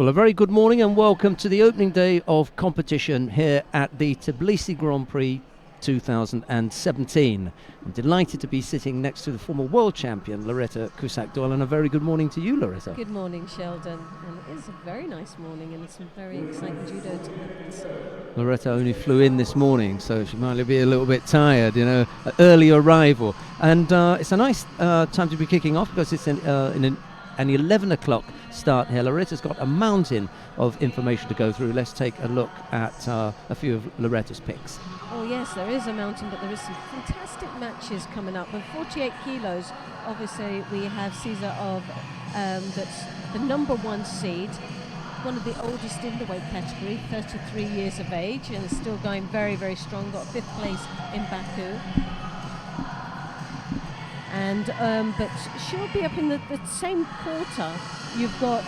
Well, a very good morning and welcome to the opening day of competition here at the Tbilisi Grand-Prix 2017. I'm delighted to be sitting next to the former world champion, Loretta Cusack-Doyle, and a very good morning to you, Loretta. Good morning, Sheldon. And it is a very nice morning and some very exciting judo tournaments. Loretta only flew in this morning, so she might be a little bit tired, early arrival. And it's a nice time to be kicking off because it's in an 11 o'clock start here. Loretta's got a mountain of information to go through. Let's take a look at a few of Loretta's picks. Oh yes, there is a mountain, but there is some fantastic matches coming up. With 48 kilos, obviously we have Caesar of that's the number one seed, one of the oldest in the weight category, 33 years of age, and is still going very, very strong. Got 5th place in Baku. And but she'll be up in the same quarter. You've got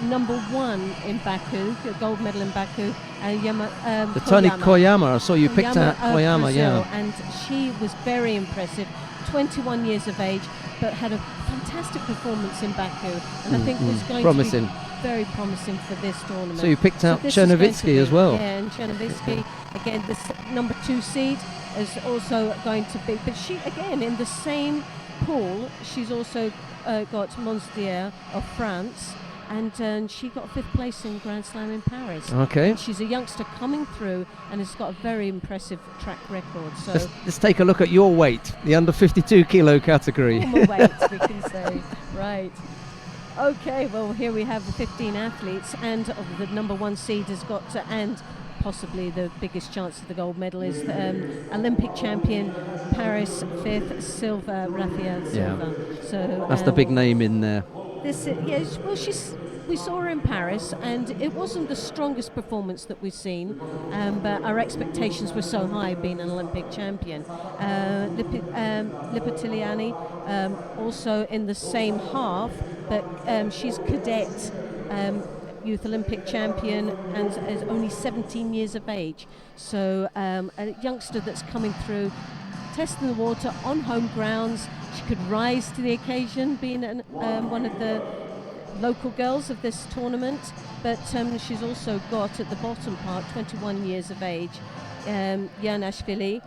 number one in Baku, the gold medal in Baku, the Tony Koyama. I saw you picked out Koyama, Brazil, yeah. And she was very impressive, 21 years of age, but had a fantastic performance in Baku, and I think was going to be very promising for this tournament. So you picked out Chernovitsky as well. Yeah, and Chernovitsky, again, this number 2 seed, is also going to be, but she, again, in the same pool, she's also got Monsdier of France, and she got 5th place in Grand Slam in Paris. Okay. And she's a youngster coming through and has got a very impressive track record. So let's take a look at your weight, the under 52 kilo category. Former weight, we can say. Right. Okay, well, here we have the 15 athletes, and the number one seed has got to, and possibly the biggest chance of the gold medal is Olympic champion, Paris 5th, Silva, Rafael Silva. Yeah. So that's the big name in there. Yes, well, we saw her in Paris, and it wasn't the strongest performance that we've seen, but our expectations were so high, being an Olympic champion. Lipitiliani, also in the same half, but she's cadet. Youth Olympic champion and is only 17 years of age. So a youngster that's coming through, testing the water on home grounds. She could rise to the occasion, being one of the local girls of this tournament. But she's also got at the bottom part 21 years of age. Yanashvili,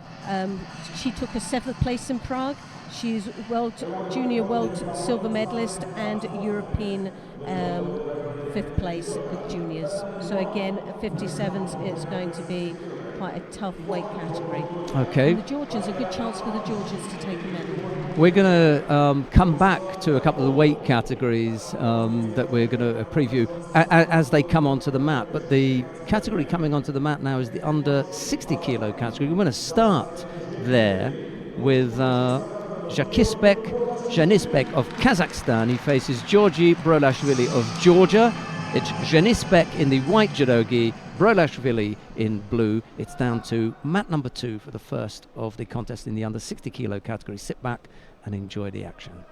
she took a 7th place in Prague. She's junior world silver medalist and European 5th place with juniors. So again, 57s, it's going to be quite a tough weight category. Okay. And the Georgians, a good chance for the Georgians to take a medal. We're going to come back to a couple of the weight categories that we're going to preview as they come onto the mat. But the category coming onto the mat now is the under 60 kilo category. We're going to start there with Janisbek of Kazakhstan. He faces Georgi Brolashvili of Georgia. It's Janisbek in the white judogi, Brolashvili in blue. It's down to mat number 2 for the first of the contest in the under 60 kilo category. Sit back and enjoy the action.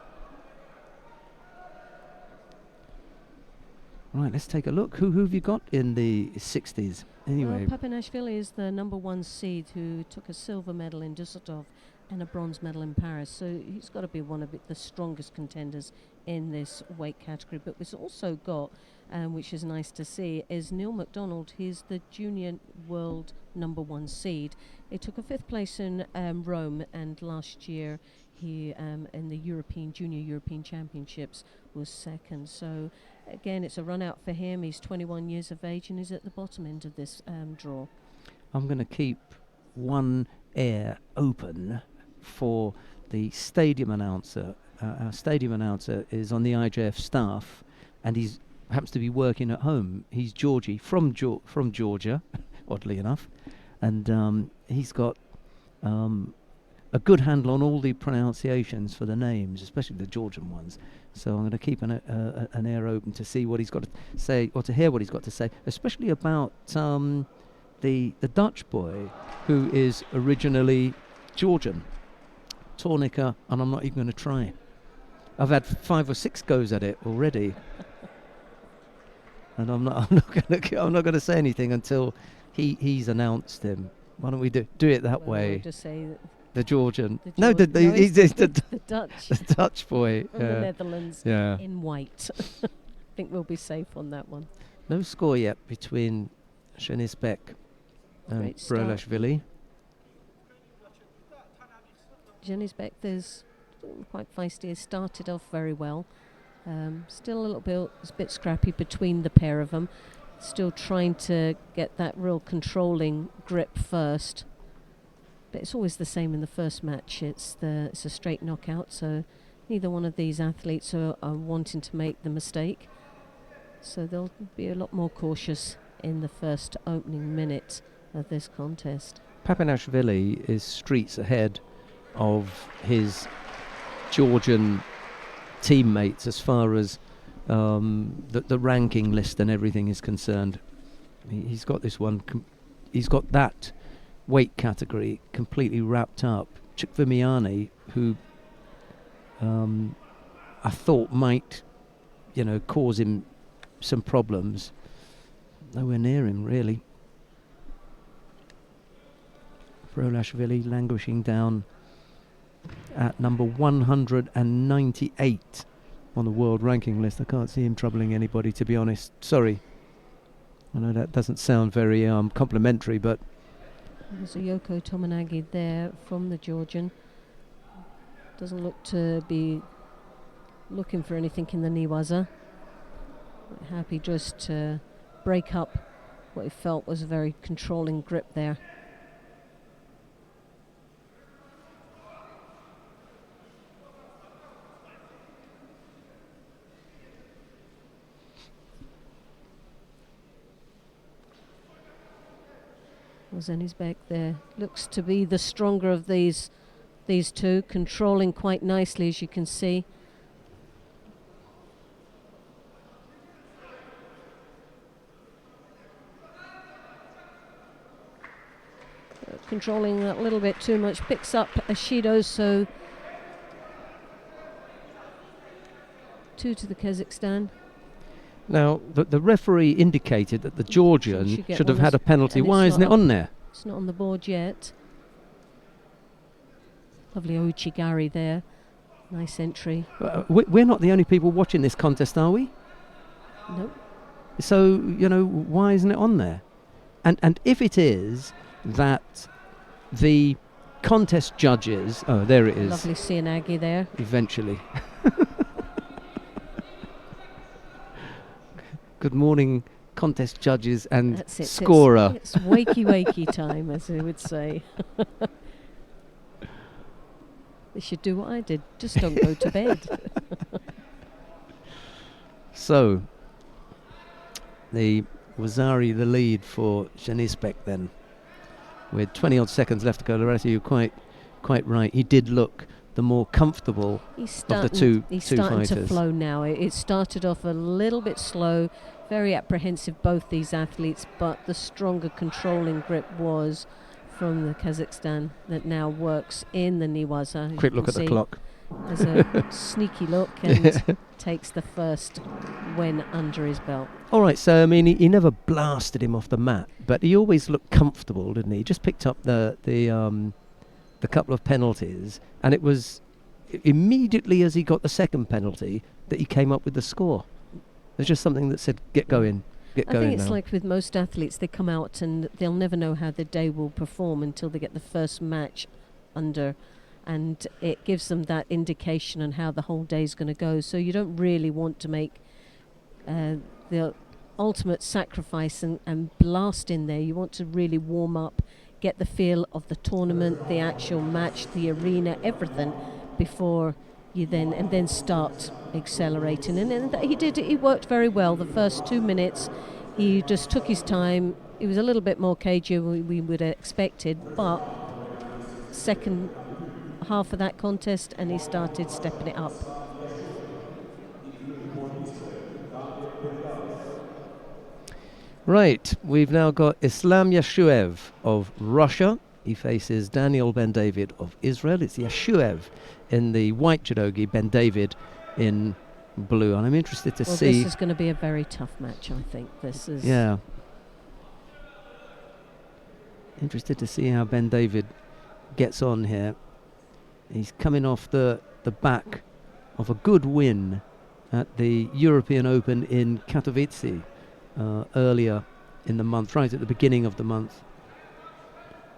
Right, let's take a look. Who have you got in the 60s? Anyway, Papanashvili is the number 1 seed who took a silver medal in Düsseldorf and a bronze medal in Paris, so he's got to be one of the strongest contenders in this weight category. But we've also got, which is nice to see, is Neil McDonald. He's the junior world number 1 seed. He took a 5th place in Rome, and last year he in the junior European Championships was 2nd. So again, it's a run out for him. He's 21 years of age and is at the bottom end of this draw. I'm going to keep one ear open for the stadium announcer. Our stadium announcer is on the IJF staff, and he happens to be working at home. He's Georgie from Georgia, oddly enough, and he's got a good handle on all the pronunciations for the names, especially the Georgian ones. So I'm going to keep an ear open to see what he's got to say, or to hear what he's got to say, especially about the Dutch boy who is originally Georgian, Tornica, and I'm not even going to try. I've had 5 or 6 goes at it already, and I'm not going to say anything until he's announced him. Why don't we do it that way? Just say that the Georgian. He's the Dutch. The Dutch boy. From the Netherlands in white. think we'll be safe on that one. No score yet between Shenisbek and Great start. Brolashvili. Shenisbek, there's quite feisty, has started off very well. Still a little bit scrappy between the pair of them. Still trying to get that real controlling grip first. But it's always the same in the first match. It's a straight knockout, so neither one of these athletes are wanting to make the mistake. So they'll be a lot more cautious in the first opening minute of this contest. Papinashvili is streets ahead of his Georgian teammates as far as the ranking list and everything is concerned. He's got this one. He's got that weight category completely wrapped up. Chukvimiani, who I thought might, cause him some problems, nowhere near him really. Brolashvili languishing down at number 198 on the world ranking list. I can't see him troubling anybody, to be honest. Sorry. I know that doesn't sound very complimentary, but... There's a Yoko Tominagi there from the Georgian. Doesn't look to be looking for anything in the Niwaza. Happy just to break up what he felt was a very controlling grip there. Zenizbek there looks to be the stronger of these two, controlling quite nicely, as you can see. Controlling a little bit too much, picks up Ashido, so 2 to the Kazakhstan. Now, the referee indicated that the Georgian should have had a penalty. Why isn't it on there? It's not on the board yet. Lovely Ouchigari there. Nice entry. We're not the only people watching this contest, are we? Nope. So, why isn't it on there? And if it is that the contest judges... Oh, there it is. Lovely Sianagi there. Eventually. Good morning, contest judges and scorer. It's wakey time, as they would say. They should do what I did. Just don't go to bed. So, the Wazari the lead for Shenisbek then. With 20 odd seconds left to go, Loretta, you're quite right. He did look the more comfortable of the two fighters. He's starting to flow now. It started off a little bit slow, very apprehensive, both these athletes, but the stronger controlling grip was from the Kazakhstan that now works in the Niwaza. Quick look at the clock. There's a sneaky look and takes the first win under his belt. All right, so I mean, he never blasted him off the mat, but he always looked comfortable, didn't he? He just picked up the couple of penalties, and it was immediately as he got the second penalty that he came up with the score. There's just something that said, get going. I think it's like with most athletes, they come out and they'll never know how the day will perform until they get the first match under, and it gives them that indication on how the whole day is going to go. So you don't really want to make the ultimate sacrifice and blast in there. You want to really warm up, get the feel of the tournament, the actual match, the arena, everything before you then start accelerating. And he did. He worked very well. The first 2 minutes, he just took his time. He was a little bit more cagey than we would have expected, but second half of that contest, and he started stepping it up. Right, we've now got Islam Yashuev of Russia. He faces Daniel Ben David of Israel. It's Yashuev in the white judogi, Ben David in blue. And I'm interested to see... This is going to be a very tough match, I think. This is... Yeah. Interested to see how Ben David gets on here. He's coming off the back of a good win at the European Open in Katowice earlier in the month, right at the beginning of the month.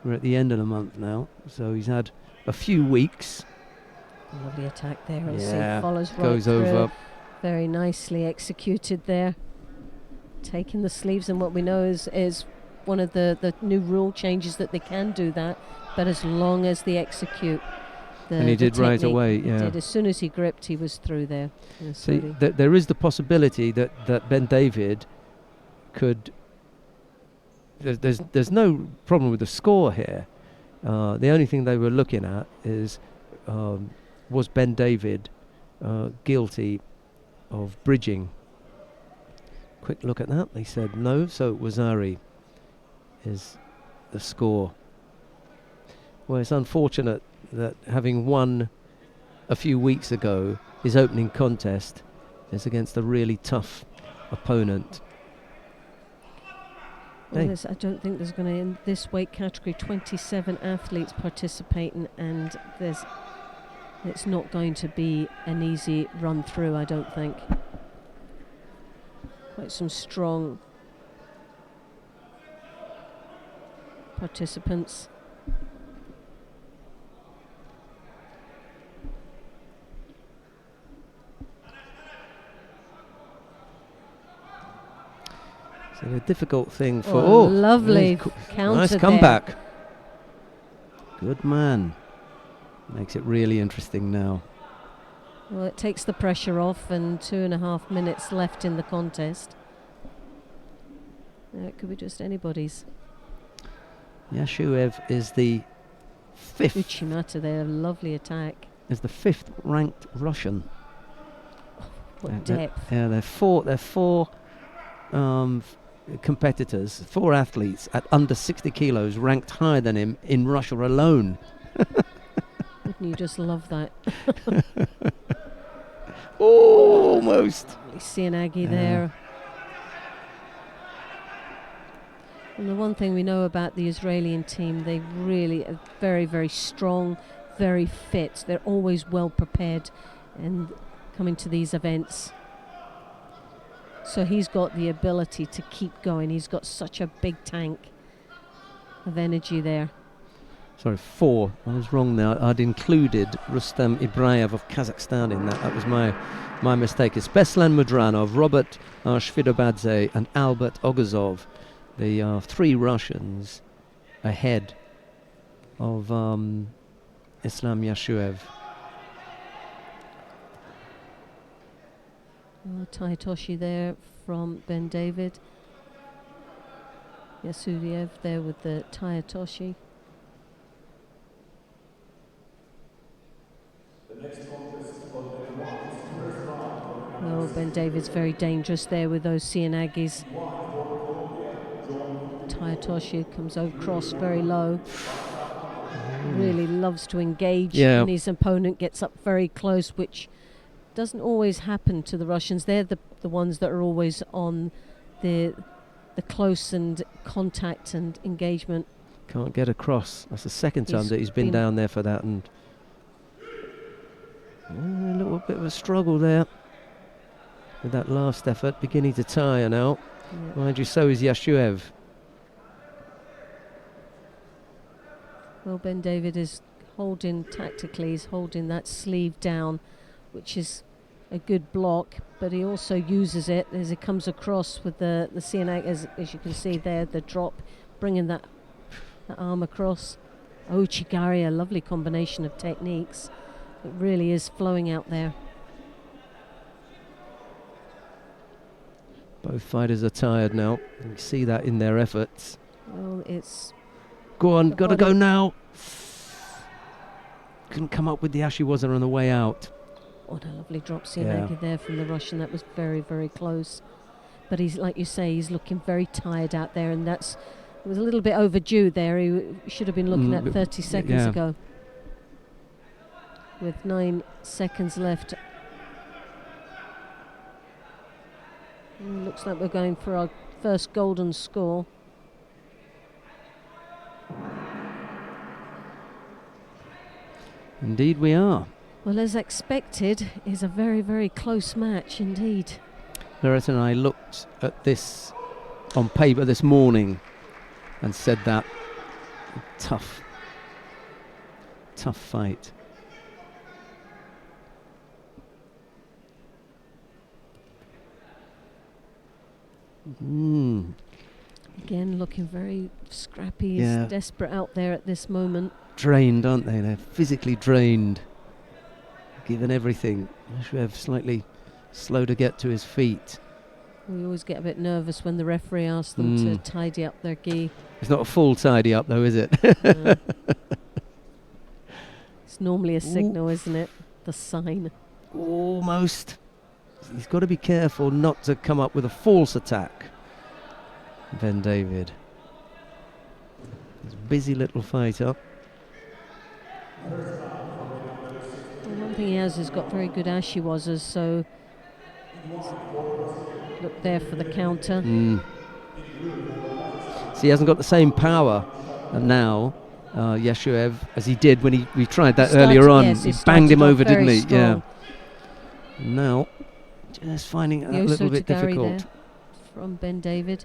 We're at the end of the month now, so he's had a few weeks. Lovely attack there. Yeah, follows right goes through. over. Very nicely executed there. Taking the sleeves, and what we know is one of the new rule changes that they can do that, but as long as they execute and he did right away. He did. As soon as he gripped, he was through there. See, there is the possibility that Ben David could. There's no problem with the score here. The only thing they were looking at is was Ben David guilty of bridging. Quick look at that. They said no, so Wazari is the score. Well, it's unfortunate that having won a few weeks ago, his opening contest is against a really tough opponent. Well, I don't think there's going to, in this weight category, 27 athletes participating, and it's not going to be an easy run through, I don't think. Quite some strong participants. So a difficult thing for... lovely counter. Nice comeback. There. Good man. Makes it really interesting now. Well, it takes the pressure off, and 2.5 minutes left in the contest. It could be just anybody's. Yashuev is the 5th. Uchimata there, lovely attack. Is the 5th ranked Russian. What depth. Yeah, they're four competitors, 4 athletes at under 60 kilos ranked higher than him in Russia alone. Wouldn't you just love that? Almost. Sianagi there. And the one thing we know about the Israeli team, they really are very, very strong, very fit. They're always well prepared and coming to these events. So he's got the ability to keep going. He's got such a big tank of energy there. Sorry, 4. I was wrong there. I'd included Rustam Ibrayev of Kazakhstan in that. That was my mistake. It's Beslan Mudranov, Robert Shvidobadze and Albert Ogazov. The 3 Russians ahead of Islam Yashuev. Taitoshi there from Ben David. Yasudiev there with the Taitoshi. Oh, Ben David's very dangerous there with those Sianagis. Taitoshi comes across very low. Really loves to engage, and his opponent gets up very close, which doesn't always happen to the Russians. They're the ones that are always on the close and contact and engagement. Can't get across. That's the second time that he's been down there for that, and a little bit of a struggle there with that last effort, beginning to tire now. Mind you, so is Yashuev. Well, Ben David is holding tactically, he's holding that sleeve down, which is a good block, but he also uses it as it comes across with the CNA, as you can see there, the drop, bringing that arm across. Chigari, a lovely combination of techniques. It really is flowing out there. Both fighters are tired now. You can see that in their efforts. Well, it's... Go on, gotta go now. Couldn't come up with the Ashiwaza on the way out. What a lovely drop Sianagi there from the Russian. That was very, very close. But he's, like you say, he's looking very tired out there, and it was a little bit overdue there. He should have been looking at 30 seconds ago. With 9 seconds left. Looks like we're going for our first golden score. Indeed we are. Well, as expected, is a very, very close match indeed. Loretta and I looked at this on paper this morning and said that tough fight. Again, looking very scrappy, Yeah. he's desperate out there at this moment. Drained, aren't they? They're physically drained, given everything. Yashiev slightly slow to get to his feet. We always get a bit nervous when the referee asks them to tidy up their gi. It's not a full tidy up though, is it? It's normally a signal, isn't it? The sign. Almost. He's got to be careful not to come up with a false attack. Ben David. He's a busy little fighter. Well, one thing he has is got very good ashiwazas, so look there for the counter. So he hasn't got the same power now, Yashiev, as he did when we tried that earlier on. Yes, he banged him over, didn't he? Strong. Yeah. Now, just finding it a little bit difficult. From Ben David.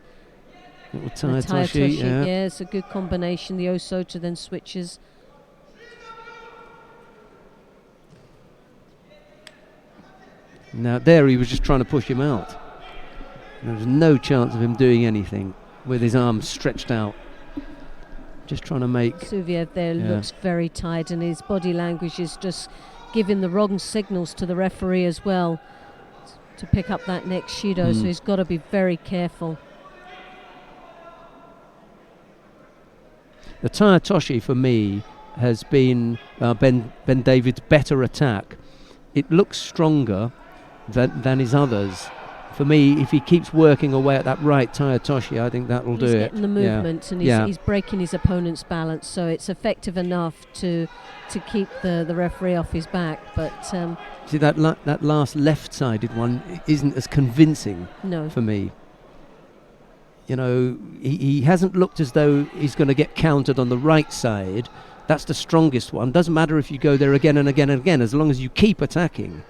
Little Taitoshi, yeah. Yeah, it's a good combination. The Osota then switches. Now there he was just trying to push him out. There was no chance of him doing anything with his arms stretched out. Just trying to make... Suviev there looks very tight, and his body language is just giving the wrong signals to the referee as well to pick up that next Shido, so he's got to be very careful. The Taitoshi for me has been Ben David's better attack. It looks stronger than his others. For me, if he keeps working away at that right Taitoshi, I think that will do it. He's getting the movement, and he's breaking his opponent's balance, so it's effective enough to keep the referee off his back. But see, that last left-sided one isn't as convincing for me. You know, he hasn't looked as though he's going to get countered on the right side. That's the strongest one. Doesn't matter if you go there again and again and again, as long as you keep attacking.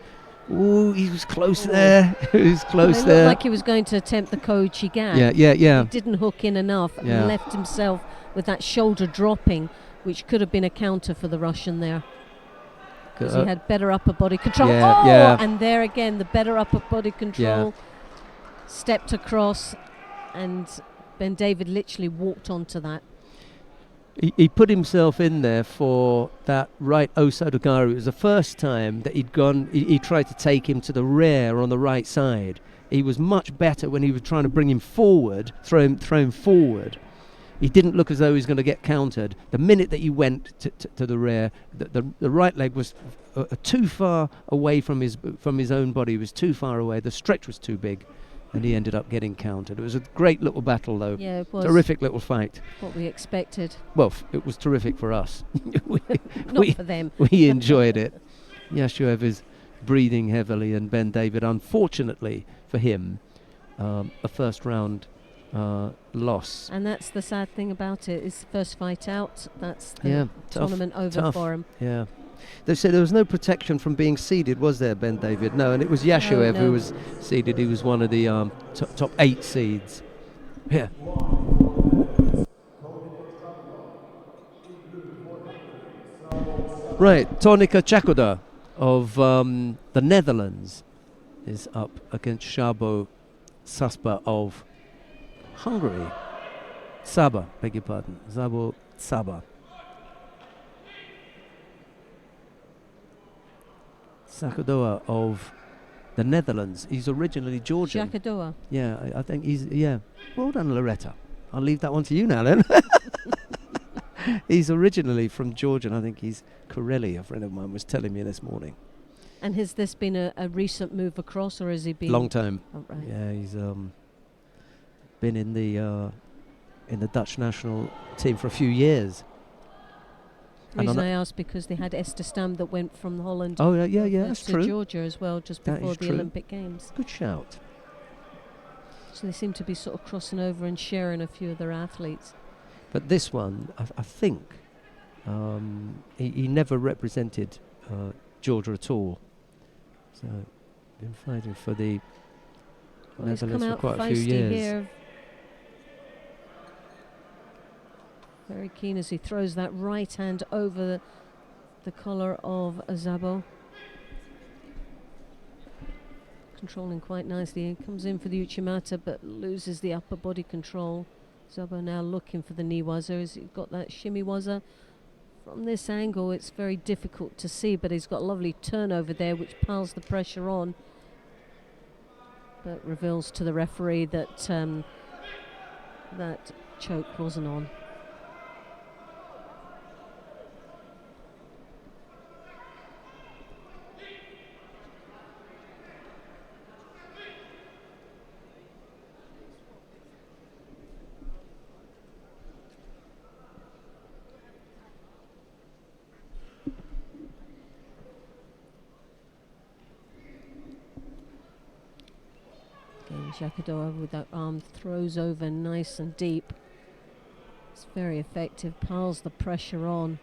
Ooh, he was close there. He was close there. It looked like he was going to attempt the Koichi Gan. Yeah. He didn't hook in enough and left himself with that shoulder dropping, which could have been a counter for the Russian there. Because he had better upper body control. And there again, the better upper body control. Stepped across, and Ben David literally walked onto that. He put himself in there for that right Osotogari. It was the first time that he'd gone. He tried to take him to the rear on the right side. He was much better when he was trying to bring him forward, throw him forward. He didn't look as though he was going to get countered. The minute that he went to the rear, the right leg was too far away from his own body. It was too far away. The stretch was too big, and he ended up getting countered. It was a great little battle, though. Yeah, it was. Terrific little fight. What we expected. Well, it was terrific for us. Not for them. We enjoyed it. Yashiev is breathing heavily, and Ben David, unfortunately for him, a first round loss. And that's the sad thing about it. It's the first fight out. That's the tournament over for him. Yeah. They said there was no protection from being seeded, was there, Ben David? No, and it was Yashiev who was seeded. He was one of the top 8 seeds. Yeah. Right, Tonika Chakoda of the Netherlands is up against Szabo Sasba of Hungary. Saba, beg your pardon. Szabo Saba. Sakadoa of the Netherlands. He's originally Georgian. Sakadoa. Yeah, I think he's, Well done, Loretta. I'll leave that one to you now then. He's originally from Georgia, and I think he's Kareli, a friend of mine was telling me this morning. And has this been a recent move across, or has he been... Long time. Oh, right. Yeah, he's been in the Dutch national team for a few years. The reason I asked, because they had Esther Stam that went from Holland that's to true. Georgia as well, just before the Olympic Games. Good shout. So they seem to be sort of crossing over and sharing a few of their athletes. But this one, I think, he never represented Georgia at all. So, been fighting for the Netherlands for quite a few years. Here. Very keen as he throws that right hand over the collar of Szabo. Controlling quite nicely. He comes in for the Uchimata but loses the upper body control. Szabo now looking for the knee waza. He's got that shimmy waza. From this angle it's very difficult to see, but he's got a lovely turnover there which piles the pressure on, but reveals to the referee that that choke wasn't on. Jacador with that arm throws over nice and deep. It's very effective, piles the pressure on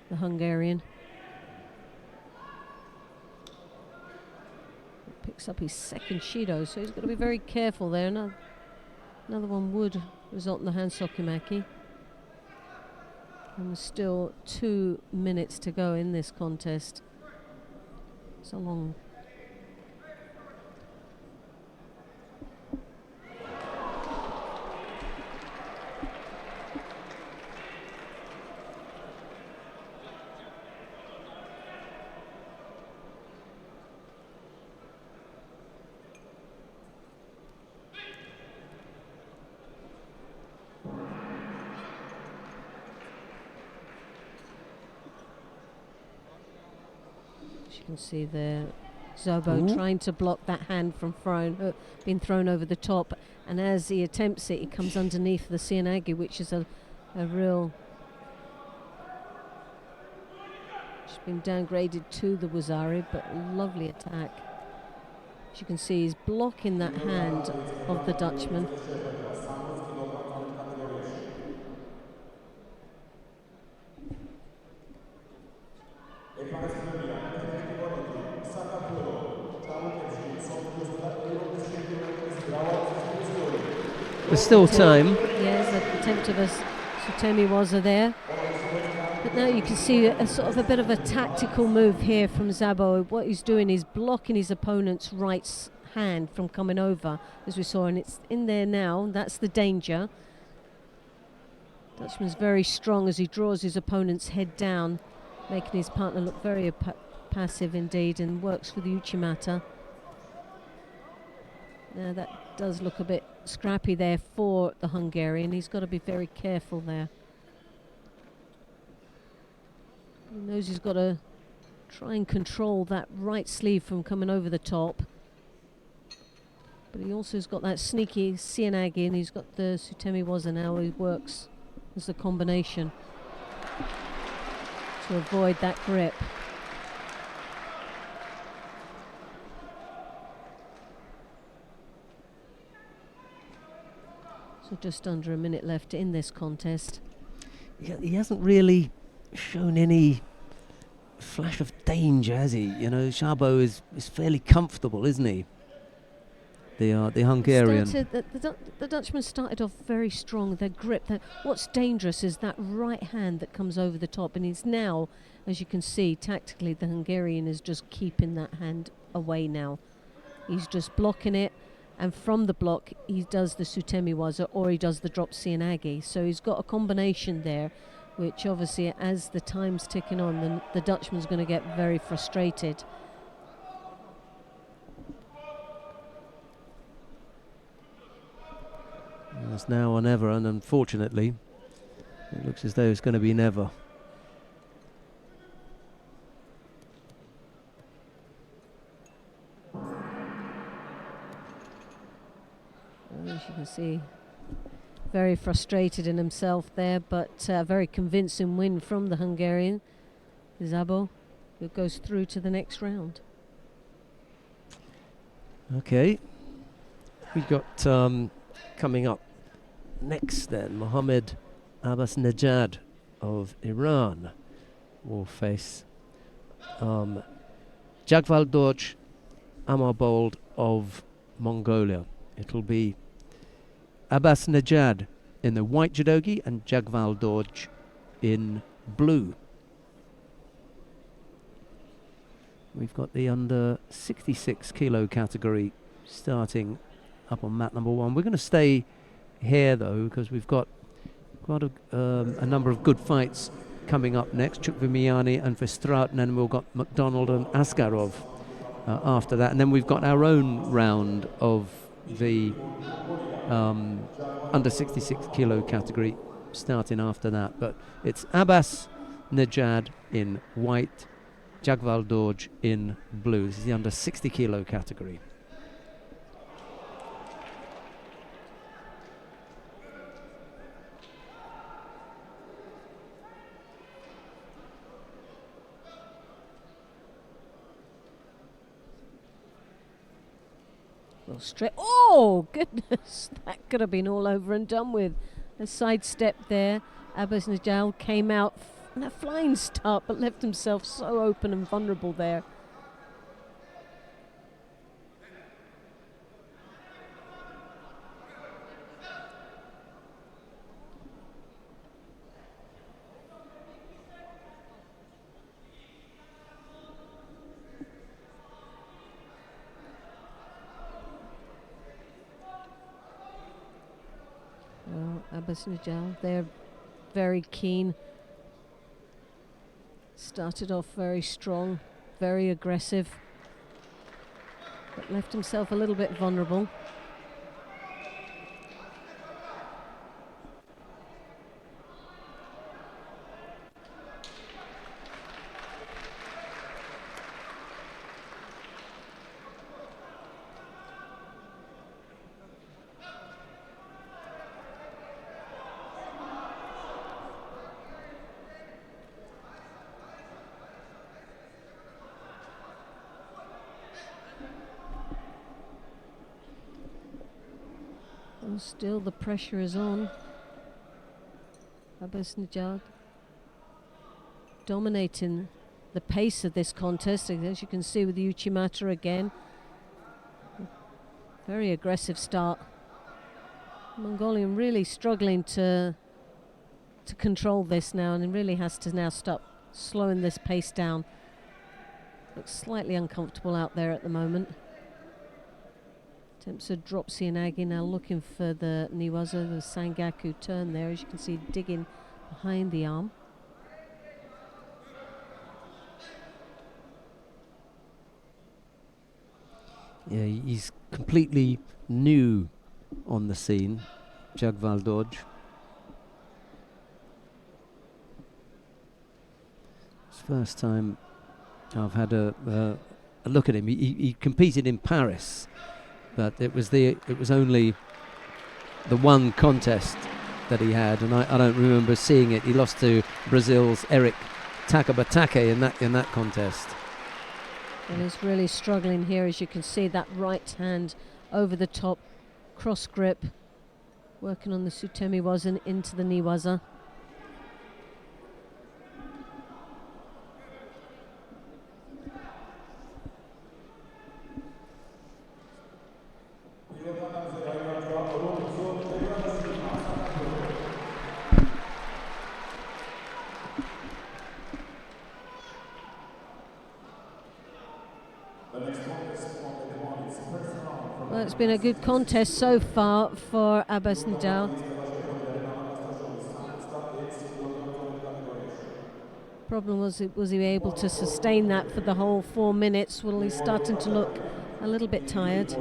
the Hungarian. Picks up his second Shido, so he's got to be very careful there. Another one would result in the hand Sokimaki. And there's still 2 minutes to go in this contest. It's a long. You can see there Szabo trying to block that hand from being thrown over the top, and as he attempts it, he comes underneath the Sianagi, which is a real. She's been downgraded to the Wazari, but lovely attack. As you can see, he's blocking that hand of the Dutchman. There's still time. Yes, an attempt of a Sutemi Waza there. But now you can see a sort of a bit of a tactical move here from Szabo. What he's doing is blocking his opponent's right hand from coming over, as we saw, and it's in there now. That's the danger. Dutchman's very strong as he draws his opponent's head down, making his partner look very passive indeed, and works for the Uchimata. Now that does look a bit scrappy there for the Hungarian. He's got to be very careful there. He knows he's got to try and control that right sleeve from coming over the top. But he also has got that sneaky Sianagi, and he's got the Sutemi Waza now. He works as a combination to avoid that grip. So just under a minute left in this contest. Yeah, he hasn't really shown any flash of danger, has he? You know, Szabo is fairly comfortable, isn't he? The Hungarian. The Dutchman started off very strong. Their grip. What's dangerous is that right hand that comes over the top, and he's now, as you can see, tactically the Hungarian is just keeping that hand away now. He's just blocking it. And from the block, he does the Sutemi Waza, or he does the drop Sianagi. So he's got a combination there, which obviously, as the time's ticking on, the Dutchman's going to get very frustrated. It's now or never, and unfortunately, it looks as though it's going to be never. As you can see, very frustrated in himself there, but a very convincing win from the Hungarian, Szabo, who goes through to the next round. Okay, we've got coming up next then, Mohammed Abbas Nejad of Iran will face Jagvaldorj Amarbold of Mongolia. It'll be Abbas Nejad in the white judogi and Jagvaldorj in blue. We've got the under 66 kilo category starting up on mat number 1. We're going to stay here though, because we've got quite a number of good fights coming up next. Chukvimiani and Verstraeten, and then we've got McDonald and Askarov after that, and then we've got our own round of the under 66 kilo category starting after that. But it's Abbas Nejad in white, Jagvaldorj in blue. This is the under 60 kilo category. Well, straight. Oh, goodness. That could have been all over and done with. A sidestep there. Abbas Nejad came out in a flying start, but left himself so open and vulnerable there. Well, Abbas Nejad, they're very keen. Started off very strong, very aggressive, but left himself a little bit vulnerable. Still the pressure is on. Abbas Nejad dominating the pace of this contest, as you can see with the Uchimata again. Very aggressive start. Mongolian really struggling to control this now, and really has to now stop slowing this pace down. Looks slightly uncomfortable out there at the moment. Attempts a drop Sianagi, now looking for the Niwaza, the Sangaku turn there, as you can see, digging behind the arm. Yeah, he's completely new on the scene, Jagvaldorj. It's the first time I've had a look at him. He competed in Paris, but it was only the one contest that he had, and I don't remember seeing it. He lost to Brazil's Eric Takabatake in that contest. And he's really struggling here, as you can see, that right hand over the top, cross grip, working on the Sutemi Waza into the Niwaza. Well, it's been a good contest so far for Abbas Nejad. Problem was he able to sustain that for the whole 4 minutes? Well, he's starting to look a little bit tired.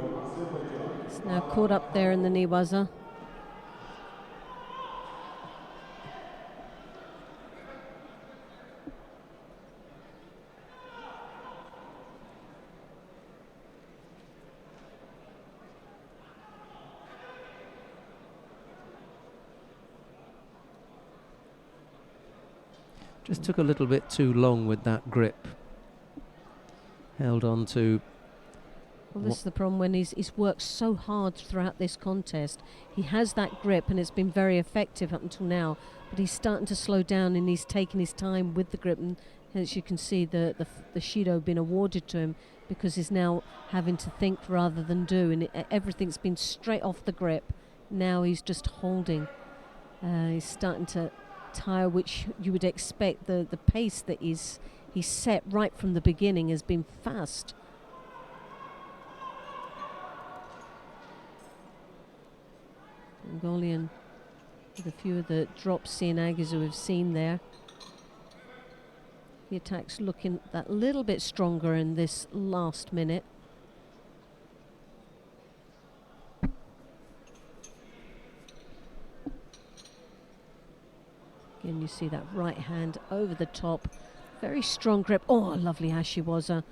He's now caught up there in the Niwaza. Just took a little bit too long with that grip. Held on to. Well, this is the problem when he's worked so hard throughout this contest. He has that grip and it's been very effective up until now, but he's starting to slow down and he's taking his time with the grip and As you can see, the Shido been awarded to him because he's now having to think rather than do, and everything's been straight off the grip. Now he's just holding. He's starting to tire, which you would expect. The pace that he's set right from the beginning has been fast. Mongolian with a few of the drops, seeing Agizu we've seen there. The attack's looking that little bit stronger in this last minute. Again, you see that right hand over the top. Very strong grip. Oh, lovely Ashiwaza.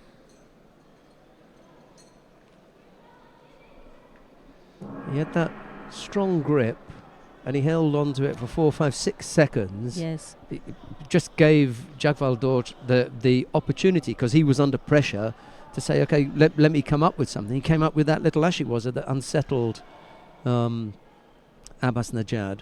He had that strong grip and he held on to it for 4, 5, 6 seconds. Yes. It just gave Jagvaldorj the opportunity, because he was under pressure, to say, okay, let me come up with something. He came up with that little Ashiwaza that unsettled Abbas Najad.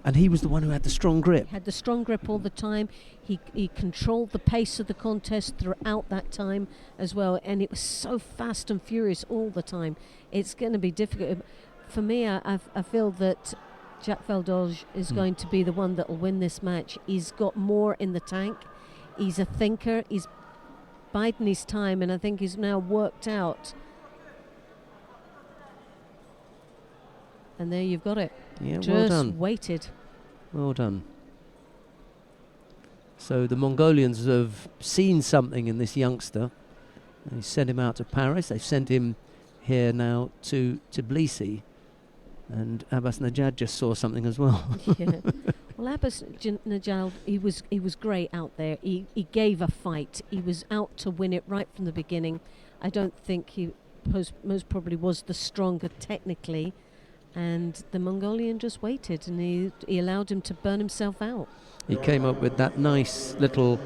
And he was the one who had the strong grip. Had the strong grip all the time. He controlled the pace of the contest throughout that time as well. And it was so fast and furious all the time. It's going to be difficult. For me, I feel that Jagvaldorj is going to be the one that will win this match. He's got more in the tank. He's a thinker. He's biding his time, and I think he's now worked out. And there you've got it. Yeah, just well done. Waited. Well done. So the Mongolians have seen something in this youngster. They sent him out to Paris. They've sent him here now to Tbilisi. And Abbas Najad just saw something as well. Yeah. Well, Abbas Najad, he was great out there. He gave a fight. He was out to win it right from the beginning. I don't think he most probably was the stronger technically. And the Mongolian just waited, and he allowed him to burn himself out. He came up with that nice little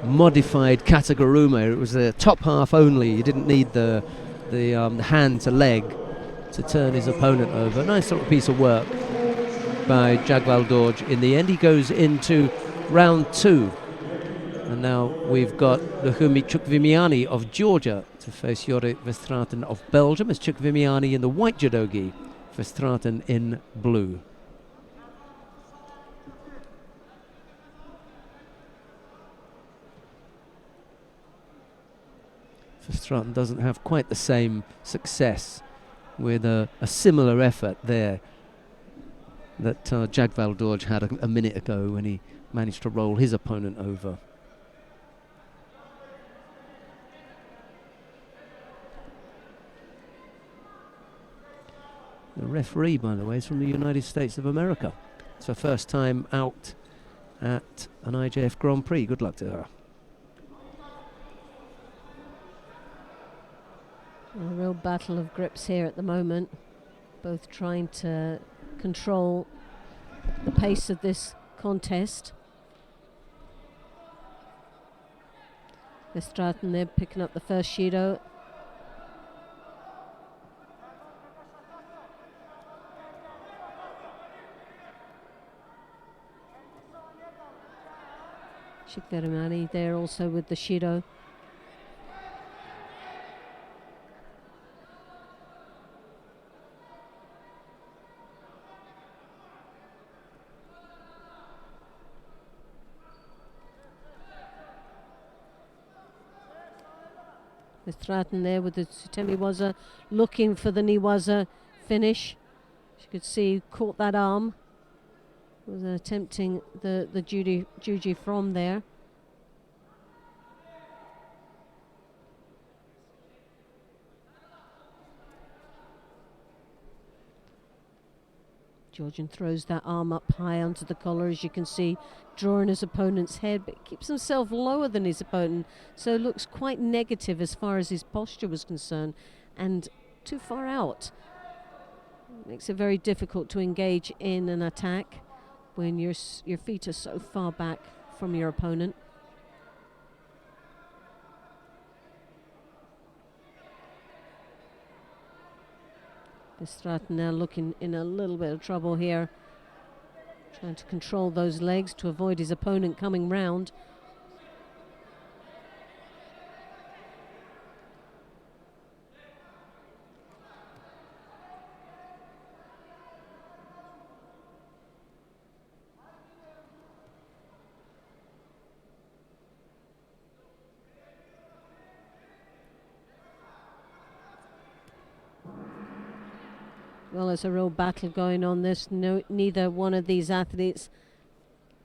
modified Kataguruma. It was the top half only. You didn't need the hand to leg to turn his opponent over. Nice little piece of work by Jagvaldorj. In the end, he goes into round 2. And now we've got Luhumi Chukvimiani of Georgia to face Jori Verstraeten of Belgium. It's Chukvimiani in the white judogi, Verstraeten in blue. Verstraeten doesn't have quite the same success with a similar effort there that Jagvaldorj had a minute ago when he managed to roll his opponent over. The referee, by the way, is from the United States of America. It's her first time out at an IJF Grand Prix. Good luck to her. A real battle of grips here at the moment. Both trying to control the pace of this contest. Verstraeten there picking up the first Shido. Chukvimiani there also with the Shido. Verstraeten there with the Tsutemiwaza, looking for the Niwaza finish. As you could see, caught that arm. Was attempting the Juji from there. Georgian throws that arm up high onto the collar, as you can see, drawing his opponent's head, but keeps himself lower than his opponent, so looks quite negative as far as his posture was concerned, and too far out. Makes it very difficult to engage in an attack when your feet are so far back from your opponent. Verstraeten now looking in a little bit of trouble here. Trying to control those legs to avoid his opponent coming round. Well, it's a real battle going on. There's neither one of these athletes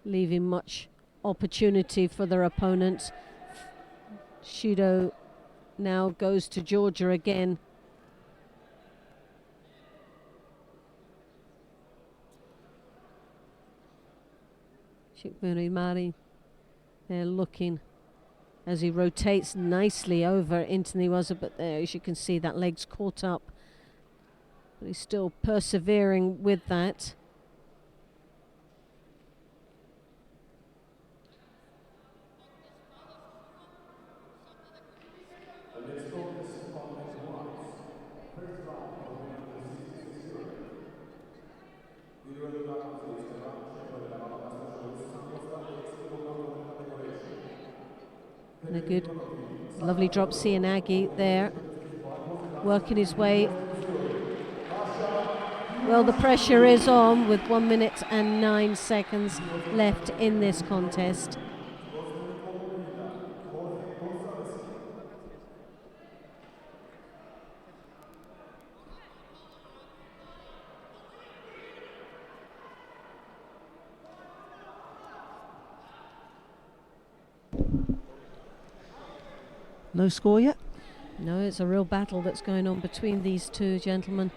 leaving much opportunity for their opponents. Judo now goes to Georgia again. Shikmurimari, they're looking as he rotates nicely over into Niwaza, but there, as you can see, that leg's caught up. But he's still persevering with that. And a good, lovely drop Cianagi there, working his way. Well, the pressure is on with 1 minute and 9 seconds left in this contest. No score yet? No, it's a real battle that's going on between these two gentlemen.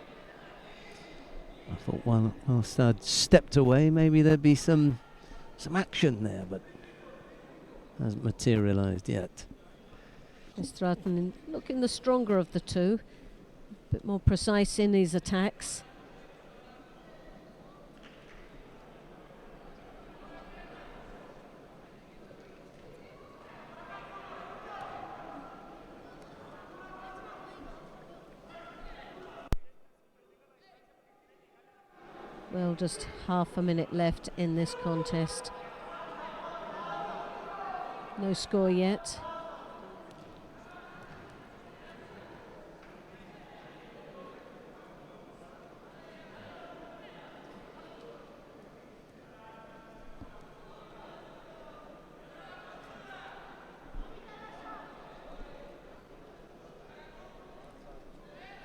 I thought whilst I'd stepped away, maybe there'd be some action there, but hasn't materialised yet. Stratton looking the stronger of the two, a bit more precise in his attacks. Well, just half a minute left in this contest. No score yet.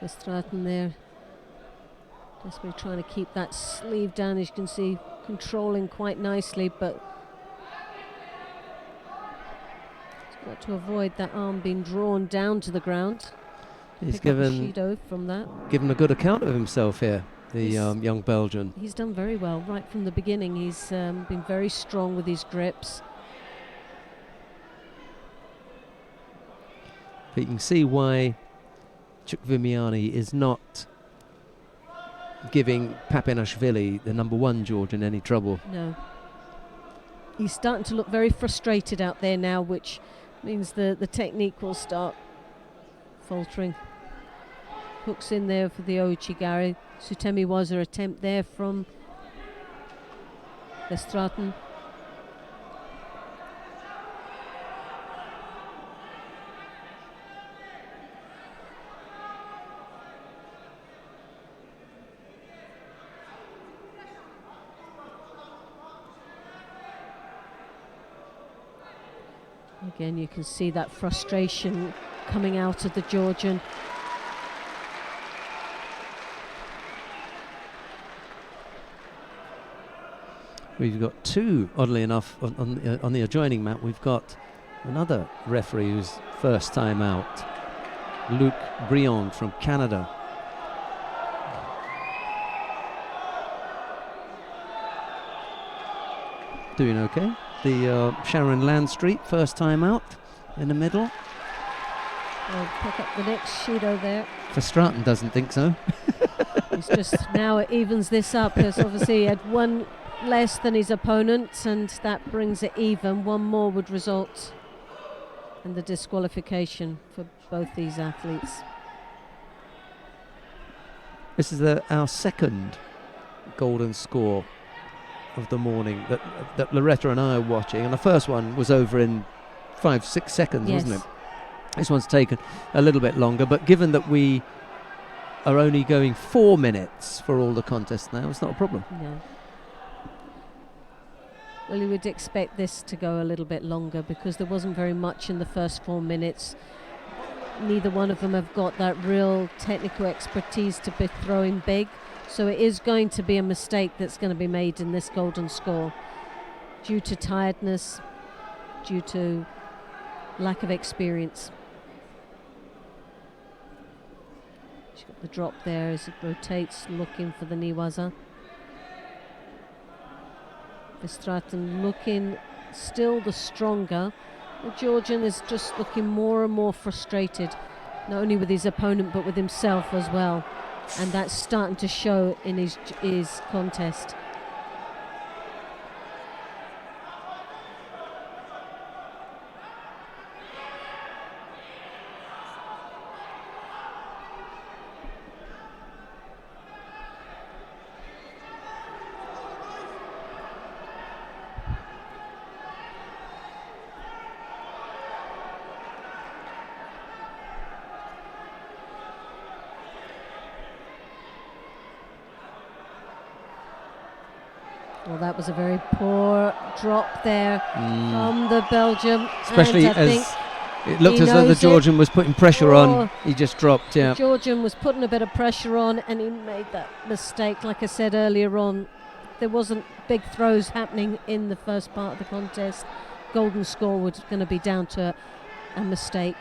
Stratton there, desperately trying to keep that sleeve down, as you can see, controlling quite nicely, but he's got to avoid that arm being drawn down to the ground. He's given from that. Given a good account of himself here, the young Belgian. He's done very well right from the beginning. He's been very strong with his grips. But you can see why Chukvimiani is not giving Papinashvili, the #1 Georgian, any trouble. No. He's starting to look very frustrated out there now, which means the technique will start faltering. Hooks in there for the Ouchigari. Sutemi was an attempt there from Stratton. Again, you can see that frustration coming out of the Georgian. We've got two, oddly enough, on the adjoining mat. We've got another referee who's first time out, Luc Briand from Canada. Doing okay. The Sharon Landstreet, first time out, in the middle. I'll pick up the next Judo there. For Stratton doesn't think so. He's just now it evens this up, because obviously he had one less than his opponent, and that brings it even. One more would result in the disqualification for both these athletes. This is our second golden score of the morning that Loretta and I are watching, and the first one was over in 5-6 seconds, Yes. wasn't it? This one's taken a little bit longer, but given that we are only going 4 minutes for all the contests now, it's not a problem. No. Well, you would expect this to go a little bit longer because there wasn't very much in the first 4 minutes. Neither one of them have got that real technical expertise to be throwing big, so it is going to be a mistake that's going to be made in this golden score due to tiredness, due to lack of experience. She's got the drop there as it rotates, looking for the Niwaza. Verstraeten looking still the stronger. The Georgian is just looking more and more frustrated, not only with his opponent but with himself as well, and that's starting to show in his contest. Well, that was a very poor drop there from the Belgium. Especially and I as think it looked he as though the knows it. Georgian was putting pressure on. He just dropped, the Georgian was putting a bit of pressure on and he made that mistake. Like I said earlier on, there wasn't big throws happening in the first part of the contest. Golden score was going to be down to a mistake.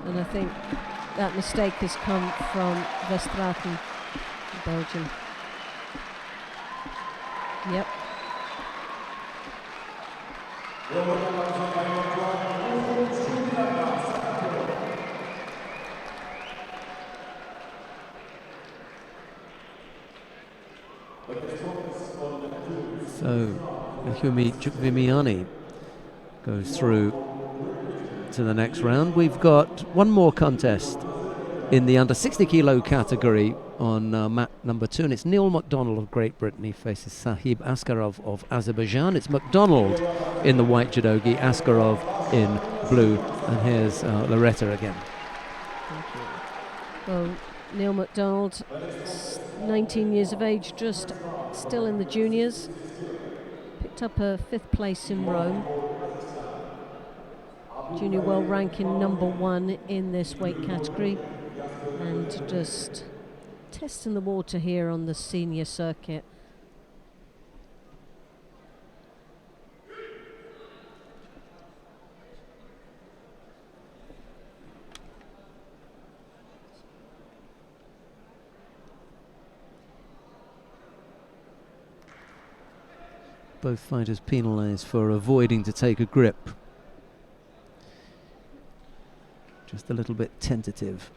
And I think that mistake has come from Verstraeten, Belgium. Yep. So Humi Vimiani goes through to the next round. We've got one more contest in the under 60 kilo category on mat number 2, and it's Neil MacDonald of Great Britain. He faces Sahib Askarov of Azerbaijan. It's MacDonald in the white judogi, Askarov in blue, and here's Loretta again. Thank you. Well, Neil MacDonald, 19 years of age, just still in the juniors, picked up a 5th place in Rome. Junior world ranking number 1 in this weight category, and just testing the water here on the senior circuit. Both fighters penalised for avoiding to take a grip. Just a little bit tentative.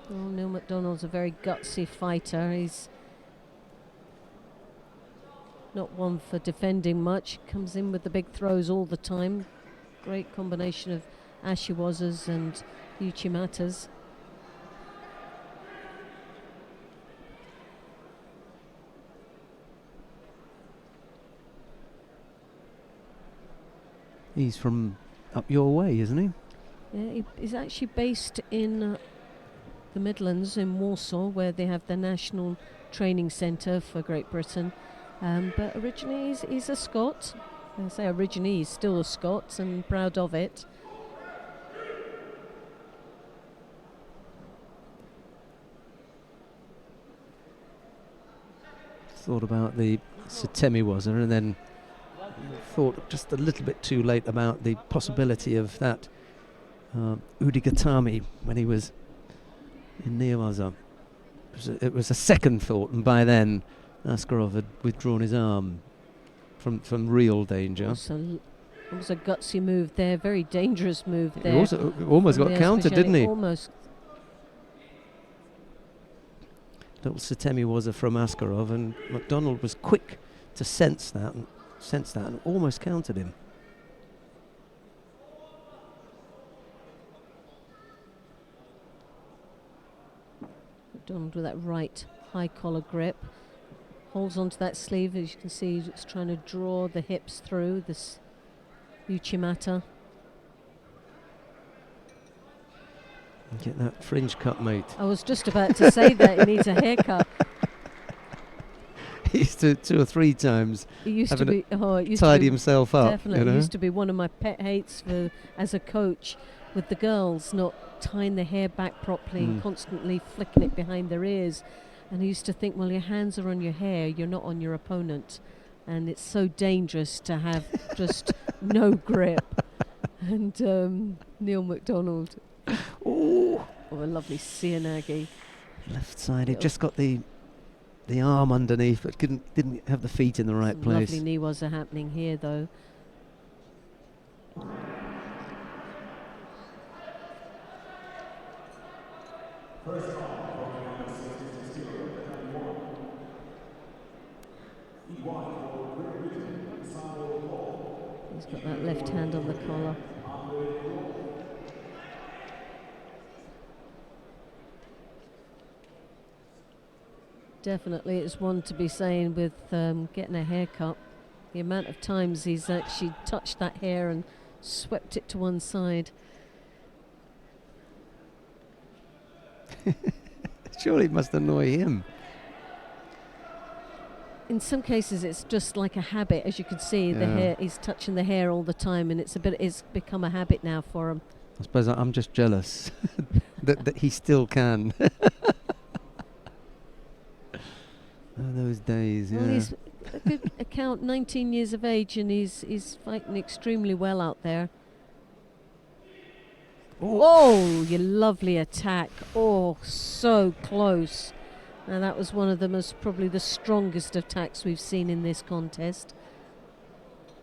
Well, Neil MacDonald's a very gutsy fighter. He's not one for defending much. Comes in with the big throws all the time. Great combination of Ashiwazas and Uchimatas. He's from up your way, isn't he? Yeah, he's actually based in the Midlands, in Warsaw, where they have the National Training Centre for Great Britain. But originally he's a Scot. I say originally, he's still a Scot and proud of it. Thought about the Satemi-Waza and then thought just a little bit too late about the possibility of that Udigatami when he was in Niwaza. It was a second thought, and by then Askarov had withdrawn his arm from real danger. It was a gutsy move there, very dangerous move there. He also almost got countered, didn't he? Almost. Little Satemi-Waza from Askarov, and MacDonald was quick to sense that and almost countered him. McDonald with that right high collar grip. Holds onto that sleeve, as you can see, it's trying to draw the hips through this Uchimata. Get that fringe cut, mate. I was just about to say that he needs a haircut. He used to 2 or 3 times He used to be, it used tidy to be himself up. definitely. You know? It used to be one of my pet hates as a coach, with the girls not tying their hair back properly and constantly flicking it behind their ears. And I used to think, well, your hands are on your hair, you're not on your opponent. And it's so dangerous to have just no grip. And Neil McDonald. Ooh. Oh, a lovely Sianagi. Left side, he just got the arm underneath, but didn't have the feet in the right Some place. lovely Niwas are happening here, though. He's got that left hand on the collar. Definitely, it's one to be saying with getting a haircut. The amount of times he's actually touched that hair and swept it to one side. Surely it must annoy him. In some cases, it's just like a habit, as you can see. The hair, he's touching the hair all the time, and it's become a habit now for him. I suppose I'm just jealous that he still can. Those days, Well, yeah. he's a good account, 19 years of age, and he's fighting extremely well out there. Oh, you lovely attack. Oh, so close. Now that was one of the probably the strongest attacks we've seen in this contest.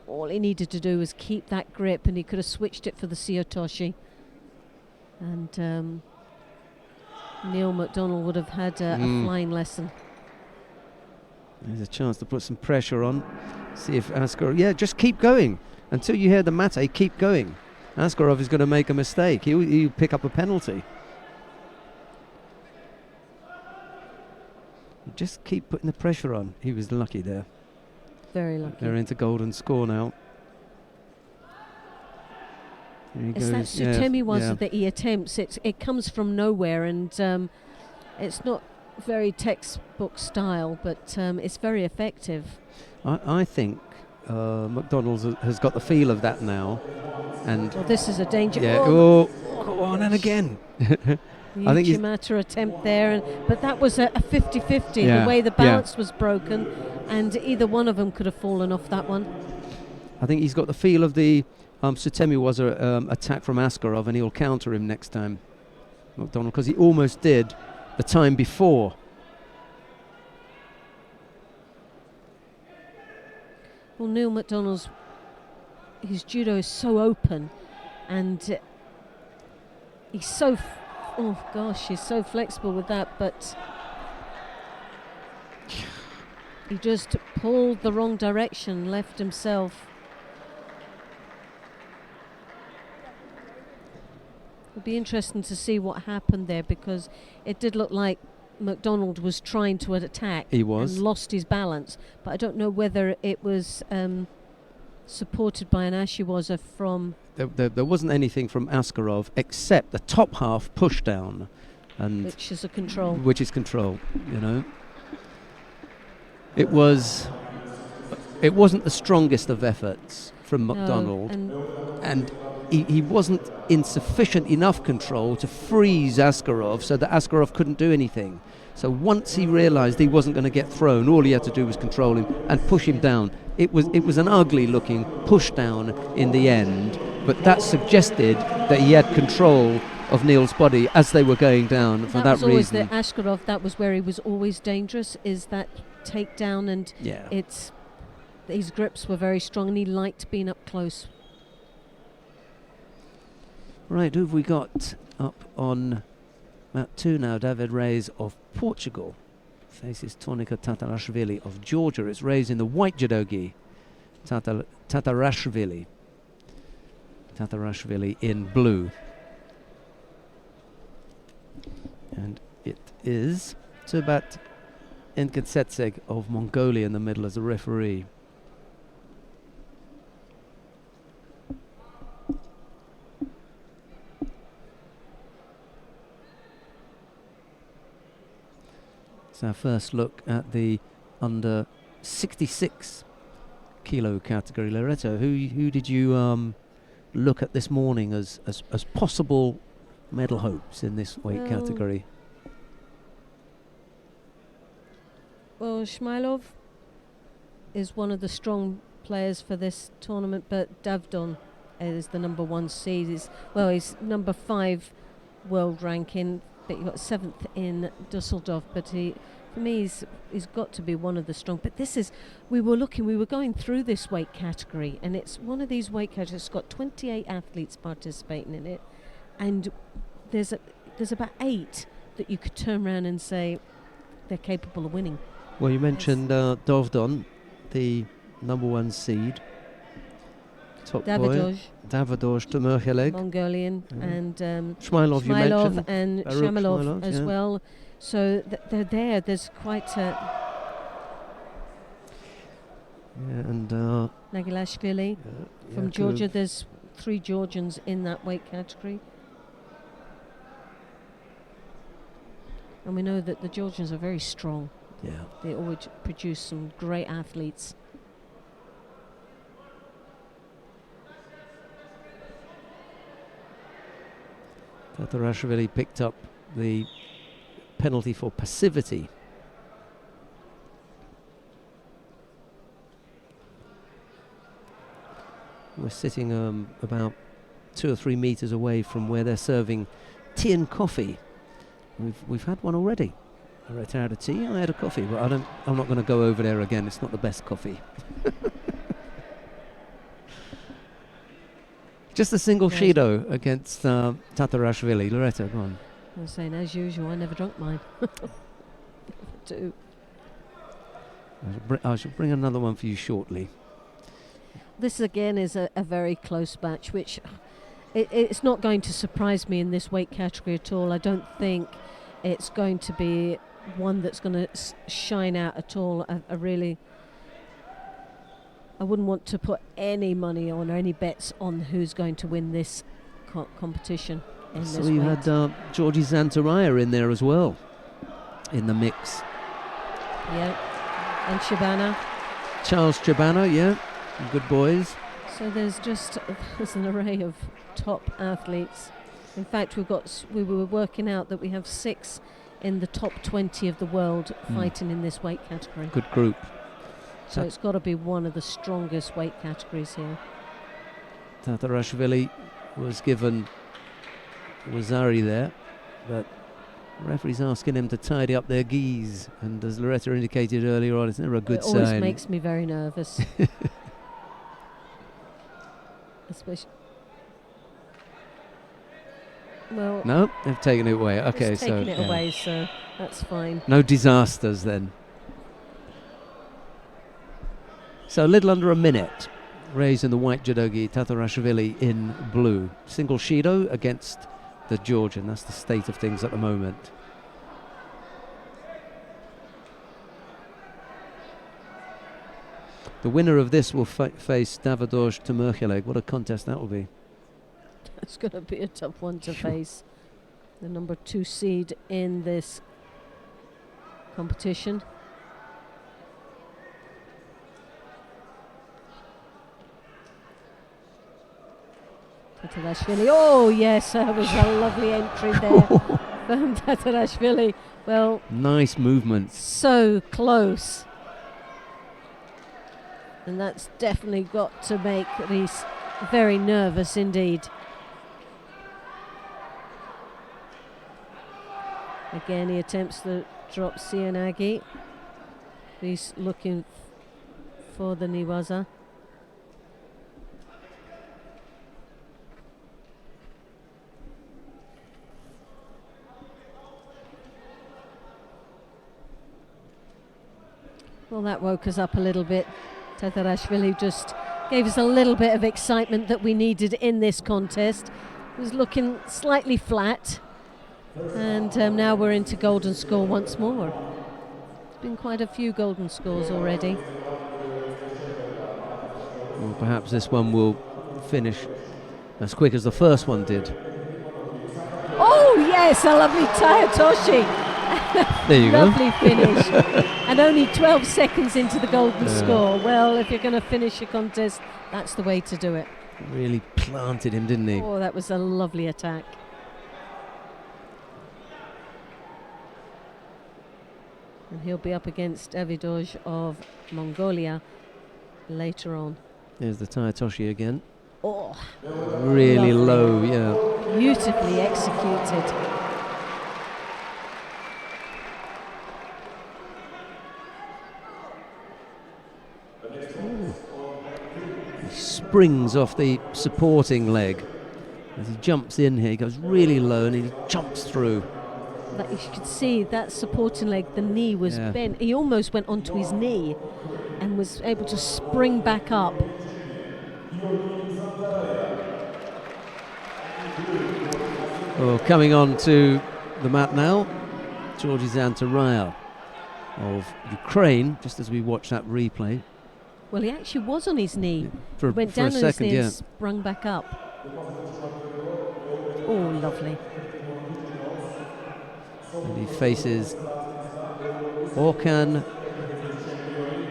All he needed to do was keep that grip, and he could have switched it for the Siotoshi. And Neil McDonald would have had a flying lesson. There's a chance to put some pressure on. See if Askarov... just keep going. Until you hear the mate, keep going. Askarov is going to make a mistake. He'll pick up a penalty. Just keep putting the pressure on. He was lucky there. Very lucky. They're into golden score now. It's that Sutemi waza that he attempts. It comes from nowhere, and it's not very textbook style, but it's very effective. I think McDonald's has got the feel of that now. And well, this is a danger. Yeah. Oh, go on, and again. I think Uchimata attempt there, but that was a 50-50. The way the balance was broken, and either one of them could have fallen off that one. I think he's got the feel of the Sutemi was an attack from Askarov, and he'll counter him next time, McDonald, because he almost did the time before. Well, Neil McDonald's his judo is so open, and he's so he's so flexible with that, but he just pulled the wrong direction, left himself. It'll be interesting to see what happened there, because it did look like McDonald was trying to attack. He was. And lost his balance, but I don't know whether it was supported by an ashiwaza from... There wasn't anything from Askarov except the top half push down, and which is a control. Which is control, you know. It wasn't the strongest of efforts from McDonald, and he wasn't in sufficient enough control to freeze Askarov so that Askarov couldn't do anything. So once he realised he wasn't going to get thrown, all he had to do was control him and push him down. It was an ugly looking push down in the end, but that suggested that he had control of Neil's body as they were going down. For that was always reason, the Askarov, that was where he was always dangerous, is that takedown, and his grips were very strong, and he liked being up close. Right, who have we got up on mat 2 now? David Reis of Portugal faces Tonika Tatarashvili of Georgia. It's Reis in the white judogi. Tatarashvili in blue. And It is Tubat Nketsetseg of Mongolia in the middle as a referee. It's our first look at the under 66 kilo category. Loretto, who did you look at this morning as possible medal hopes in this weight category? Well, Shmailov is one of the strong players for this tournament, but Davdon is the number 1 seed. He's number 5 world ranking, but he got 7th in Dusseldorf. But for me, he's got to be one of the strong. But we were going through this weight category, and it's one of these weight categories. It's got 28 athletes participating in it, and there's about 8 that you could turn around and say they're capable of winning. Well, you mentioned Dovdon, the number 1 seed. Top boy. Davidoj Temurkhalek. Mongolian. And Shmailov you mentioned. And Baruch Shamalov as well. So they're there. There's quite a... and Nagilashvili from Georgia. There's 3 Georgians in that weight category. And we know that the Georgians are very strong. Yeah. They always produce some great athletes. Tatarashvili picked up the penalty for passivity. We're sitting about 2 or 3 meters away from where they're serving tea and coffee. We've had one already. I had a tea, I had a coffee, but I'm not going to go over there again. It's not the best coffee. Just a single Shido against Tatarashvili. Loretta, go on. I was saying, as usual, I never drunk mine. Do. I shall bring another one for you shortly. This again is a very close match, which it's not going to surprise me in this weight category at all. I don't think it's going to be one that's going to shine out at all. I wouldn't want to put any money on or any bets on who's going to win this competition. So you had Georgi Zantaraya in there as well, in the mix. Yeah, and Shabana. Charles Shabana, yeah, good boys. So there's an array of top athletes. In fact, we were working out that we have 6 in the top 20 of the world fighting in this weight category. Good group. So it's got to be one of the strongest weight categories here. Tatarashvili was given Wazari there, but the referee's asking him to tidy up their gis, and as Loretta indicated earlier on, it's never a good sign. It always makes me very nervous. Especially... Well, no, they've taken it away. Okay, so taken it away, so that's fine. No disasters then. So a little under a minute. Ray's in the white judogi, Tatarashvili in blue. Single Shido against the Georgian. That's the state of things at the moment. The winner of this will face Davidoj Temurkhalek. What a contest that will be. It's going to be a tough one to face. The number 2 seed in this competition. Tatarashvili. Oh yes, that was a lovely entry there from Tatarashvili. Well, nice movements. So close. And that's definitely got to make Reese very nervous indeed. Again, he attempts to drop Sianagi. He's looking for the Niwaza. Well, that woke us up a little bit. Tatarashvili just gave us a little bit of excitement that we needed in this contest. He was looking slightly flat. And now we're into golden score once more. There's been quite a few golden scores already. Well, perhaps this one will finish as quick as the first one did. Oh yes, a lovely Tayatoshi. There you Lovely finish. And only 12 seconds into the golden score. Well, if you're going to finish a contest, that's the way to do it. Really planted him, didn't he? Oh, that was a lovely attack. And he'll be up against Davidoj of Mongolia later on. There's the Tayatoshi again. Oh, really lovely. low, yeah. Beautifully executed. Ooh. He springs off the supporting leg. As he jumps in here, he goes really low and he jumps through. Like you could see that supporting leg, the knee was bent. He almost went onto his knee and was able to spring back up. Oh, coming on to the mat now, Georgi Zantaraya of Ukraine, just as we watch that replay. Well, he actually was on his knee. For, went for down a on his second, knee yeah. and sprung back up. Oh, lovely. And he faces Orkan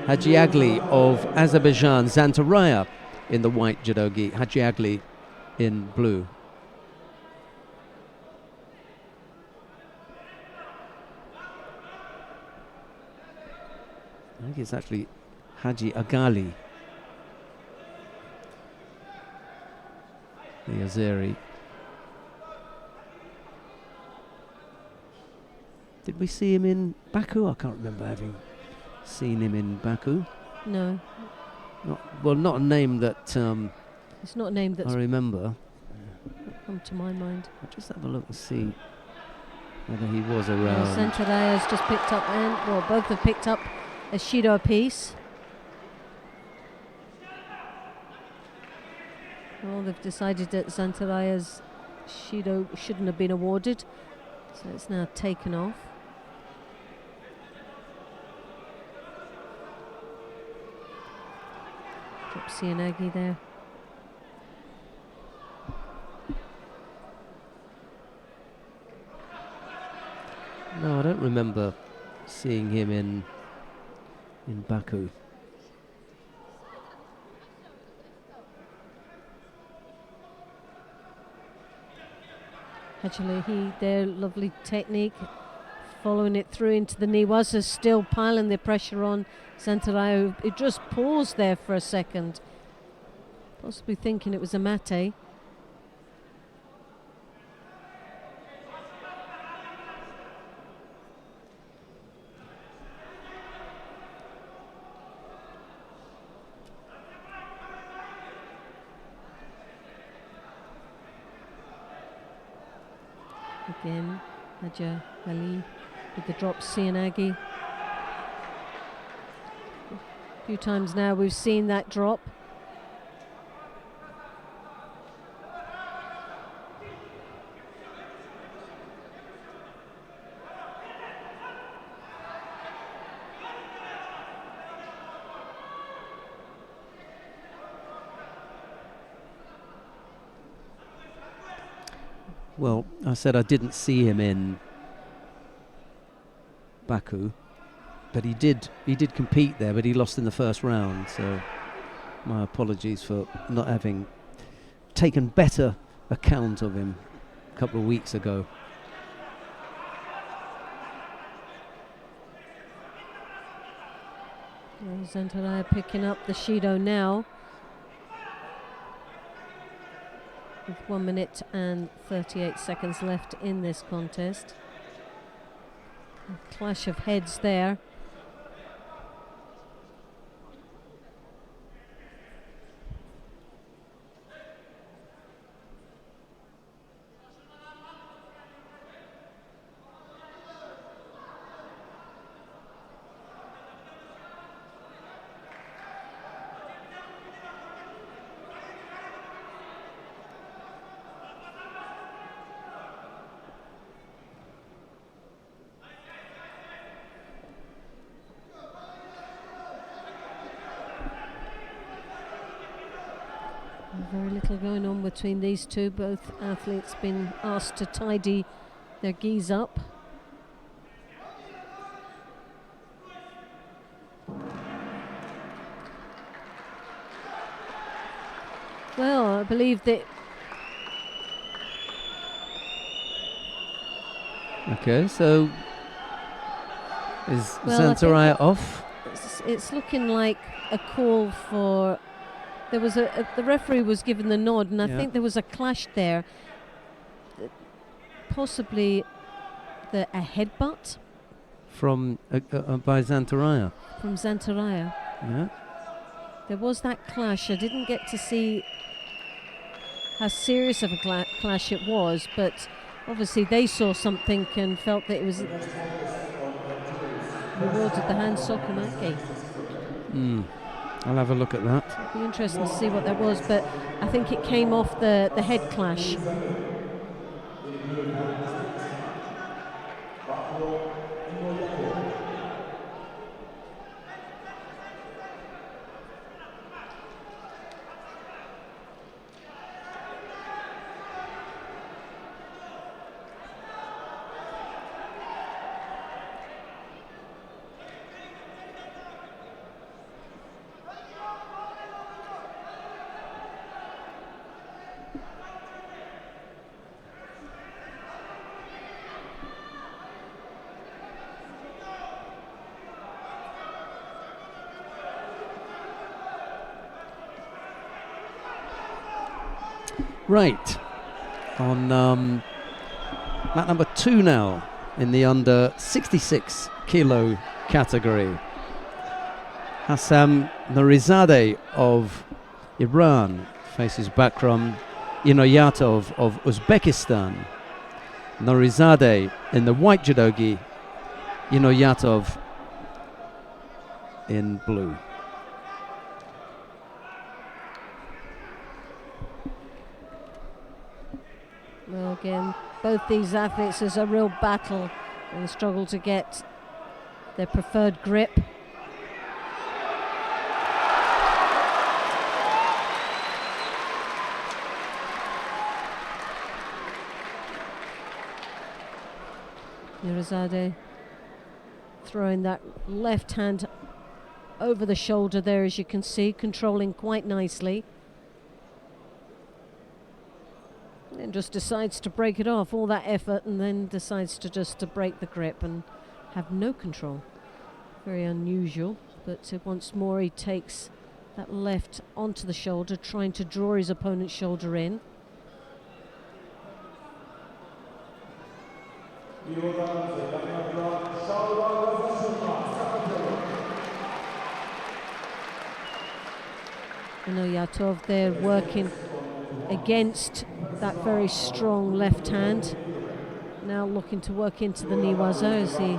Hajiagli of Azerbaijan. Zantaraya in the white judo gi, Hajiagli in blue. I think it's actually Haji Agali, the Azeri. Did we see him in Baku? I can't remember having seen him in Baku. No. Not a name that it's not a name that's I remember. come to my mind. I'll just have a look and see whether he was around. Zantaraya's just picked up, and well, both have picked up a Shido piece. Well, they've decided that Zantaraya's Shido shouldn't have been awarded, so it's now taken off. Drop Sianagi there. No, I don't remember seeing him in Baku. Actually, their lovely technique, following it through into the knee. Was still piling the pressure on Zantaraya. It just paused there for a second, possibly thinking it was a mate. Again, Haja Ali with the drop Sianagi. A few times now we've seen that drop. Well, I said I didn't see him in Baku, but he did compete there, but he lost in the first round, so my apologies for not having taken better account of him a couple of weeks ago. Zantaraya picking up the Shido now. With 1 minute and 38 seconds left in this contest. A clash of heads there. Very little going on between these two. Both athletes been asked to tidy their gis up. Well, I believe that. Okay, so is Well, Zantaraya off? It's looking like a call for. There was the referee was given the nod, and I think there was a clash there. Possibly a headbutt From by Zantaraya. From Zantaraya. Yeah. There was that clash. I didn't get to see how serious of a clash it was, but obviously they saw something and felt that it was rewarded the hand Sokumaki. I'll have a look at that. It'll be interesting to see what that was, but I think it came off the head clash. Right, on mat number 2 now in the under 66 kilo category. Hassam Nurizadeh of Iran faces Bakram Inoyatov of Uzbekistan. Nurizadeh in the white judogi, Inoyatov in blue. Well, again, both these athletes, there's a real battle and struggle to get their preferred grip. Nurizadeh throwing that left hand over the shoulder there, as you can see, controlling quite nicely. And just decides to break it off, all that effort, and then decides to break the grip and have no control. Very unusual, but once more he takes that left onto the shoulder, trying to draw his opponent's shoulder in. Inoyatov there working against that very strong left hand. Now looking to work into the niwaza as he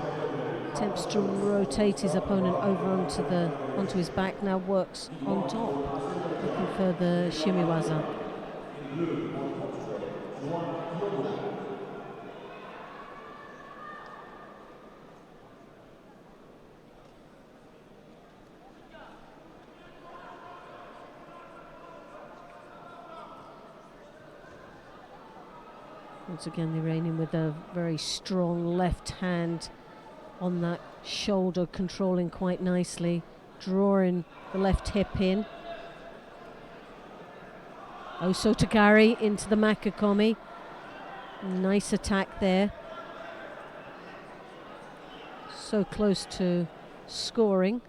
attempts to rotate his opponent over onto his back. Now works on top, looking for the shimiwaza. Once again, the Iranian with a very strong left hand on that shoulder, controlling quite nicely, drawing the left hip in. Osotogari into the Makakomi. Nice attack there. So close to scoring.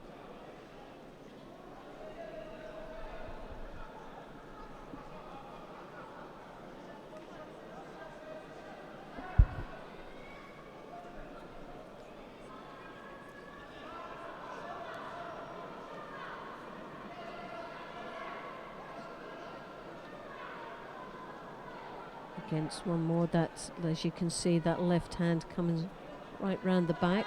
Against one more, that, as you can see, that left hand coming right round the back.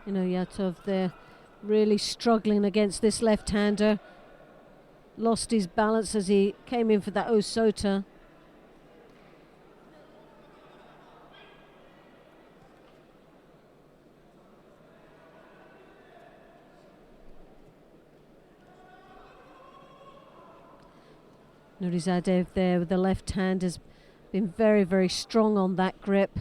Yatov there really struggling against this left-hander. Lost his balance as he came in for that Osota. Nurizadev there with the left hand has been very, very strong on that grip.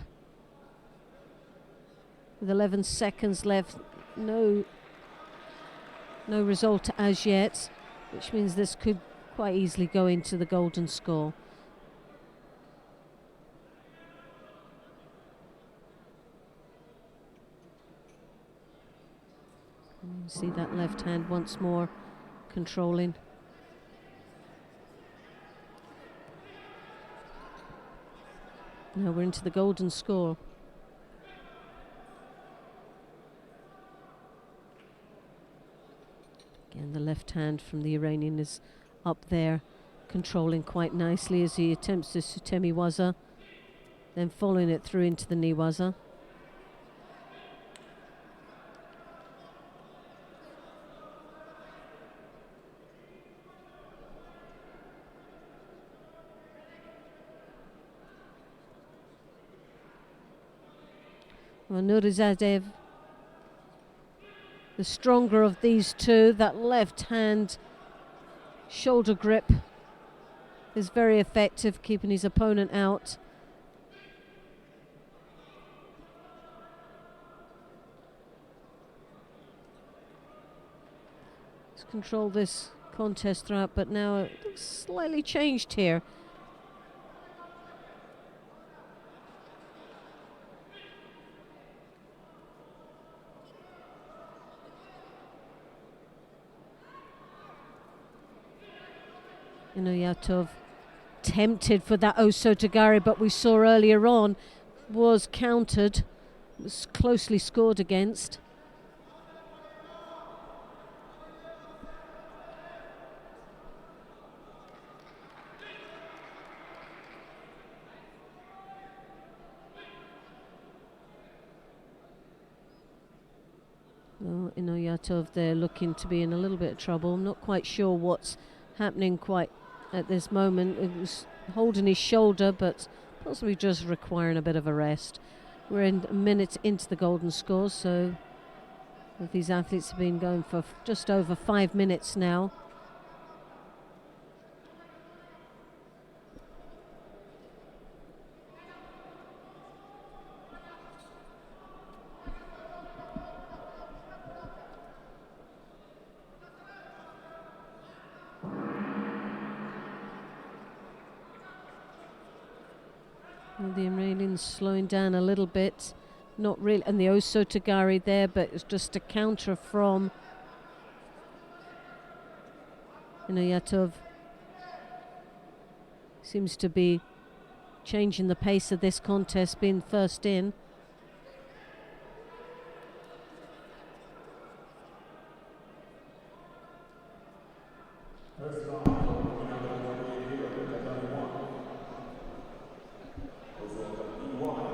With 11 seconds left, no result as yet, which means this could quite easily go into the golden score. See that left hand once more controlling. Now we're into the golden score. Again, the left hand from the Iranian is up there, controlling quite nicely as he attempts the Sutemi Waza, then following it through into the Niwaza. Well, Nurizadev, the stronger of these two, that left hand shoulder grip is very effective, keeping his opponent out. He's controlled this contest throughout, but now it looks slightly changed here. Yatov tempted for that Osotagari, but we saw earlier on was countered, was closely scored against. Well, Yatov there looking to be in a little bit of trouble. I'm not quite sure what's happening quite at this moment. It was holding his shoulder, but possibly just requiring a bit of a rest. We're in a minute into the golden score, so these athletes have been going for just over 5 minutes now. The Iranians slowing down a little bit, not really, and the Osotagari there, but it's just a counter from Yatov. Seems to be changing the pace of this contest, being first in.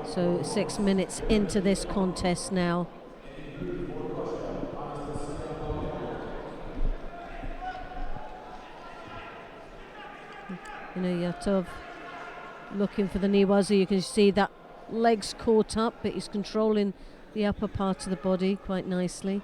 So 6 minutes into this contest now. Yatov looking for the Niwaza. You can see that legs caught up, but he's controlling the upper part of the body quite nicely.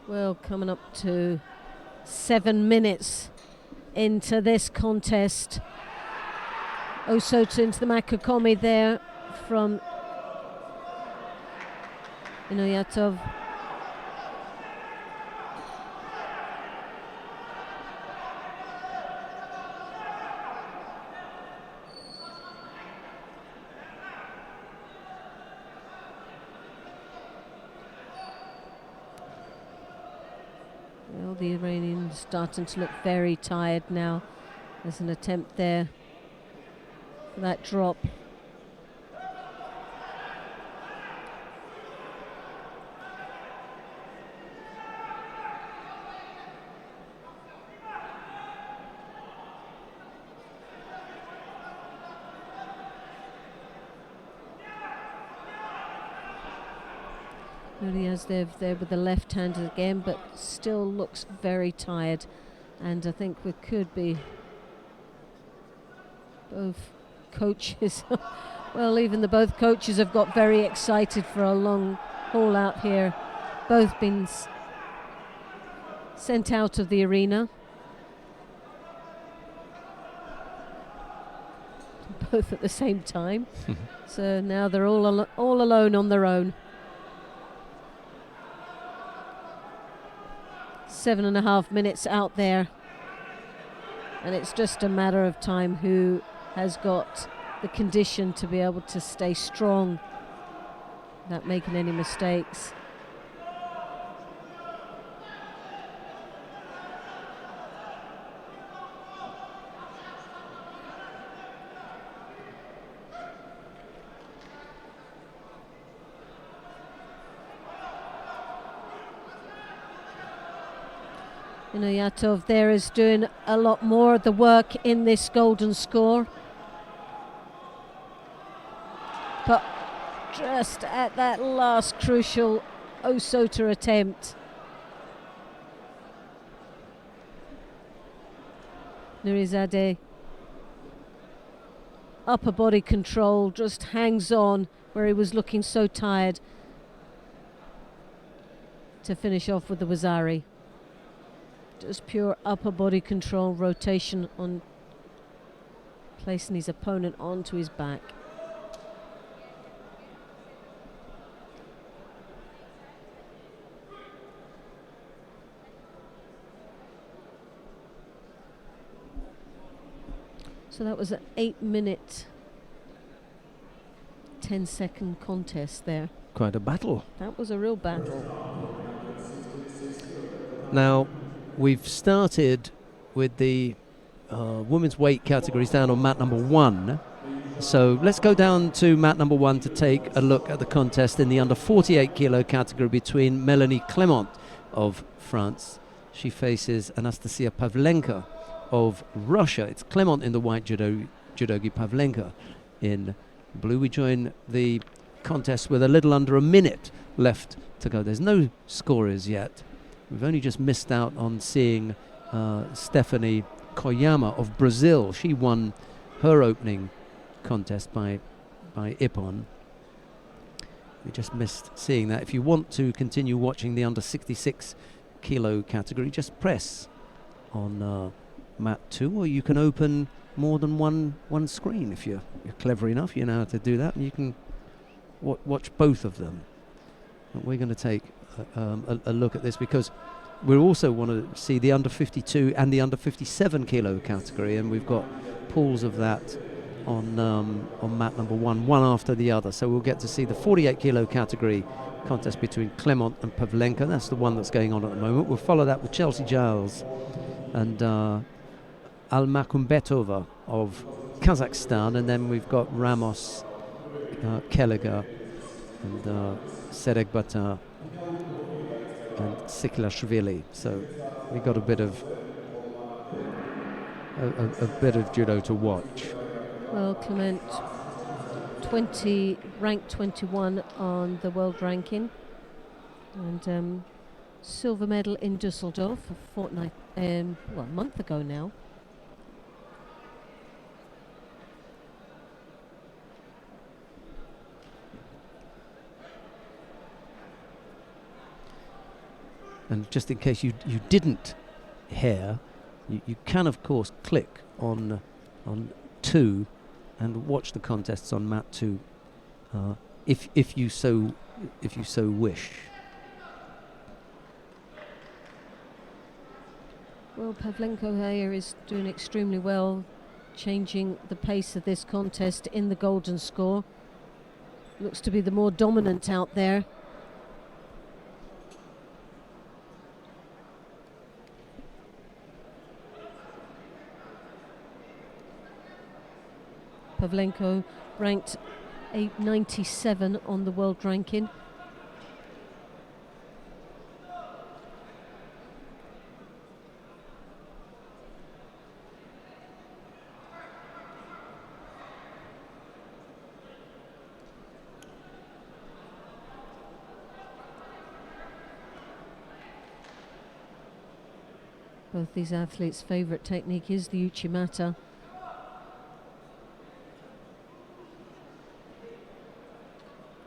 Well, coming up to 7 minutes into this contest. Osota into the Makakomi there from Yatov. the Iranian starting to look very tired now. There's an attempt there for that drop. Nuriyazdev there with the left hand again, but still looks very tired. And I think we could be both coaches. Well, even the both coaches have got very excited for a long haul out here. Both been sent out of the arena. Both at the same time. So now they're all alone on their own. 7.5 minutes out there, and it's just a matter of time who has got the condition to be able to stay strong without making any mistakes. Yatov there is doing a lot more of the work in this golden score. But just at that last crucial Osota attempt, Nurizadeh, upper body control, just hangs on where he was looking so tired to finish off with the Wazari. Just pure upper body control, rotation on placing his opponent onto his back. So that was an 8-minute, 10-second contest there. Quite a battle. That was a real battle. Now, we've started with the women's weight categories down on mat number 1. So let's go down to mat number 1 to take a look at the contest in the under 48 kilo category between Melanie Clement of France. She faces Anastasia Pavlenka of Russia. It's Clement in the white, judogi Pavlenka in blue. We join the contest with a little under a minute left to go. There's no scorers yet. We've only just missed out on seeing Stephanie Koyama of Brazil. She won her opening contest by Ippon. We just missed seeing that. If you want to continue watching the under 66 kilo category, just press on mat 2, or you can open more than one screen. If you're clever enough, you know how to do that, and you can watch both of them. But we're going to take a look at this because we also want to see the under 52 and the under 57 kilo category, and we've got pools of that on mat number 1, one after the other. So we'll get to see the 48 kilo category contest between Clement and Pavlenka. That's the one that's going on at the moment. We'll follow that with Chelsea Giles and Almakumbetova of Kazakhstan, and then we've got Ramos, Kelleger, and Serek Batar and Sikilashvili. So we got a bit of judo to watch. Well, Clement, ranked 21 on the world ranking, and silver medal in Dusseldorf a month ago now. And just in case you didn't hear, you can of course click on 2 and watch the contests on mat 2 if you so wish. Well, Pavlenka here is doing extremely well, changing the pace of this contest in the golden score. Looks to be the more dominant out there. Pavlenko ranked 897 on the world ranking. Both these athletes' favourite technique is the Uchimata.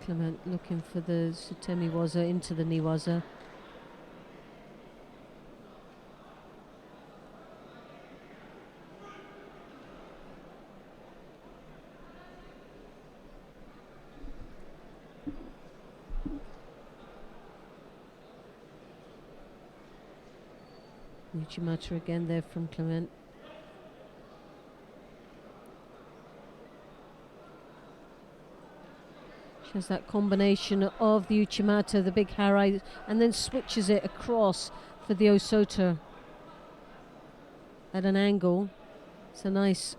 Clement looking for the Sutemi Waza into the Niwaza. Uchimata again there from Clement. She has that combination of the Uchimata, the big harai, and then switches it across for the Osota at an angle. It's a nice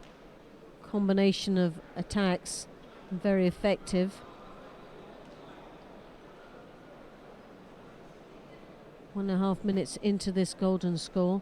combination of attacks, and very effective. 1.5 minutes into this golden score.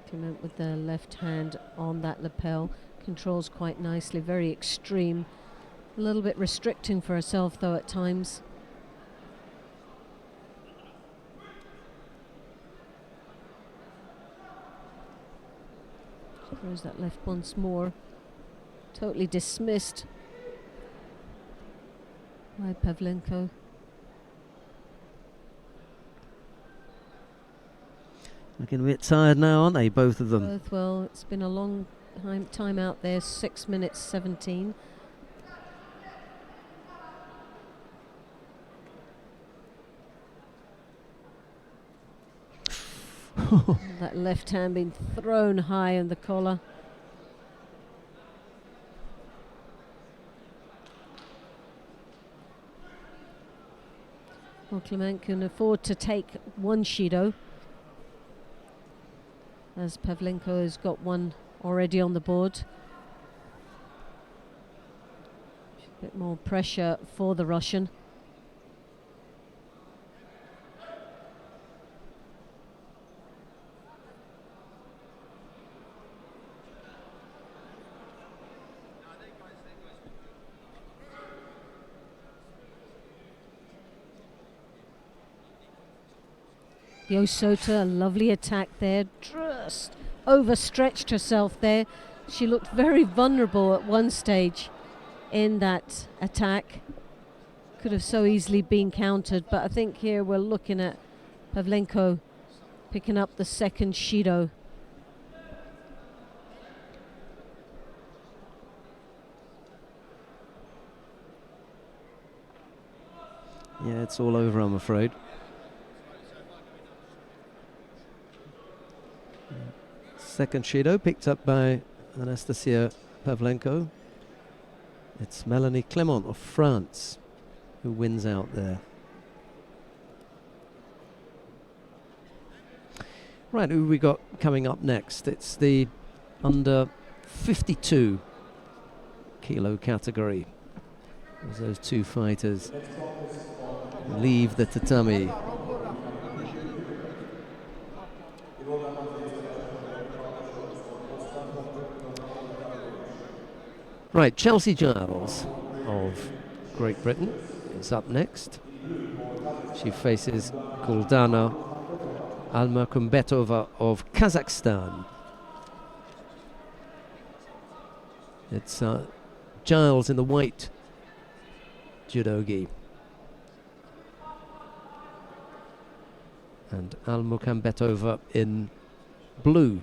Clement with the left hand on that lapel, controls quite nicely, very extreme, a little bit restricting for herself though at times. She throws that left once more, totally dismissed by Pavlenko. Looking a bit tired now, aren't they, both of them? Both, well, it's been a long time out there, 6 minutes 17. That left hand being thrown high in the collar. Well, Clement can afford to take one Shido, as Pavlenko has got one already on the board. A bit more pressure for the Russian. The Osota, a lovely attack there, just overstretched herself there. She looked very vulnerable at one stage in that attack. Could have so easily been countered, but I think here we're looking at Pavlenko picking up the second Shido. Yeah, it's all over, I'm afraid. Second Shido picked up by Anastasia Pavlenko. It's Melanie Clement of France who wins out there. Right, who we got coming up next? It's the under 52 kilo category. As those two fighters leave the tatami. Right, Chelsea Giles of Great Britain is up next. She faces Guldana Almakumbetova of Kazakhstan. It's Giles in the white judogi and Almakumbetova in blue.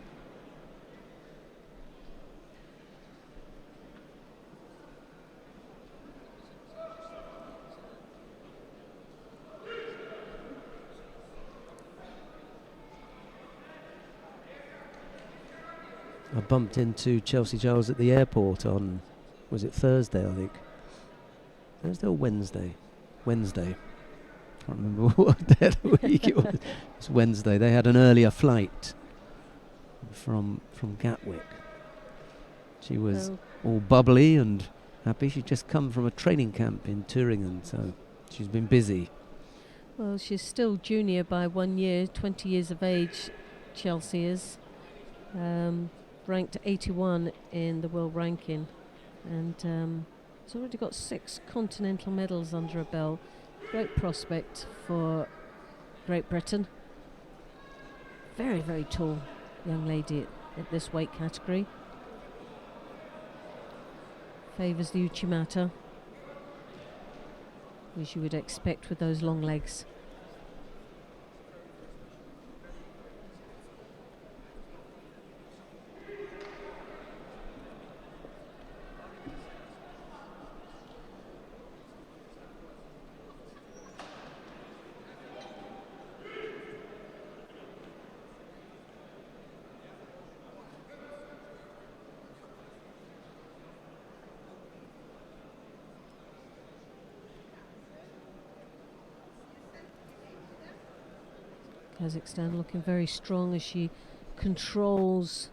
I bumped into Chelsea Giles at the airport on, was it Thursday, I think? Thursday or Wednesday? Wednesday. Can't remember what day of the week it was. It's Wednesday. They had an earlier flight from Gatwick. She was all bubbly and happy. She'd just come from a training camp in Thüringen, so she's been busy. Well, she's still junior by 1 year, 20 years of age, Chelsea is. Ranked 81 in the world ranking, and has already got 6 continental medals under her belt. Great prospect for Great Britain. Very, very tall young lady at this weight category. Favours the Uchimata, as you would expect with those long legs. Kazakhstan looking very strong as she controls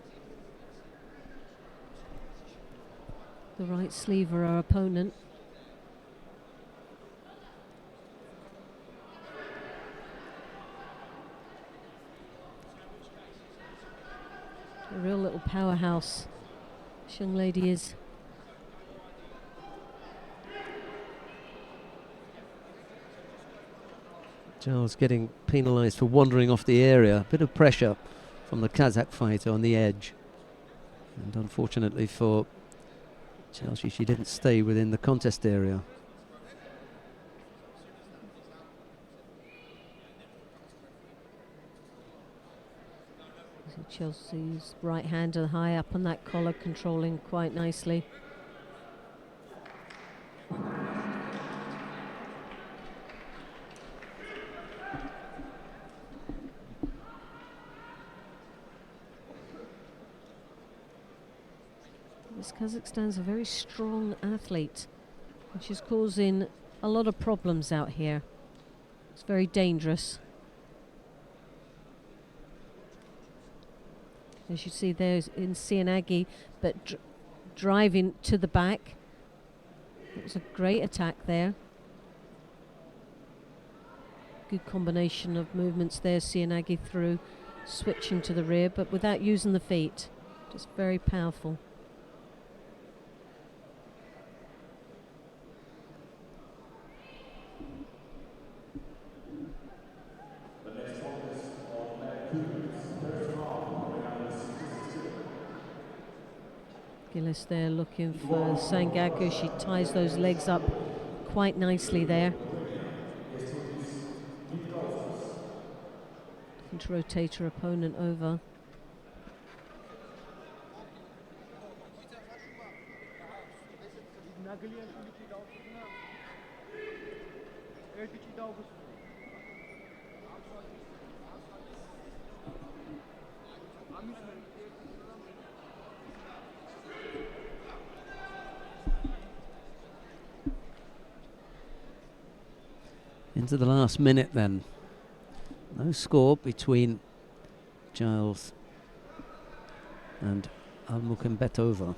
the right sleeve of her opponent. A real little powerhouse this young lady is. Giles getting penalised for wandering off the area. A bit of pressure from the Kazakh fighter on the edge. And unfortunately for Chelsea, she didn't stay within the contest area. So Chelsea's right hander high up on that collar, controlling quite nicely. Kazakhstan's a very strong athlete, and she's causing a lot of problems out here. It's very dangerous. As you see there's in Sianagi, but driving to the back. It was a great attack there. Good combination of movements there, Sianagi through, switching to the rear, but without using the feet. Just very powerful. Gillis there looking for Sangaku. She ties those legs up quite nicely there. And to rotate her opponent over. Into the last minute then. No score between Giles and Almukhembetova.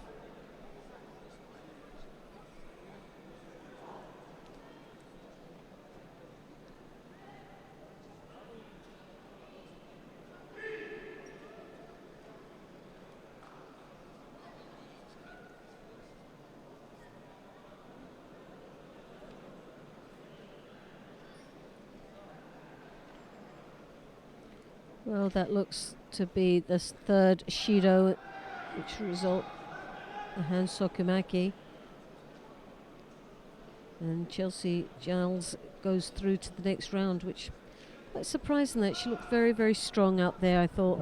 Well, that looks to be the third Shido, which will result in Han Sokumaki. And Chelsea Giles goes through to the next round, which quite surprising that she looked very, very strong out there, I thought.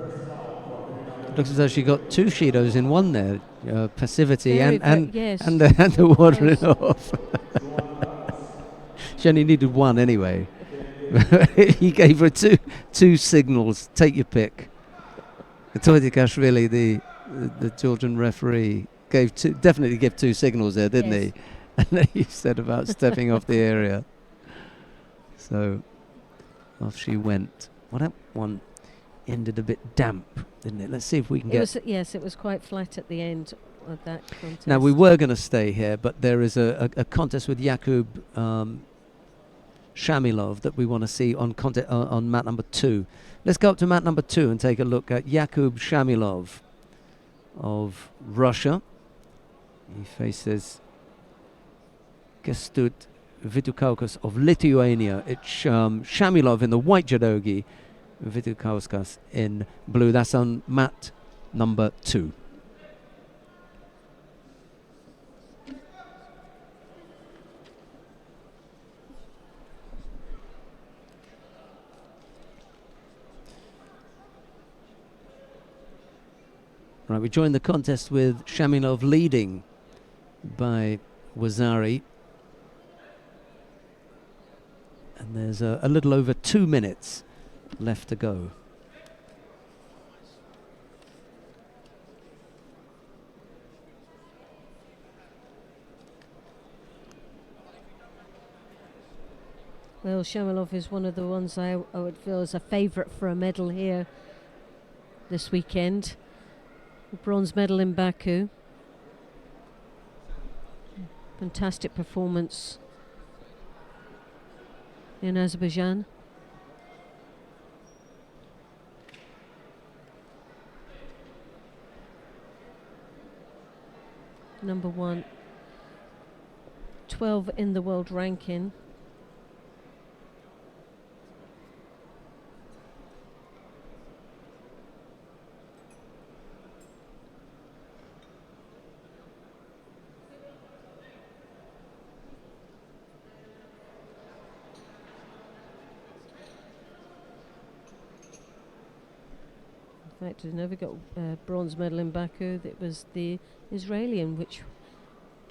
Looks as though she got 2 Shidos in one there. Passivity Yes. and the watering off. She only needed one anyway. He gave her two signals. Take your pick. Toydikashvili, the Georgian referee definitely gave two signals there, didn't Yes. he? And then he said about stepping off the area. So off she went. Well, that one ended a bit damp, didn't it? Let's see if we can Yes, it was quite flat at the end of that contest. Now, we were going to stay here, but there is a contest with Jakub Shamilov that we want to see on mat number 2. Let's go up to mat number 2 and take a look at Jakub Shamilov of Russia. He faces Kęstutis Vidukauskas of Lithuania. It's Shamilov in the white judogi, Vidukauskas in blue. That's on mat number 2. Right, we join the contest with Shamilov leading by Wazari. And there's a little over 2 minutes left to go. Well, Shamilov is one of the ones I would feel is a favourite for a medal here this weekend. A bronze medal in Baku. Fantastic performance in Azerbaijan. Number 1, 12 in the world ranking. In fact, he never got a bronze medal in Baku. It was the Israeli, which,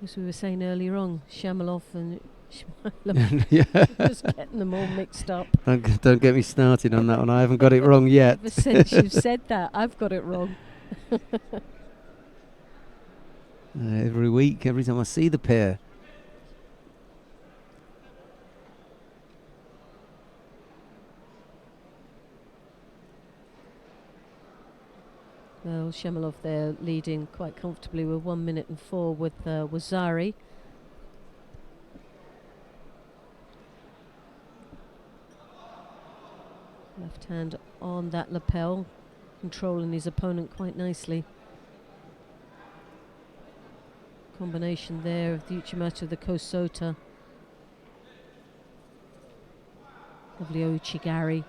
as we were saying earlier on, Shamilov and Shmailov. Yeah. Just getting them all mixed up. Don't get me started on that one. I haven't got it wrong yet. Ever since you've said that, I've got it wrong. Every week, every time I see the pair. Well, Shamilov there leading quite comfortably with 1 minute and 4 with Wazari. Left hand on that lapel, controlling his opponent quite nicely. Combination there of the Uchimata, the Kosota. Lovely Uchigari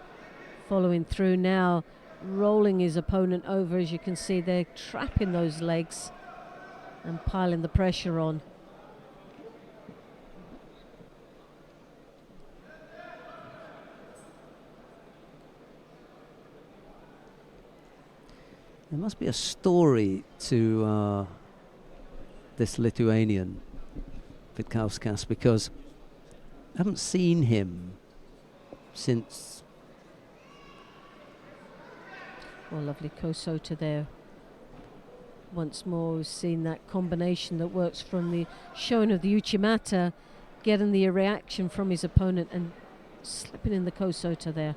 following through now, rolling his opponent over. As you can see, they're trapping those legs and piling the pressure on. There must be a story to this Lithuanian Vitkauskas, because I haven't seen him since. Well, lovely Kosota there. Once more, we've seen that combination that works from the showing of the Uchimata, getting the reaction from his opponent and slipping in the Kosota there.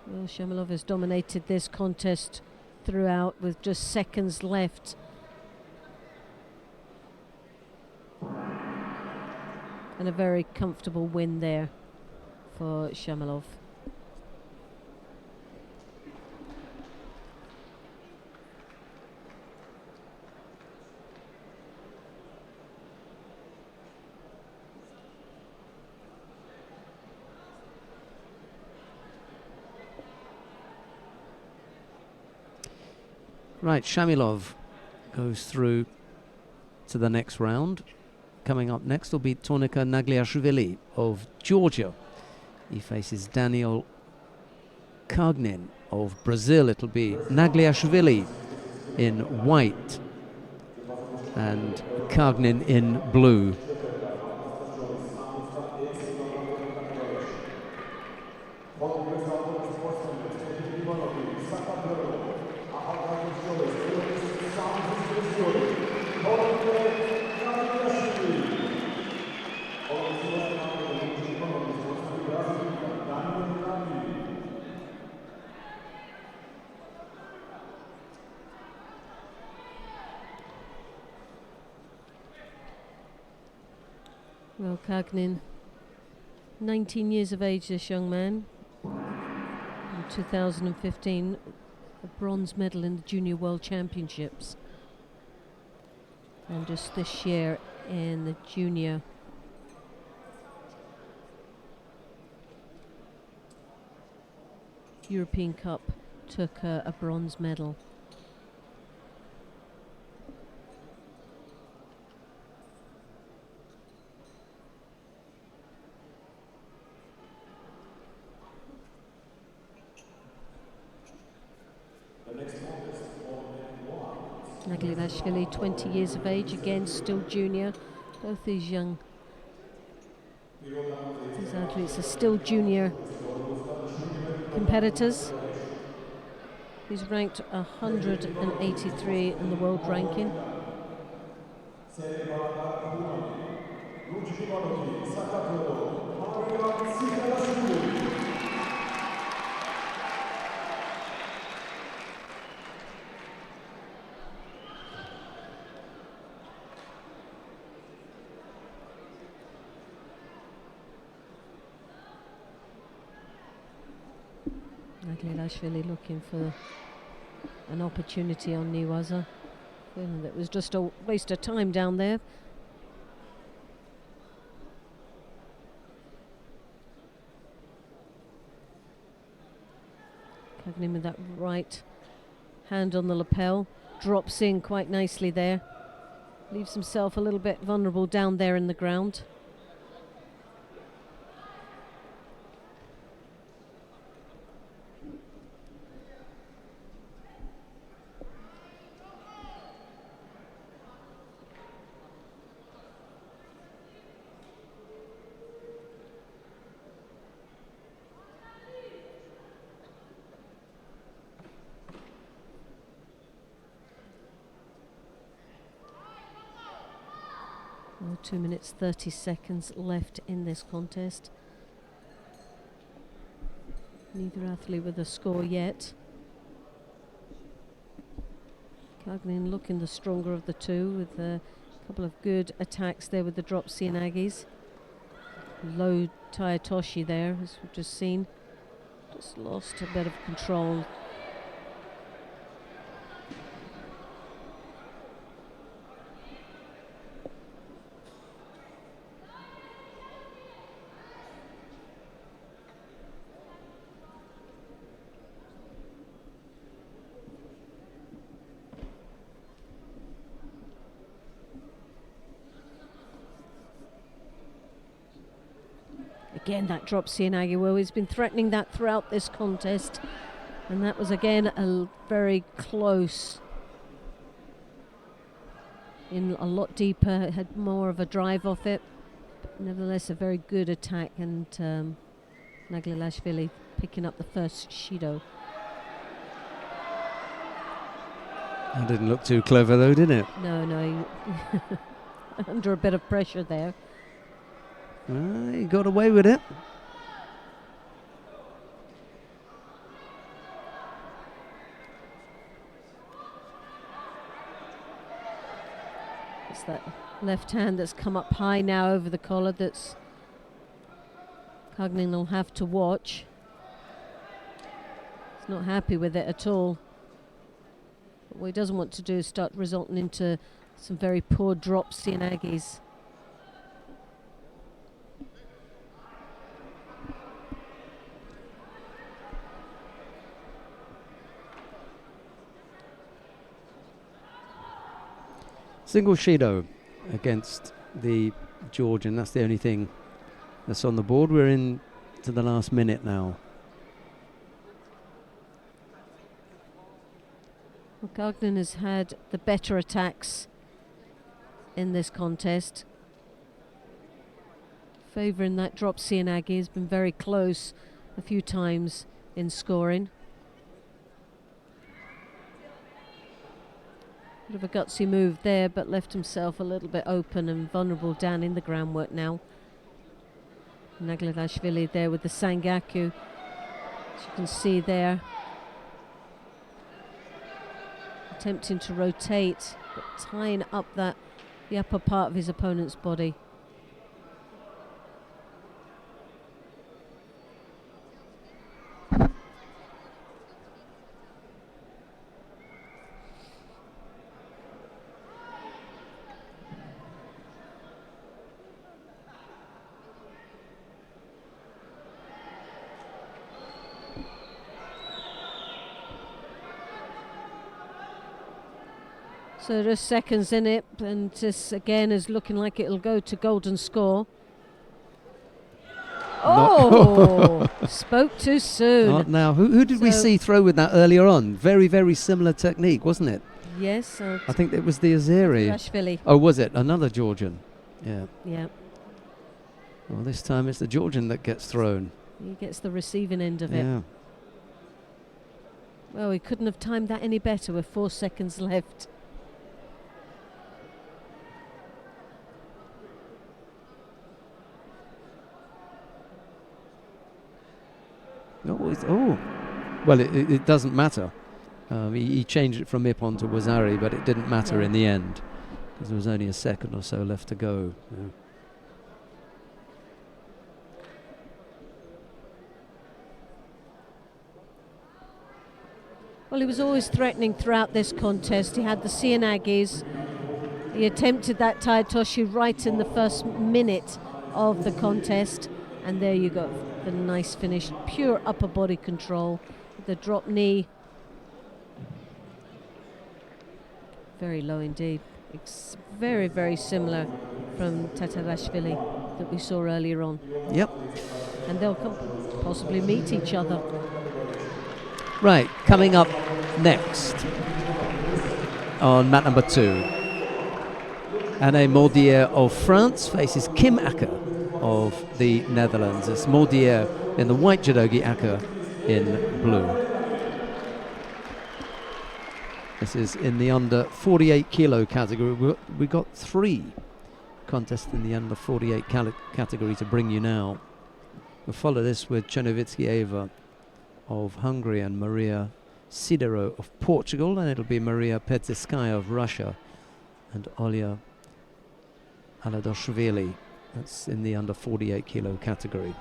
Well, Shamilov has dominated this contest throughout with just seconds left. And a very comfortable win there for Shamilov. Right, Shamilov goes through to the next round. Coming up next will be Tonika Nagliashvili of Georgia. He faces Daniel Kagnin of Brazil. It'll be Nagliashvili in white and Kagnin in blue. Well, Kagnin, 19 years of age, this young man. In 2015, a bronze medal in the Junior World Championships. And just this year in the Junior European Cup took a bronze medal. Naglilashvili, 20 years of age, again still junior. Both these athletes are still junior competitors. He's ranked 183 in the world ranking. Naglilashvili looking for an opportunity on Newaza. That was just a waste of time down there. Kagnin with that right hand on the lapel, drops in quite nicely there. Leaves himself a little bit vulnerable down there in the ground. Well, 2 minutes 30 seconds left in this contest. Neither athlete with a score yet. Kagnin looking the stronger of the two, with a couple of good attacks there with the drop Sianagis. Low Tayatoshi there, as we've just seen. Just lost a bit of control. Again, that drop Sianagi. Well, he's been threatening that throughout this contest, and that was again a very close, in a lot deeper. It had more of a drive off it, but nevertheless a very good attack, and Naglilashvili picking up the first Shido. That didn't look too clever though, did it? No, under a bit of pressure there. He got away with it. It's that left hand that's come up high now over the collar that's Kagnin will have to watch. He's not happy with it at all. But what he doesn't want to do is start resulting into some very poor drops Sianagis. Single Shido against the Georgian. That's the only thing that's on the board. We're in to the last minute now. Well, Kagnin has had the better attacks in this contest. Favouring that drop Sianagi, has been very close a few times in scoring. Bit of a gutsy move there, but left himself a little bit open and vulnerable down in the groundwork now. Nagladashvili there with the Sangaku, as you can see there. Attempting to rotate, but tying up the upper part of his opponent's body. So there's seconds in it, and this again is looking like it'll go to golden score. Oh, spoke too soon. Not now. Who did we see throw with that earlier on? Very, very similar technique, wasn't it? Yes. I think it was the Azeri. Oh, was it? Another Georgian. Yeah. Yeah. Well, this time it's the Georgian that gets thrown. He gets the receiving end of Yeah. it. Well, he couldn't have timed that any better with 4 seconds left. Well, it doesn't matter. He changed it from Ippon to Wazari, but it didn't matter in the end because there was only a second or so left to go. Yeah. Well, he was always threatening throughout this contest. He had the Sianagis. He attempted that Taitoshi right in the first minute of the contest. And there you go, the nice finish, pure upper body control, the drop knee. Very low indeed. It's very, very similar from Tatarashvili that we saw earlier on. Yep. And they'll possibly meet each other. Right, coming up next on mat number 2. Anne Mordier of France faces Kim Akker of the Netherlands. It's Mordier in the white judogi, Akker in blue. This is in the under 48 kilo category. We got 3 contests in the under 48 category to bring you now. We'll follow this with Chernovitsky Eva of Hungary and Maria Sidero of Portugal, and it'll be Maria Petsiskaya of Russia and Olya Aladoshvili. That's in the under 48 kilo category.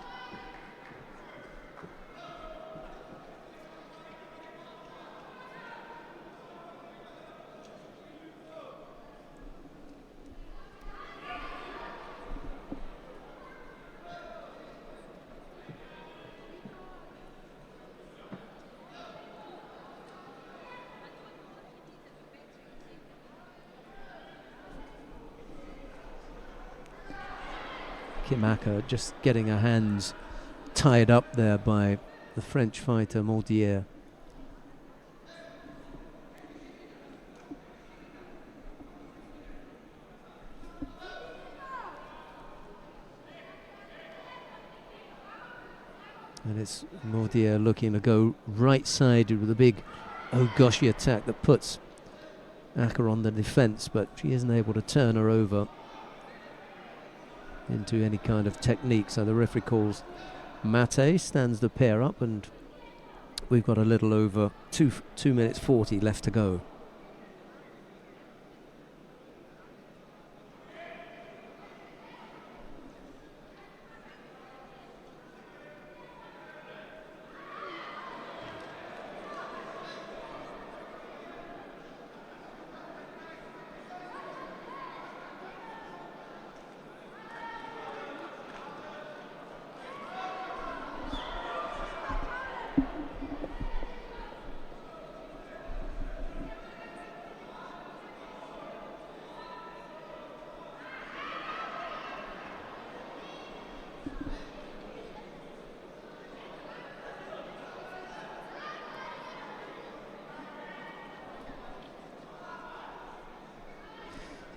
Kim Akker just getting her hands tied up there by the French fighter Mordier. And it's Mordier looking to go right-sided with a big Ogoshi attack that puts Akker on the defense, but she isn't able to turn her over into any kind of technique. So the referee calls mate, stands the pair up, and we've got a little over 2 minutes 40 left to go.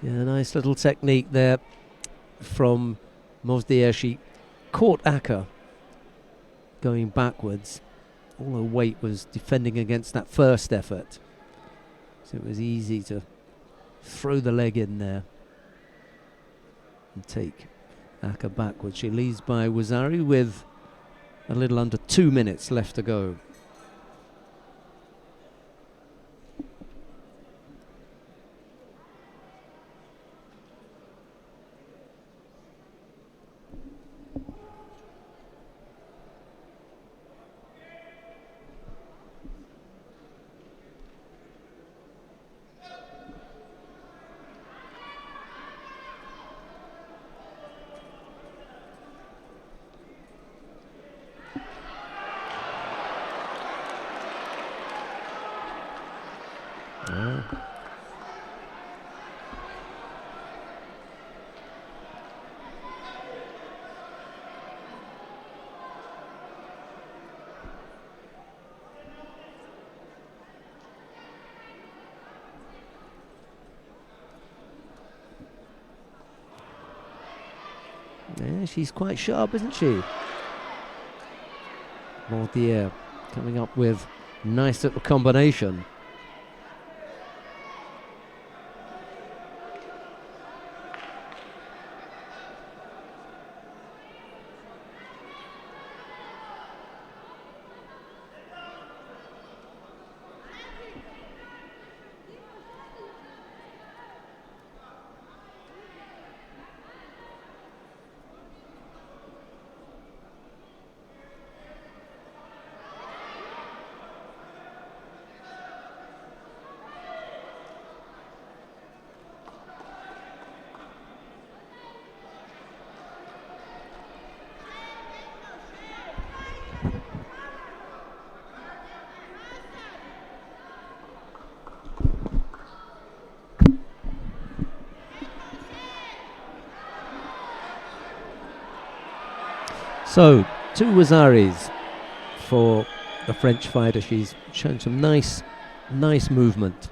Yeah, nice little technique there from Mordier. She caught Akker going backwards. All her weight was defending against that first effort, so it was easy to throw the leg in there and take Aka backwards. She leads by Wazari with a little under 2 minutes left to go. Yeah, she's quite sharp, isn't she? Mordier coming up with a nice little combination. So, 2 Wazaris for the French fighter. She's shown some nice movement.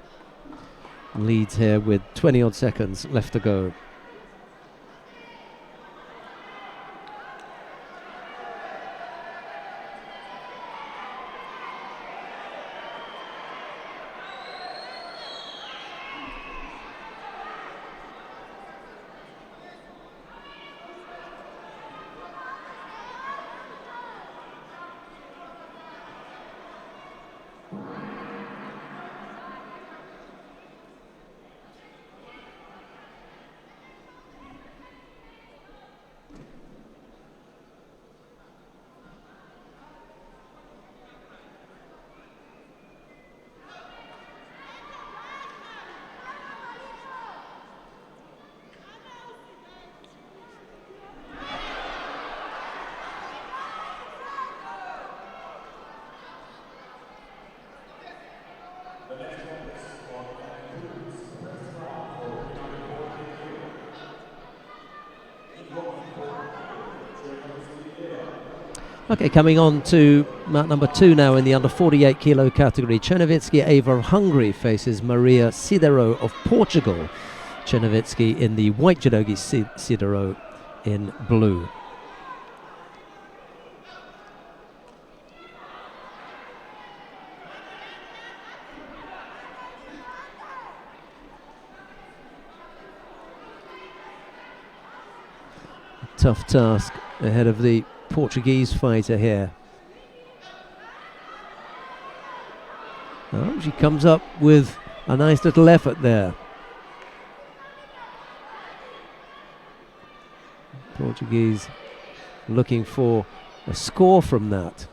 Leads here with 20 odd seconds left to go. Okay, coming on to mat number 2 now in the under 48 kilo category. Chernovitsky Ava of Hungary faces Maria Sidero of Portugal. Chernovitsky in the white judogi, Sidero in blue. A tough task ahead of the Portuguese fighter here. Oh, she comes up with a nice little effort there. Portuguese looking for a score from that.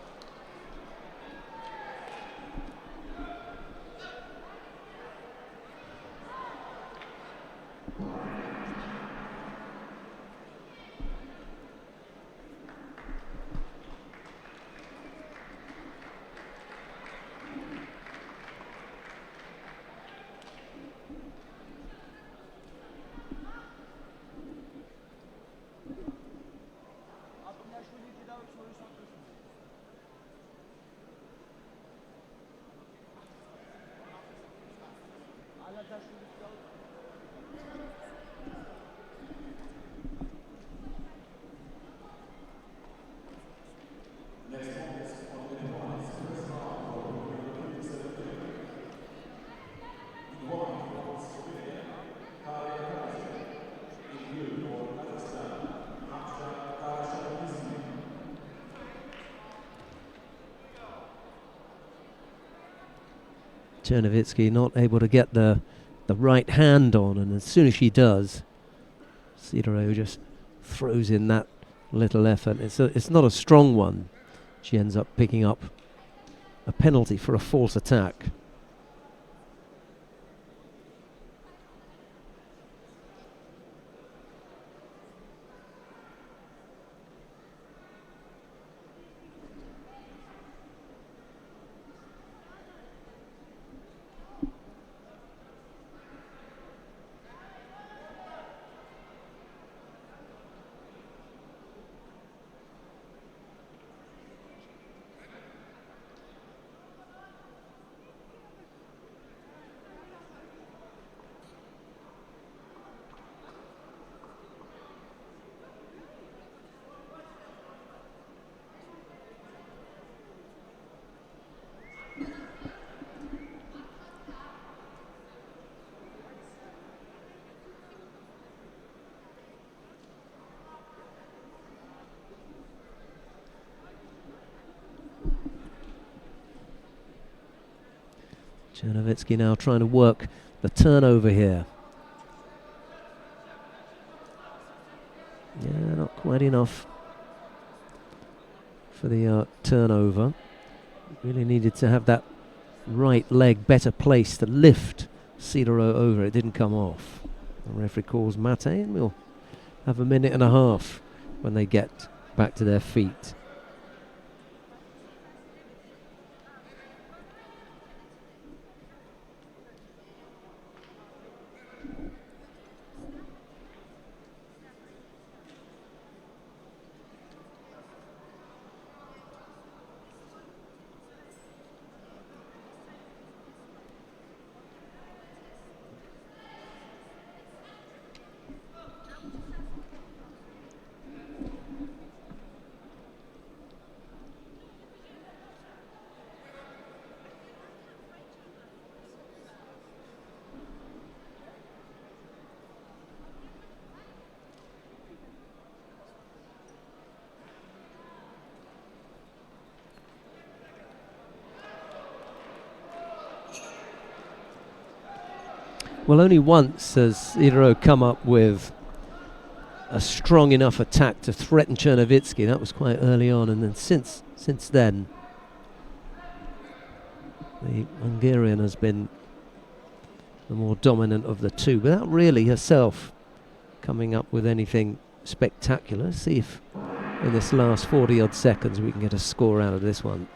Chernovitsky not able to get the right hand on, and as soon as she does, Sidorou just throws in that little effort. It's not a strong one. She ends up picking up a penalty for a false attack. Chernovitsky now trying to work the turnover here. Yeah, not quite enough for the turnover. Really needed to have that right leg better placed to lift Sidorou over. It didn't come off. The referee calls mate, and we'll have a minute and a half when they get back to their feet. Well, only once has Sidorou come up with a strong enough attack to threaten Chernovitsky. That was quite early on, and then since then, the Hungarian has been the more dominant of the two, without really herself coming up with anything spectacular. See if in this last 40-odd seconds we can get a score out of this one.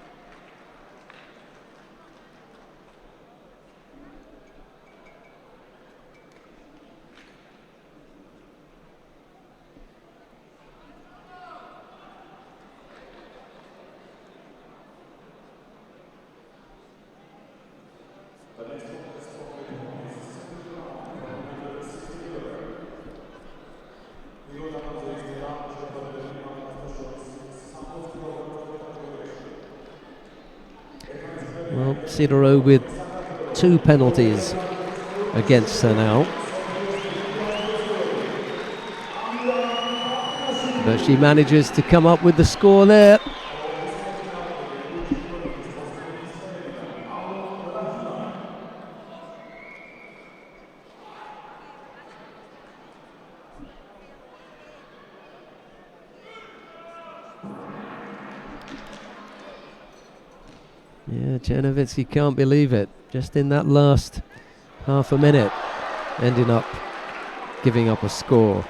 Well, Sidorou with 2 penalties against her now. But she manages to come up with the score there. Yeah, Chernovitsky can't believe it. Just in that last half a minute, ending up giving up a score.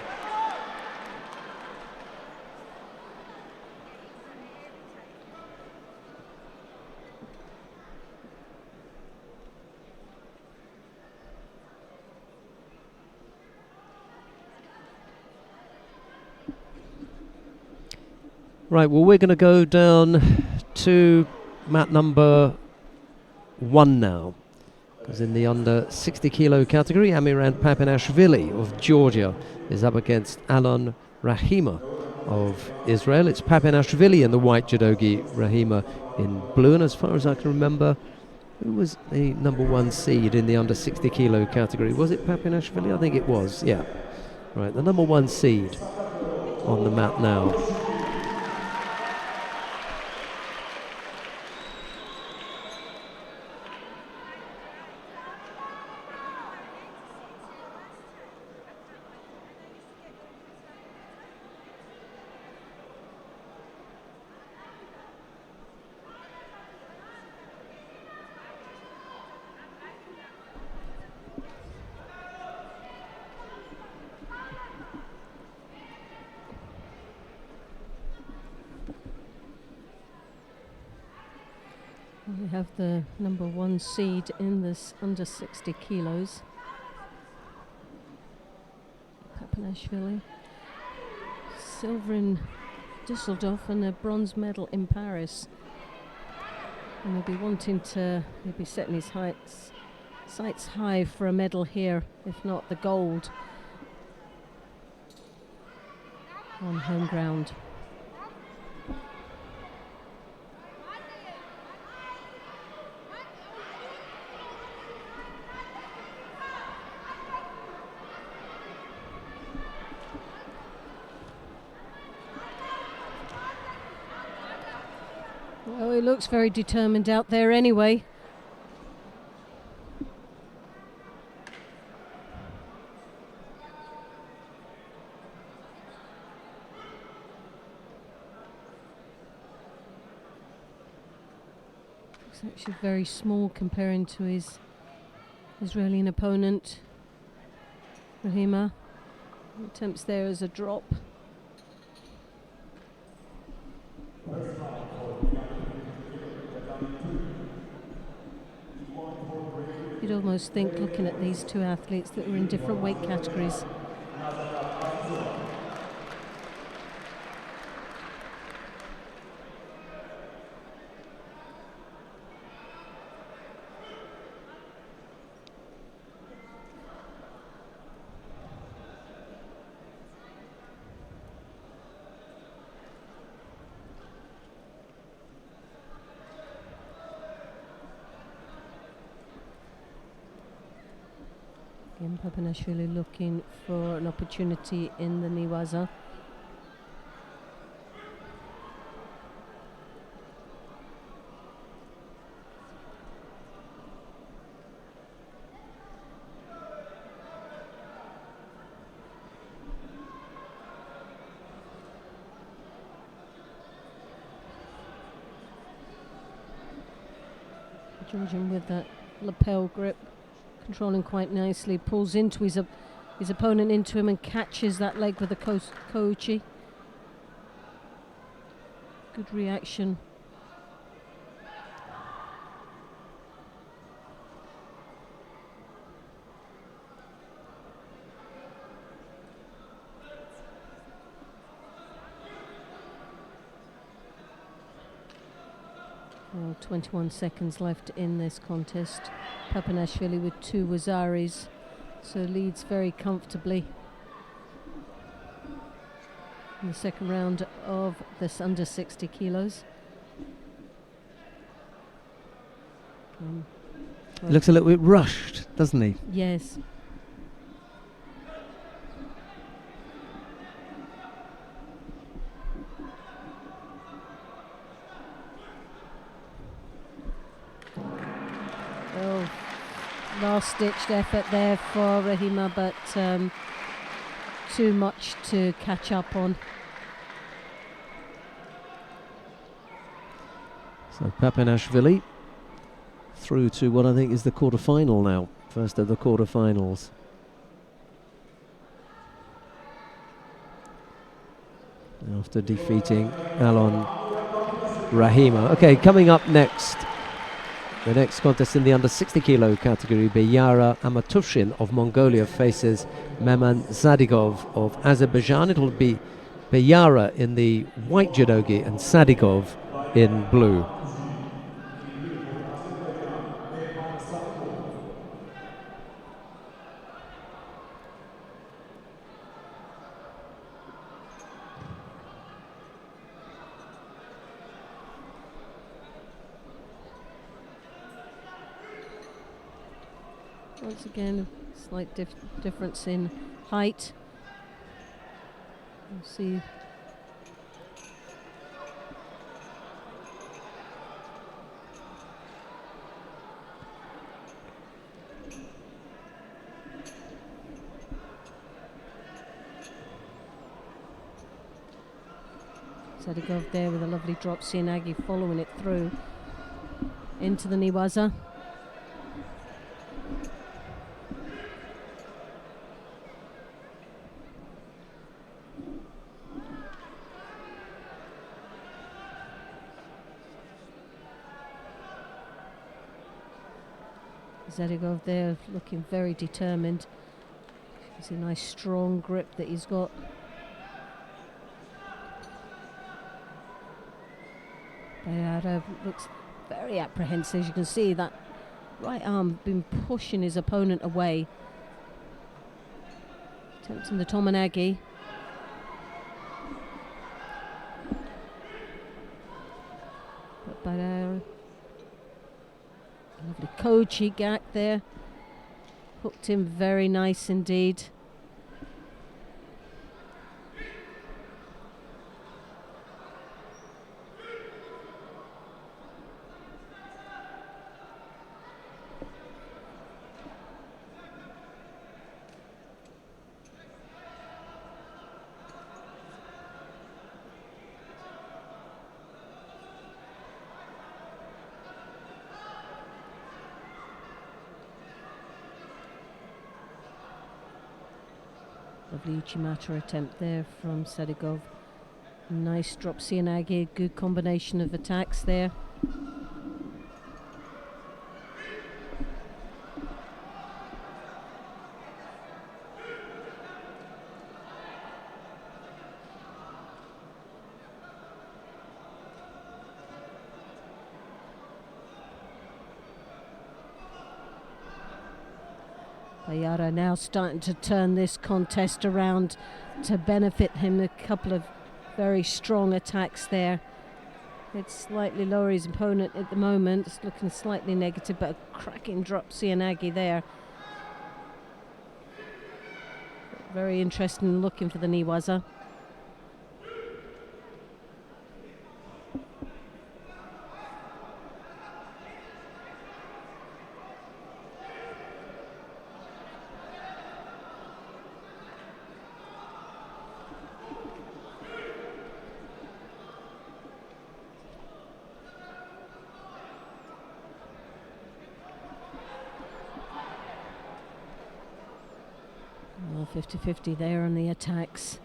Right, well, we're going to go down to mat number 1 now, because in the under 60 kilo category, Amiran Papinashvili of Georgia is up against Alon Rahima of Israel. It's Papinashvili in the white judogi, Rahima in blue, and as far as I can remember, who was the number 1 seed in the under 60 kilo category? Was it Papinashvili? I think it was, yeah. Right, the number 1 seed on the mat now. have the number 1 seed in this under 60 kilos. Papanashvili. Silver in Düsseldorf and a bronze medal in Paris. And he'll be wanting to, he'll be setting his sights high for a medal here, if not the gold, on home ground. Oh, he looks very determined out there anyway. Looks actually very small comparing to his Israeli opponent, Rahima. Attempts there as a drop. You'd almost think, looking at these two athletes, that were in different weight categories. Again, Papanashvili looking for an opportunity in the Niwaza. Georgian with that lapel grip, controlling quite nicely, pulls into his opponent into him and catches that leg with a kochi. Good reaction. Well, 21 seconds left in this contest. Papanashvili with 2 wazaris, so leads very comfortably in the second round of this under 60 kilos. Well, looks a little bit rushed, doesn't he? Yes. Oh, last-ditched effort there for Rahima, but too much to catch up on. So Papanashvili through to what I think is the quarter-final now, first of the quarter-finals. After defeating Alon Rahima. Okay, coming up next, the next contest in the under 60 kilo category, Beyara Amatufshin of Mongolia faces Meman Zadigov of Azerbaijan. It will be Beyara in the white judogi and Zadigov in blue. Once again, a slight difference in height. We'll see. Zadigov there with a lovely drop. Sianagi following it through into the Niwaza. Zedegov there looking very determined. It's a nice strong grip that he's got. Bayarov looks very apprehensive. You can see that right arm been pushing his opponent away. Attempting the Tomonagi. But Bayarov, lovely Kochi gak there. Hooked him very nice indeed. Lovely Uchimata attempt there from Zedegov. Nice drop Sianagi, good combination of attacks there. Bayara now starting to turn this contest around to benefit him. A couple of very strong attacks there. It's slightly lower his opponent at the moment. It's looking slightly negative, but a cracking drop Sianagi there. Very interesting looking for the Niwaza. Well, 50-50 there on the attacks.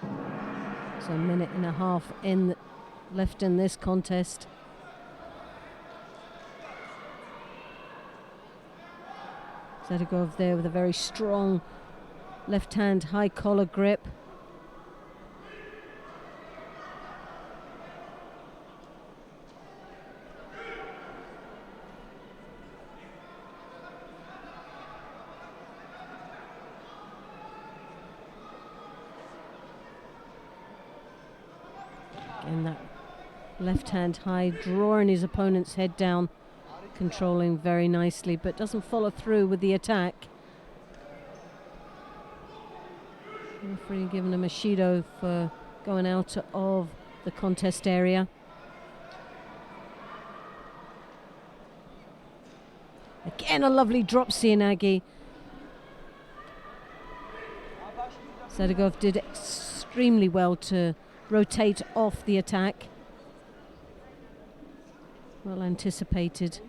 So a minute and a half left in this contest. Zedegov there with a very strong left hand high collar grip. And that left hand high, drawing his opponent's head down, controlling very nicely, but doesn't follow through with the attack. Referee giving him a Shido for going out of the contest area. Again, a lovely drop Sianagi. Zedegov did extremely well to rotate off the attack. Well anticipated.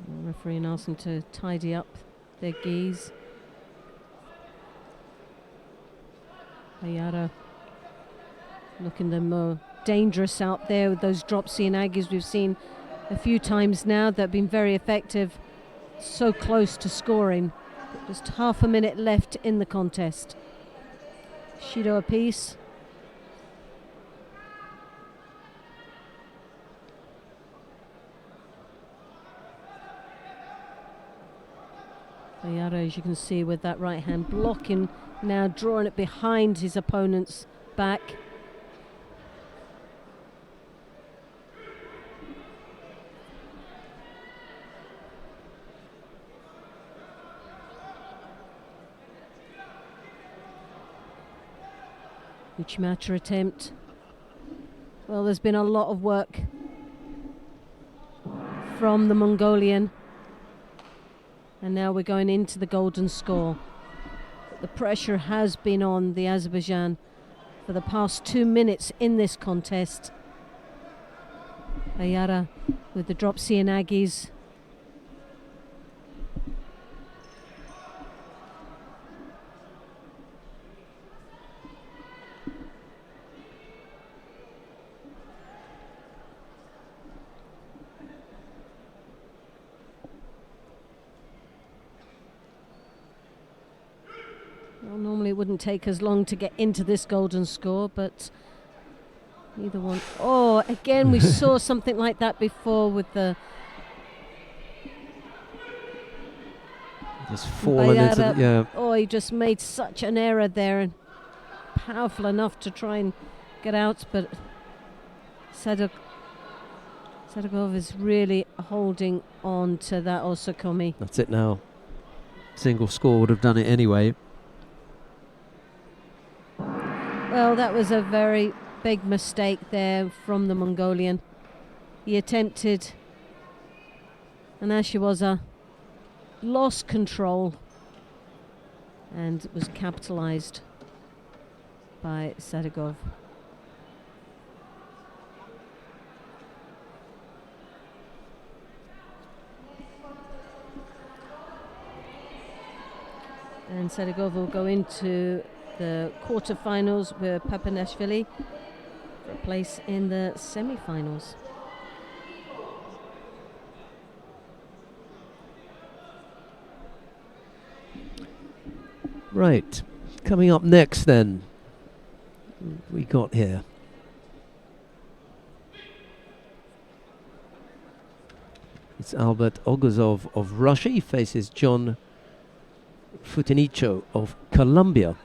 The referee asked him to tidy up their gis. Ayara looking the more dangerous out there with those drop Sianagis we've seen a few times now that have been very effective. So close to scoring. Just half a minute left in the contest. Shido apiece. Ayara, as you can see, with that right hand blocking, now drawing it behind his opponent's back. Uchimata attempt. Well, there's been a lot of work from the Mongolian. And now we're going into the golden score. The pressure has been on the Azerbaijan for the past 2 minutes in this contest. Bayara with the drop C and Aggies. Well, normally it wouldn't take as long to get into this golden score, but neither one. Oh, again, we saw something like that before with the Just fallen into the, Bayara. Oh, he just made such an error there, and powerful enough to try and get out, but Sadegov is really holding on to that Osakomi. That's it now. Single score would have done it anyway. Well, that was a very big mistake there from the Mongolian. He attempted, and Ashiwaza lost control and was capitalized by Sadegov. And Sadegov will go into the quarterfinals with Papanashvili for a place in the semi-finals. Right, coming up next then, we got here. It's Albert Oguzov of Russia. He faces John Futinicho of Colombia.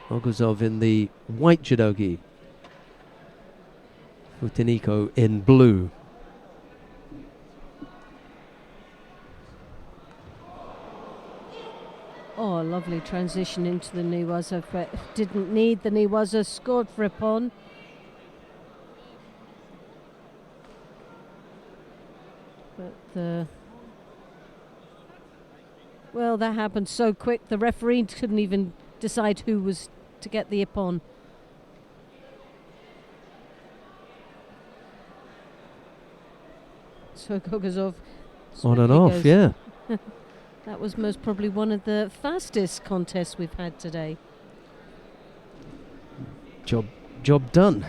Oguzov in the white judogi, Futinico in blue. Oh, a lovely transition into the Niwaza. Didn't need the Niwaza, scored for Ippon. But well, that happened so quick, the referee couldn't even decide who was to get the Ippon. So Gogozov On and off, yeah. That was most probably one of the fastest contests we've had today. Job done.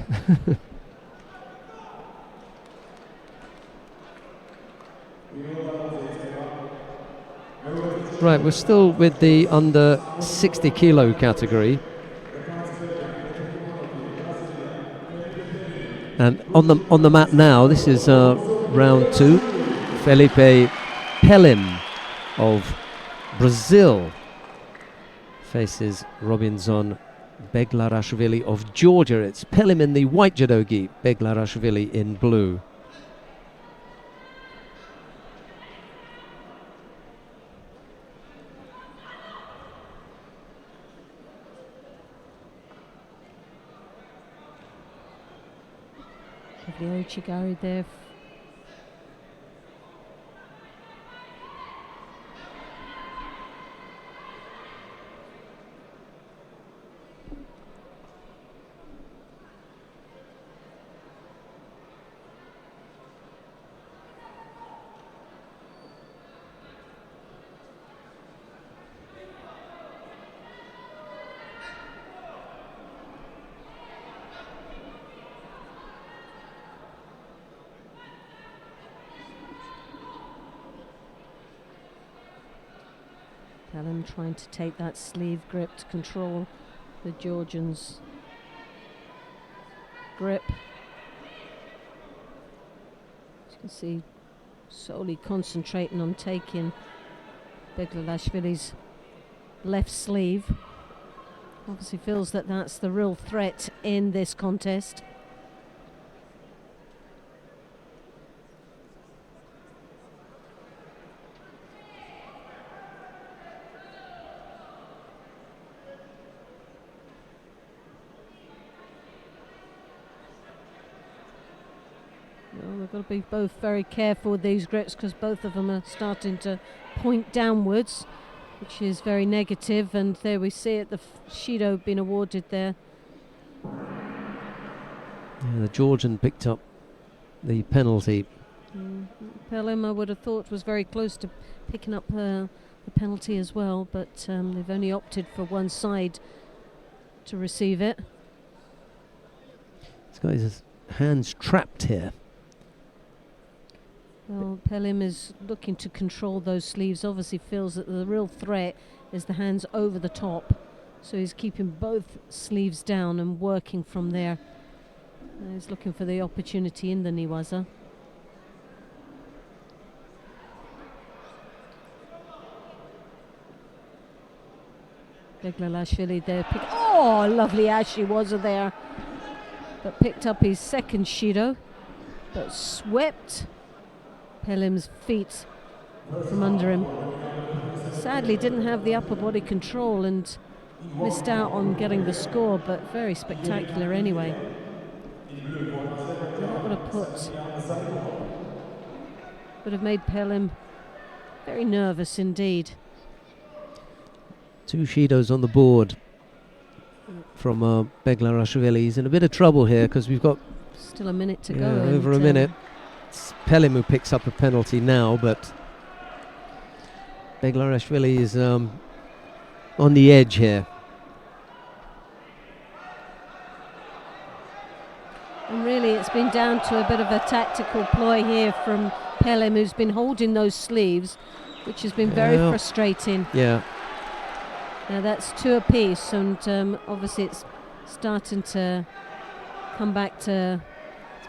Right, we're still with the under 60 kilo category. And on the mat now, this is round 2. Felipe Pelim of Brazil faces Robinson Beglarashvili of Georgia. It's Pelim in the white judogi, Beglarashvili in blue. Lovely Ochigari there. Pelham trying to take that sleeve grip to control the Georgians' grip. As you can see, solely concentrating on taking Beglarashvili's left sleeve. Obviously feels that that's the real threat in this contest. We've got to be both very careful with these grips because both of them are starting to point downwards, which is very negative. And there we see it, the Shido being awarded there. Yeah, the Georgian picked up the penalty. Pelham, I would have thought, was very close to picking up the penalty as well, but they've only opted for one side to receive it. This got his hands trapped here. Well, Pelham is looking to control those sleeves. Obviously feels that the real threat is the hands over the top. So he's keeping both sleeves down and working from there. He's looking for the opportunity in the Niwaza. Beglalashvili there. Oh, lovely Ashiwaza there. But picked up his second Shido. But swept Pelham's feet from under him. Sadly didn't have the upper body control and missed out on getting the score, but very spectacular anyway. That would have made Pelham very nervous indeed. 2 Shidos on the board from Beglarashvili. He's in a bit of trouble here because we've got still a minute to go. Over a minute. It's Pelham who picks up a penalty now, but Beglarashvili is on the edge here. And really it's been down to a bit of a tactical ploy here from Pelham, who's been holding those sleeves, which has been very frustrating. Yeah. Now that's 2 apiece, and obviously it's starting to come back to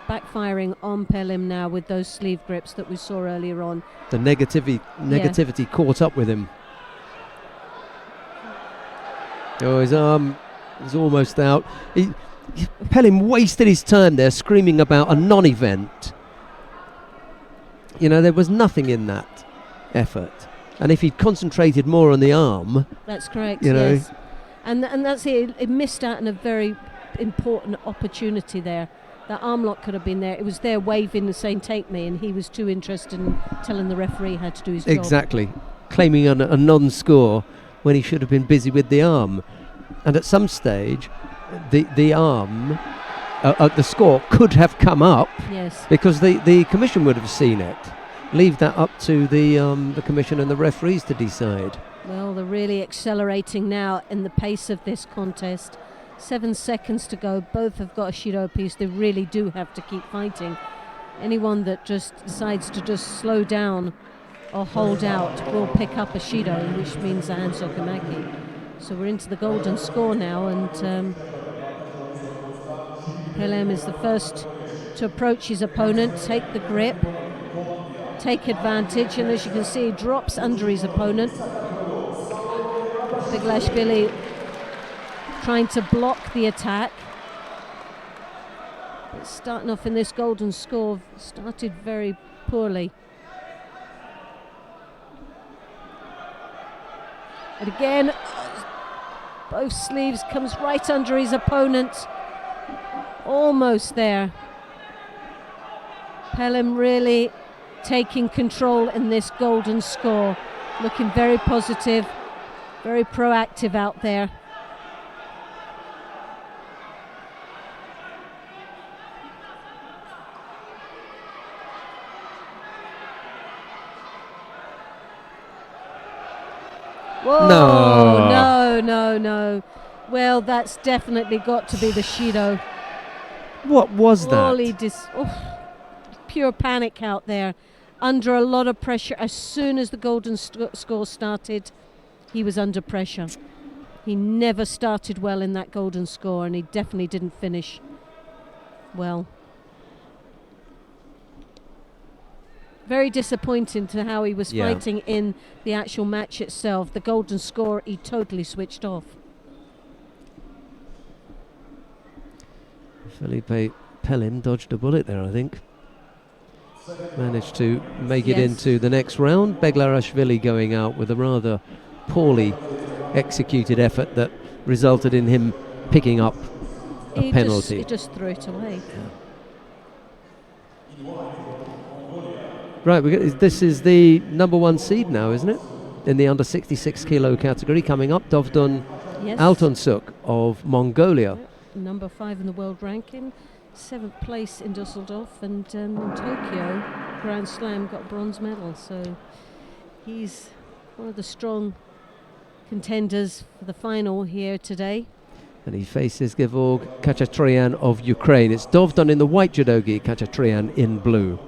backfiring on Pelham now with those sleeve grips that we saw earlier on. The negativity caught up with him. Oh, his arm is almost out. Pelham wasted his time there screaming about a non-event. You know, there was nothing in that effort. And if he'd concentrated more on the arm... That's correct, you know, yes. And that's it. It missed out on a very important opportunity there. That arm lock could have been there. It was there waving and saying, take me, and he was too interested in telling the referee how to do his job. Exactly. Claiming a non-score when he should have been busy with the arm. And at some stage, the arm, the score could have come up. Yes. Because the commission would have seen it. Leave that up to the commission and the referees to decide. Well, they're really accelerating now in the pace of this contest. 7 seconds to go. Both have got a Shido piece. They really do have to keep fighting. Anyone that just decides to just slow down or hold out will pick up a Shido, which means a Hansokamaki. So we're into the golden score now, and Pelham is the first to approach his opponent, take the grip, take advantage, and as you can see, he drops under his opponent. Beglarashvili trying to block the attack. But starting off in this golden score, started very poorly. And again, both sleeves comes right under his opponent. Almost there. Pelham really taking control in this golden score. Looking very positive, very proactive out there. Whoa, no. Well, that's definitely got to be the Shido. What was that? Pure panic out there. Under a lot of pressure. As soon as the golden score started, he was under pressure. He never started well in that golden score, and he definitely didn't finish well. Very disappointing to how he was fighting in the actual match itself. The golden score, he totally switched off. Felipe Pelham dodged a bullet there, I think. Managed to make it into the next round. Beglarashvili going out with a rather poorly executed effort that resulted in him picking up a penalty. He just threw it away. Right, this is the number 1 seed now, isn't it? In the under 66 kilo category. Coming up, Dovdon Altunsuk of Mongolia. Number 5 in the world ranking. 7th place in Dusseldorf, and in Tokyo Grand Slam got a bronze medal, so he's one of the strong contenders for the final here today. And he faces Gevorg Khachatryan of Ukraine. It's Dovdon in the white judogi, Khachatryan in blue.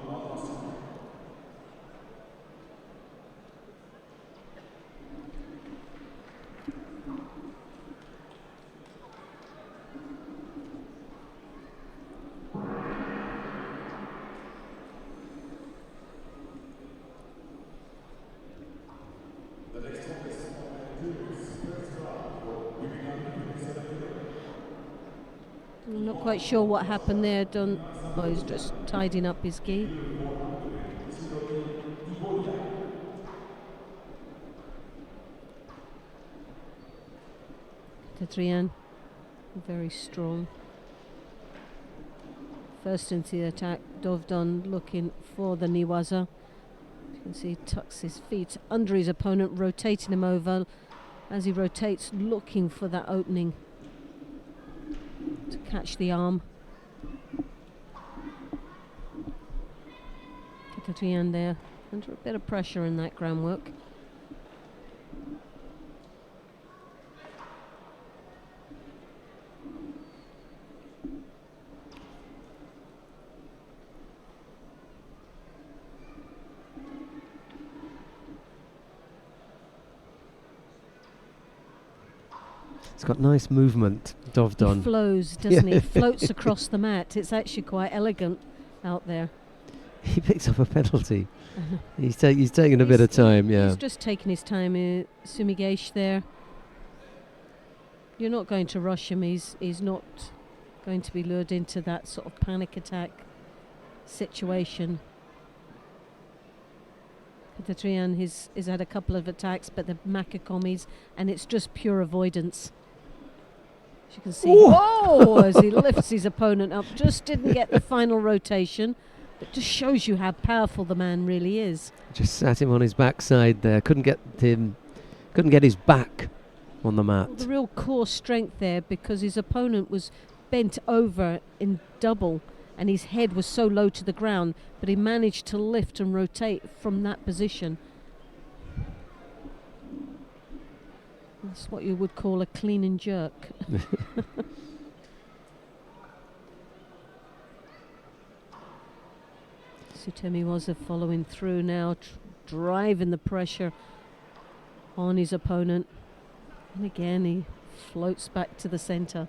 I'm not quite sure what happened there. Oh, he's just tidying up his gi. Khachatryan, very strong. First into the attack, Dovdon looking for the Niwaza. You can see he tucks his feet under his opponent, rotating him over. As he rotates, looking for that opening to catch the arm. Khachatryan there, under a bit of pressure in that groundwork. It's got nice movement, Dovdon. He flows, doesn't he? He floats across the mat. It's actually quite elegant out there. He picks up a penalty. He's taking a bit of time, yeah. He's just taking his time, Sumigesh there. You're not going to rush him. He's not going to be lured into that sort of panic attack situation. Khachatryan has had a couple of attacks, but the Makakomis, and it's just pure avoidance. As you can see, whoa, as he lifts his opponent up. Just didn't get the final rotation, but just shows you how powerful the man really is. Just sat him on his backside there. Couldn't get his back on the mat. Well, the real core strength there, because his opponent was bent over in double and his head was so low to the ground, but he managed to lift and rotate from that position. That's what you would call a clean and jerk. Sutemi Waza following through now, driving the pressure on his opponent. And again, he floats back to the centre.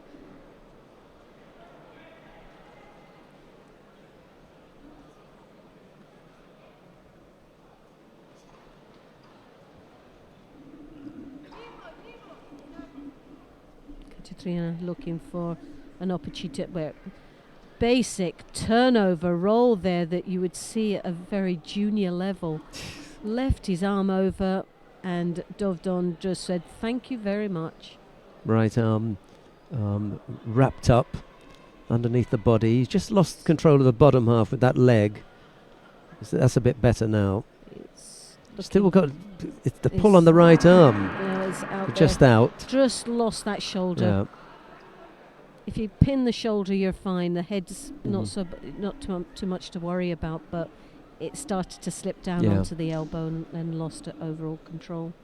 Khachatryan looking for an opportunity where basic turnover roll there that you would see at a very junior level. Left his arm over, and Dovdon just said, "Thank you very much." Right arm wrapped up underneath the body. He's just lost control of the bottom half with that leg. So that's a bit better now. Still got the pull on the right arm. Yeah, it's out just there. out. Just lost that shoulder. Yeah. If you pin the shoulder, you're fine. The head's not too much to worry about, but it started to slip down onto the elbow and lost overall control.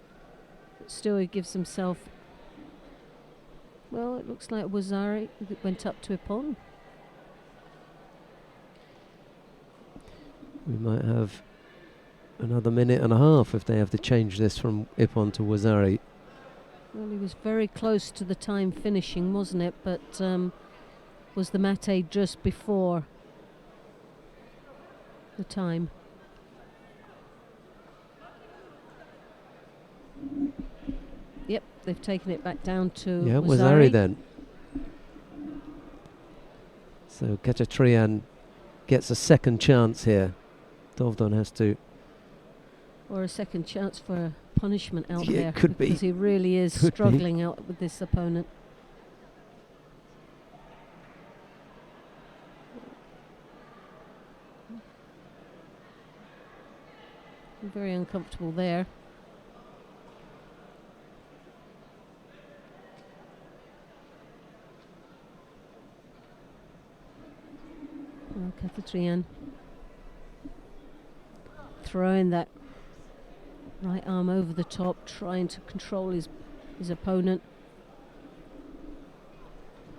But still, he gives himself. Well, it looks like Wazari went up to Ippon. We might have another minute and a half if they have to change this from Ippon to Wazari. Well, he was very close to the time finishing, wasn't it? But was the mate just before the time? Yep, they've taken it back down to Wazari then. So Khachatryan gets a second chance here. Dovdon has to. Or a second chance for a punishment out there. Could be. Because he really is struggling out with this opponent. Very uncomfortable there. Khatrian throwing that right arm over the top, trying to control his opponent.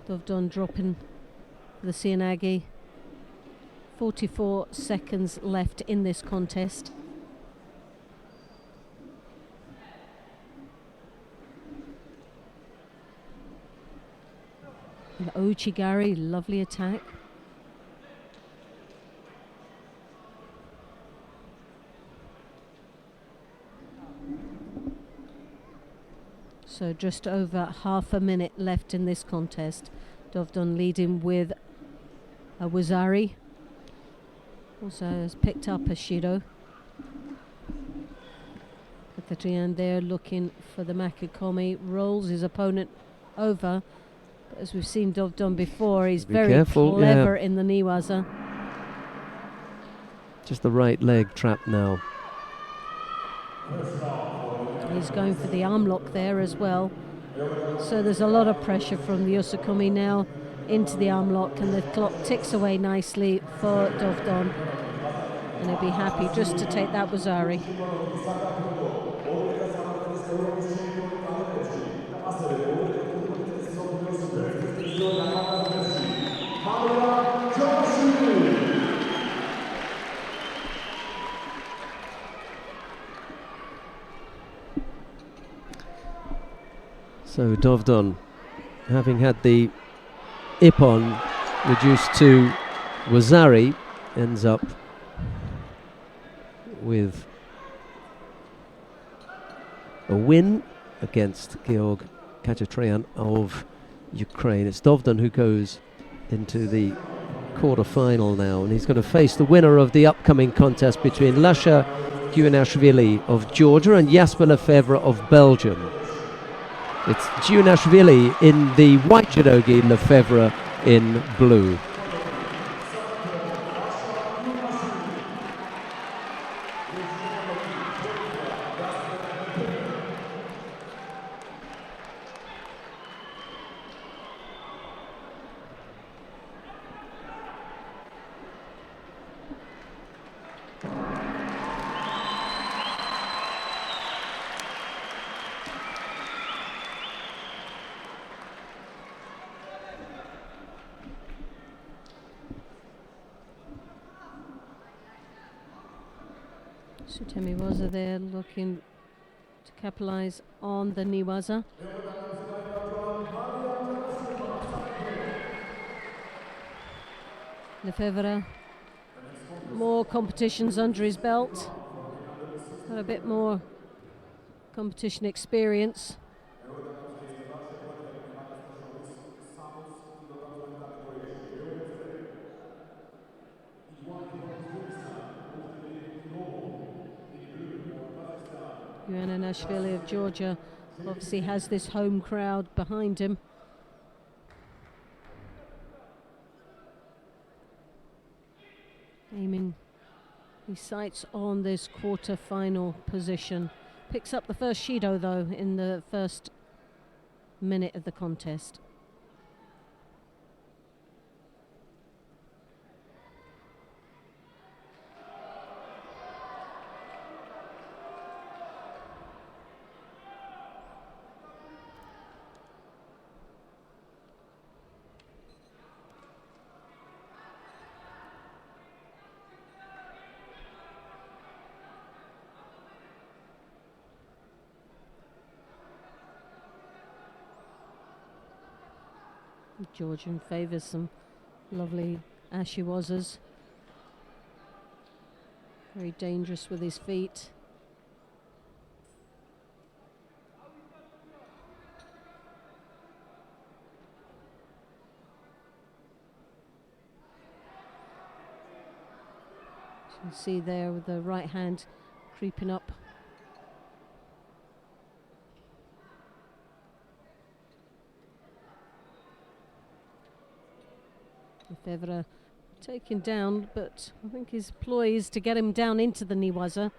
Dovdon dropping the Sianagi. 44 seconds left in this contest. And Ochigari, lovely attack. So just over half a minute left in this contest. Dovdon leading with a Wazari. Also has picked up a Shido. Khatrian there looking for the Makikomi. Rolls his opponent over. But as we've seen Dovdon before, he's very careful, clever in the Niwaza. Just the right leg trapped now. He's going for the arm lock there as well. So there's a lot of pressure from the Yosakumi now into the arm lock, and the clock ticks away nicely for Dovdon. And he'll be happy just to take that Wazari. So Dovdon, having had the Ippon reduced to Wazari, ends up with a win against Georg Khatrian of Ukraine. It's Dovdon who goes into the quarter-final now, and he's going to face the winner of the upcoming contest between Lasha Giunashvili of Georgia and Jasper Lefebvre of Belgium. It's Giunashvili in the white judogi, Lefebvre in blue. Sutemi Waza there looking to capitalise on the Niwaza. Lefebvre, more competitions under his belt, got a bit more competition experience. Giunashvili of Georgia obviously has this home crowd behind him. Aiming his sights on this quarter-final position. Picks up the first Shido though in the first minute of the contest. Georgian favours some lovely ashiwazas. Very dangerous with his feet. You can see there with the right hand creeping up. Lefebvre taken down, but I think his ploy is to get him down into the Niwaza.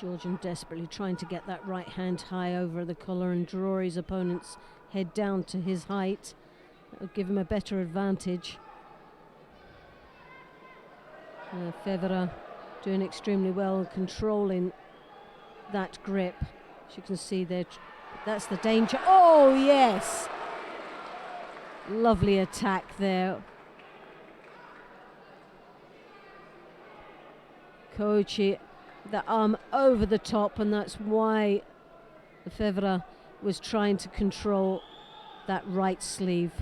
Georgian desperately trying to get that right hand high over the collar and draw his opponent's head down to his height. That would give him a better advantage. Federer doing extremely well, controlling that grip. As you can see there, that's the danger. Oh yes! Lovely attack there. Koichi, the arm over the top, and that's why Federer was trying to control that right sleeve.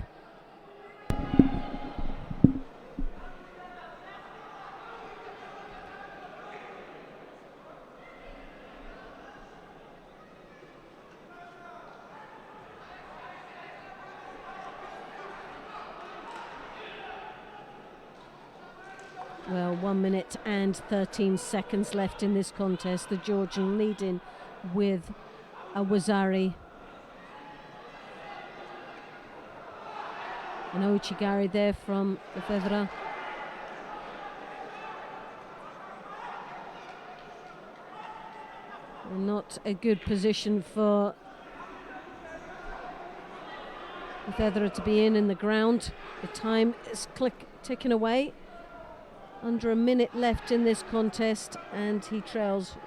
Well, 1 minute and 13 seconds left in this contest. The Georgian leading with a Wazari. An Ochigari there from the Federer. Not a good position for the Federer to be in the ground. The time is ticking away. Under a minute left in this contest, and he trails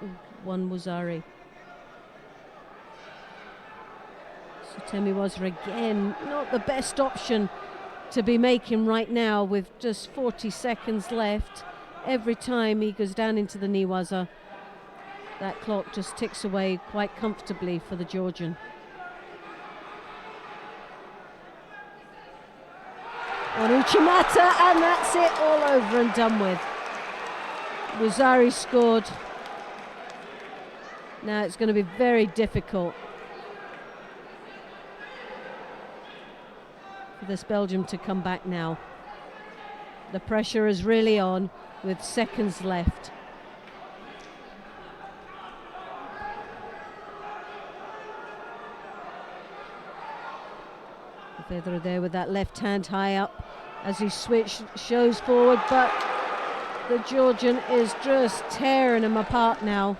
one Wazari. So Temi Wazir again, not the best option to be making right now with just 40 seconds left. Every time he goes down into the knee waza, that clock just ticks away quite comfortably for the Georgian. On Uchimata, and that's it, all over and done with. Wazari scored. Now it's going to be very difficult for this Belgium to come back now. The pressure is really on with seconds left. Federer there with that left hand high up as he shows forward, but the Georgian is just tearing him apart now.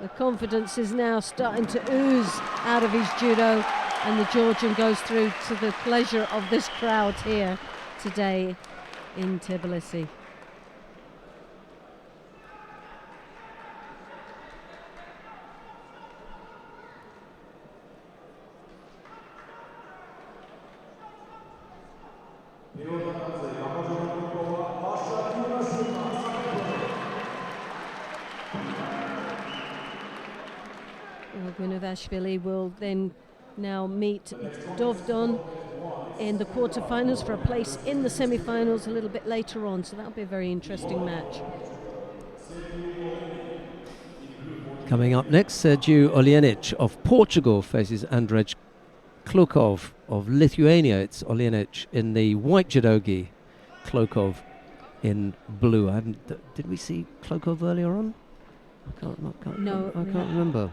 The confidence is now starting to ooze out of his judo, and the Georgian goes through to the pleasure of this crowd here today in Tbilisi. Gvinoshvili will then now meet Dovdon in the quarterfinals for a place in the semi-finals a little bit later on, so that'll be a very interesting match. Coming up next, Sergiu Oljenic of Portugal faces Andrej Klokov of Lithuania. It's Oljenic in the white judogi, Klokov in blue. Did we see Klokov earlier on? I can't remember.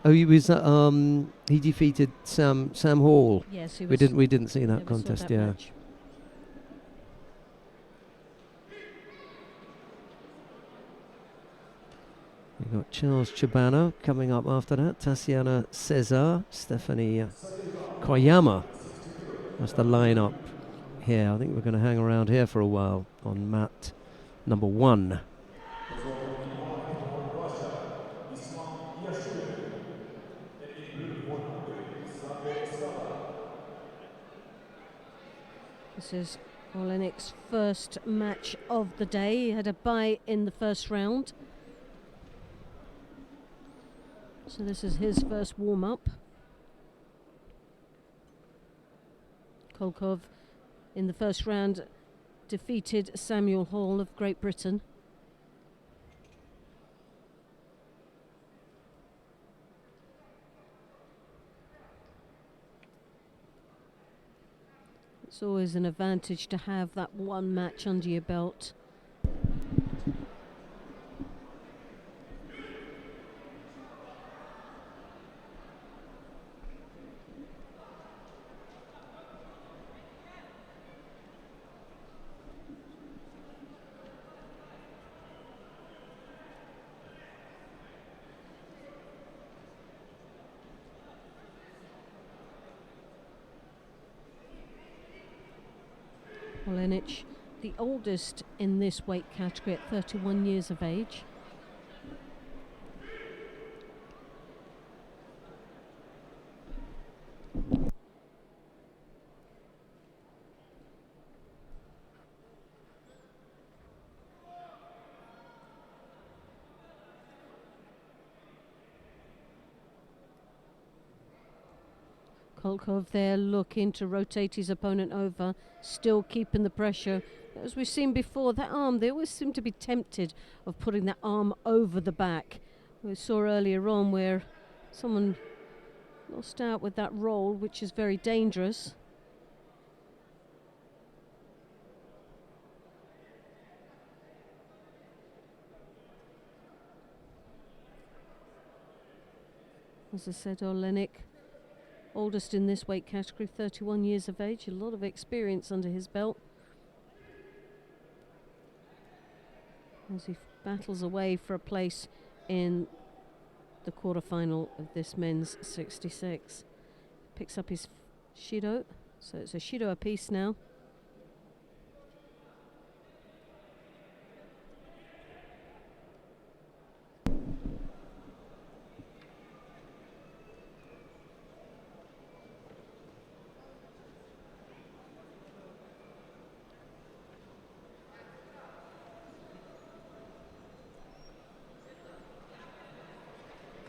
Oh, he was. He defeated Sam Hall. Yes, we didn't see that contest. That match. We've got Charles Chibana coming up after that. Tatiana Cesar, Stephanie Koyama. That's the lineup here. I think we're going to hang around here for a while on mat number 1. This is Olenic's first match of the day. He had a bye in the first round, so this is his first warm-up. Kolkov in the first round defeated Samuel Hall of Great Britain. It's always an advantage to have that one match under your belt. Olenik, the oldest in this weight category at 31 years of age. Kolkov there looking to rotate his opponent over, still keeping the pressure. As we've seen before, that arm, they always seem to be tempted of putting that arm over the back. We saw earlier on where someone lost out with that roll, which is very dangerous. As I said, Olenik, oldest in this weight category, 31 years of age, a lot of experience under his belt. As he battles away for a place in the quarterfinal of this men's 66. Picks up his Shido, so it's a Shido apiece now.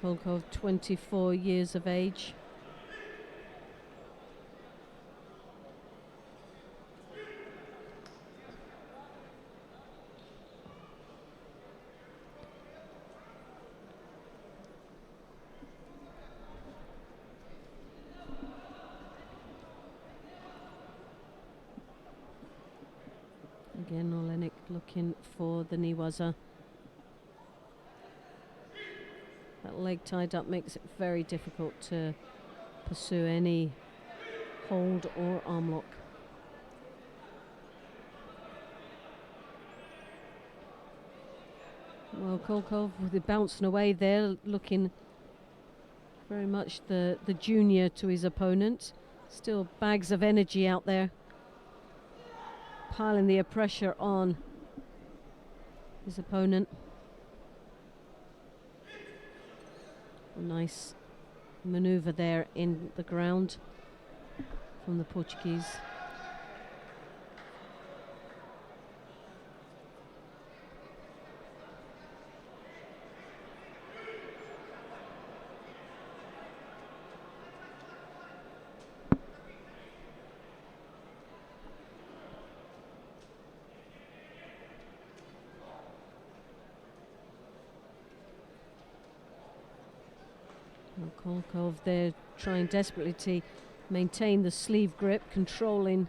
Kolkov, 24 years of age. Again, Olenik looking for the Niwaza. That leg tied up makes it very difficult to pursue any hold or arm lock. Well, Kolkov with the bouncing away there, looking very much the junior to his opponent. Still bags of energy out there, piling the pressure on his opponent. A nice maneuver there in the ground from the Portuguese. Kolkov there trying desperately to maintain the sleeve grip, controlling.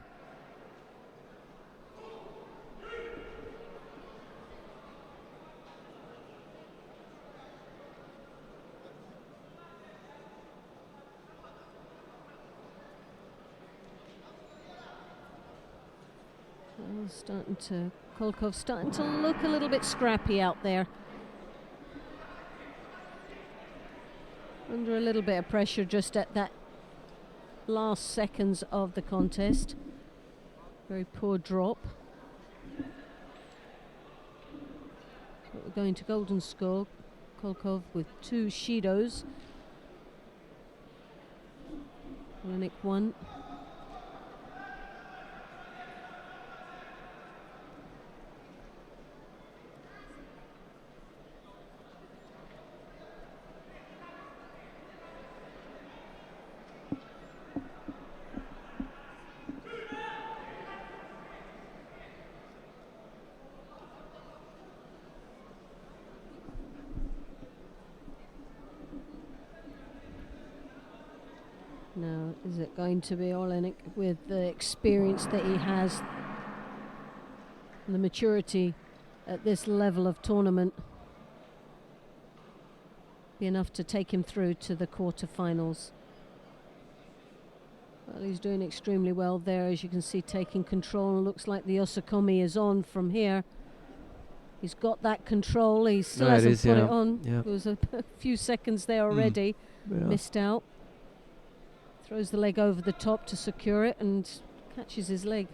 Kolkov starting to look a little bit scrappy out there. Under a little bit of pressure just at that last seconds of the contest. Very poor drop. But we're going to golden score. Kolkov with 2 Shidos. Olenik 1. Now, is it going to be Olenik with the experience that he has and the maturity at this level of tournament be enough to take him through to the quarterfinals? Well, he's doing extremely well there, as you can see, taking control. Looks like the Osakomi is on from here. He's got that control. He still hasn't put it on. Yeah. There was a few seconds there already. Missed out. Throws the leg over the top to secure it and catches his leg.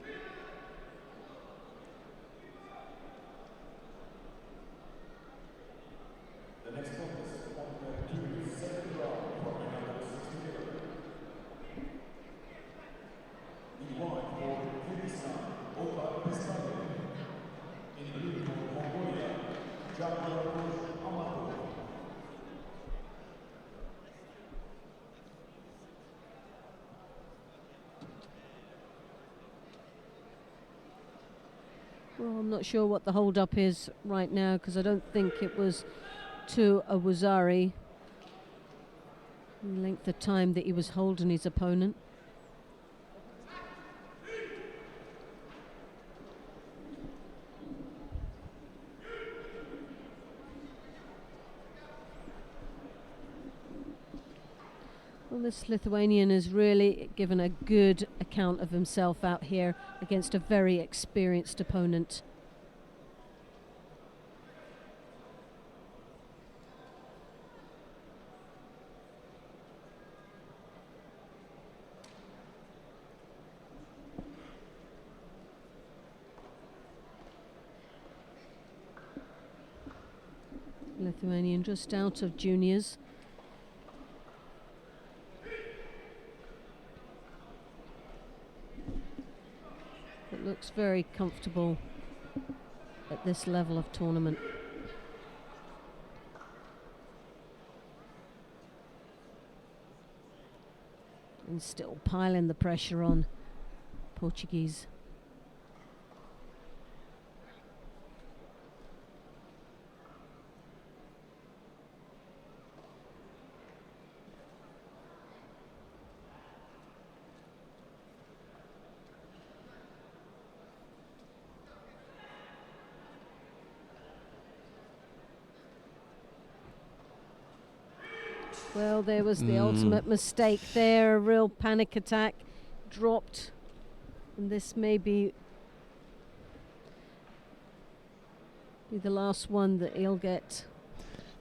Well, I'm not sure what the hold-up is right now, because I don't think it was to a Wazari. The length of time that he was holding his opponent. Well, this Lithuanian has really given a good account of himself out here against a very experienced opponent. Lithuanian just out of juniors. It looks very comfortable at this level of tournament. And still piling the pressure on Portuguese. Well, there was the ultimate mistake there, a real panic attack, dropped, and this may be the last one that he'll get.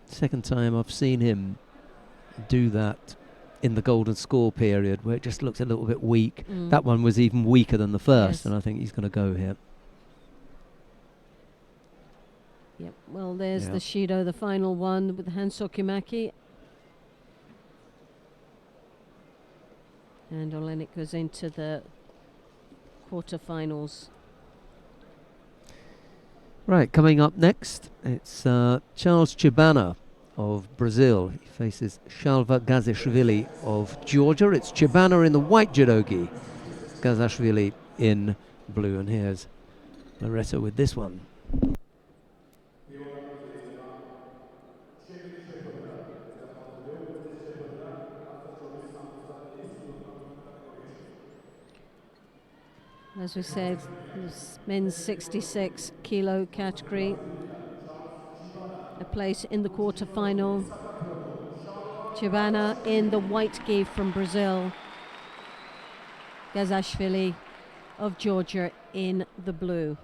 Second time I've seen him do that in the golden score period, where it just looks a little bit weak. That one was even weaker than the first, and I think he's going to go here. Yep, well, there's the Shido, the final one with the Hansokimaki. And Olenek goes into the quarterfinals. Right, coming up next, it's Charles Chibana of Brazil. He faces Shalva Gazishvili of Georgia. It's Chibana in the white judogi, Gazashvili in blue. And here's Loretta with this one. As we said, this men's 66 kilo category. A place in the quarterfinal. Chibana in the white gi from Brazil. Gazashvili of Georgia in the blue.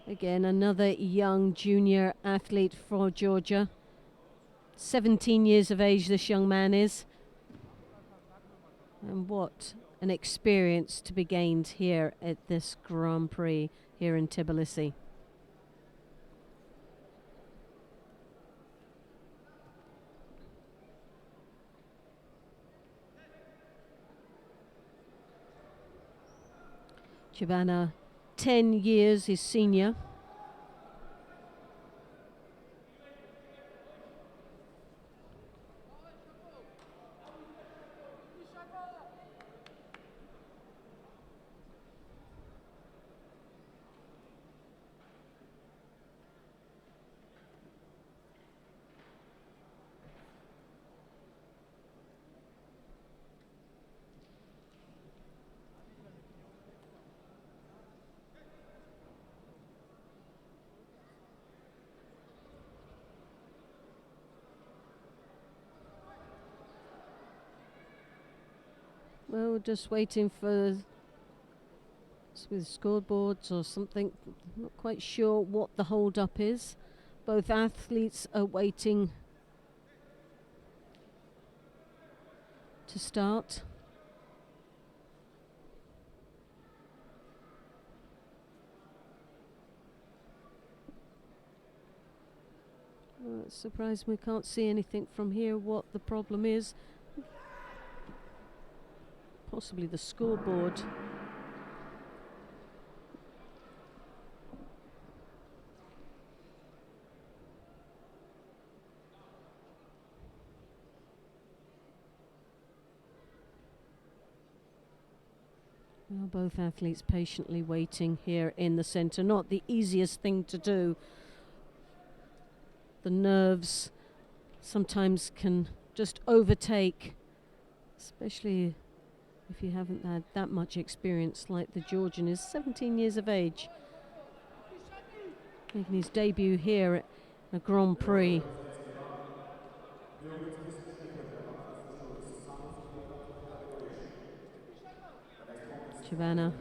Again, another young junior athlete for Georgia. 17 years of age this young man is. And what an experience to be gained here at this Grand Prix here in Tbilisi. Chibana, 10 years his senior. Well, we're just waiting for with scoreboards or something. Not quite sure what the hold up is. Both athletes are waiting to start. Well, it's surprising we can't see anything from here what the problem is. Possibly the scoreboard. Both athletes patiently waiting here in the center. Not the easiest thing to do. The nerves sometimes can just overtake, especially if you haven't had that much experience like the Georgian is. 17 years of age, making his debut here at a Grand Prix. Giovanna,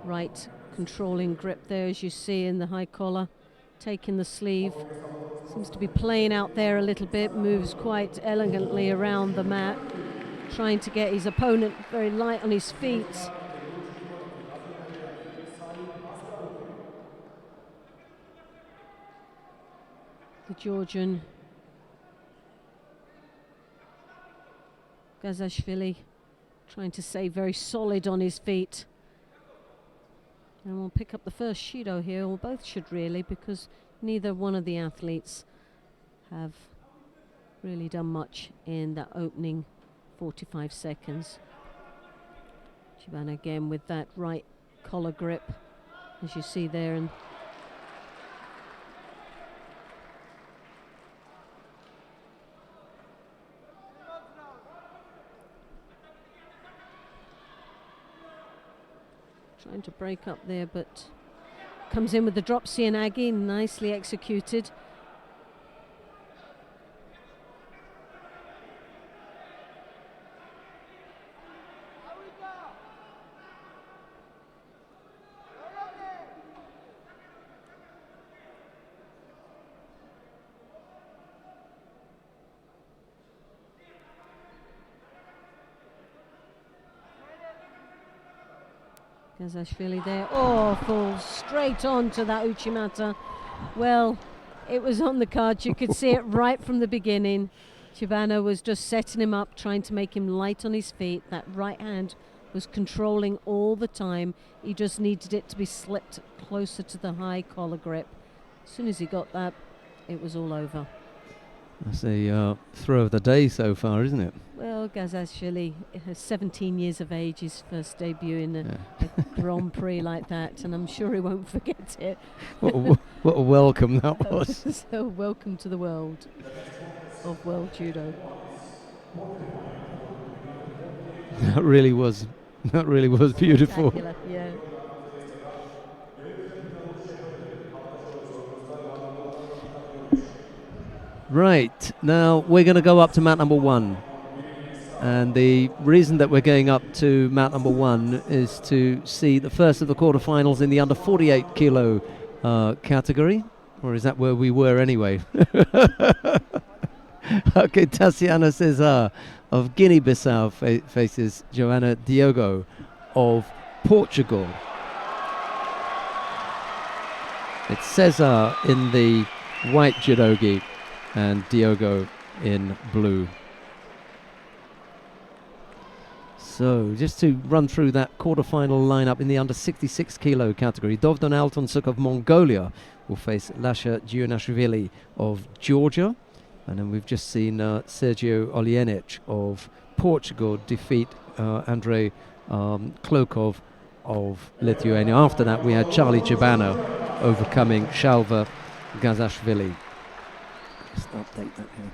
right controlling grip there, as you see in the high collar, taking the sleeve. Seems to be playing out there a little bit, moves quite elegantly around the mat, trying to get his opponent very light on his feet. The Georgian Gazashvili trying to stay very solid on his feet. And we'll pick up the first Shido here, or both should really, because neither one of the athletes have really done much in that opening 45 seconds. Giovanna again with that right collar grip, as you see there, and trying to break up there, but comes in with the drop Sianagi, nicely executed. Gazashvili there, falls straight on to that Uchimata. Well, it was on the cards, you could see it right from the beginning. Giovanna was just setting him up, trying to make him light on his feet. That right hand was controlling all the time. He just needed it to be slipped closer to the high collar grip. As soon as he got that, it was all over. That's a throw of the day so far, isn't it? Well, Gazashvili is 17 years of age, his first debut in a Grand Prix like that, and I'm sure he won't forget it. What a welcome that was. So welcome to the world of world judo. That really was beautiful. Yeah. Right, now we're going to go up to mat number 1. And the reason that we're going up to mat number 1 is to see the first of the quarterfinals in the under 48 kilo category. Or is that where we were anyway? Okay, Tatiana Cesar of Guinea-Bissau faces Joana Diogo of Portugal. It's Cesar in the white judogi and Diogo in blue. So just to run through that quarterfinal lineup in the under 66 kilo category, Dovdan Altonsuk of Mongolia will face Lasha Giunashvili of Georgia. And then we've just seen Sergio Olienic of Portugal defeat Andrei Klokov of Lithuania. After that we had Charlie Chibana overcoming Shalva Gazashvili. Just update that here.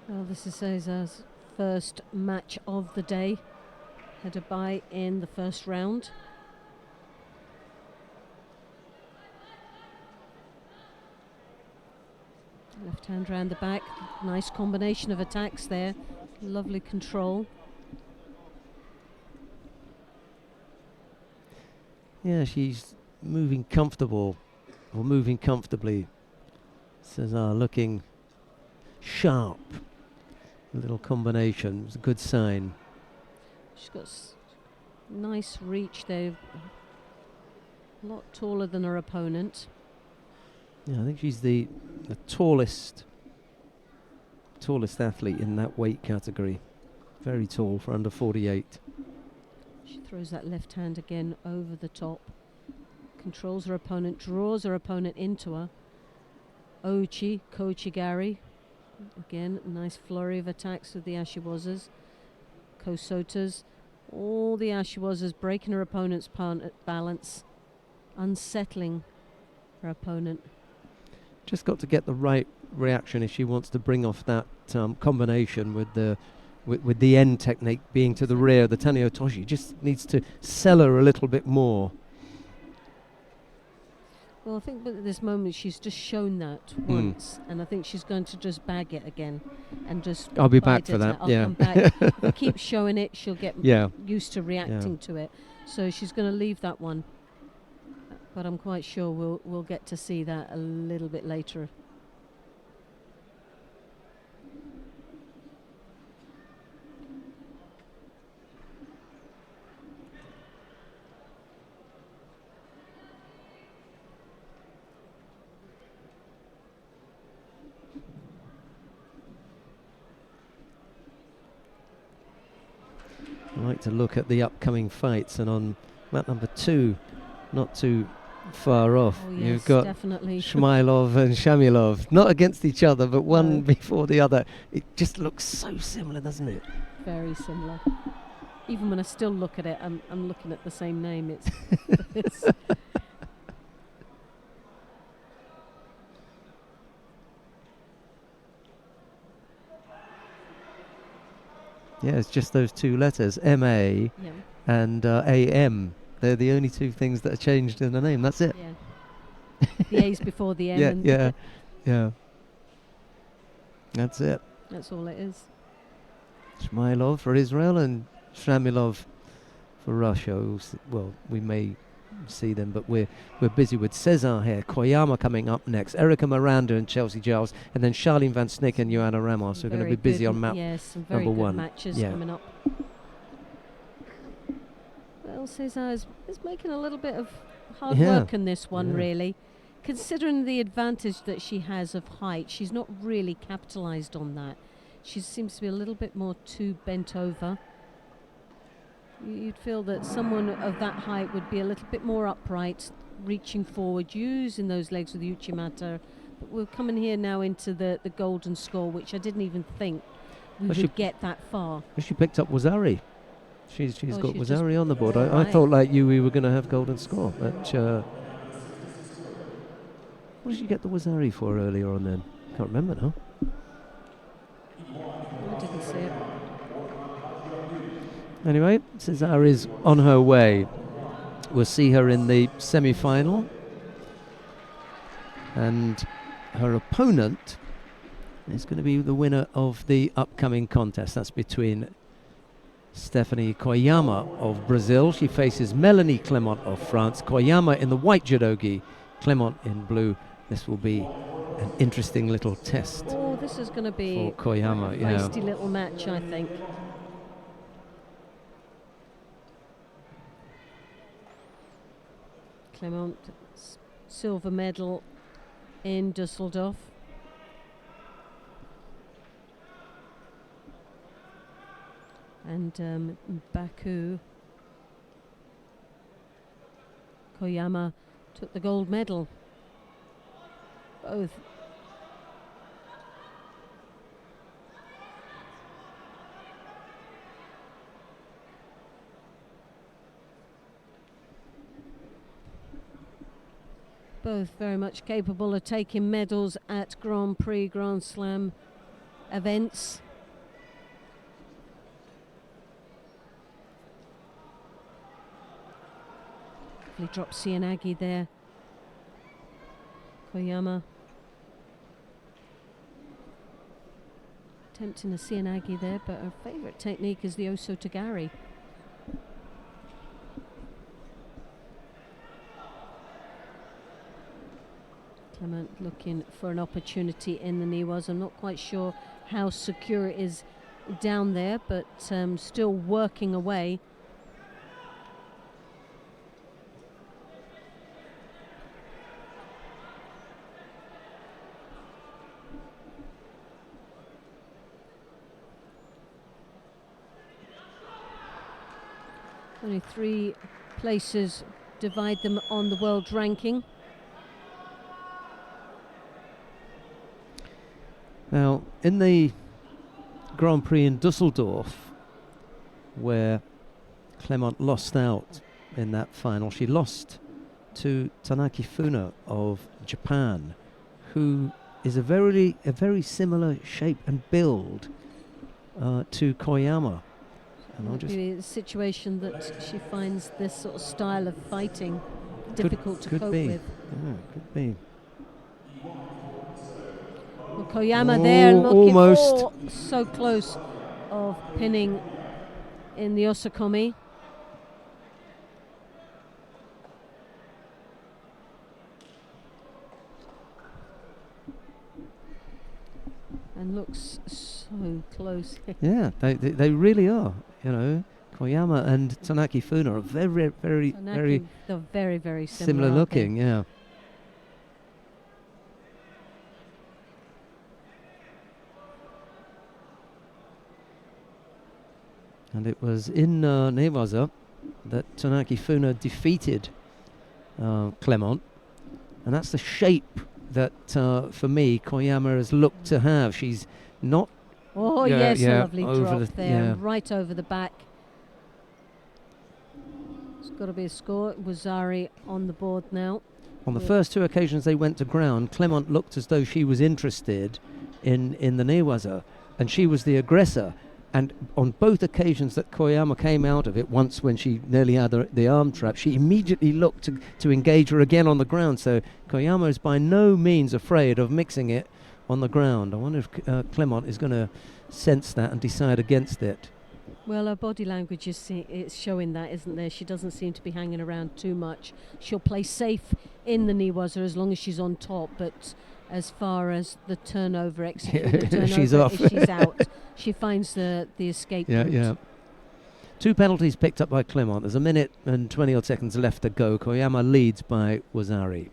Well, this is Cesar's first match of the day. Had a bye in the first round. Left hand round the back. Nice combination of attacks there. Lovely control. Yeah, she's moving comfortable, or moving comfortably. Cesar looking sharp. A little combination, it's a good sign. She's got nice reach there. A lot taller than her opponent. Yeah, I think she's the tallest athlete in that weight category. Very tall for under 48. She throws that left hand again over the top. Controls her opponent, draws her opponent into her. Ochi, Kochigari. Again, nice flurry of attacks with the Ashiwazas. Kosotas. All the Ashiwazas breaking her opponent's balance. Unsettling her opponent. Just got to get the right reaction if she wants to bring off that combination with the end technique being to the rear. The Taniotoshi just needs to sell her a little bit more. Well, I think at this moment she's just shown that once, and I think she's going to just bag it again, and just. I'll be back bite for it that. out. I'll Yeah. come back. If I keep showing it, she'll get used to reacting to it. So she's going to leave that one. But I'm quite sure we'll get to see that a little bit later. I like to look at the upcoming fights, and on mat number 2, not too far off, Oh yes, you've got definitely. Shmailov and Shamilov, not against each other, but one before the other. It just looks so similar, doesn't it? Very similar. Even when I still look at it, I'm looking at the same name. It's Yeah, it's just those two letters, M-A and A-M. They're the only two things that are changed in the name. That's it. Yeah. The A's before the M. Yeah. That's it. That's all it is. Shmailov for Israel and Shamilov for Russia. Well, we may see them, but we're busy with Cesar here. Koyama coming up next. Erica Miranda and Chelsea Giles, and then Charlene Van Snick and Joanna Ramos. We're going to be busy on map some very number good 1. matches coming up. Well, Cesar is making a little bit of hard work in this one, really. Considering the advantage that she has of height, she's not really capitalised on that. She seems to be a little bit more too bent over. You'd feel that someone of that height would be a little bit more upright, reaching forward, using those legs with the Uchimata. But we're coming here now into the golden score, which I didn't even think we would get that far. She picked up Wazari. She's got Wazari on the board. I Right. thought, like you, we were going to have golden score. But what did she get the Wazari for earlier on then? Can't remember now. I didn't see it. Anyway, Cesar is on her way. We'll see her in the semi-final. And her opponent is going to be the winner of the upcoming contest. That's between Stephanie Koyama of Brazil. She faces Melanie Clement of France. Koyama in the white judogi, Clement in blue. This will be an interesting little test. Oh, this is going to be for Koyama. a feisty little match, I think. Clement, silver medal in Dusseldorf. And Baku, Koyama took the gold medal. Both. Both very much capable of taking medals at Grand Prix, Grand Slam events. He drops Cianagi there. Koyama. Attempting a Sianagi there, but her favourite technique is the Oso Tagari. Clement looking for an opportunity in the Niwas. I'm not quite sure how secure it is down there, but still working away. Only 3 places divide them on the world ranking. Now, in the Grand Prix in Dusseldorf, where Clement lost out in that final, she lost to Tanaki Funa of Japan, who is a very similar shape and build to Koyama. And Might be a situation that she finds this sort of style of fighting difficult to cope with. Yeah, could be. Well, Koyama there looking so close of pinning in the Osakomi. And looks so close. Yeah, they really are. You know, Koyama and Tanaki Funa are very they're very similar looking. Yeah. And it was in Newaza that Tanaki Funa defeated Clement, and that's the shape that, for me, Koyama has looked to have. She's not. Oh yes, a lovely drop there, right over the back. It's got to be a score. Wazari on the board now. On the first 2 occasions they went to ground, Clement looked as though she was interested in the Newaza, and she was the aggressor. And on both occasions that Koyama came out of it, once when she nearly had the arm trap, she immediately looked to engage her again on the ground. So Koyama is by no means afraid of mixing it on the ground. I wonder if Clement is going to sense that and decide against it. Well, her body language it's showing that, isn't there? She doesn't seem to be hanging around too much. She'll play safe in the Niwaza as long as she's on top, but as far as the turnover, she's off. She's out. She finds the escape route. Yeah. 2 penalties picked up by Clement. There's 1 minute and 20 odd seconds left to go. Koyama leads by Wazari.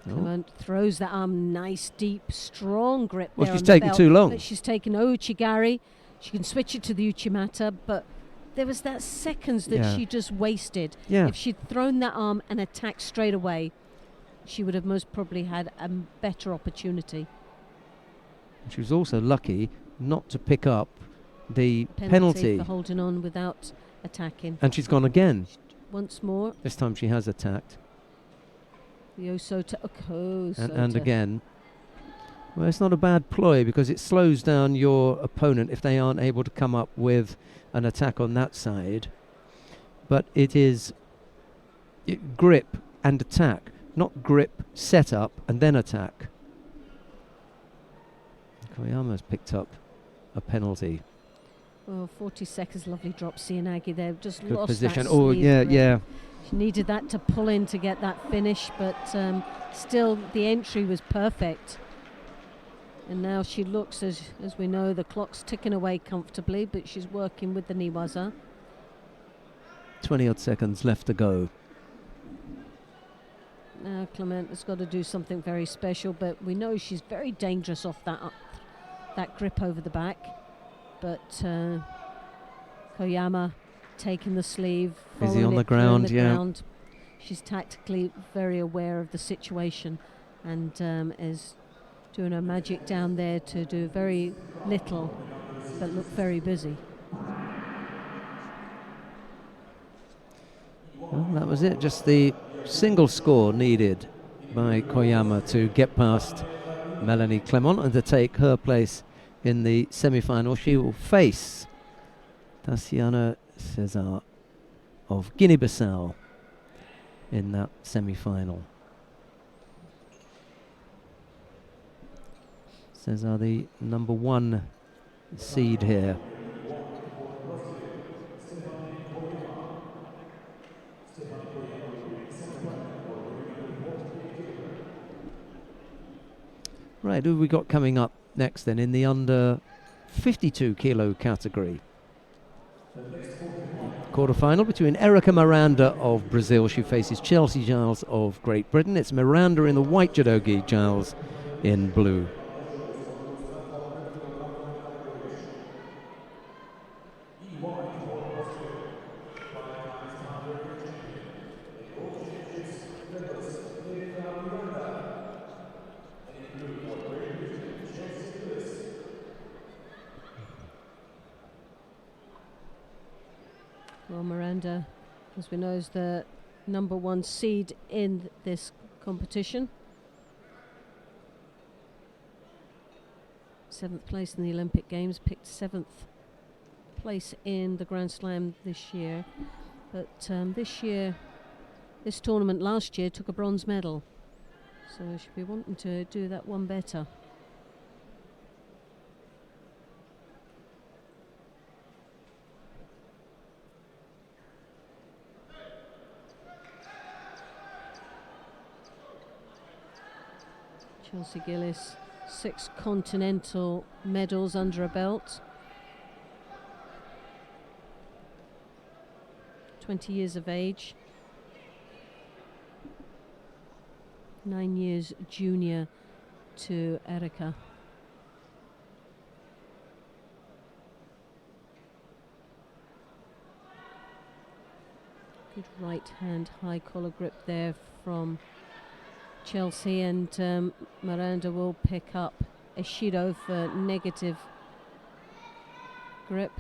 Clement throws that arm, nice, deep, strong grip. Well, there she's on the taken belt, too long. but she's taken Uchigari. She can switch it to the Uchimata, but there was that seconds that she just wasted. Yeah. If she'd thrown that arm and attacked straight away, she would have most probably had a better opportunity. She was also lucky not to pick up the penalty for holding on without attacking. And she's gone again. Once more. This time she has attacked. The Osota. And again. Well, it's not a bad ploy because it slows down your opponent if they aren't able to come up with an attack on that side. But it is grip and attack, not grip, set up, and then attack. Koyama's picked up a penalty. Well, 40 seconds, lovely drop. Sianagi there, just Good lost position. that Oh, yeah. She needed that to pull in to get that finish, but still the entry was perfect. And now she looks, as we know, the clock's ticking away comfortably, but she's working with the Niwaza. 20 odd seconds left to go. Now Clement has got to do something very special, but we know she's very dangerous off that grip over the back. But Koyama taking the sleeve, is he on the ground? Ground. She's tactically very aware of the situation and is doing her magic down there to do very little but look very busy. Well, that was it. Just the single score needed by Koyama to get past Melanie Clement and to take her place in the semi-final. She will face Tatiana Cesar of Guinea-Bissau in that semi-final. Says are the number 1 seed here. Right, who have we got coming up next then in the under 52 kilo category? Quarter-final between Erica Miranda of Brazil. She faces Chelsea Giles of Great Britain. It's Miranda in the white judogi, Giles in blue. Well, Miranda, as we know, is the number 1 seed in this competition. 7th place in the Olympic Games, picked 7th place in the Grand Slam this year. But this tournament last year took a bronze medal. So she'll be wanting to do that one better. Chelsea Gillis, 6 continental medals under her belt. 20 years of age. 9 years junior to Erica. Good right hand high collar grip there from Chelsea, and Miranda will pick up a Shido for negative grip.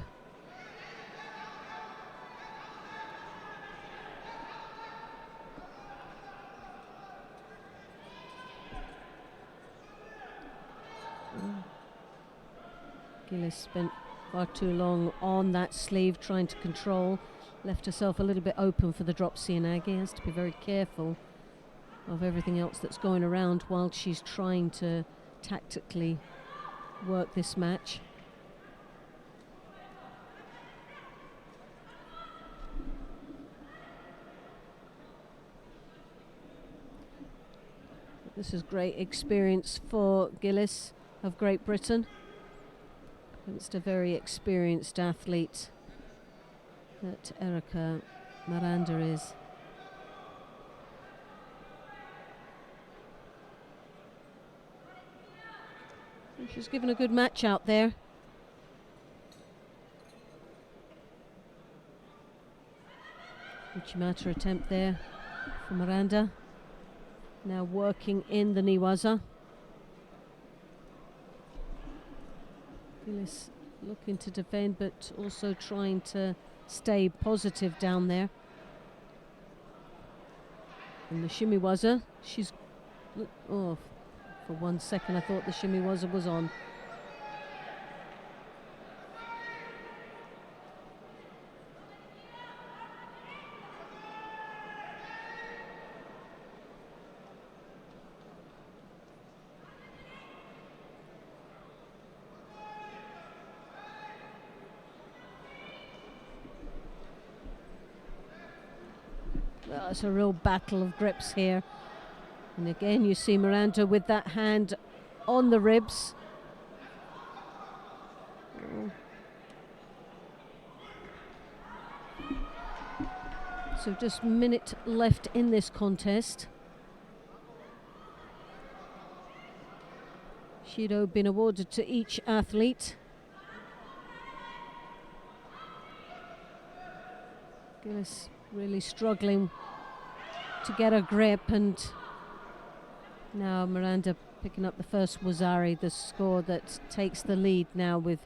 Gillis spent far too long on that sleeve trying to control, left herself a little bit open for the drop Sianagi. Has to be very careful of everything else that's going around while she's trying to tactically work this match. This is great experience for Gillis of Great Britain. Against a very experienced athlete that Erica Miranda is. She's given a good match out there. Uchimata attempt there for Miranda. Now working in the Niwaza. Gillis looking to defend, but also trying to stay positive down there. And the Shimiwaza, she's... Oh, for 1 second I thought the Shimiwaza was on. Well, it's a real battle of grips here. And again, you see Miranda with that hand on the ribs. Oh. So just a minute left in this contest. Shido been awarded to each athlete. Gillis really struggling to get a grip, and now Miranda picking up the first Wazari, the score that takes the lead now with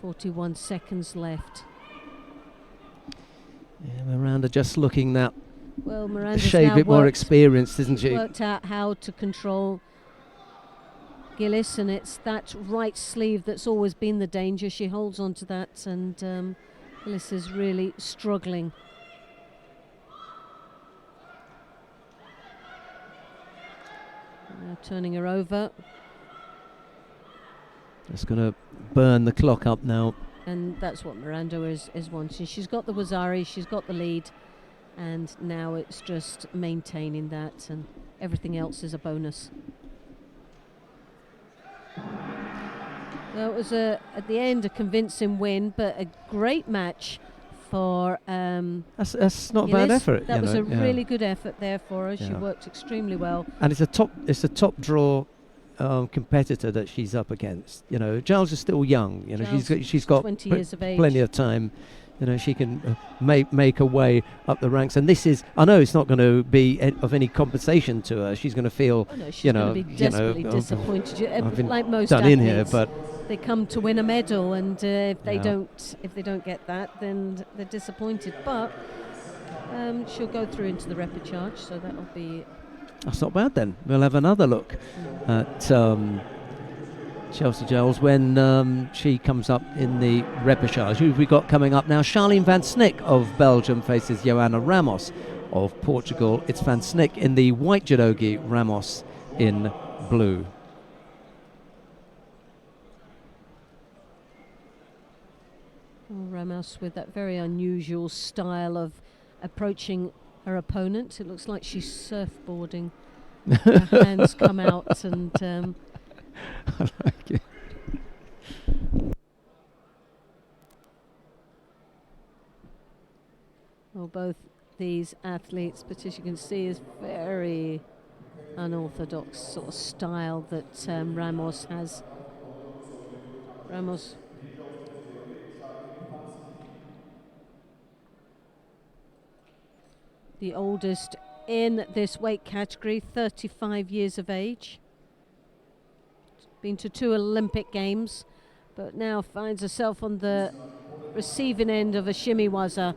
41 seconds left. Yeah, Miranda just looking that Well, Miranda's a shade now bit more experienced, isn't she? worked out how to control Gillis, and it's that right sleeve that's always been the danger. She holds on to that, and Gillis is really struggling. Now turning her over. It's going to burn the clock up now. And that's what Miranda is wanting. She's got the Wazari, she's got the lead, and now it's just maintaining that, and everything else is a bonus. Well, it was at the end a convincing win, but a great match for. That's not a bad effort. That was a really good effort there for her. She Yeah. worked extremely well. And it's a top draw competitor that she's up against. You know, Giles is still young. You know, she's got 20 years of age. Plenty of time. You know, she can make her way up the ranks. And this is, I know it's not going to be of any compensation to her. She's going to feel, Oh no, she's going to be desperately disappointed. I've been like most done athletes, in here, but they come to win a medal, and if they Yeah. don't get that, then they're disappointed. But she'll go through into the repechage, so that'll be. that's not bad then. We'll have another look at Chelsea Giles when she comes up in the repechage. Who have we got coming up now? Charlene van Snick of Belgium faces Joanna Ramos of Portugal. It's van Snick in the white judogi, Ramos in blue. Ramos with that very unusual style of approaching her opponent. It looks like she's surfboarding. Her hands come out, and I like it. well, both these athletes, but as you can see, is very unorthodox sort of style that Ramos has. Ramos. The oldest in this weight category, 35 years of age. Been to 2 Olympic Games, but now finds herself on the receiving end of a shimiwaza.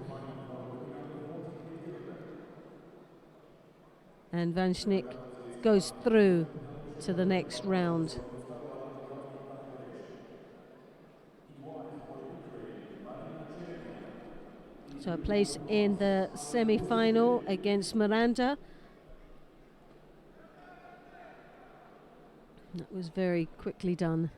And Van Schnick goes through to the next round. So a place in the semi-final against Miranda. That was very quickly done.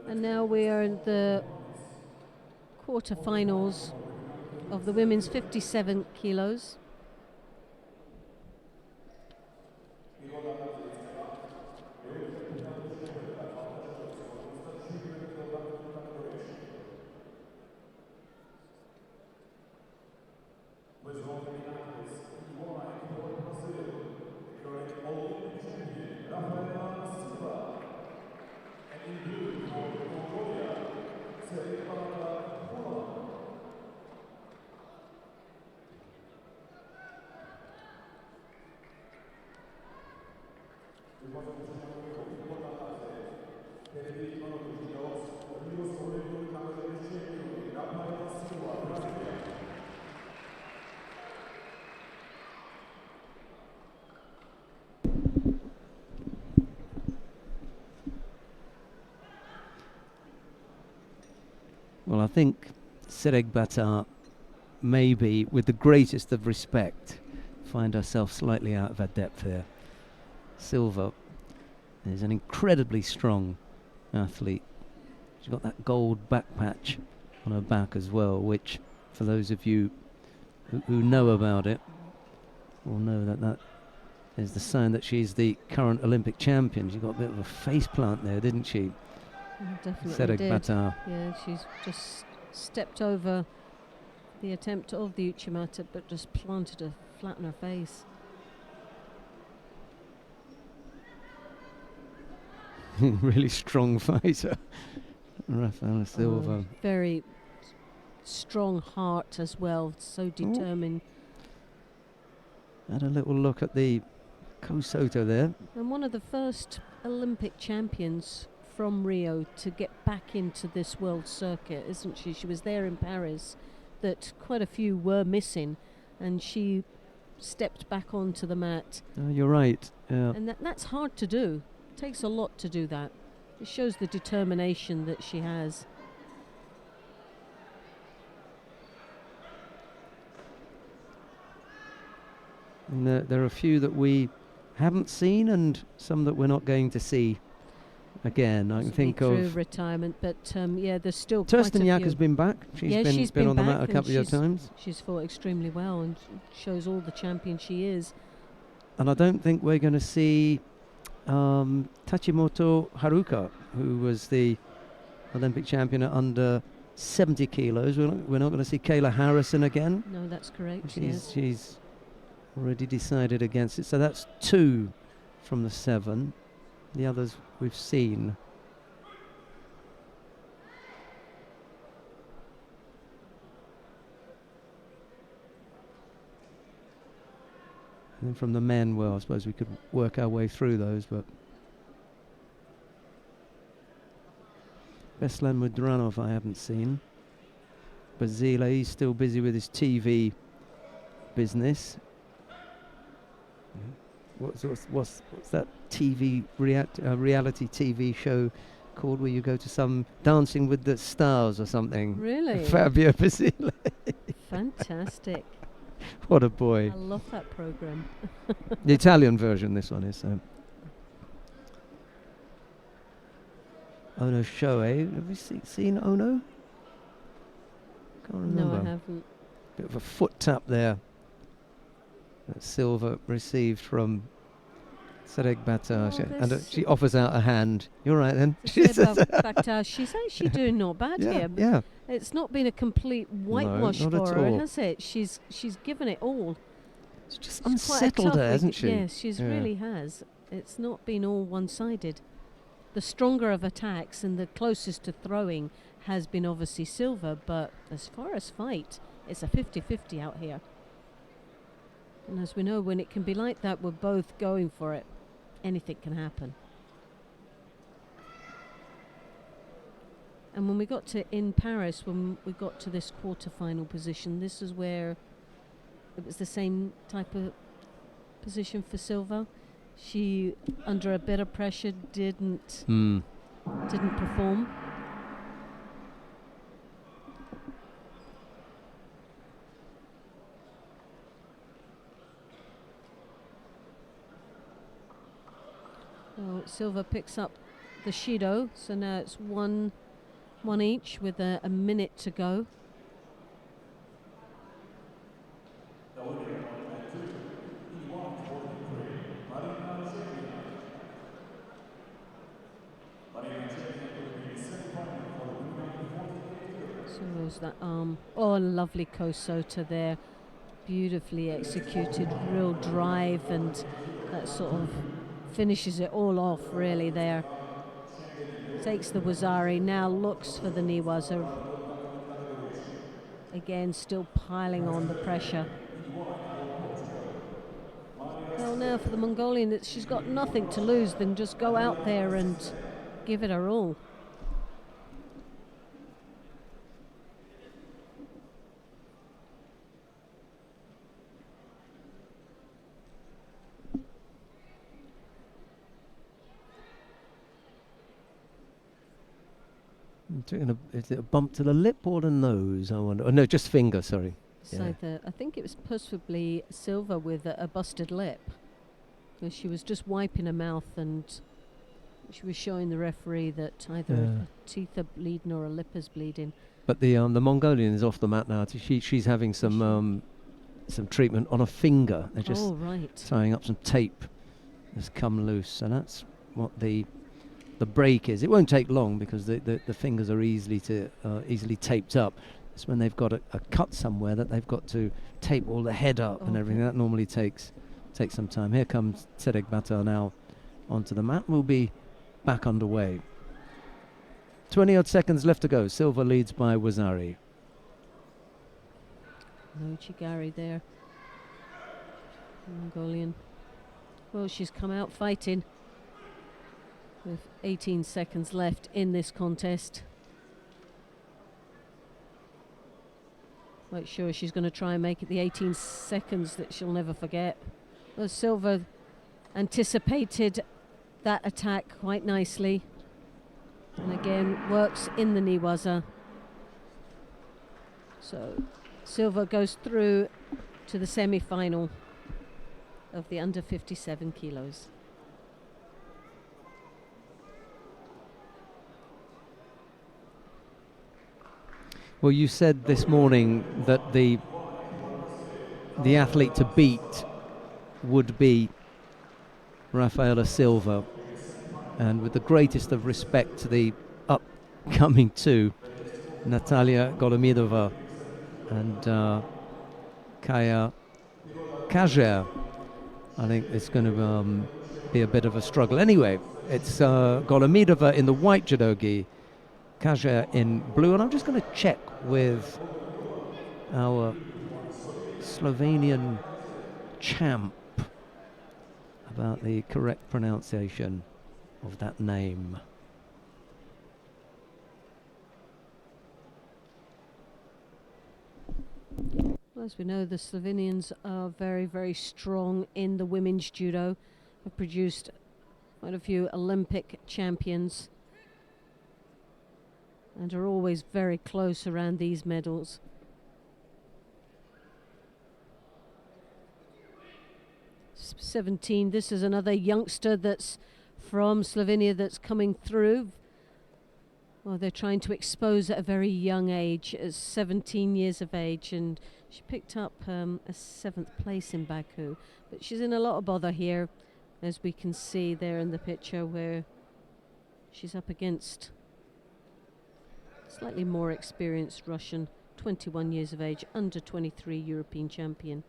And now we are in the quarterfinals of the women's 57 kilos. Well, I think Sereg Batar maybe, with the greatest of respect, find herself slightly out of her depth here. Silva is an incredibly strong athlete. She's got that gold back patch on her back as well, which, for those of you who know about it, will know that that is the sign that she's the current Olympic champion. She got a bit of a face plant there, didn't she? Definitely Sereg did. Batar. Yeah, she's just stepped over the attempt of the Uchimata, but just planted her flat on her face. Really strong fighter, Rafaela Silva. Very strong heart as well, so determined. Had a little look at the Kosoto there. And one of the first Olympic champions from Rio to get back into this world circuit, isn't she? She was there in Paris that quite a few were missing, and she stepped back onto the mat. You're right. Yeah. And that's hard to do. It takes a lot to do that. It shows the determination that she has. And there are a few that we haven't seen and some that we're not going to see again. I can think through of retirement, but yeah, there's still Kirsten quite a Yak few. has been back. She's been on the mat a couple of times. She's fought extremely well and shows all the champion she is. And I don't think we're going to see Tachimoto Haruka, who was the Olympic champion at under 70 kilos. We're not going to see Kayla Harrison again. No, that's correct. She's already decided against it. So that's 2 from the 7. The others we've seen. And then from the men, well, I suppose we could work our way through those, but Beslan Mudranov I haven't seen. Basile, he's still busy with his TV business. What's that TV reality TV show called where you go to some Dancing with the Stars or something? Really? Fabio Basile. Fantastic. What a boy. I love that program. The Italian version, this one is. Ono Shoei. Have you seen Ono? Can't remember. No, I haven't. Bit of a foot tap there that Silva received from Serek Batar. And she offers out a hand. You're right then. Bakhtar, she's actually doing not bad here. Yeah. It's not been a complete whitewash not for at her, all. has it? She's given it all. It's just She's quite a unsettled tough her, hasn't she? Yes, she's really has. It's not been all one-sided. The stronger of attacks and the closest to throwing has been obviously Silva, but as far as fight, it's a 50-50 out here. And as we know, when it can be like that, we're both going for it. Anything can happen. And when we got to in Paris, when we got to this quarterfinal position, this is where it was the same type of position for Silva. She, under a bit of pressure, didn't perform. Well, Silva picks up the Shido, so now it's one each with a minute to go. So there's that arm. Oh, lovely Kosota there. Beautifully executed, real drive, and that sort of finishes it all off really there. Takes the Wazari, now looks for the Niwaza. Again, still piling on the pressure. Well, now for the Mongolian, she's got nothing to lose than just go out there and give it her all. Is it a bump to the lip or the nose? I wonder. Oh, no, just finger. Sorry. So I think it was possibly Silva with a busted lip. She was just wiping her mouth, and she was showing the referee that either her teeth are bleeding or her lip is bleeding. But the Mongolian is off the mat now. She's having some treatment on a finger. They're just tying up some tape that's come loose, and that's what the break is. It won't take long because the fingers are easily taped up. It's when they've got a cut somewhere that they've got to tape all the head up and everything. That normally takes some time. Here comes Serek Batar now onto the mat. We'll be back underway. 20 odd seconds left to go. Silva leads by Wazari. No Chigari there. Mongolian. Well, she's come out fighting with 18 seconds left in this contest. Quite sure she's going to try and make it the 18 seconds that she'll never forget. Well, Silva anticipated that attack quite nicely. And again, works in the Niwaza. So Silva goes through to the semi-final of the under 57 kilos. Well, you said this morning that the athlete to beat would be Rafaela Silva, and with the greatest of respect to the upcoming two, Natalia Golomidova and Kaya Kajer, I think it's going to be a bit of a struggle. Anyway, it's Golomidova in the white judogi, Kajer in blue, and I'm just going to check with our Slovenian champ about the correct pronunciation of that name. Well, as we know, the Slovenians are very, very strong in the women's judo. Have produced quite a few Olympic champions and are always very close around these medals. S- 17, this is another youngster that's from Slovenia that's coming through. Well, they're trying to expose at a very young age, at 17 years of age, and she picked up a 7th place in Baku. But she's in a lot of bother here, as we can see there in the picture, where she's up against slightly more experienced Russian, 21 years of age, under 23 European champion.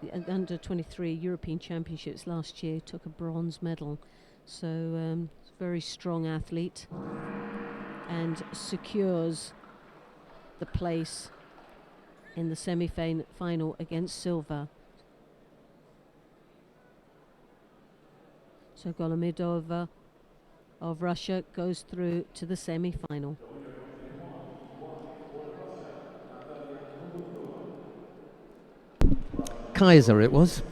The under 23 European Championships last year took a bronze medal. So very strong athlete, and secures the place in the semi-final against Silva. So Golomidova of Russia goes through to the semi-final. Kaiser it was.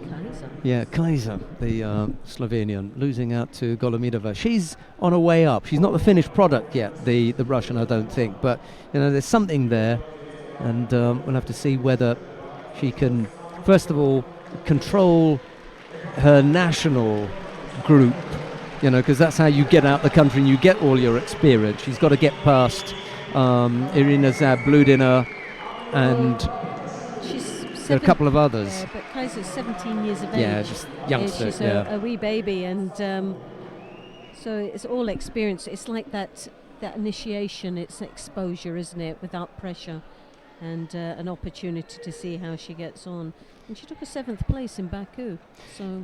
Kaiser. Yeah, Kaiser, the Slovenian, losing out to Golomidova. She's on her way up. She's not the finished product yet, the Russian, I don't think. But, you know, there's something there. And we'll have to see whether she can, first of all, control her national group, you know, because that's how you get out the country and you get all your experience. She's got to get past Irina Zabludina and there are a couple of others. Yeah, but Kaiser's 17 years of age. Yeah, just youngster. She's Yeah. a wee baby, and so it's all experience. It's like that initiation. It's exposure, isn't it? Without pressure, and an opportunity to see how she gets on. And she took a 7th place in Baku. So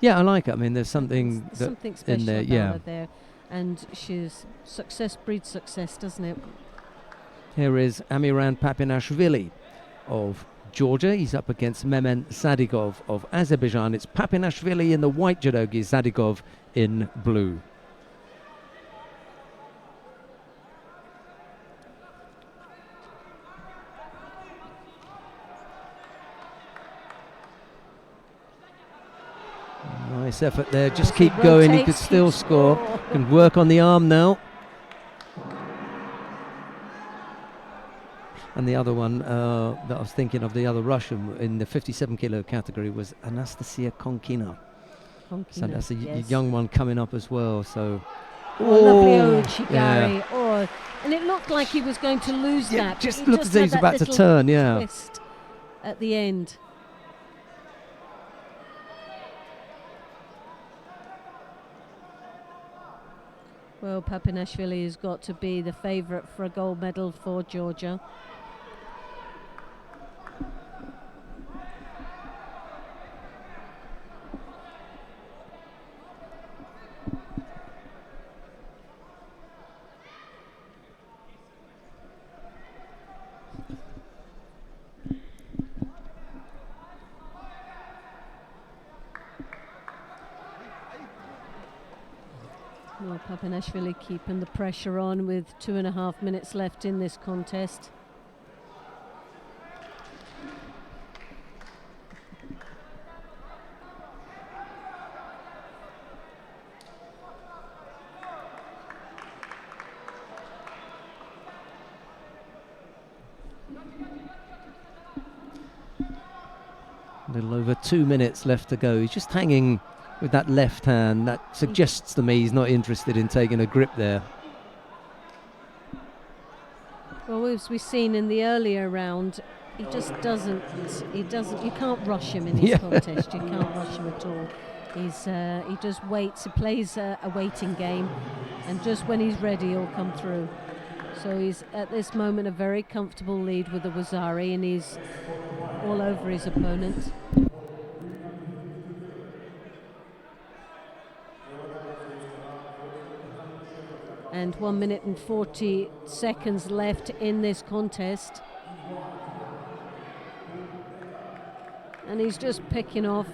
Yeah, I like it. I mean, there's something something special in there. about Yeah. her there, and she's success breeds success, doesn't it? Here is Amiran Papinashvili of Georgia. He's up against Memen Sadigov of Azerbaijan. It's Papinashvili in the white judogi, Sadigov in blue. Nice effort there. Just As keep he going. He rotates, could still keep score. score. Can work on the arm now. And the other one that I was thinking of, the other Russian in the 57 kilo category, was Anastasia Konkina. So that's a yes. young one coming up as well. So, Lovely Oh, Chigari. Oh, and it looked like he was going to lose yeah, that. but just he looked as though had he's that about to little turn. Yeah. twist at the end. Well, Papinashvili has got to be the favourite for a gold medal for Georgia. Well, Papinashvili keeping the pressure on with 2.5 minutes left in this contest. A little over 2 minutes left to go. He's just hanging with that left hand. That suggests to me he's not interested in taking a grip there. Well, as we've seen in the earlier round, he just doesn't. You can't rush him in his contest. You can't rush him at all. He just waits. He plays a waiting game, and just when he's ready, he'll come through. So he's at this moment a very comfortable lead with the Wazari, and he's all over his opponent. And 1 minute and 40 seconds left in this contest. And he's just picking off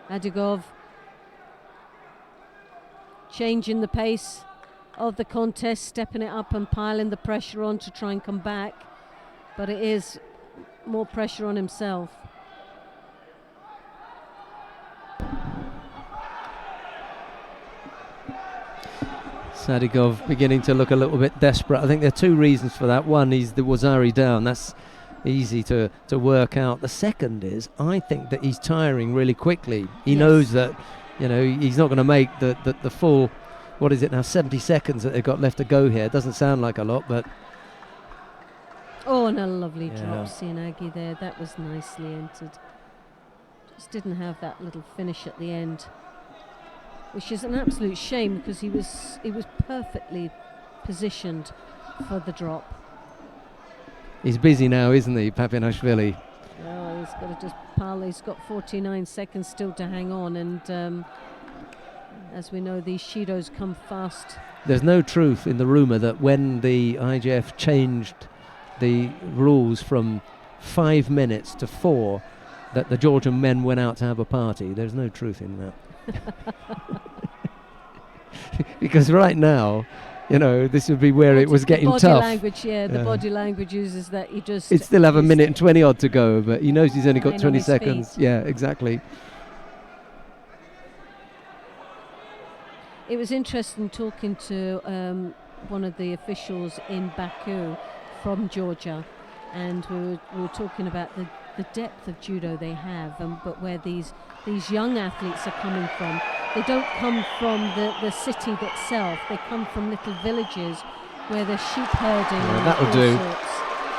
Adigov, changing the pace of the contest, stepping it up and piling the pressure on to try and come back. But it is more pressure on himself. Sadigov beginning to look a little bit desperate. I think there are two reasons for that. One, he's the Wazari down. That's easy to work out. The second is, I think that he's tiring really quickly. He knows that, you know, he's not going to make the full, what is it now, 70 seconds that they've got left to go here. It doesn't sound like a lot, but... Oh, and a lovely drop, Sianagi there. That was nicely entered. Just didn't have that little finish at the end, which is an absolute shame because he was perfectly positioned for the drop. He's busy now, isn't he, Papinashvili? Well, he's got to just pile. He's got 49 seconds still to hang on, and as we know, these Shidos come fast. There's no truth in the rumour that when the IJF changed the rules from 5 minutes to 4, that the Georgian men went out to have a party. There's no truth in that. Because right now, you know, this would be where it was getting tough. Body language, the body language uses that he just... He'd still have a minute and 20 odd to go, but he knows he's only got 20 seconds. Yeah, exactly. It was interesting talking to one of the officials in Baku from Georgia, and we were talking about the depth of judo they have, but where these young athletes are coming from. They don't come from the city itself. They come from little villages where they're sheep herding. Yeah, that'll do.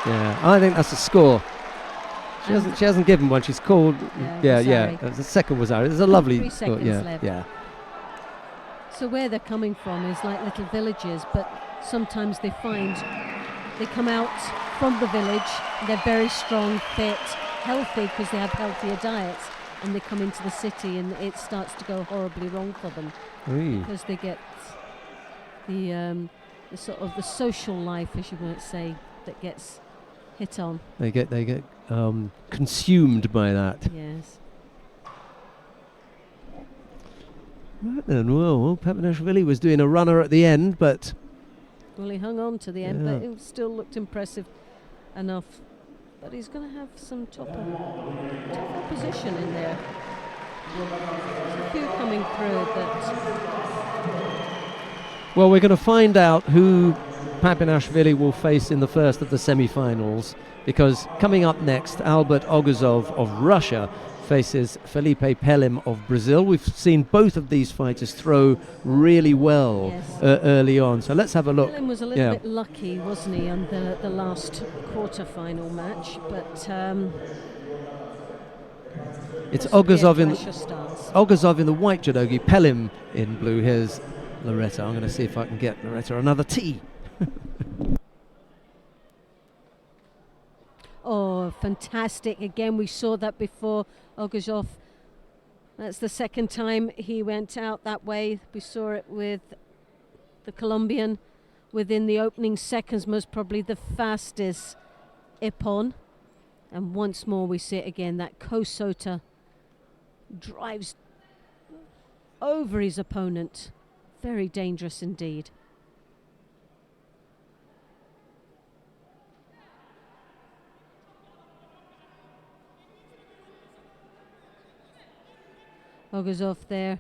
Yeah, I think that's a score. She hasn't given one. She's called. Yeah. The second was out. It's a lovely. 3 seconds left. Yeah. So where they're coming from is like little villages, but sometimes they come out from the village. They're very strong, fit, healthy because they have healthier diets. And they come into the city and it starts to go horribly wrong for them because they get the sort of the social life, as you might say, that gets hit on. They get consumed by that. Yes. Right then, well, Papinashvili was doing a runner at the end, but... Well, he hung on to the end, but it still looked impressive enough. But he's going to have some tougher opposition in there. There's a few coming through that... Well, we're going to find out who Papinashvili will face in the first of the semi-finals, because coming up next, Albert Oguzov of Russia faces Felipe Pelim of Brazil. We've seen both of these fighters throw really well early on, so let's have a look. Pelim was a little bit lucky, wasn't he, on the last quarter-final match, but it's Oguzov in the white judogi, Pelim in blue. Here's Loretta. I'm going to see if I can get Loretta another tee. Oh, fantastic. Again, we saw that before. Oguzov, that's the second time he went out that way. We saw it with the Colombian within the opening seconds, most probably the fastest ippon. And once more we see it again, that Kosota drives over his opponent. Very dangerous indeed. Oguzov there.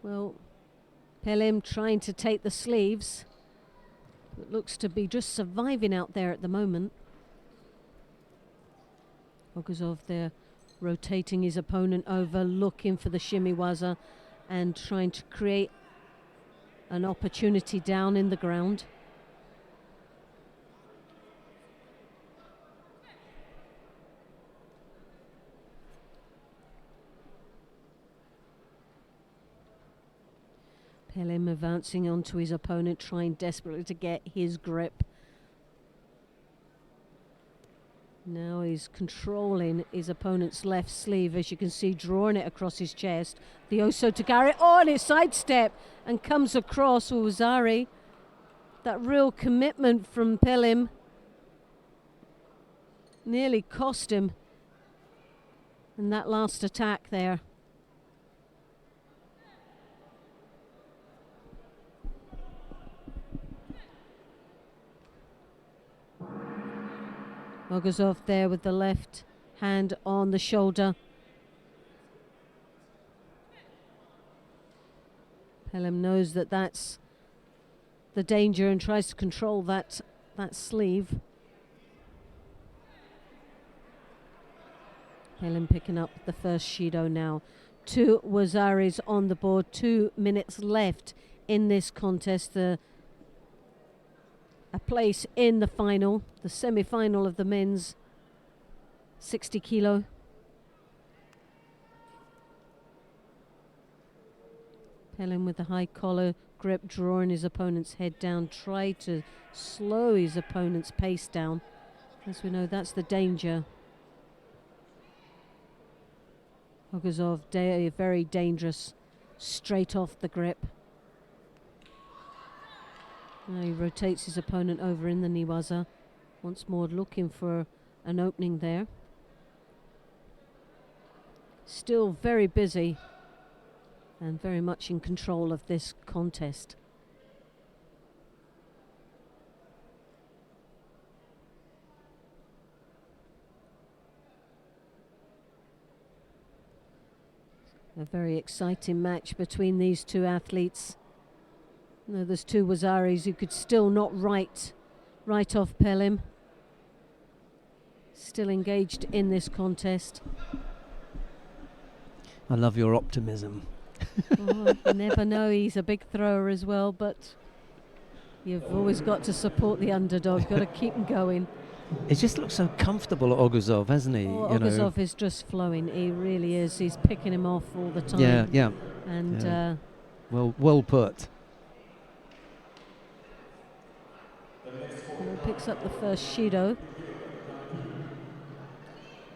Well, Pelim trying to take the sleeves. It looks to be just surviving out there at the moment. Oguzov there rotating his opponent over, looking for the shimiwaza and trying to create an opportunity down in the ground. Pelem advancing onto his opponent, trying desperately to get his grip. Now he's controlling his opponent's left sleeve, as you can see, drawing it across his chest. The Oso Tagari, and it's sidestep and comes across Uzari. That real commitment from Pelem nearly cost him in that last attack there. Oguzov there with the left hand on the shoulder. Pelem knows that that's the danger and tries to control that sleeve. Pelem picking up the first Shido now. 2 Wazaris on the board, 2 minutes left in this contest. A place in the final, the semi-final of the men's 60 kilo. Pelem with the high collar grip, drawing his opponent's head down, try to slow his opponent's pace down. As we know, that's the danger. Oguzov, very dangerous, straight off the grip. Now he rotates his opponent over in the Niwaza. Once more looking for an opening there. Still very busy and very much in control of this contest. A very exciting match between these two athletes. No, there's 2 Wazaris who could still not right off Pelem. Still engaged in this contest. I love your optimism. Oh, you never know, he's a big thrower as well, but you've always got to support the underdog, got to keep him going. It just looks so comfortable, Oguzov, hasn't he? Oh, Oguzov is just flowing, he really is. He's picking him off all the time. Yeah. And well put. Picks up the first Shido.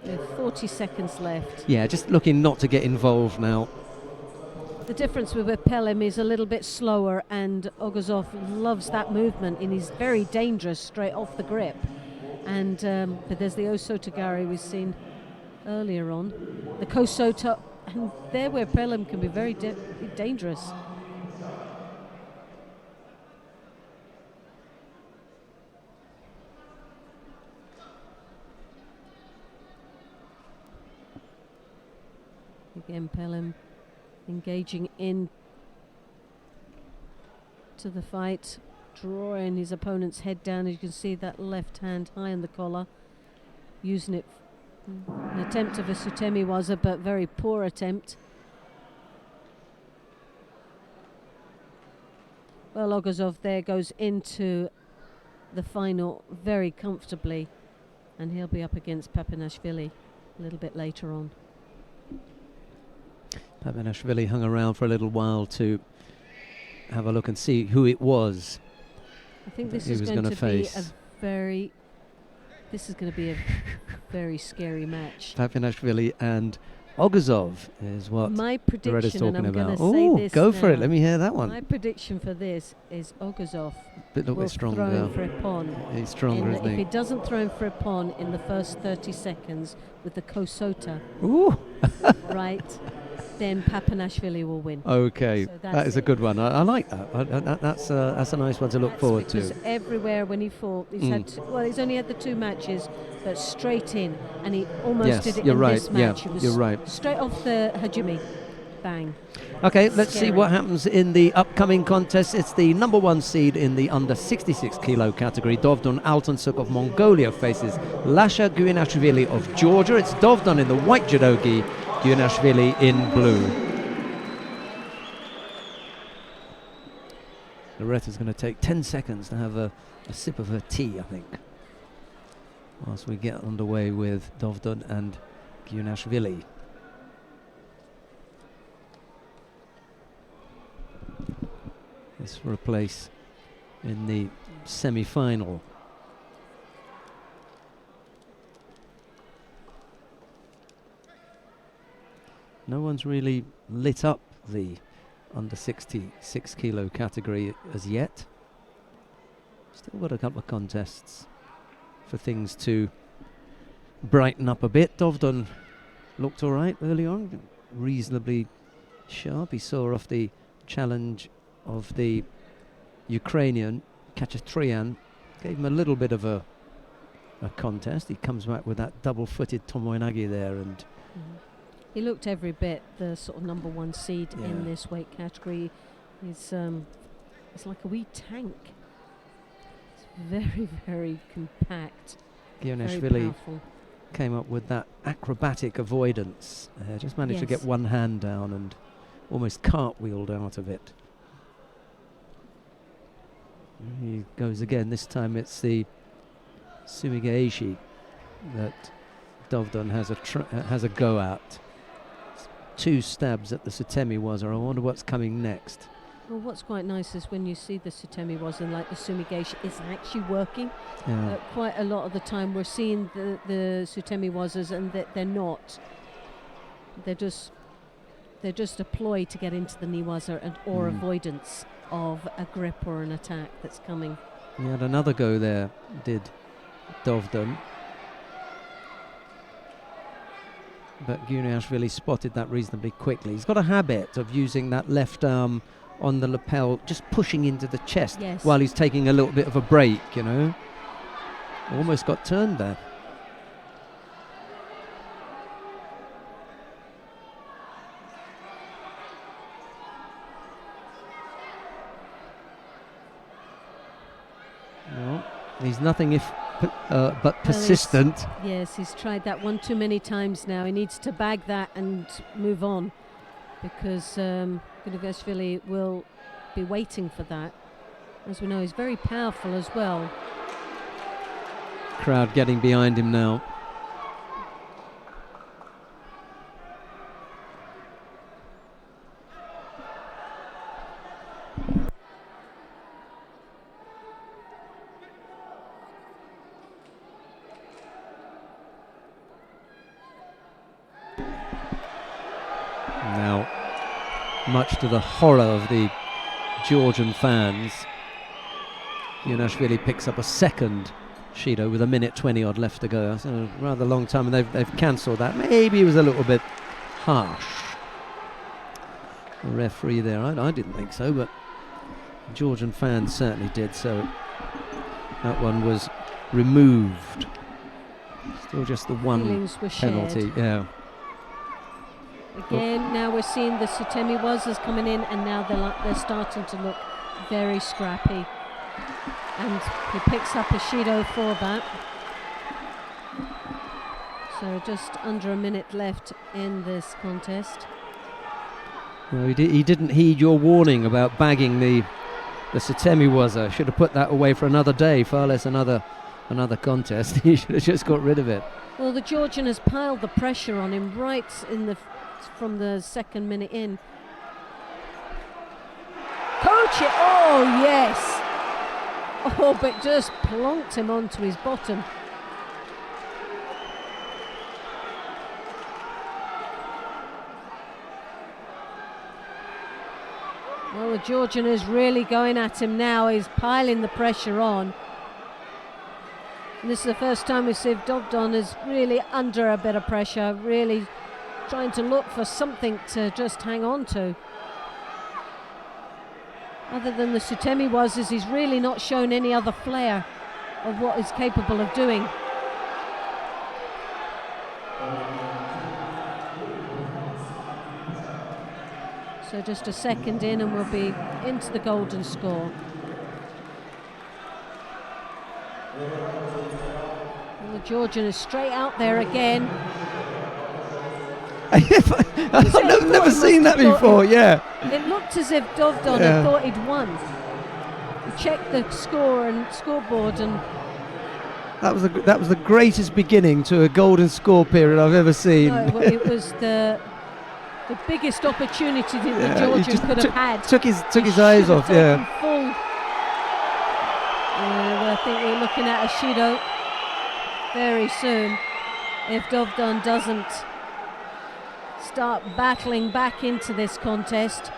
With 40 seconds left. Yeah, just looking not to get involved now. The difference with Pelem is a little bit slower, and Oguzov loves that movement, and he's very dangerous straight off the grip. And but there's the Oso Tagari we've seen earlier on. The Kosota, and there where Pelem can be very dangerous. Again, Pelem engaging in to the fight, drawing his opponent's head down. As you can see, that left hand high on the collar, using it. An attempt of a Sutemi Waza, but very poor attempt. Well, Oguzov there goes into the final very comfortably, and he'll be up against Papanashvili a little bit later on. Papanashvili hung around for a little while to have a look and see who it was. I think this he is was going to be face. this is going to be a very scary match. Papanashvili and Oguzov is what My the Red is prediction, and talking I'm going about. to say Oh, this go for it. now. Let me hear that one. My prediction for this is Oguzov A little will bit stronger. throw him for a pawn. He's stronger, isn't If he he? doesn't throw him for a pawn in the first 30 seconds with the Kosota, Ooh. right, then Papanashvili will win. Okay, So that that's is a it. good one. I like that. That's a nice one to look forward Because to. everywhere when he fought, he's he's only had the 2 matches, but straight in, and he almost Yes, did it you're in right. this match. Yeah, He was you're right. straight off the hajime. bang. Okay, let's see Scary. what happens in the upcoming contest. It's the number 1 seed in the under 66 kilo category. Dovdon Altansuk of Mongolia faces Lasha Guinashvili of Georgia. It's Dovdon in the white judogi, Guinashvili in blue. Loretta's going to take 10 seconds to have a sip of her tea, I think, whilst we get underway with Dovdon and Guinashvili. This for a place in the semi-final. No one's really lit up the under 66 kilo category as yet. Still got a couple of contests for things to brighten up a bit. Dovdon looked all right early on, reasonably sharp. He saw off the challenge of the Ukrainian Kachatrian, gave him a little bit of a contest. He comes back with that double-footed tomoenagi there, and he looked every bit the sort of number 1 seed Yeah. in this weight category. It's like a wee tank. It's very, very compact. Very Guinashvili powerful. came up with that acrobatic avoidance. Just managed to get Yes. one hand down and almost cartwheeled out of it. He goes again. This time it's the Sumigeishi that Dovdon has a go at. 2 stabs at the Sutemi Waza. I wonder what's coming next. Well, what's quite nice is when you see the Sutemi Waza, like the Sumigeishi, it's actually working. Yeah. Quite a lot of the time we're seeing the Sutemi Wazas and they're not. They're just a ploy to get into the Niwaza or avoidance of a grip or an attack that's coming. He had another go there, did Dovdon. But Guinashvili spotted that reasonably quickly. He's got a habit of using that left arm on the lapel, just pushing into the chest Yes. while he's taking a little bit of a break, you know. Almost got turned there. Well, he's nothing if but persistent. Yes, he's tried that one too many times now. He needs to bag that and move on, because Guinashvili will be waiting for that. As we know, he's very powerful as well. Crowd getting behind him now. Now, much to the horror of the Georgian fans, Guinashvili picks up a second Shido with 1:20 odd left to go. So a rather long time, and they've cancelled that. Maybe it was a little bit harsh. The referee there, I didn't think so, but Georgian fans certainly did. So that one was removed. Still just the one Feelings were shared. penalty. Yeah. Again, now we're seeing the Sutemi Wazas coming in, and now they're starting to look very scrappy. And he picks up a Shido for that. So just under a minute left in this contest. Well, he didn't heed your warning about bagging the Sutemi Waza. Should have put that away for another day, far less another contest. He should have just got rid of it. Well, the Georgian has piled the pressure on him right from the second minute in. Coach it! Oh, yes! Oh, but just plonked him onto his bottom. Well, the Georgian is really going at him now. He's piling the pressure on. And this is the first time we see Dovdon is really under a bit of pressure, really trying to look for something to just hang on to. Other than the Sutemi Wazas, he's really not shown any other flair of what he's capable of doing. So just a second in and we'll be into the golden score. And the Georgian is straight out there again. I've never seen that before, yeah. It looked as if Dovdon had thought he'd won. He checked the score and scoreboard, and that was the greatest beginning to a golden score period I've ever seen. no, it was the biggest opportunity that the Georgian could have had. Took his eyes off, yeah. Full. I think we're looking at a Shido very soon if Dovdon doesn't start battling back into this contest.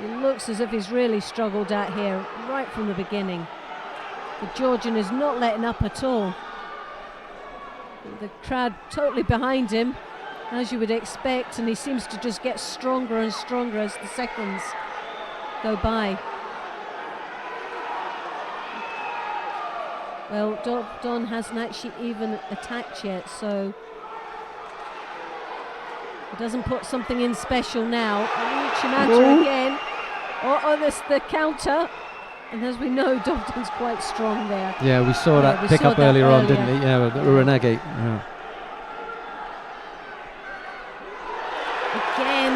It looks as if he's really struggled out here right from the beginning. The Georgian is not letting up at all. The crowd totally behind him, as you would expect, and he seems to just get stronger and stronger as the seconds go by. Well, Dovdon hasn't actually even attacked yet, so he doesn't put something in special now. Uchimata again. This the counter. And as we know, Dovdon's quite strong there. Yeah, we saw that pick up earlier on, didn't we? Yeah, the Uranagi. Yeah. Again,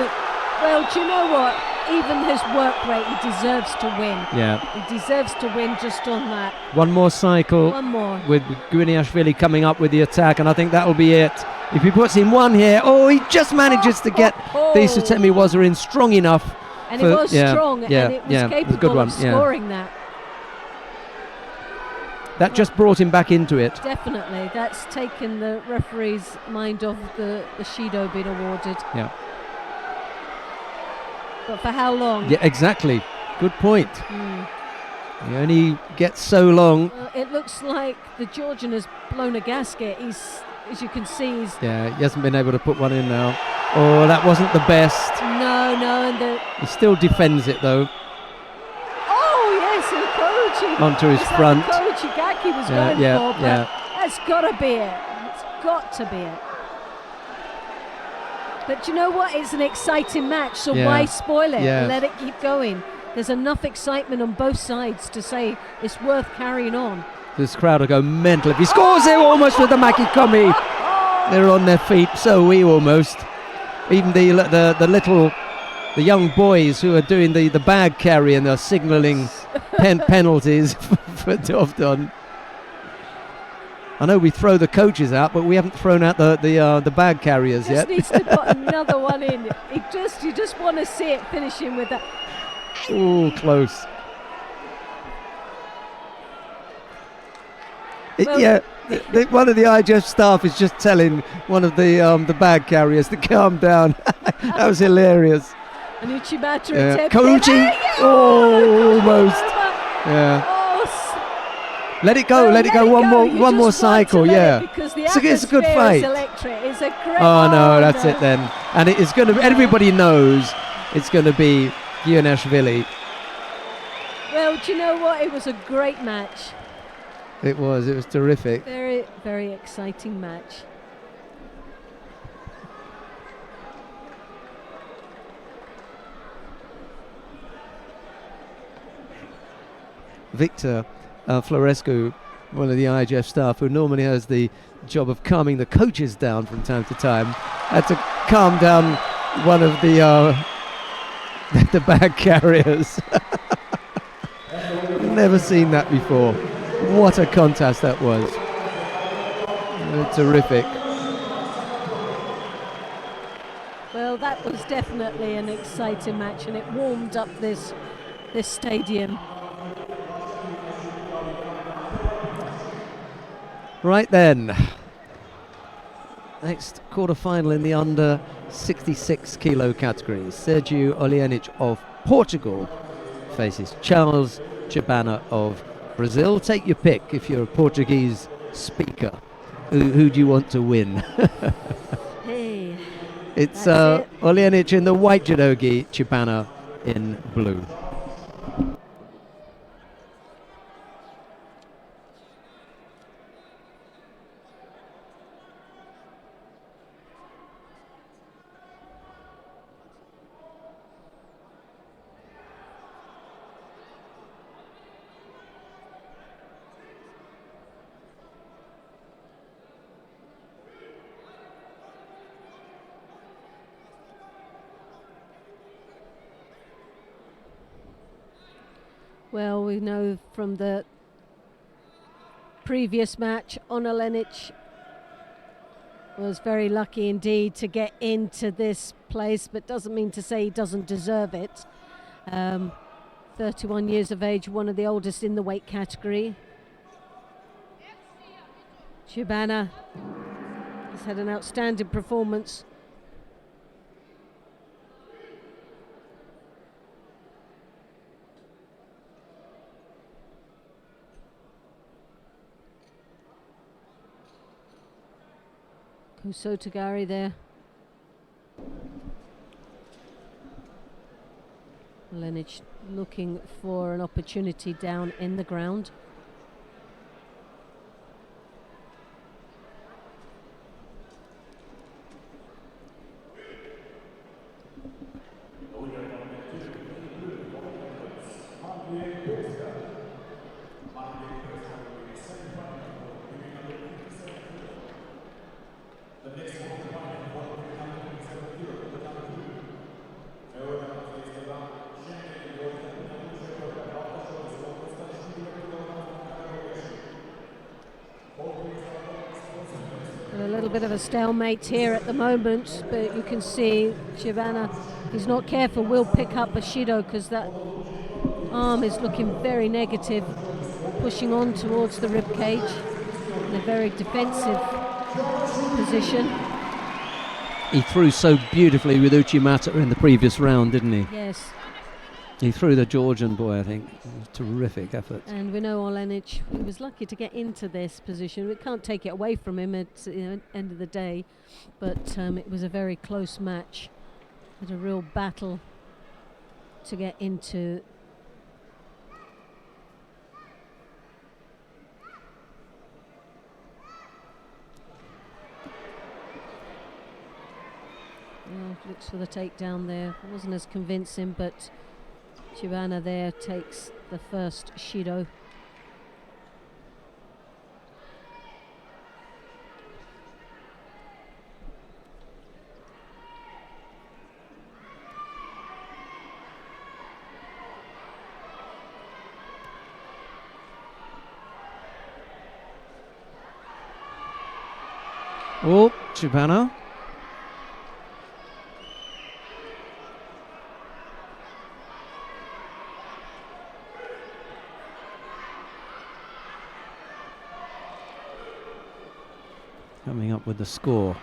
well, do you know what? Even his work rate, he deserves to win. Yeah. He deserves to win just on that. One more cycle. One more. With Guiniashvili coming up with the attack, and I think that'll be it. If he puts in one here, he just manages to get the Sutemi Waza in strong enough. And it was strong, and it was capable of scoring that. That just brought him back into it. Definitely. That's taken the referee's mind off the Shido being awarded. Yeah. But for how long? Yeah, exactly. Good point. He only gets so long. It looks like the Georgian has blown a gasket. As you can see, he hasn't been able to put one in now. Oh, that wasn't the best. No, and he still defends it though. Oh yes, and Kouchi onto his front. Kouchi Gaki was going for, but that's got to be it. It's got to be it. But you know what? It's an exciting match, so why spoil it? Let it keep going. There's enough excitement on both sides to say it's worth carrying on. This crowd will go mental if he scores it almost with the Makikomi. They're on their feet, so we almost. Even the young boys who are doing the bag carry and they're signalling penalties for Dovdon. I know we throw the coaches out, but we haven't thrown out the bag carriers yet. Just needs to put another one in. You just want to see it finishing with that. Oh, close. One of the IGF staff is just telling one of the bag carriers to calm down. That was hilarious. And Uchimata Kouchi! Almost. Yeah. Let it go. Let it go. One more cycle. It's a good fight. It's a great. Oh no, that's it then. And it is going to. Everybody knows it's going to be Guiniashvili. Well, do you know what? It was a great match. It was terrific. Very, very exciting match. Victor Florescu, one of the IGF staff who normally has the job of calming the coaches down from time to time, had to calm down one of the bag carriers. Never seen that before. What a contest that was. Terrific. Well, that was definitely an exciting match, and it warmed up this stadium. Right then. Next quarter-final in the under 66 kilo category. Sergio Olienic of Portugal faces Charles Chibana of Brazil. Take your pick if you're a Portuguese speaker. Who do you want to win? Hey, it's Olienic in the white judogi, Chibana in blue. Well, we know from the previous match, Lenic was very lucky indeed to get into this place, but doesn't mean to say he doesn't deserve it. 31 years of age, one of the oldest in the weight category. Shibana has had an outstanding performance. Sotogari there. Lenic looking for an opportunity down in the ground. A little bit of a stalemate here at the moment, but you can see Shibana, if he's not careful, will pick up a Shido, because that arm is looking very negative, pushing on towards the rib cage in a very defensive position. He threw so beautifully with Uchimata in the previous round, didn't he? Yes. He threw the Georgian boy, I think. Terrific effort. And we know Lenic, he was lucky to get into this position. We can't take it away from him at the end of the day, but it was a very close match. Had a real battle to get into. Well, looks for the takedown there. It wasn't as convincing, but Shibana there takes the first Shido. Oh, Shibana. Coming up with the score.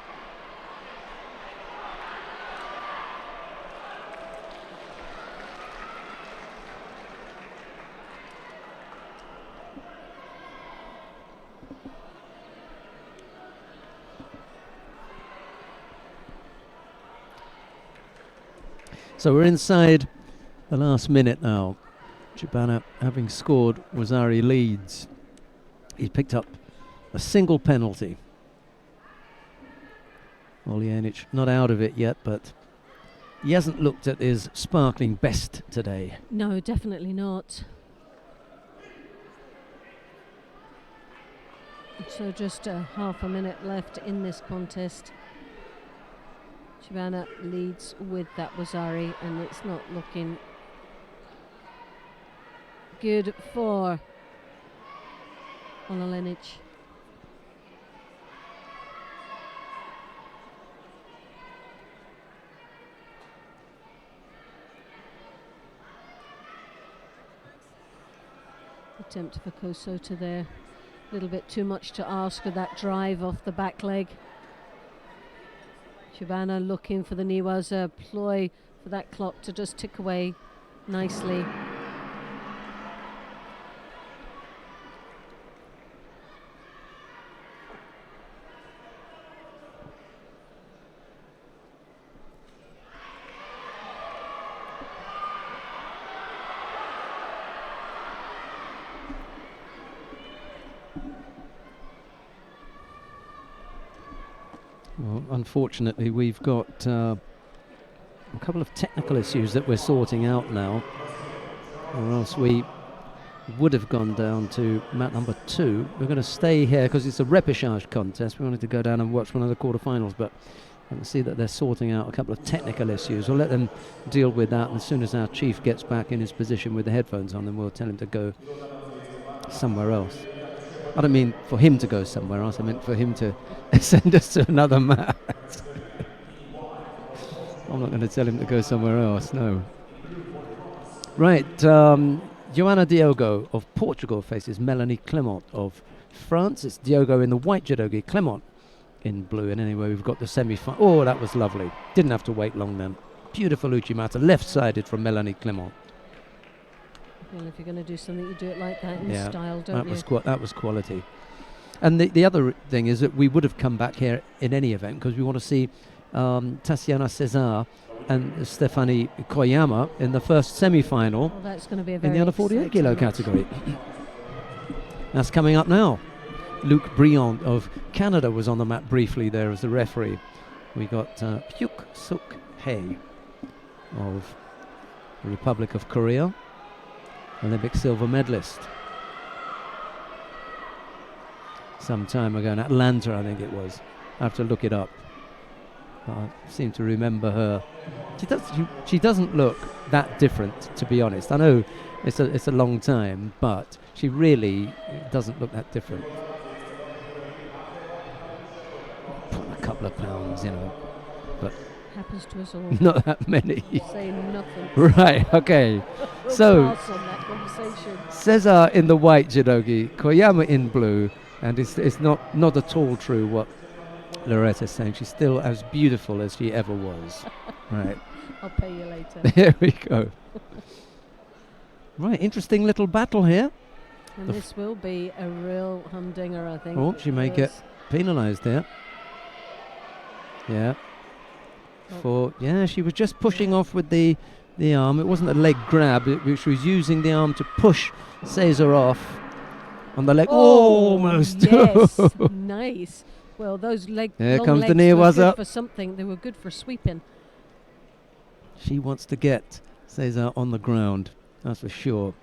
So we're inside the last minute now. Shibana, having scored, Wazari leads. He's picked up a single penalty. Oljanic not out of it yet, but he hasn't looked at his sparkling best today. No, definitely not. So just half a minute left in this contest. Shibana leads with that Wazari, and it's not looking good for Oljanic. Attempt for Kosota there. A little bit too much to ask with that drive off the back leg. Shibana looking for the Niwaza ploy for that clock to just tick away nicely. Well, unfortunately, we've got a couple of technical issues that we're sorting out now, or else we would have gone down to mat number 2. We're going to stay here because it's a repechage contest. We wanted to go down and watch one of the quarterfinals, but I can see that they're sorting out a couple of technical issues. We'll let them deal with that, and as soon as our chief gets back in his position with the headphones on, then we'll tell him to go somewhere else. I don't mean for him to go somewhere else, I meant for him to send us to another match. I'm not going to tell him to go somewhere else, no. Right, Joana Diogo of Portugal faces Melanie Clement of France. It's Diogo in the white judogi, Clement in blue, and anyway we've got the semi-final. Oh, that was lovely. Didn't have to wait long then. Beautiful uchimata, left-sided from Melanie Clement. Well, if you're going to do something, you do it like that in style, don't you? That was quality. And the other thing is that we would have come back here in any event because we want to see Tatiana Cesar and Stefani Koyama in the first semi-final. Well, that's going to be a in very the under 48 kilo category. That's coming up now. Luc Briand of Canada was on the mat briefly there as the referee. We got Pyuk Suk Hye of the Republic of Korea, Olympic silver medalist. Some time ago in Atlanta, I think it was. I have to look it up. I seem to remember her. She doesn't look that different, to be honest. I know it's a long time, but she really doesn't look that different. Put a couple of pounds, but happens to us all. Not that many. Say nothing. Right. Okay. We'll so pass on that conversation. Cesar in the white judogi, Koyama in blue, and it's not at all true what Loretta's saying. She's still as beautiful as she ever was. Right. I'll pay you later. There we go. Right, interesting little battle here. And this will be a real humdinger, I think. Oh, she may get penalised there. Yeah. She was just pushing off with the arm. It wasn't a leg grab. She was using the arm to push Cesar off on the leg. Almost. Yes. Nice. Well, those long comes legs the near were was good up. for something. They were good for sweeping. She wants to get Cesar on the ground, that's for sure.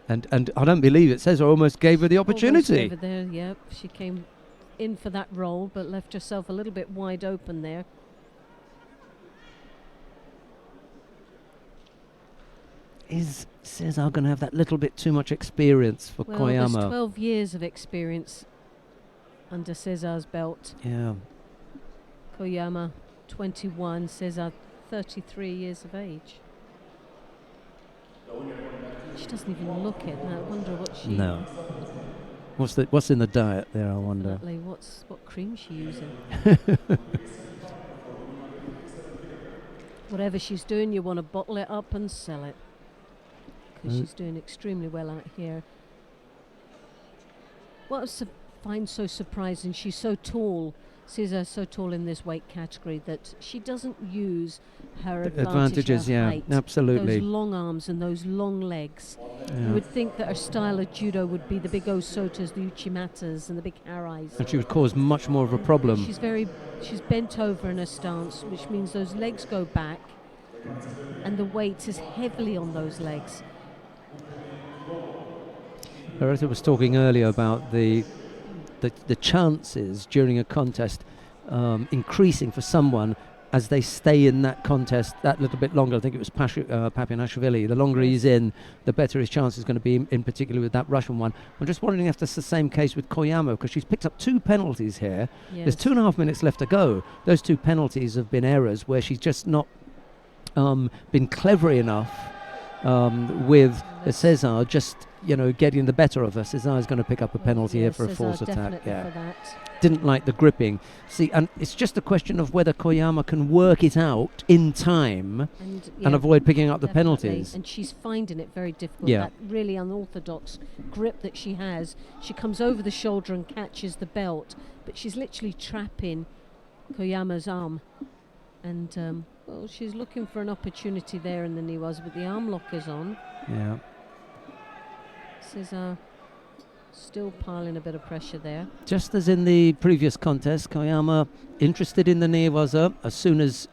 And I don't believe it. Cesar almost gave her the opportunity. Almost gave her there, yep. She came in for that roll, but left herself a little bit wide open there. Is Cesar going to have that little bit too much experience for Koyama? There's 12 years of experience under Cesar's belt. Yeah. Koyama, 21. Cesar, 33 years of age. She doesn't even look it. I wonder what she... No. What's in the diet there, I wonder? Definitely. What cream she using? Whatever she's doing, you want to bottle it up and sell it. Because she's doing extremely well out here. What I find so surprising, she's so tall. Cesar's so tall in this weight category that she doesn't use her advantages. Her height, absolutely. Those long arms and those long legs. Yeah. You would think that her style of judo would be the big Osotas, the Uchimatas, and the big Harais. And she would cause much more of a problem. She's bent over in her stance, which means those legs go back, and the weight is heavily on those legs. Loretta was talking earlier about the chances during a contest increasing for someone as they stay in that contest that little bit longer. I think it was Papianashvili. The longer he's in, the better his chance is going to be, in particular with that Russian one. I'm just wondering if that's the same case with Koyama, because she's picked up 2 penalties here. Yes. There's 2.5 minutes left to go. Those 2 penalties have been errors where she's just not been clever enough with Cesar just getting the better of her. Cesar is going to pick up a penalty here for a false attack. Yeah. Didn't like the gripping. See, and it's just a question of whether Koyama can work it out in time and avoid picking up the penalties. And she's finding it very difficult. That really unorthodox grip that she has. She comes over the shoulder and catches the belt, but she's literally trapping Koyama's arm. And she's looking for an opportunity there in the Niwaza, but the arm lock is on. Yeah. Cesar still piling a bit of pressure there. Just as in the previous contest, Koyama interested in the Niwaza. As soon as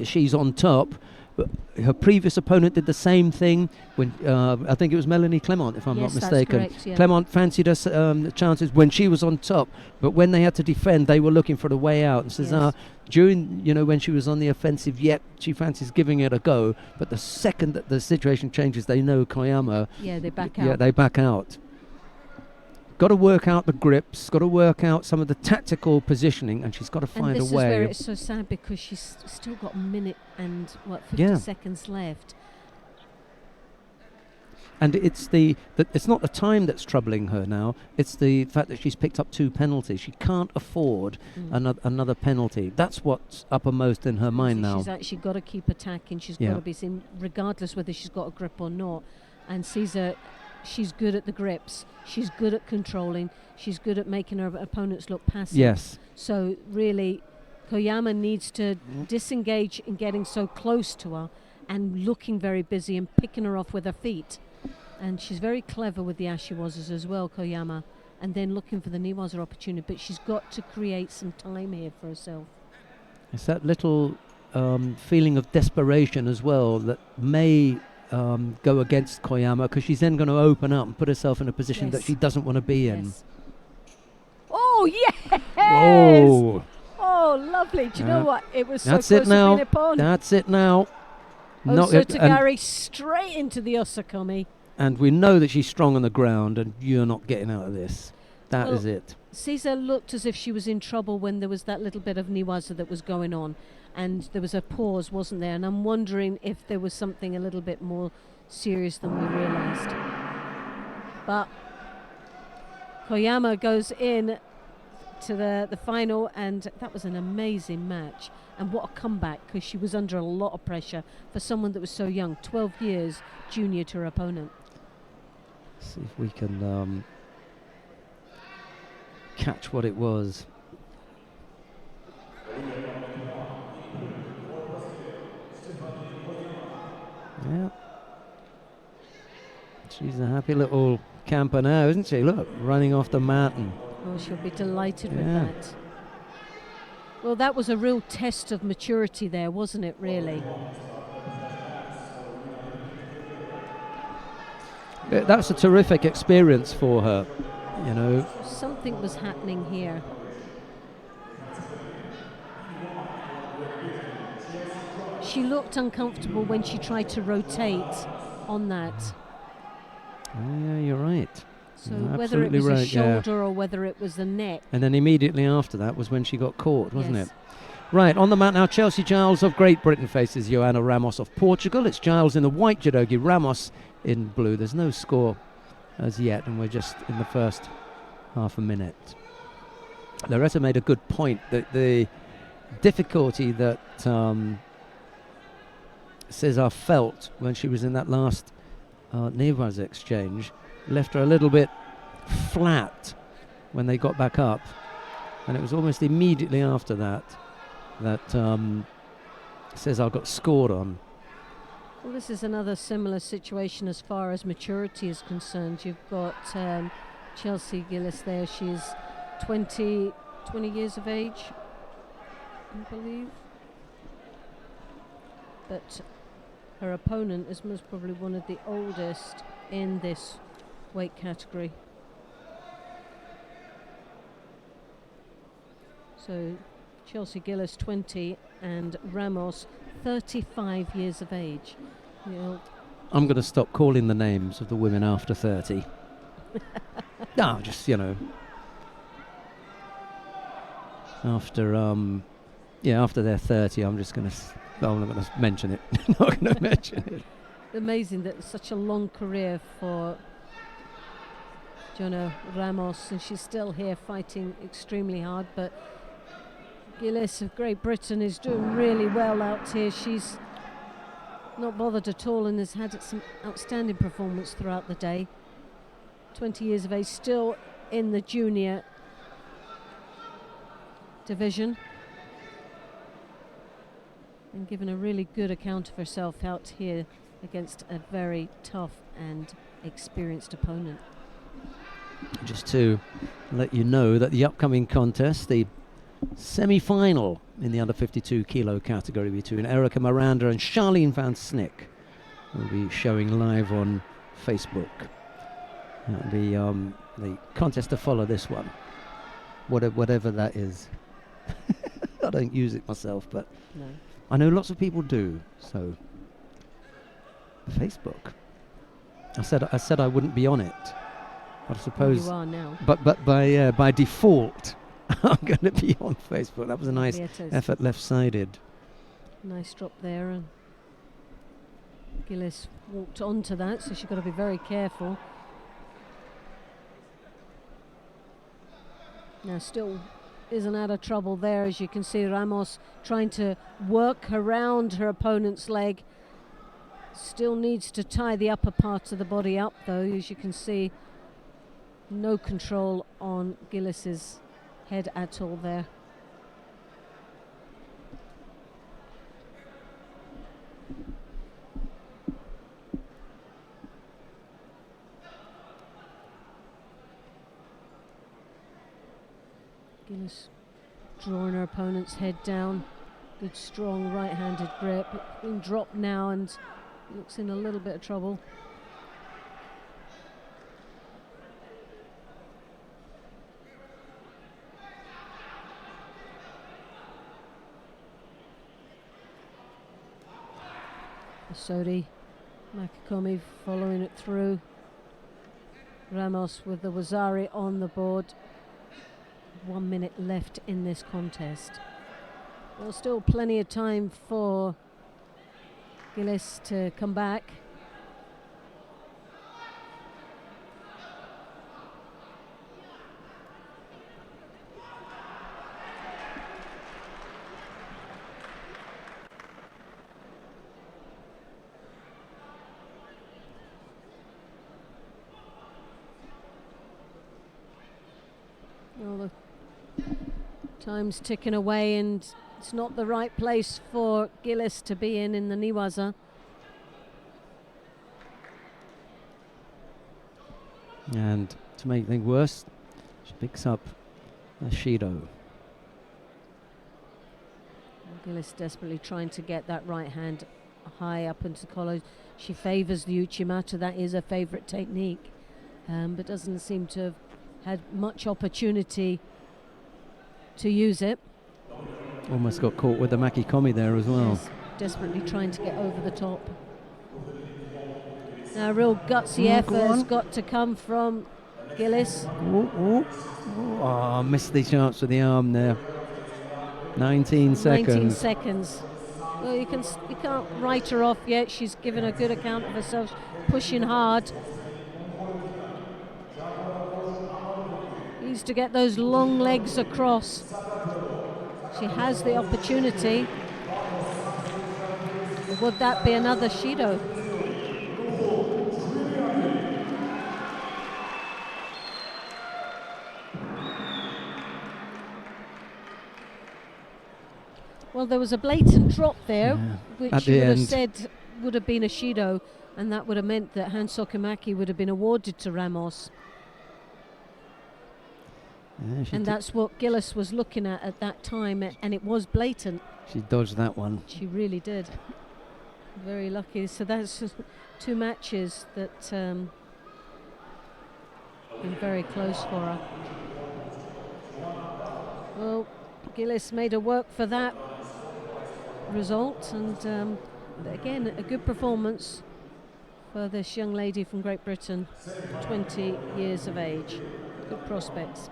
she's on top, But her previous opponent did the same thing when I think it was Melanie Clement, if I'm not Yes, that's mistaken. correct, yeah. Clement fancied her chances when she was on top, but when they had to defend, they were looking for the way out. And says, Yes. during when she was on the offensive, she fancies giving it a go. But the second that the situation changes, they know Koyama. Yeah, they back out. Yeah, they back out. Got to work out the grips, got to work out some of the tactical positioning, and she's got to And find this a way. is where it's so sad because she's still got a minute and 50 Yeah. seconds left. And it's it's not the time that's troubling her now. It's the fact that she's picked up 2 penalties. She can't afford another penalty. That's what's uppermost in her mind now. She's actually got to keep attacking. She's got to be seen, regardless whether she's got a grip or not. And Caesar, she's good at the grips. She's good at controlling. She's good at making her opponents look passive. Yes. So really, Koyama needs to disengage in getting so close to her and looking very busy and picking her off with her feet. And she's very clever with the ashiwazas as well, Koyama, and then looking for the niwaza opportunity. But she's got to create some time here for herself. It's that little feeling of desperation as well that may go against Koyama, because she's then going to open up and put herself in a position that she doesn't want to be in. Yes. Oh, yes! Oh, Oh, lovely. Do you know what? It was so that's close it to now. being a pawn. That's it now. Osotogari straight into the Osakami. And we know that she's strong on the ground, and you're not getting out of this. That is it. Caesar looked as if she was in trouble when there was that little bit of niwaza that was going on, and there was a pause, wasn't there? And I'm wondering if there was something a little bit more serious than we realised. But Koyama goes in to the final, and that was an amazing match. And what a comeback, because she was under a lot of pressure for someone that was so young, 12 years junior to her opponent. See if we can catch what it was. Yeah. She's a happy little camper now, isn't she? Look, running off the mountain. Oh, she'll be delighted with that. Well, that was a real test of maturity there, wasn't it, really? That's a terrific experience for her, you know. Something was happening here. She looked uncomfortable when she tried to rotate on that. Oh, yeah, you're right. So You're whether it was absolutely the right, yeah. shoulder or whether it was the neck. And then immediately after that was when she got caught, wasn't Yes. it? Right, on the mat now, Chelsea Giles of Great Britain faces Joanna Ramos of Portugal. It's Giles in the white judogi, Ramos in blue. There's no score as yet, and we're just in the first half a minute. Loretta made a good point that the difficulty that Cesar felt when she was in that last Nevas exchange left her a little bit flat when they got back up, and it was almost immediately after that Cesar got scored on. Well, this is another similar situation as far as maturity is concerned. You've got Chelsea Gillis there. She's 20 years of age, I believe. But her opponent is most probably one of the oldest in this weight category. So Chelsea Gillis 20 and Ramos 35 years of age. You know, I'm going to stop calling the names of the women after 30. No, just, you know, after after they're 30, I'm just going to I'm not going to mention it. Not going to mention it. amazing that such a long career for Joanna Ramos, and she's still here fighting extremely hard. But Gillis of Great Britain is doing really well out here. She's not bothered at all and has had some outstanding performance throughout the day. 20 years of age, still in the junior division, and given a really good account of herself out here against a very tough and experienced opponent. Just to let you know that the upcoming contest, the semi-final in the under 52 kilo category between Erica Miranda and Charlene Van Snick. We'll be showing live on Facebook. That'll be the contest to follow this one, whatever that is. I don't use it myself, but No. I know lots of people do. So Facebook. I said I wouldn't be on it. But I suppose You are now. But by default, I'm going to be on Facebook. That was a nice Vietas. effort, left-sided. Nice drop there, and Gillis walked onto that, so she's got to be very careful. Now still isn't out of trouble there, as you can see Ramos trying to work around her opponent's leg. Still needs to tie the upper part of the body up though, as you can see. No control on Gillis's head at all there. Gillis drawing her opponent's head down. Good strong right-handed grip. Being dropped now and looks in a little bit of trouble. Sodi, Makikomi following it through. Ramos with the Wazari on the board. 1 minute left in this contest. There's still plenty of time for Gillis to come back. Well, the time's ticking away, and it's not the right place for Gillis to be in the Niwaza. And to make things worse, she picks up a Shido. Gillis desperately trying to get that right hand high up into the collar. She favours the Uchimata, that is her favourite technique, but doesn't seem to have had much opportunity to use it. Almost got caught with the Makikomi there as well. Yes, desperately trying to get over the top. Now a real gutsy effort has got to come from Gillis. Missed the chance with the arm there. 19 seconds. 19 seconds. Well, you can't write her off yet. She's given a good account of herself, pushing hard. Needs to get those long legs across. She has the opportunity. Would that be another Shido? Well, there was a blatant drop there, which At you the would have end. said would have been a Shido, and that would have meant that Han Sokomaki would have been awarded to Ramos. Yeah, And that's what Gillis was looking at that time, and it was blatant. she dodged that one. She really did. Very lucky. So that's 2 matches that been very close for her. Well, Gillis made her work for that result, and again, a good performance for this young lady from Great Britain, 20 years of age. Good prospects.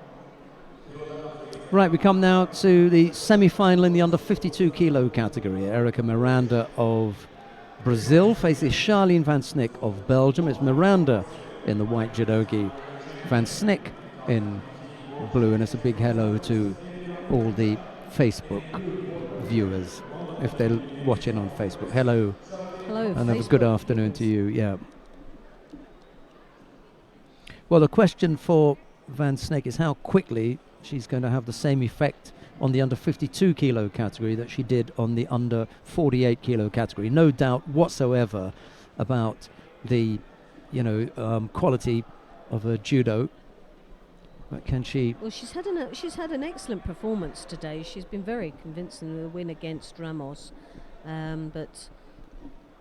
Right, we come now to the semi-final in the under 52 kilo category. Erica Miranda of Brazil faces Charlene Van Snick of Belgium. It's Miranda in the white judogi, Van Snick in blue, and it's a big hello to all the Facebook viewers if they're watching on Facebook. Hello. Hello, And have a Facebook. good afternoon to you, yeah. Well, the question for Van Snick is how quickly she's going to have the same effect on the under 52 kilo category that she did on the under 48 kilo category. No doubt whatsoever about the, quality of her judo. But can she? Well, she's had an excellent performance today. She's been very convincing in the win against Ramos, but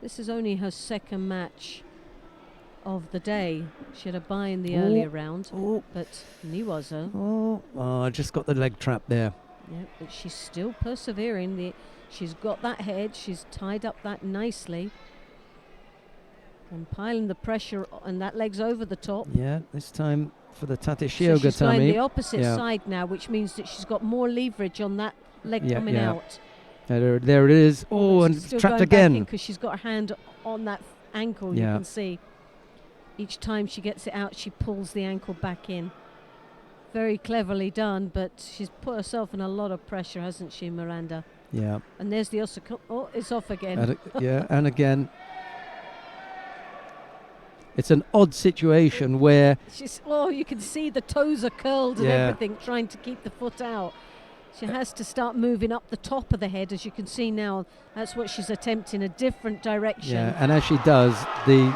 this is only her second match of the day. She had a bye in the earlier round, but Niwaza. I just got the leg trap there. Yeah, but she's still persevering. She's got that head. She's tied up that nicely. And piling the pressure, and that leg's over the top. Yeah, this time for the So Tateshio she's going Gatami. the opposite side now, which means that she's got more leverage on that leg coming out. There it is. Oh, and it's trapped again. Because she's got her hand on that ankle, you can see. Each time she gets it out, she pulls the ankle back in. Very cleverly done, but she's put herself in a lot of pressure, hasn't she, Miranda? Yeah. And there's the Osaka. Oh, it's off again. And again. It's an odd situation where... you can see the toes are curled and everything, trying to keep the foot out. She has to start moving up the top of the head, as you can see now. That's what she's attempting, a different direction. Yeah, and as she does, the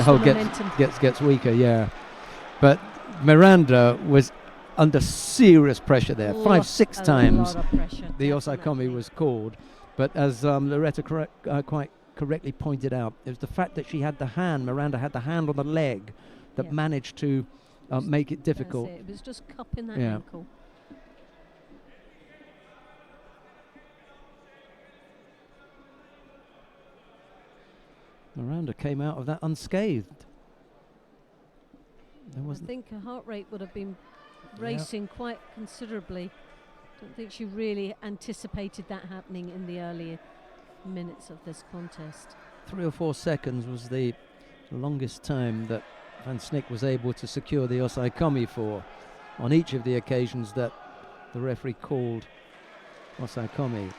whole gets weaker, But Miranda was under serious pressure there. 5-6 times the Osaikomi was called. But as Loretta quite correctly pointed out, it was the fact that Miranda had the hand on the leg that managed to make it difficult. It was just cupping that ankle. Miranda came out of that unscathed. I think her heart rate would have been racing quite considerably. I don't think she really anticipated that happening in the earlier minutes of this contest. 3 or 4 seconds was the longest time that Van Snick was able to secure the Osaikomi for on each of the occasions that the referee called Osaikomi.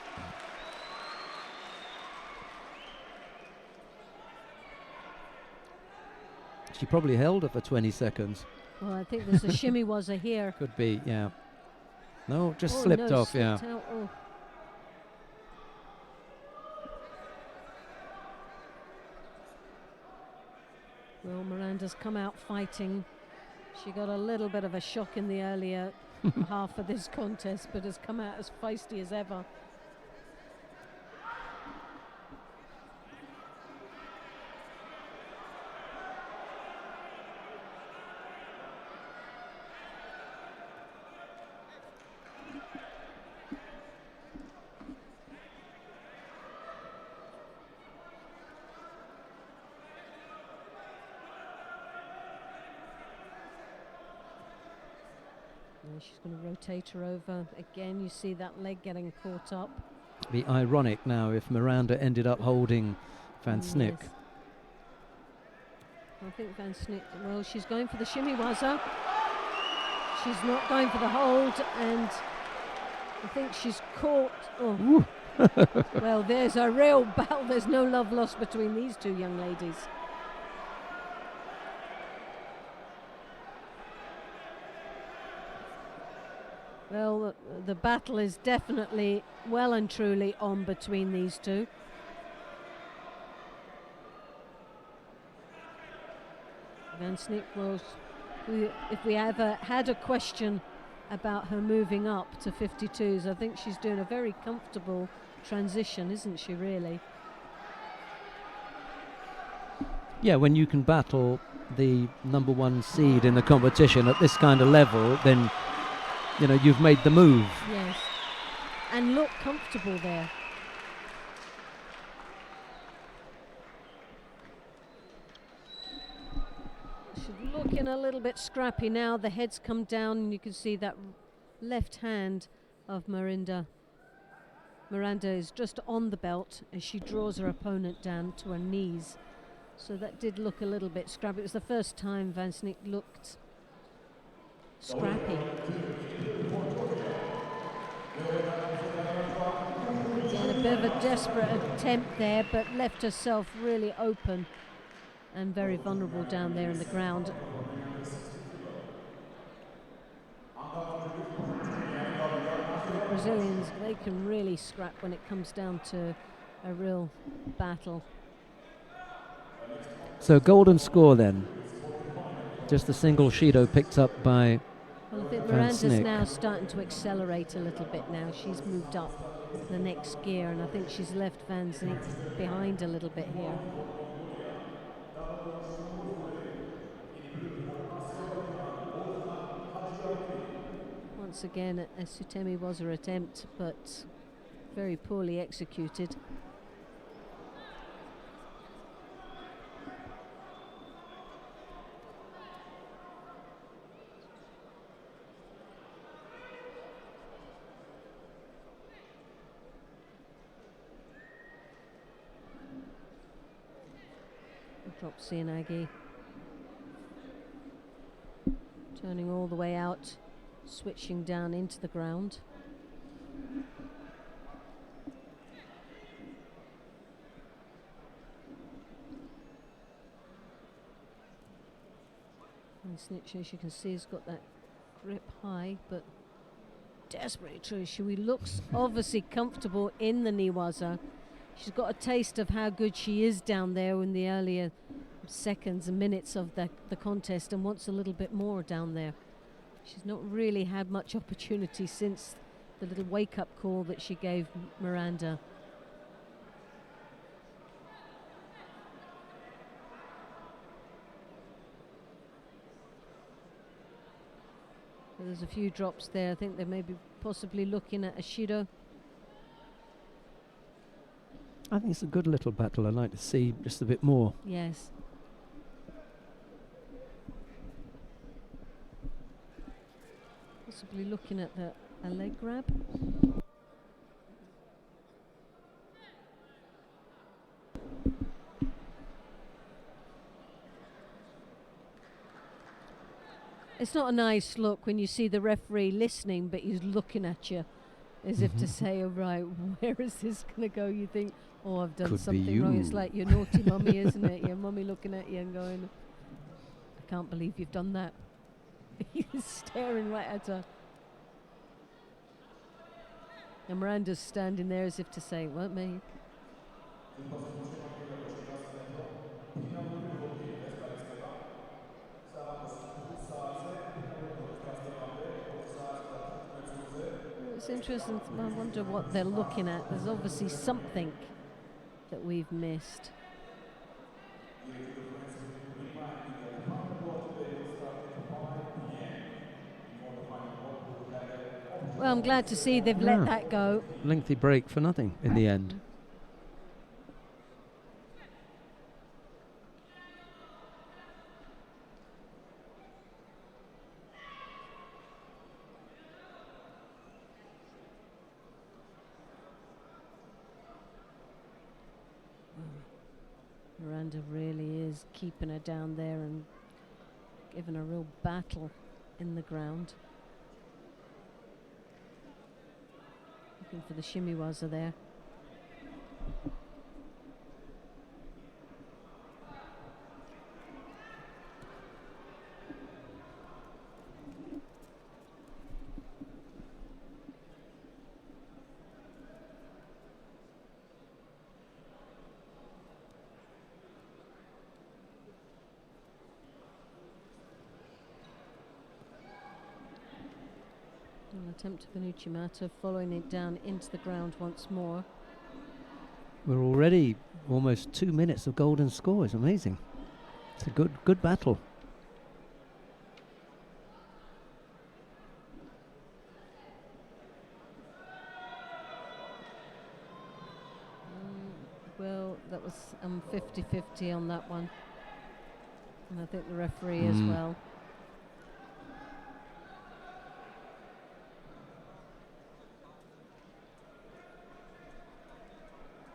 She probably held her for 20 seconds. Well, I think there's a shimmy-wazza here. Could be, yeah. No, just slipped off, out. Well, Miranda's come out fighting. She got a little bit of a shock in the earlier half of this contest, but has come out as feisty as ever. She's going to rotate her over. Again, you see that leg getting caught up. Be ironic now if Miranda ended up holding Van Snick. Yes. I think Van Snick, well, she's going for the shimmy-wazza. She's not going for the hold, and I think she's caught. Oh. Well, there's a real battle. There's no love lost between these two young ladies. Well, the battle is definitely well and truly on between these two. Van Snick was, if we ever had a question about her moving up to 52s, I think she's doing a very comfortable transition, isn't she, really? Yeah, when you can battle the number 1 seed in the competition at this kind of level, then you know, you've made the move. Yes. And look comfortable there. She's looking a little bit scrappy now. The head's come down and you can see that left hand of Miranda. Miranda is just on the belt as she draws her opponent down to her knees. So that did look a little bit scrappy. It was the first time Van Snick looked scrappy. And a bit of a desperate attempt there, but left herself really open and very vulnerable down there in the ground. The Brazilians, they can really scrap when it comes down to a real battle. So golden score then. Just a single Shido picked up by Well, I think Van Miranda's Snick. now starting to accelerate a little bit now. She's moved up the next gear, and I think she's left Van Snick behind a little bit here. Once again, a Sutemi was her attempt, but very poorly executed. Drop Sianagi. Turning all the way out, switching down into the ground. And Snitch, as you can see, has got that grip high, but desperately true. She looks obviously comfortable in the Niwaza. She's got a taste of how good she is down there in the earlier seconds and minutes of the contest, and wants a little bit more down there. She's not really had much opportunity since the little wake-up call that she gave Miranda. But there's a few drops there. I think they may be possibly looking at a Shido. I think it's a good little battle. I'd like to see just a bit more. Yes. Possibly looking at a leg grab. It's not a nice look when you see the referee listening, but he's looking at you as if to say, oh, right, where is this going to go? You think, oh, I've done Could be something wrong. It's you. like your naughty mummy, isn't it? Your mummy looking at you and going, I can't believe you've done that. He's staring right at her. And Miranda's standing there as if to say, it weren't me. It's interesting. I wonder what they're looking at. There's obviously something that we've missed. Well, I'm glad to see they've let that go. Lengthy break for nothing in the end. Miranda really is keeping her down there and giving a real battle in the ground. Looking for the shimiwaza there. An attempt of an Uchimata, following it down into the ground once more. We're already almost 2 minutes of golden score. It's amazing. It's a good battle. Well, that was 50-50 on that one. And I think the referee as well.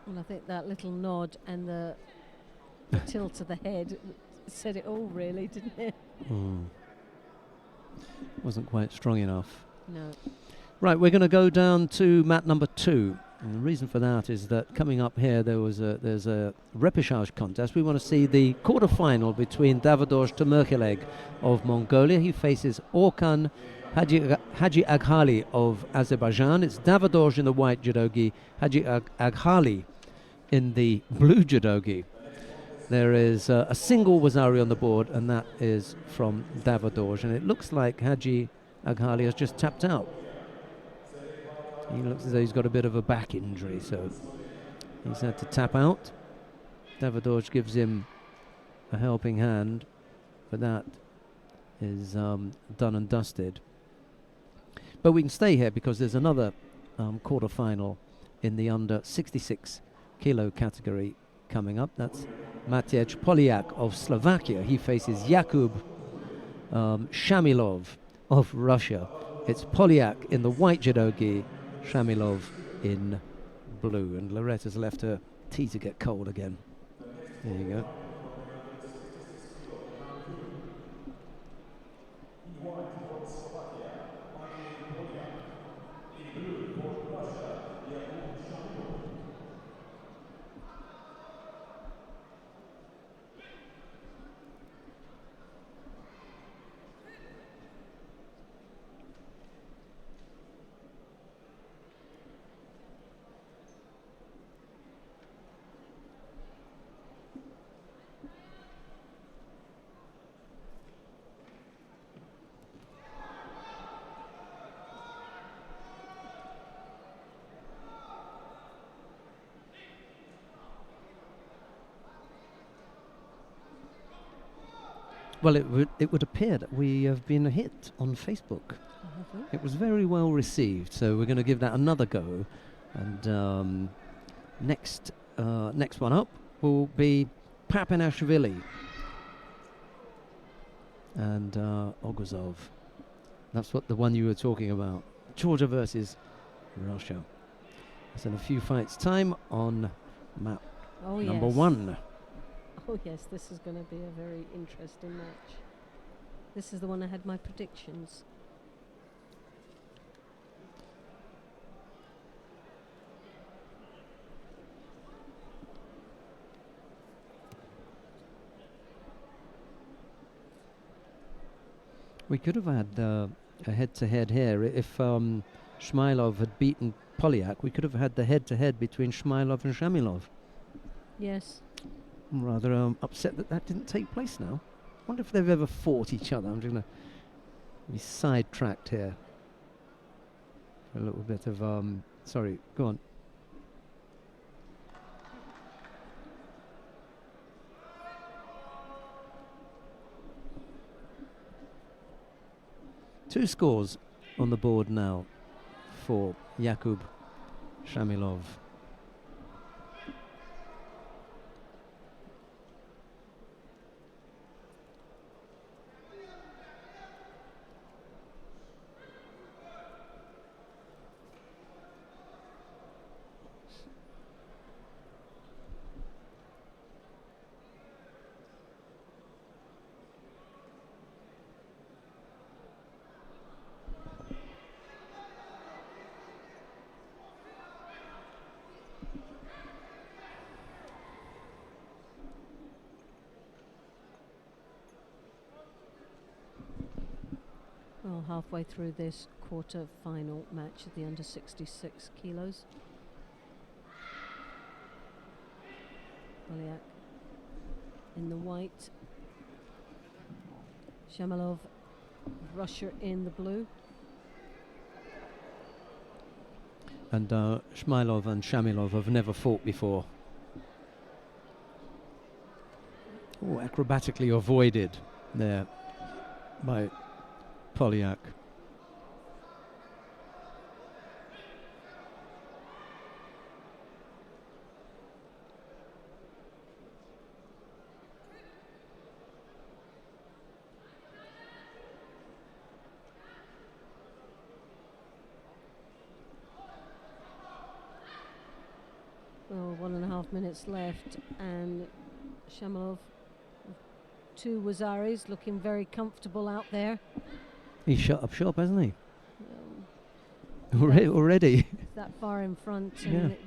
And I think that little nod and the tilt of the head said it all, really, didn't it? Wasn't quite strong enough. No. Right, we're going to go down to mat number 2. And the reason for that is that coming up here, there's a repechage contest. We want to see the quarter-final between Davide Tamerkileg of Mongolia. He faces Orkan Haji Aghali of Azerbaijan. It's Davide in the white judogi, Haji Aghali in the blue judogi. There is a single Wazari on the board, and that is from Davide. And it looks like Haji Aghalia's just tapped out. He looks as though he's got a bit of a back injury, so he's had to tap out. Davidovich gives him a helping hand, but that is done and dusted. But we can stay here because there's another quarter-final in the under 66 kilo category coming up. That's Matej Poliak of Slovakia. He faces Jakub Shamilov of Russia. It's Poliak in the white judo gi, Shamilov in blue. And Loretta's left her tea to get cold again. There you go. Well, it would appear that we have been a hit on Facebook. It was very well received, so we're going to give that another go. And next one up will be Papinashvili and Oguzov. That's what the one you were talking about. Georgia versus Russia. That's in a few fights' time on map number 1. Oh yes, this is going to be a very interesting match. This is the one I had my predictions. We could have had a head-to-head here. If Shmailov had beaten Poliak, we could have had the head-to-head between Shmailov and Shamilov. Yes. I'm rather upset that didn't take place now. Wonder if they've ever fought each other. I'm just going to be sidetracked here. A little bit of sorry, go on. Two scores on the board now for Jakub Shamilov. Well, halfway through this quarter-final match at the under 66 kilos. Poliak in the white. Shamilov, Russia in the blue. And Shmailov and Shamilov have never fought before. Oh, acrobatically avoided there by Poliak. Well, 1.5 minutes left, and Shamilov, 2 Wazaris, looking very comfortable out there. He's shut up shop, hasn't he? Already. That far in front, Yeah. and it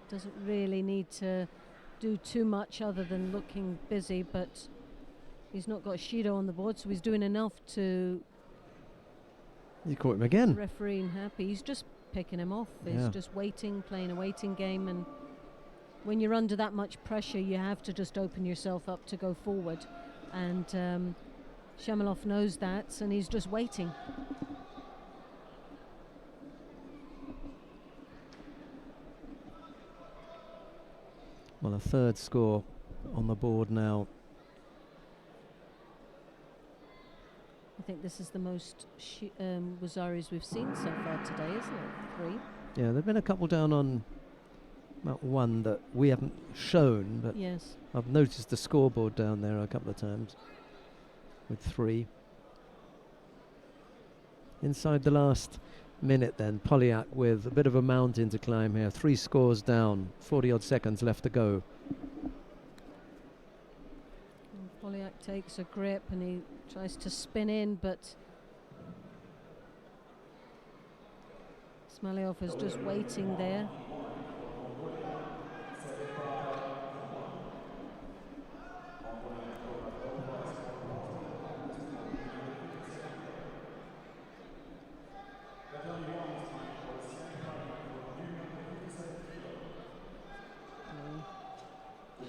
doesn't really need to do too much other than looking busy, but he's not got Shido on the board, so he's doing enough to You caught him again. referee happy. He's just picking him off. He's just waiting, playing a waiting game, and when you're under that much pressure, you have to just open yourself up to go forward. And Shamilov knows that, and he's just waiting. Well, a third score on the board now. I think this is the most Wazaris we've seen so far today, isn't it? 3. Yeah, there've been a couple down on about 1 that we haven't shown, but Yes. I've noticed the scoreboard down there a couple of times with 3. Inside the last minute then, Polyak with a bit of a mountain to climb here. 3 scores down, 40-odd seconds left to go. And Polyak takes a grip and he tries to spin in, but Smalyov is just waiting there.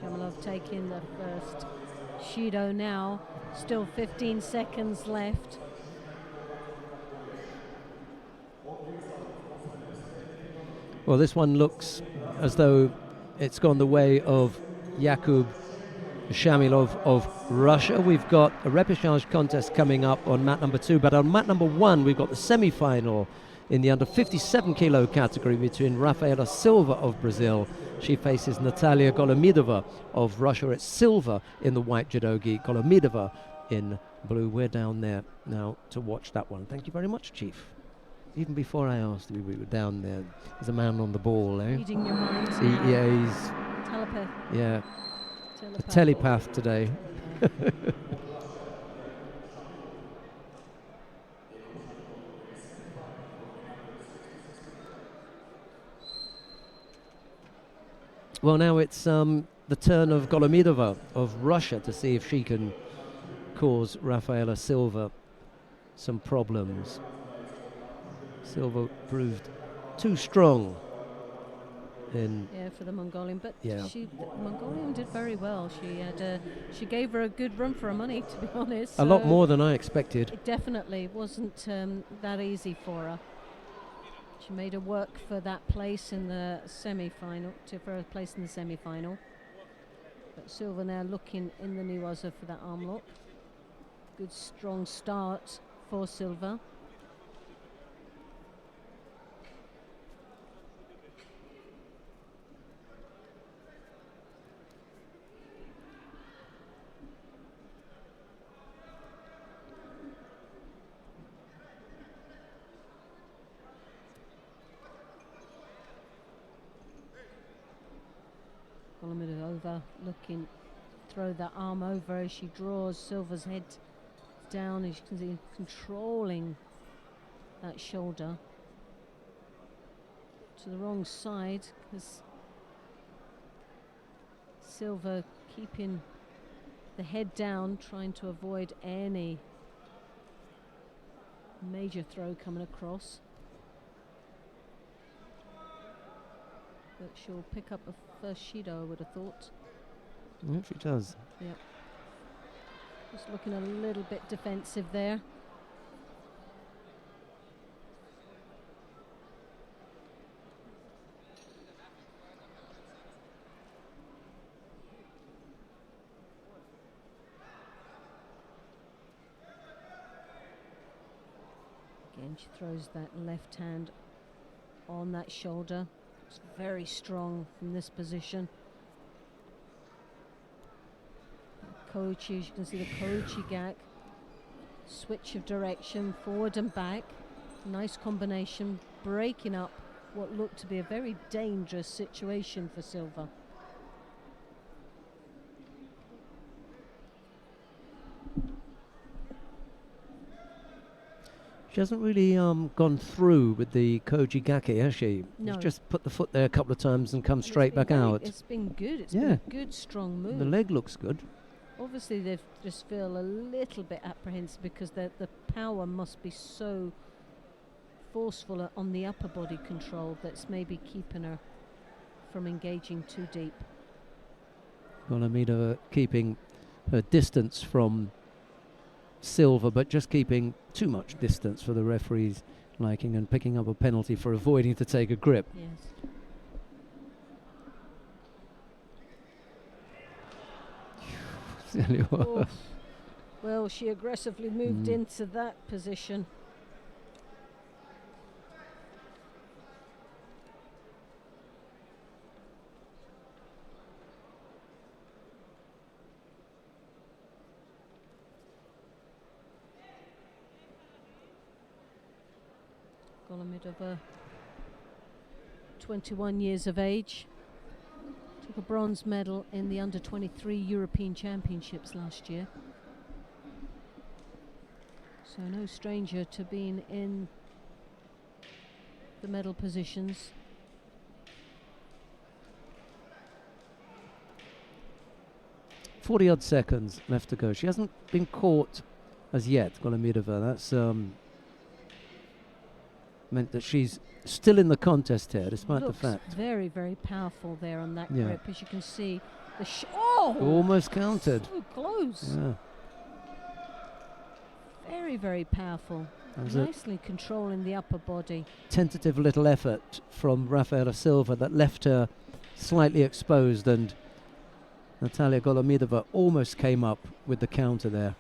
Shamilov taking the first Shido now. Still 15 seconds left. Well, this one looks as though it's gone the way of Yakub Shamilov of Russia. We've got a repechage contest coming up on mat number 2, but on mat number 1 we've got the semi-final in the under 57 kilo category between Rafaela Silva of Brazil. She faces Natalia Golomidova of Russia. It's silver in the white judogi, Golomidova in blue. We're down there now to watch that one. Thank you very much, Chief. Even before I asked, we were down there. There's a man on the ball, eh? Reading your mind. Yeah, he's Telepath. yeah, a telepath today. Well, now it's the turn of Golomidova of Russia to see if she can cause Rafaela Silva some problems. Silva proved too strong for the Mongolian, but Yeah. the Mongolian did very well. She gave her a good run for her money, to be honest. a lot so more than I expected. It definitely wasn't that easy for her. She made her work for that place in the semi-final, for a place in the semi-final. But Silva now looking in the Niwaza for that arm lock. Good strong start for Silva. Over, looking, throw that arm over as she draws Silva's head down, as you can see, controlling that shoulder to the wrong side, because Silva keeping the head down, trying to avoid any major throw coming across. But she'll pick up a first Shido, I would have thought. If she does. Yep. Just looking a little bit defensive there. Again, she throws that left hand on that shoulder. It's very strong from this position. Koichi, as you can see the Koichi gag. Switch of direction, forward and back. Nice combination, breaking up what looked to be a very dangerous situation for Silva. She hasn't really gone through with the Koji Gake, has she? No. She's just put the foot there a couple of times and come straight back out. It's been good. It's Yeah. been a good, strong move. The leg looks good. Obviously, they just feel a little bit apprehensive because the power must be so forceful on the upper body control that's maybe keeping her from engaging too deep. Golomidova keeping her distance from Silva, but just keeping too much distance for the referee's liking and picking up a penalty for avoiding to take a grip. Yes. Oof. Well, she aggressively moved into that position. Golomidova, 21 years of age, took a bronze medal in the under-23 European Championships last year. So no stranger to being in the medal positions. .40 odd seconds left to go. She hasn't been caught as yet, Golomidova. That's meant that she's still in the contest here, despite the fact. Very, very powerful there on that grip, as you can see. The almost counted. So close. Yeah. Very, very powerful. Nicely controlling the upper body. Tentative little effort from Rafaela Silva that left her slightly exposed, and Natalia Golomidova almost came up with the counter there.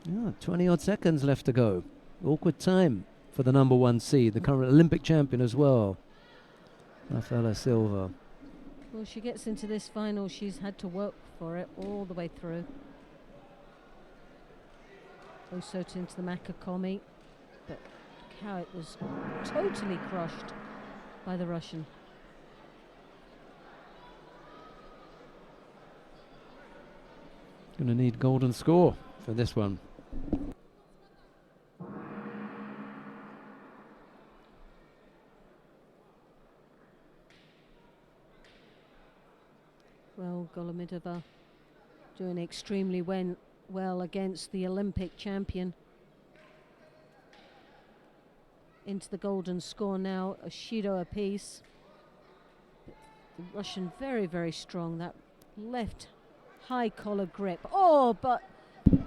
Yeah, 20 odd seconds left to go. Awkward time for the number 1 seed, the current Olympic champion as well, Rafaela Silva. Well, she gets into this final, she's had to work for it all the way through. Also into the Makakomi, but look how it was totally crushed by the Russian. Going to need golden score for this one. Well, Golomidova doing extremely well against the Olympic champion. Into the golden score now, a Shido apiece. The Russian very, very strong. That left high collar grip. Oh, but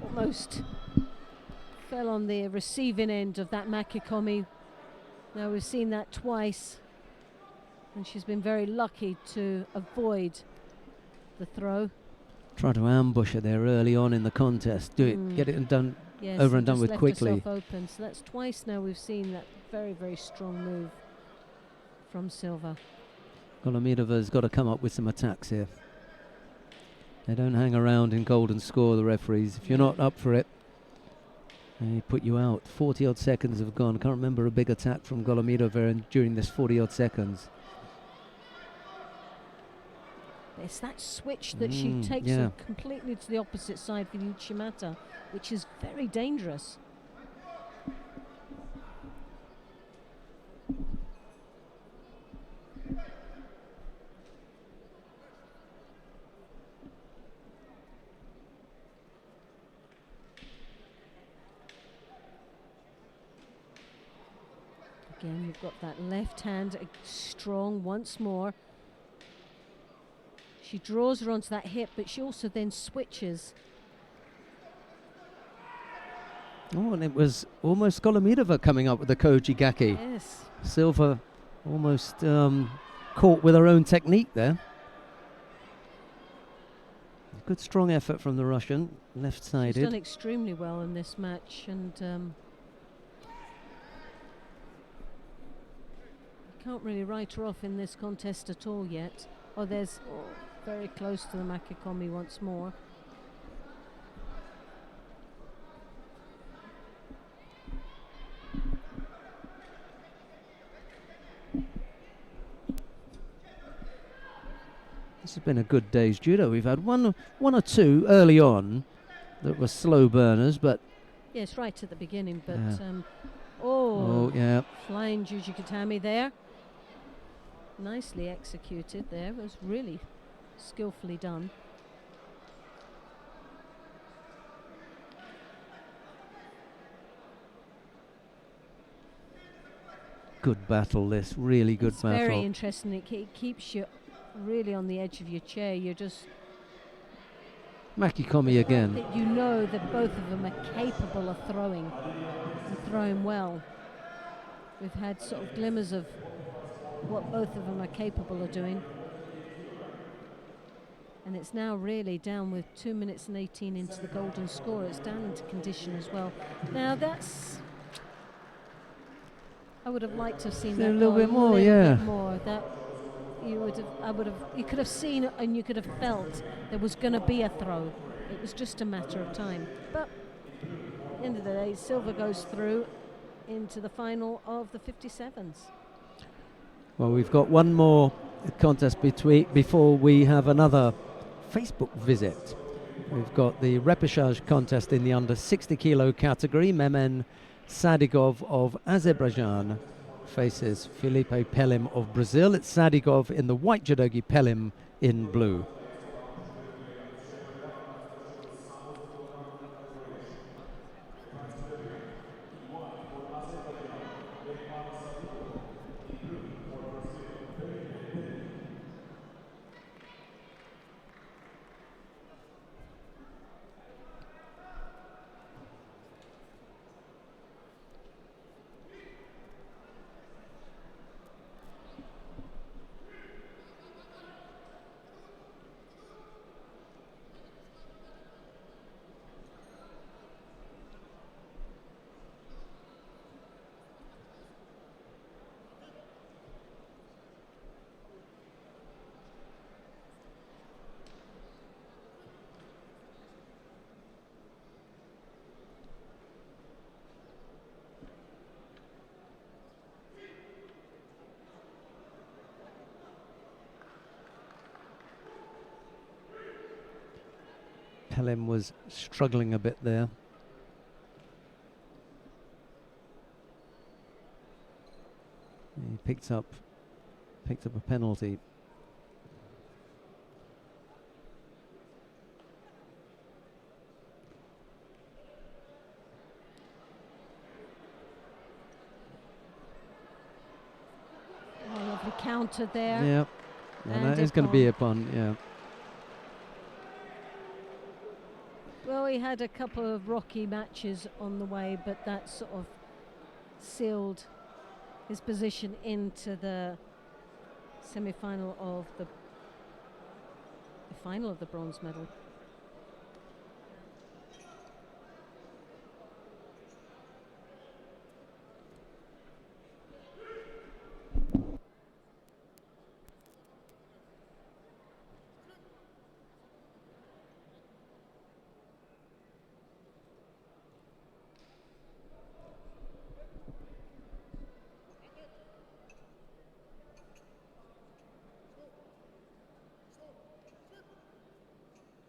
almost fell on the receiving end of that Makikomi. Now we've seen that twice, and she's been very lucky to avoid the throw. Try to ambush her there early on in the contest. Get it and done, yes, over and done with left quickly. Open. So that's twice now we've seen that very, very strong move from Silva. Golomidova's got to come up with some attacks here. They don't hang around in golden score, the referees. If you're not up for it, they put you out. 40 odd seconds have gone. Can't remember a big attack from Golomidova during this 40 odd seconds. It's that switch that she takes completely to the opposite side for Uchimata, which is very dangerous. Again, you've got that left hand strong once more. She draws her onto that hip, but she also then switches. Oh, and it was almost Golomidova coming up with the Koji Gaki. Yes. Silva almost caught with her own technique there. Good strong effort from the Russian, left-sided. She's done extremely well in this match, and can't really write her off in this contest at all yet. Oh, there's very close to the Makikomi once more. This has been a good day's judo. We've had one or two early on that were slow burners, but yes, right at the beginning. But flying Jujikatami there. Nicely executed there. It was really skillfully done. good battle, this. Really good It's battle. very interesting. It keeps you really on the edge of your chair. You're just... Makikomi again. That you know that both of them are capable of throwing, and throwing well. We've had sort of glimmers of what both of them are capable of doing. And it's now really down with 2 minutes and 18 into the golden score. It's down into condition as well. Now that's... I would have liked to have seen that a little go bit more, little yeah. bit more. That you could have seen and you could have felt there was going to be a throw. It was just a matter of time. But at the end of the day, silver goes through into the final of the 57s. Well, we've got one more contest before we have another Facebook visit. We've got the repechage contest in the under 60 kilo category. Memen Sadigov of Azerbaijan faces Felipe Pelim of Brazil. It's Sadigov in the white judogi, Pelim in blue. Pelim was struggling a bit there. He picked up a penalty. Oh, lovely counter there. Yeah, and that is going to be upon, yeah. Well, he had a couple of rocky matches on the way, but that sort of sealed his position into the semi-final of the final of the bronze medal.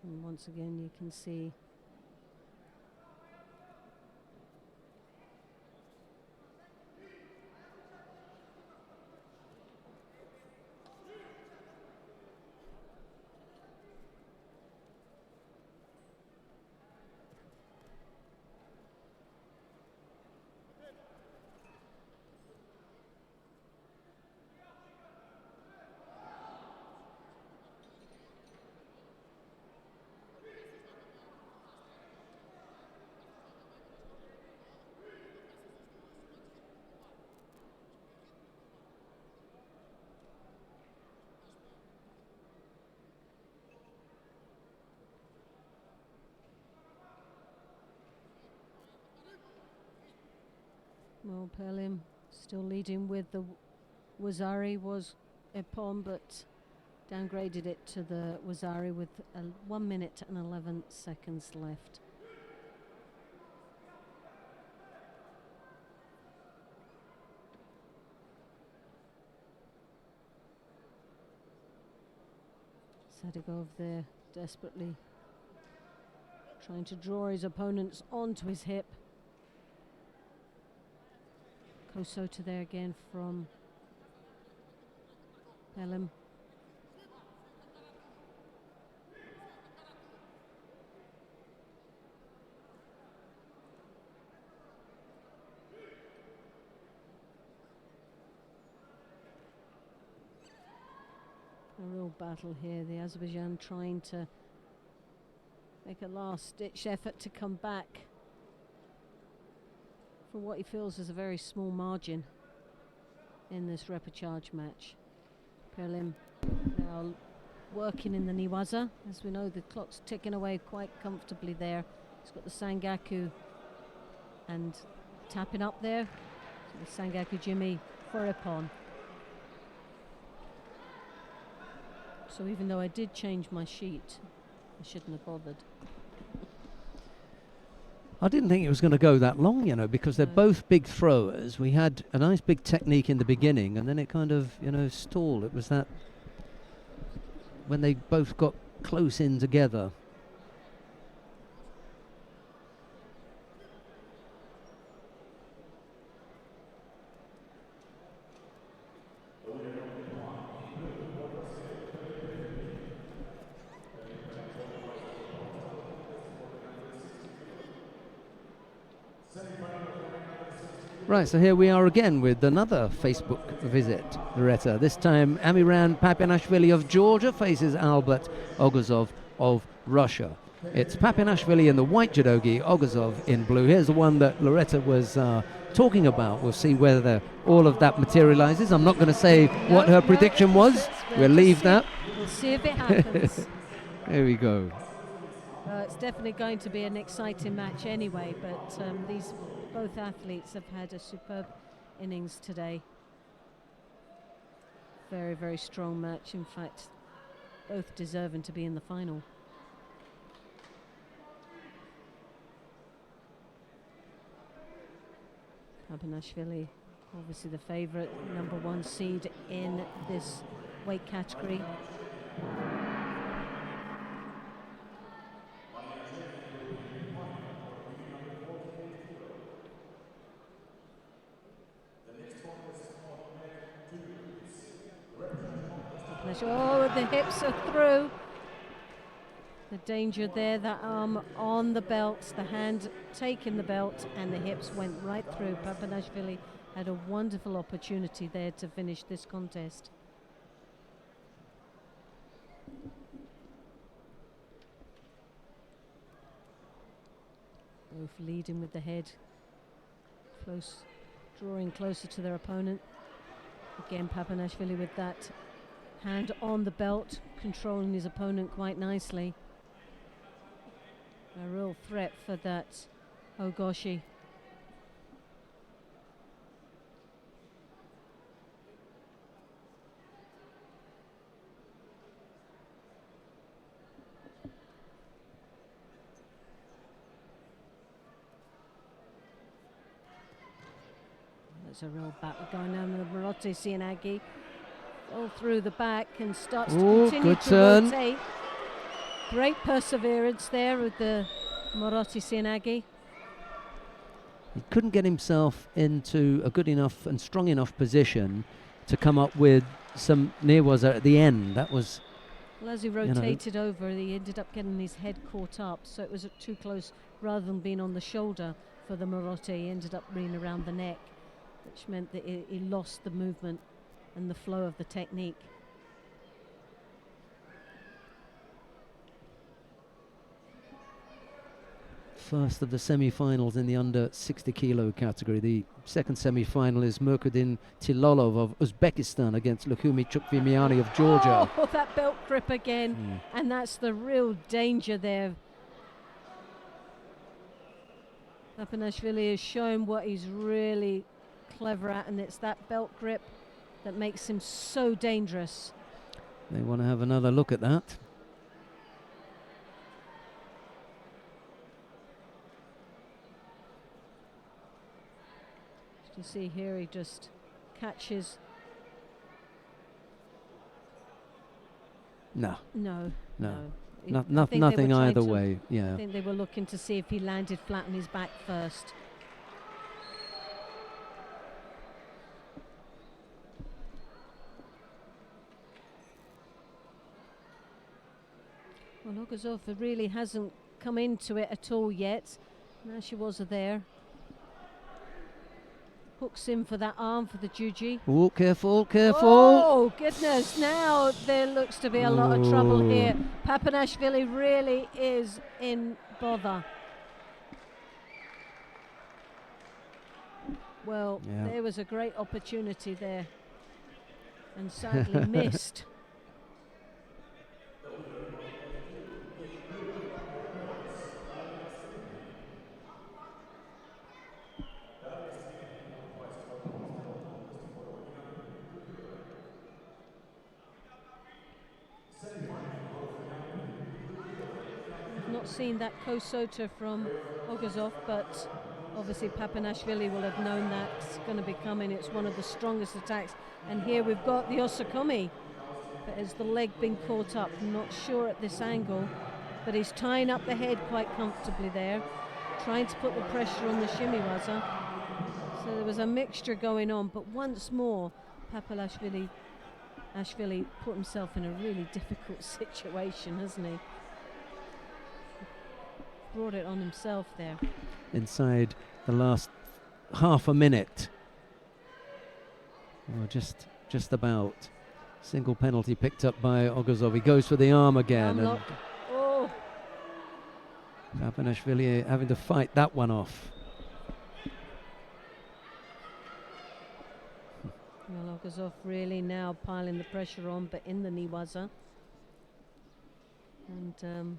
And once again, you can see well, Pelim still leading with the Wazari was Epon, but downgraded it to the Wazari with 1 minute and 11 seconds left. Sadigov there desperately trying to draw his opponents onto his hip. Kosota there again from Pelim. real battle here. The Azerbaijan trying to make a last-ditch effort to come back for what he feels is a very small margin in this repechage match. Perlim now working in the Niwaza. As we know, the clock's ticking away quite comfortably there. He's got the Sangaku and tapping up there. So the Sangaku Jimmy for Ippon. So even though I did change my sheet, I shouldn't have bothered. I didn't think it was going to go that long, you know, because they're both big throwers. We had a nice big technique in the beginning, and then it kind of, you know, stalled. It was that when they both got close in together. Right, so here we are again with another Facebook visit, Loretta. This time Amiran Papinashvili of Georgia faces Albert Ogazov of Russia. It's Papinashvili in the white judogi, Ogazov in blue. Here's the one that Loretta was talking about. We'll see whether all of that materializes. I'm not going to say what her prediction was. We'll leave that. We'll see if it happens. There we go. It's definitely going to be an exciting match anyway, but both athletes have had a superb innings today. Very, very strong match. In fact, both deserving to be in the final. Papinashvili, obviously the favourite, #1 seed in this weight category. Oh, the hips are through. The danger there, that arm on the belt, the hand taking the belt, and the hips went right through. Papinashvili had a wonderful opportunity there to finish this contest. Both leading with the head, close, drawing closer to their opponent. Again, Papinashvili with that hand on the belt, controlling his opponent quite nicely. A real threat for that Ogoshi. There's a real battle going on with Marote Sianagi. All through the back and starts to continue to rotate. Great perseverance there with the Marote Sianagi. He couldn't get himself into a good enough and strong enough position to come up with some nearwaza at the end. That was... Well, as he rotated over, he ended up getting his head caught up, so it was too close rather than being on the shoulder for the Marote. He ended up being around the neck, which meant that he lost the movement and the flow of the technique. First of the semi-finals in the under 60 kilo category. The second semi-final is Murkudin Tilolov of Uzbekistan against Lukhumi Chukvimiani of Georgia. Oh, that belt grip again, and that's the real danger there. Papinashvili is showing what he's really clever at, and it's that belt grip that makes him so dangerous. They want to have another look at that. You see here, he just catches. No. Nothing either way. Yeah. I think they were looking to see if he landed flat on his back first. Well, Ogazov really hasn't come into it at all yet. Now she was there. Hooks in for that arm for the Juji. Oh, careful, careful. Oh, goodness. Now there looks to be a lot of trouble here. Papanashvili really is in bother. Well, there was a great opportunity there and sadly missed. We've not seen that Kosota from Ogazov, but obviously Papanashvili will have known that's going to be coming. It's one of the strongest attacks. And here we've got the Osakomi. But has the leg been caught up? I'm not sure at this angle, but he's tying up the head quite comfortably there, trying to put the pressure on the shimiwaza. So there was a mixture going on, but once more Papanashvili put himself in a really difficult situation, hasn't he? Brought it on himself there. Inside the last half a minute. Well, just about. Single penalty picked up by Ogazov. He goes for the arm again. And Papanashvili having to fight that one off. Well, Ogazov really now piling the pressure on, but in the niwaza. And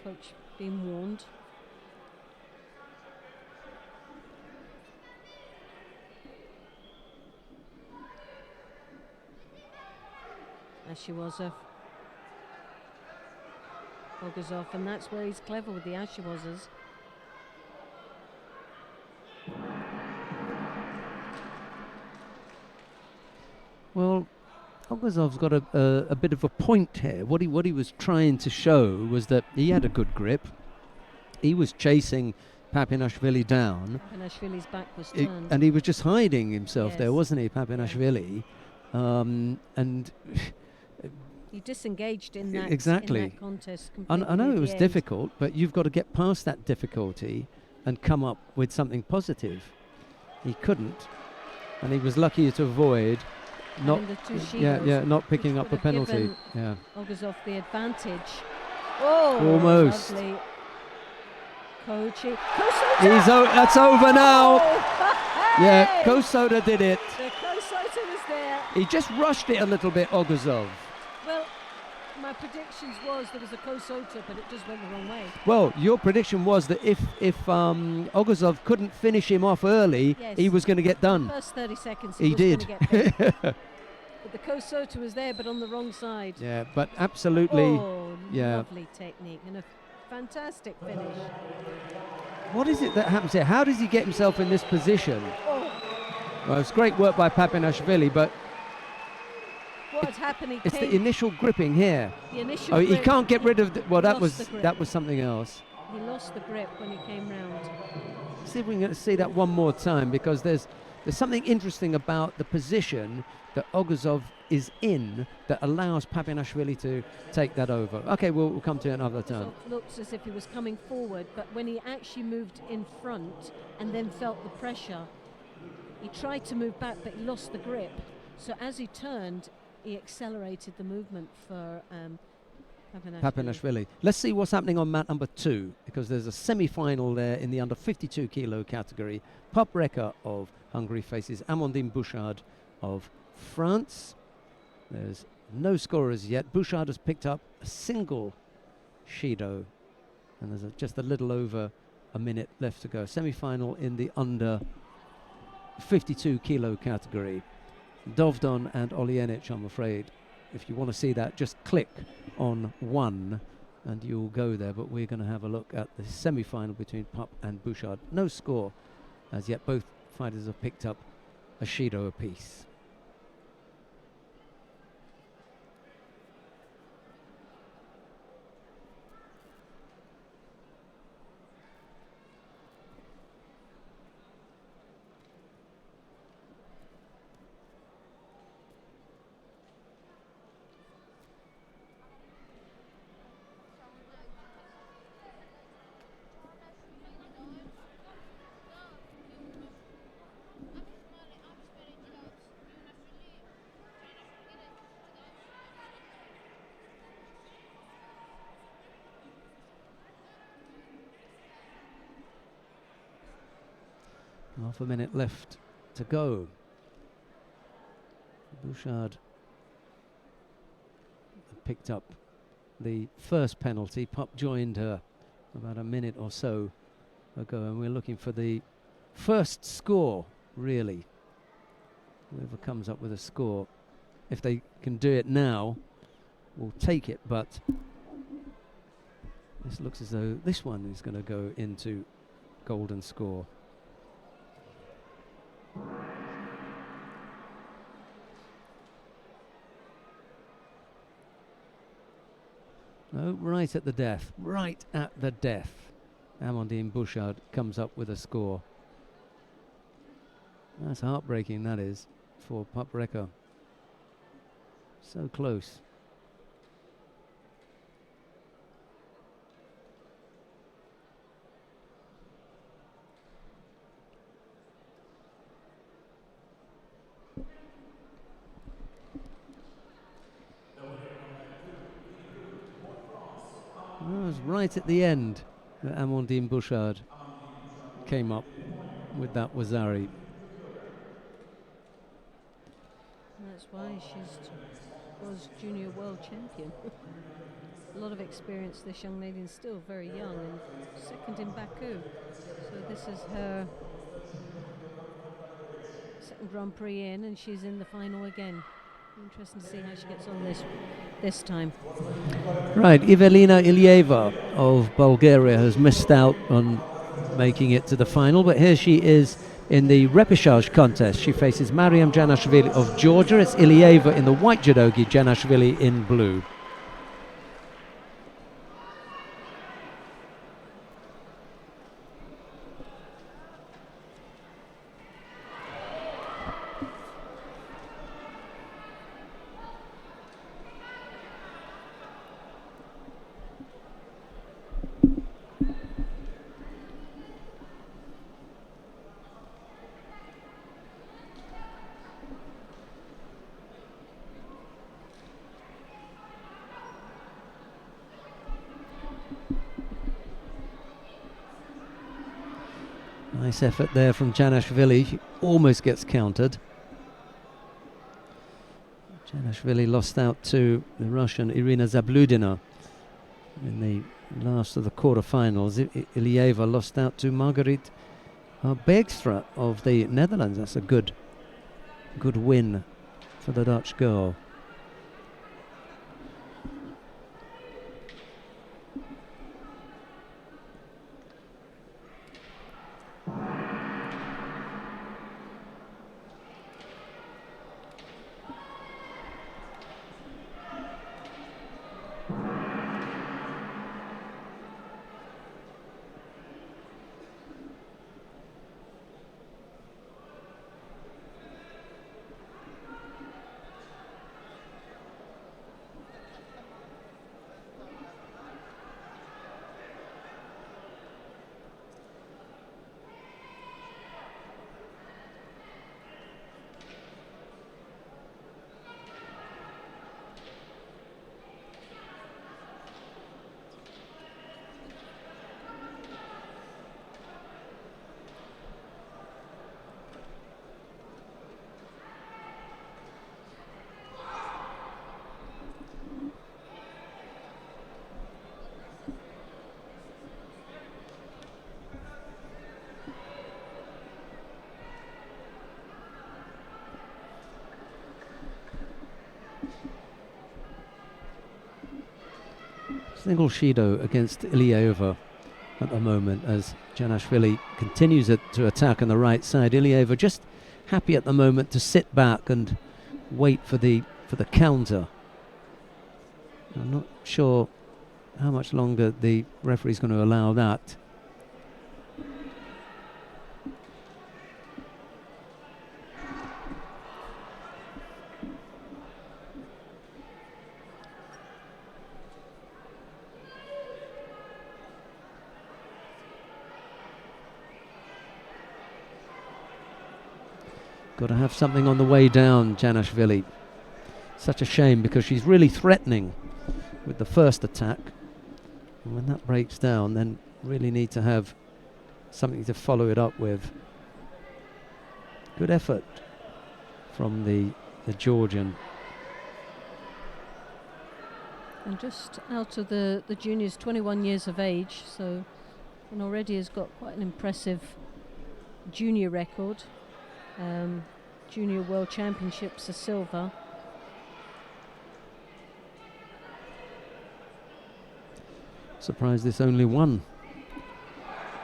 coach being warned. Ashiwaza, Ogazov, and that's where he's clever with the Ashiwazas. Well, Ogazov's got a bit of a point here. What he was trying to show was that he had a good grip. He was chasing Papanashvili down. Papanashvili's back was turned. And he was just hiding himself there, wasn't he, Papanashvili? And he disengaged in that, exactly. in that contest completely. I know it was difficult, but you've got to get past that difficulty and come up with something positive. He couldn't, and he was lucky to avoid not picking up a penalty. Ogazov the advantage. Oh, almost. Lovely. Kochi. That's over now. Hey! Yeah, Kosota did it. The Kosota was there. He just rushed it a little bit, Ogazov. Well, my predictions was there was a Kosota, but it just went the wrong way. Well, your prediction was that if Ogazov couldn't finish him off early, he was going to get done. The first 30 seconds he did. But the Kosota was there, but on the wrong side. Yeah, but absolutely. Lovely technique and a fantastic finish. What is it that happens here? How does he get himself in this position? Well, it's great work by Papanashvili, but what's happening? It's the initial gripping here. The initial he can't get rid of. That was something else. He lost the grip when he came round. See if we can see that one more time, because there's something interesting about the position that Ogazov is in that allows Papanashvili to take that over. Okay, we'll come to it another time. It looks as if he was coming forward, but when he actually moved in front and then felt the pressure, he tried to move back, but he lost the grip. So as he turned, he accelerated the movement for Papanashvili. Let's see what's happening on mat number 2, because there's a semi-final there in the under 52 kilo category. Pop Reka of Hungary faces Amandine Bouchard of France. There's no scorers yet. Bouchard has picked up a single Shido, and there's just a little over a minute left to go. Semi-final in the under 52 kilo category. Dovdon and Olienic, I'm afraid. If you want to see that, just click on 1 and you'll go there. But we're going to have a look at the semi-final between Pup and Bouchard. No score as yet. Both fighters have picked up a Shido apiece. Half a minute left to go. Bouchard picked up the first penalty. Pup joined her about a minute or so ago, and we're looking for the first score, really. Whoever comes up with a score, if they can do it now, will take it, but this looks as though this one is going to go into golden score. No, right at the death. Right at the death. Amandine Bouchard comes up with a score. That's heartbreaking, that is, for Pup Recker. So close. It was right at the end that Amandine Bouchard came up with that Wazari. That's why was junior world champion. A lot of experience, this young lady, and still very young, and second in Baku. So this is her second Grand Prix in, and she's in the final again. Interesting to see how she gets on this time. Right, Evelina Ilieva of Bulgaria has missed out on making it to the final, but here she is in the repechage contest. She faces Mariam Janashvili of Georgia. It's Ilieva in the white judogi, Janashvili in blue. Nice effort there from Janashvili. She almost gets countered. Janashvili lost out to the Russian Irina Zabludina in the last of the quarterfinals. Ilieva lost out to Marguerite Bergstra of the Netherlands. That's a good win for the Dutch girl. Single Shido against Ilieva at the moment as Janashvili continues to attack on the right side. Ilieva just happy at the moment to sit back and wait for the counter. I'm not sure how much longer the referee's going to allow that. Got to have something on the way down, Janashvili. Such a shame because she's really threatening with the first attack. And when that breaks down, then really need to have something to follow it up with. Good effort from the Georgian. And just out of the juniors, 21 years of age, so and already has got quite an impressive junior record. Junior World Championships, a silver. Surprised this only won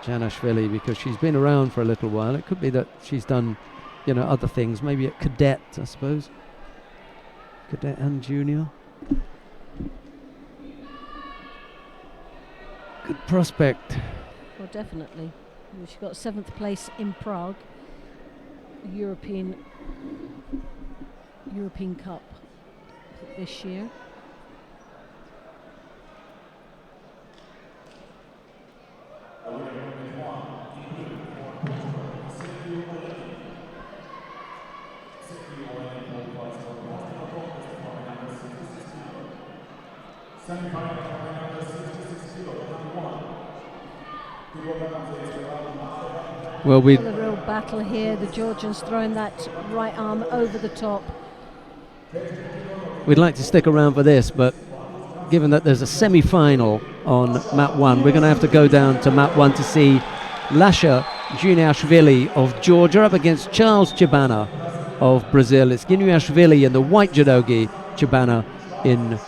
Janashvili, because she's been around for a little while. It could be that she's done, you know, other things, maybe at cadet, I suppose. Cadet and junior. Good prospect. Well, definitely. She got 7th place in Prague, European Cup this year. Well, we A real battle here. The Georgians throwing that right arm over the top. We'd like to stick around for this, but given that there's a semi-final on map 1, we're going to have to go down to map 1 to see Lasha Juniashvili of Georgia up against Charles Chibana of Brazil. It's Juniashvili in the white judogi, Chibana in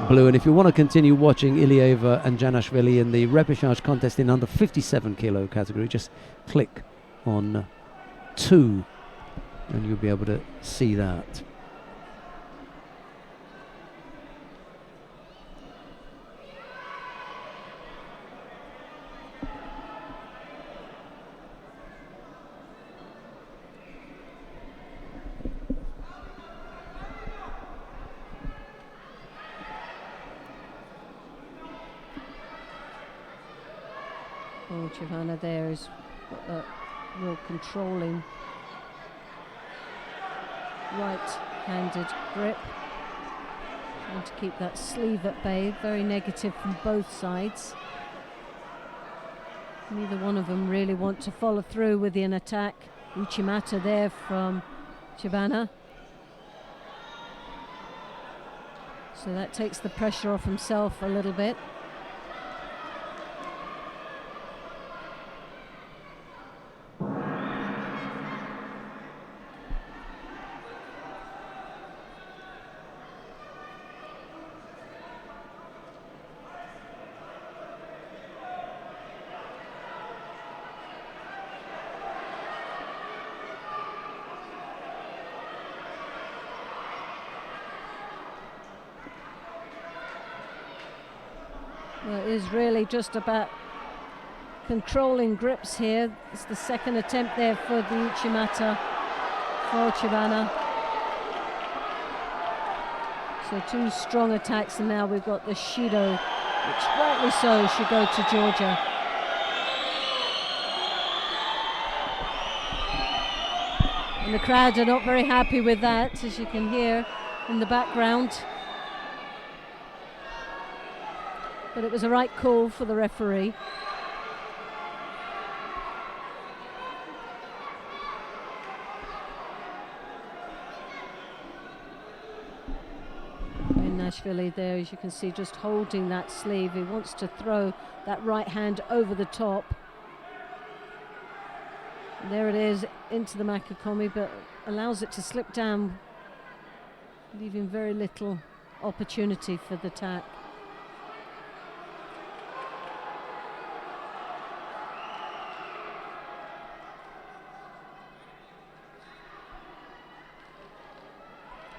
blue. And if you want to continue watching Ilieva and Janashvili in the repechage contest in under 57 kilo category, just click on 2 and you'll be able to see that. Oh, Giovanna there has got that real controlling right-handed grip. Trying to keep that sleeve at bay. Very negative from both sides. Neither one of them really want to follow through with an attack. Uchimata there from Chibana. So that takes the pressure off himself a little bit. Well, it is really just about controlling grips here. It's the second attempt there for the Uchimata for Chibana. So 2 strong attacks, and now we've got the Shido, which rightly so should go to Georgia. And the crowd are not very happy with that, as you can hear in the background. But it was a right call for the referee. Nashvili there, as you can see, just holding that sleeve. He wants to throw that right hand over the top. And there it is, into the Makakomi, but allows it to slip down, leaving very little opportunity for the attack.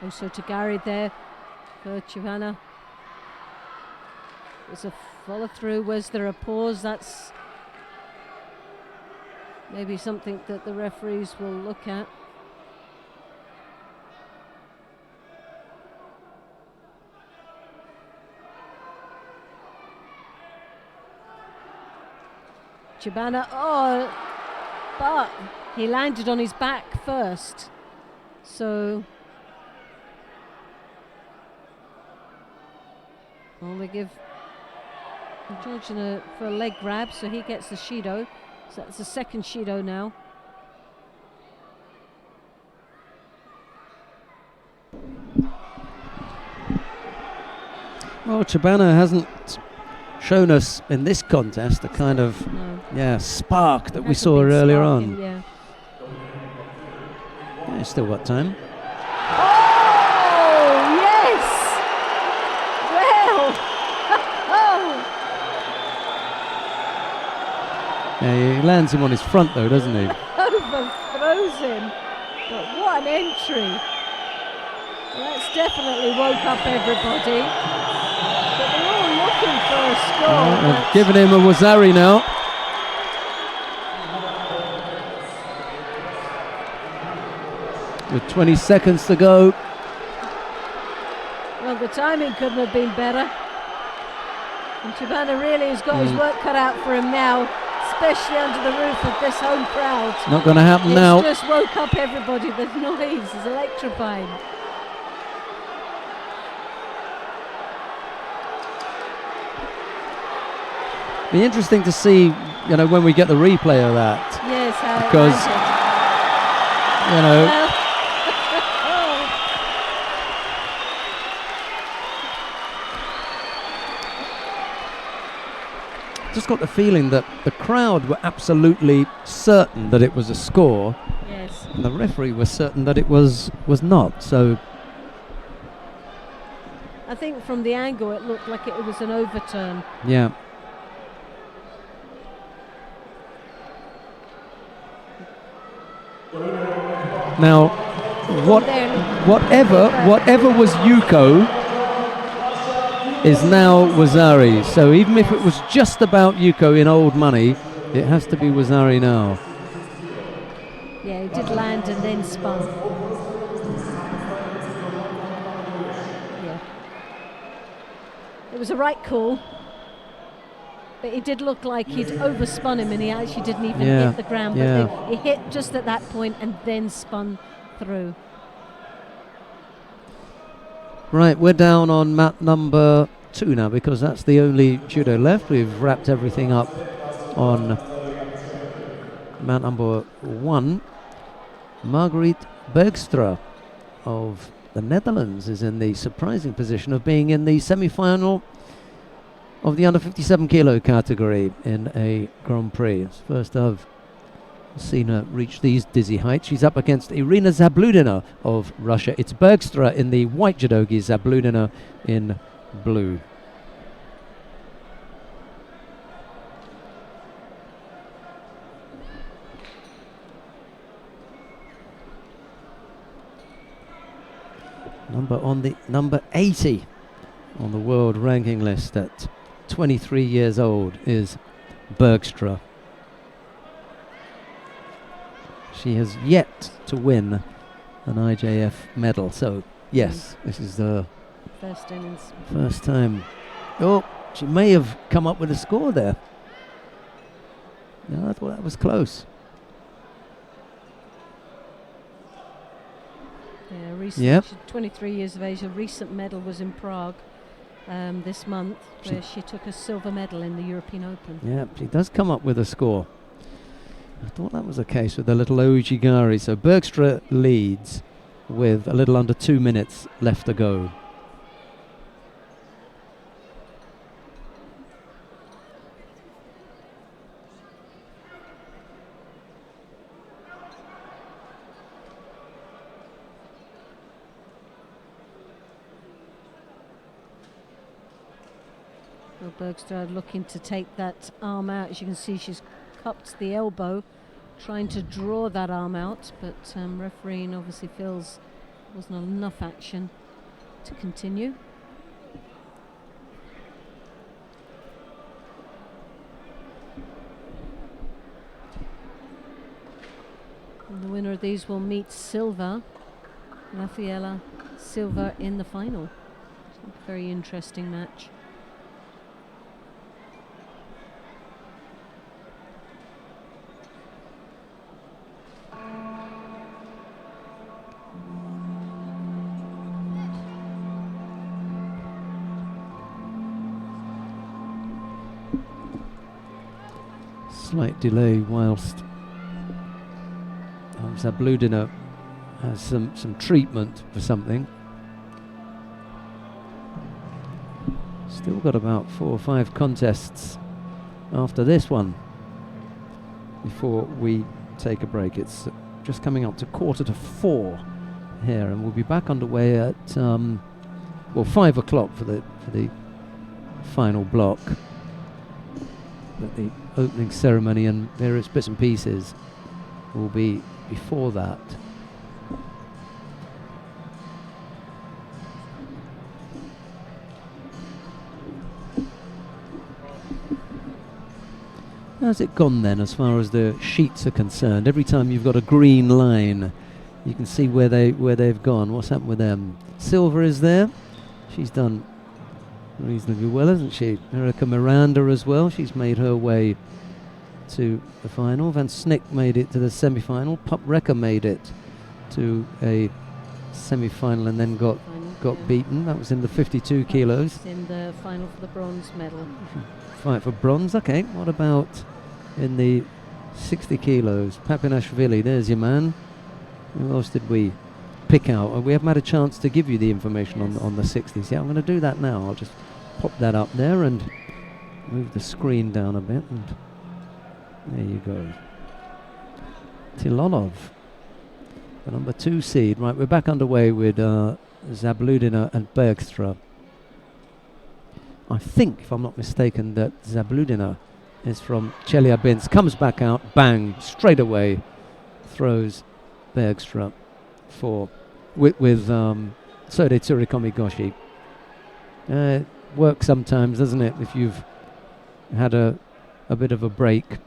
Also to Gary there for Chivana. There's a follow through. Was there a pause? That's maybe something that the referees will look at. Chibana, oh, but he landed on his back first. So well, they give Georgian for a leg grab, so he gets the Shido. So that's the second Shido now. Well, Chabana hasn't shown us in this contest the kind of spark that we saw earlier on. Yeah. Yeah, he's still got time. Oh, yes! Well! Yeah, he lands him on his front though, doesn't he? Overthrows him. But what an entry. Well, that's definitely woke up everybody. But they're all looking for a score. They've given him a Wazari now. With 20 seconds to go. Well, the timing couldn't have been better. And Chabana really has got his work cut out for him now, especially under the roof of this home crowd. Not going to happen now. It's just woke up everybody. The noise is electrifying. Be interesting to see, when we get the replay of that. Yes, how because, just got the feeling that the crowd were absolutely certain that it was a score. Yes. And the referee was certain that it was not. So I think from the angle it looked like it was an overturn. Yeah. Now, whatever was Yuko is now Wazari. So even if it was just about Yuko in old money, it has to be Wazari now. Yeah, he did land and then spun. Yeah. It was a right call. But it did look like he'd overspun him and he actually didn't even hit the ground. But he hit just at that point and then spun through. Right, we're down on mat number 2 now because that's the only judo left. We've wrapped everything up on mat number 1. Margriet Bergstra of the Netherlands is in the surprising position of being in the semi-final of the under 57 kilo category in a Grand Prix. It's first I've seen her reach these dizzy heights. She's up against Irina Zabludina of Russia. It's Bergstra in the white judogi, Zabludina in blue. Number 80 on the world ranking list at 23 years old is Bergstra. She has yet to win an IJF medal, so yes, this is the first innings. First time. Oh, she may have come up with a score there. No, I thought that was close. Yeah, recent. She's 23 years of age. A recent medal was in Prague this month, where she took a silver medal in the European Open. Yeah, she does come up with a score. I thought that was the case with the little Ojigari. So Bergstra leads with a little under 2 minutes left to go. Well, Bergstra looking to take that arm out. As you can see, she's cupped the elbow, trying to draw that arm out, but refereeing obviously feels there wasn't enough action to continue. And the winner of these will meet Silva, Rafaela Silva, in the final. A very interesting match. Slight delay whilst Zabludina has some treatment for something. Still got about 4 or 5 contests after this one before we take a break. It's just coming up to 3:45 here, and we'll be back underway at 5 o'clock for the final block. But the opening ceremony and various bits and pieces will be before that. How's it gone then as far as the sheets are concerned? Every time you've got a green line, you can see where they've gone. What's happened with them? Silver is there. She's done reasonably well, hasn't she? Erica Miranda as well. She's made her way to the final. Van Snick made it to the semi-final. Pup Recker made it to a semi-final and then got beaten. That was in the 52 kilos. In the final for the bronze medal. Fight for bronze. Okay, what about in the 60 kilos? Papinashvili, there's your man. Who else did we pick out? We haven't had a chance to give you the information on the 60s. Yeah, I'm going to do that now. I'll just pop that up there and move the screen down a bit, and there you go. Tilonov, the number 2 seed. Right, we're back underway with Zabludina and Bergstra. I think, if I'm not mistaken, that Zabludina is from Chelyabinsk. Comes back out, bang, straight away, throws Bergstra with Sode Tsurikomi Goshi. Works sometimes, doesn't it, if you've had a bit of a break.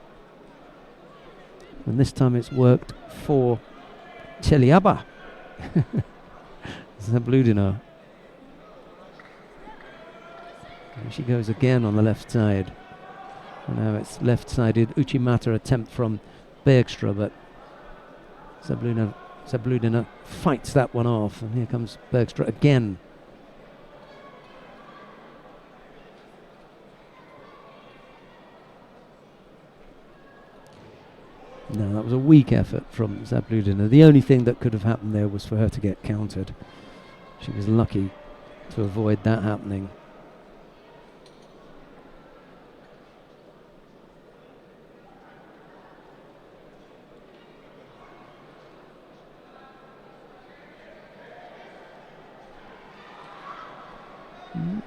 And this time it's worked for Chelyaba. Zabludina. And she goes again on the left side. And now it's left-sided Uchimata attempt from Bergstra, but Zabludina fights that one off, and here comes Bergstra again. No, that was a weak effort from Zabludina. The only thing that could have happened there was for her to get countered. She was lucky to avoid that happening.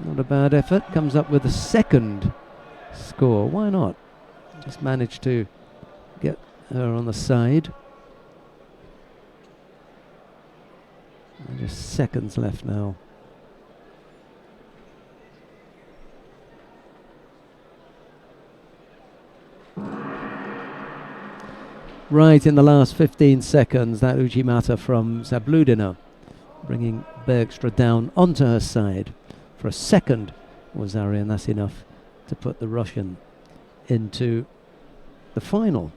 Not a bad effort. Comes up with a second score. Why not? Just managed to get her on the side. And just seconds left now. Right in the last 15 seconds, that Uchimata from Zabludina, bringing Bergstra down onto her side. For a second was Ari, and that's enough to put the Russian into the final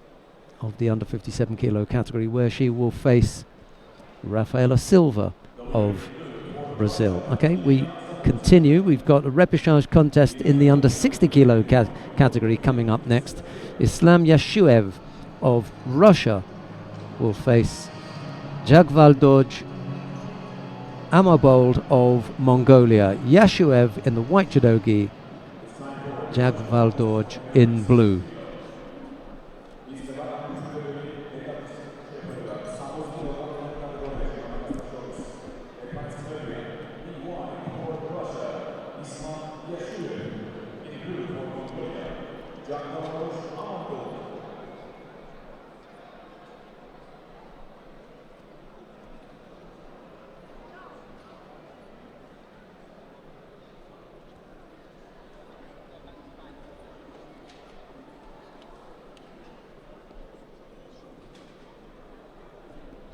of the under 57 kilo category, where she will face Rafaela Silva of Brazil. Okay, we continue. We've got a repechage contest in the under 60 kilo category coming up next. Islam Yashuev of Russia will face Jagvaldoj Amabold of Mongolia. Yashuev in the white judogi, Jagvaldoj in blue.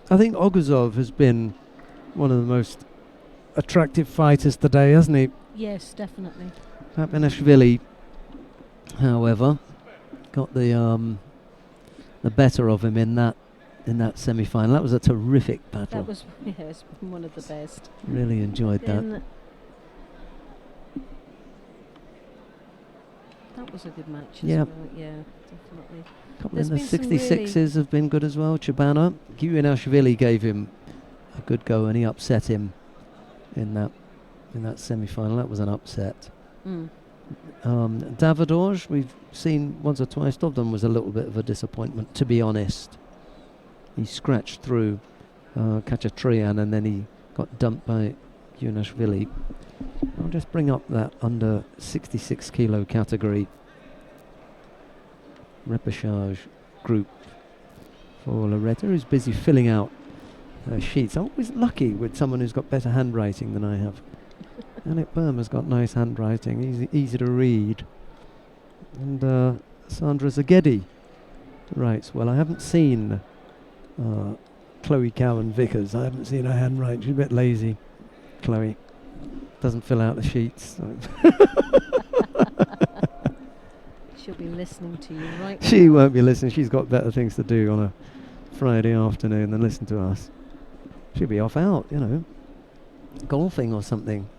I think Oguzov has been one of the most attractive fighters today, hasn't he? Yes, definitely. Papinashvili, however, got the better of him in that semi-final. That was a terrific battle. That was one of the best. Really enjoyed that. That was a good match. Yeah. As well. Yeah, definitely. Couple in the 66s have been good as well. Chibana, Guinashvili gave him a good go, and he upset him in that semi-final. That was an upset. Davidorj, we've seen once or twice. Dovdan was a little bit of a disappointment, to be honest. He scratched through Khachatryan and then he got dumped by Yunashvili. I'll just bring up that under 66 kilo category repechage group for Loretta, who's busy filling out her sheets. I'm always lucky with someone who's got better handwriting than I have. Alec Burma's got nice handwriting, easy to read. And Sandra Zaghedi writes well. I haven't seen Chloe Cowan-Vickers. I haven't seen her handwriting. She's a bit lazy, Chloe. Doesn't fill out the sheets. She'll be listening to you right She now. won't be listening. She's got better things to do on a Friday afternoon than listen to us. She'll be off out, golfing or something.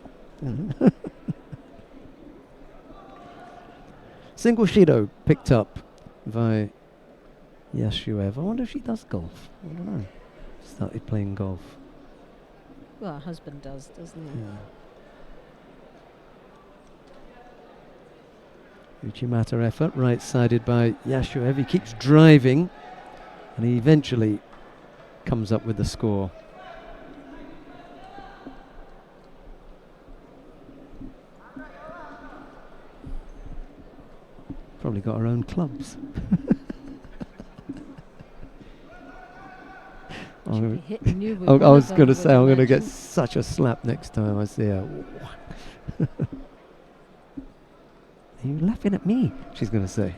Single Shido picked up by Yashuev. I wonder if she does golf. I don't know. Started playing golf. Well, her husband does, doesn't he? Yeah. Uchimata effort, right-sided by Yashuev. He keeps driving, and he eventually comes up with the score. Probably got her own clubs. She'll be hitting you with I one was of them, going to would say, I I'm going to get imagine. such a slap next time I see her. Are you laughing at me? She's going to say.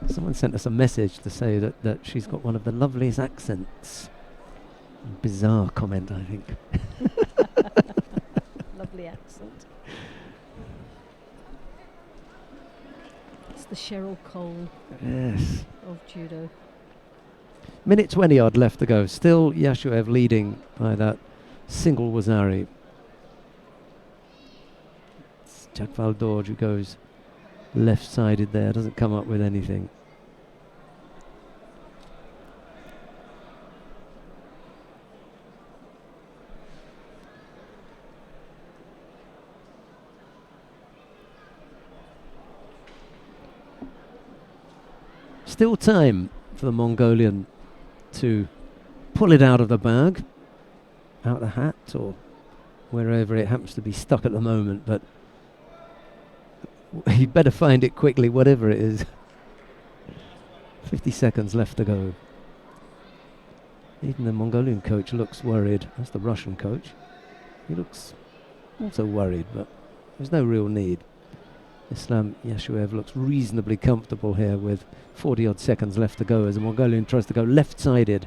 Someone sent us a message to say that she's got one of the loveliest accents. Bizarre comment, I think. Lovely accent. It's the Cheryl Cole Yes. of judo. Minute 20 odd left to go. Still Yashuev leading by that single Wazari. It's Jagvaldorj who goes left-sided there, doesn't come up with anything. Still time for the Mongolian to pull it out of the bag, out the hat, or wherever it happens to be stuck at the moment, but he'd better find it quickly, whatever it is. 50 seconds left to go. Even the Mongolian coach looks worried. That's the Russian coach. He looks also worried, but there's no real need. Islam Yashuev looks reasonably comfortable here with 40 odd seconds left to go as the Mongolian tries to go left-sided.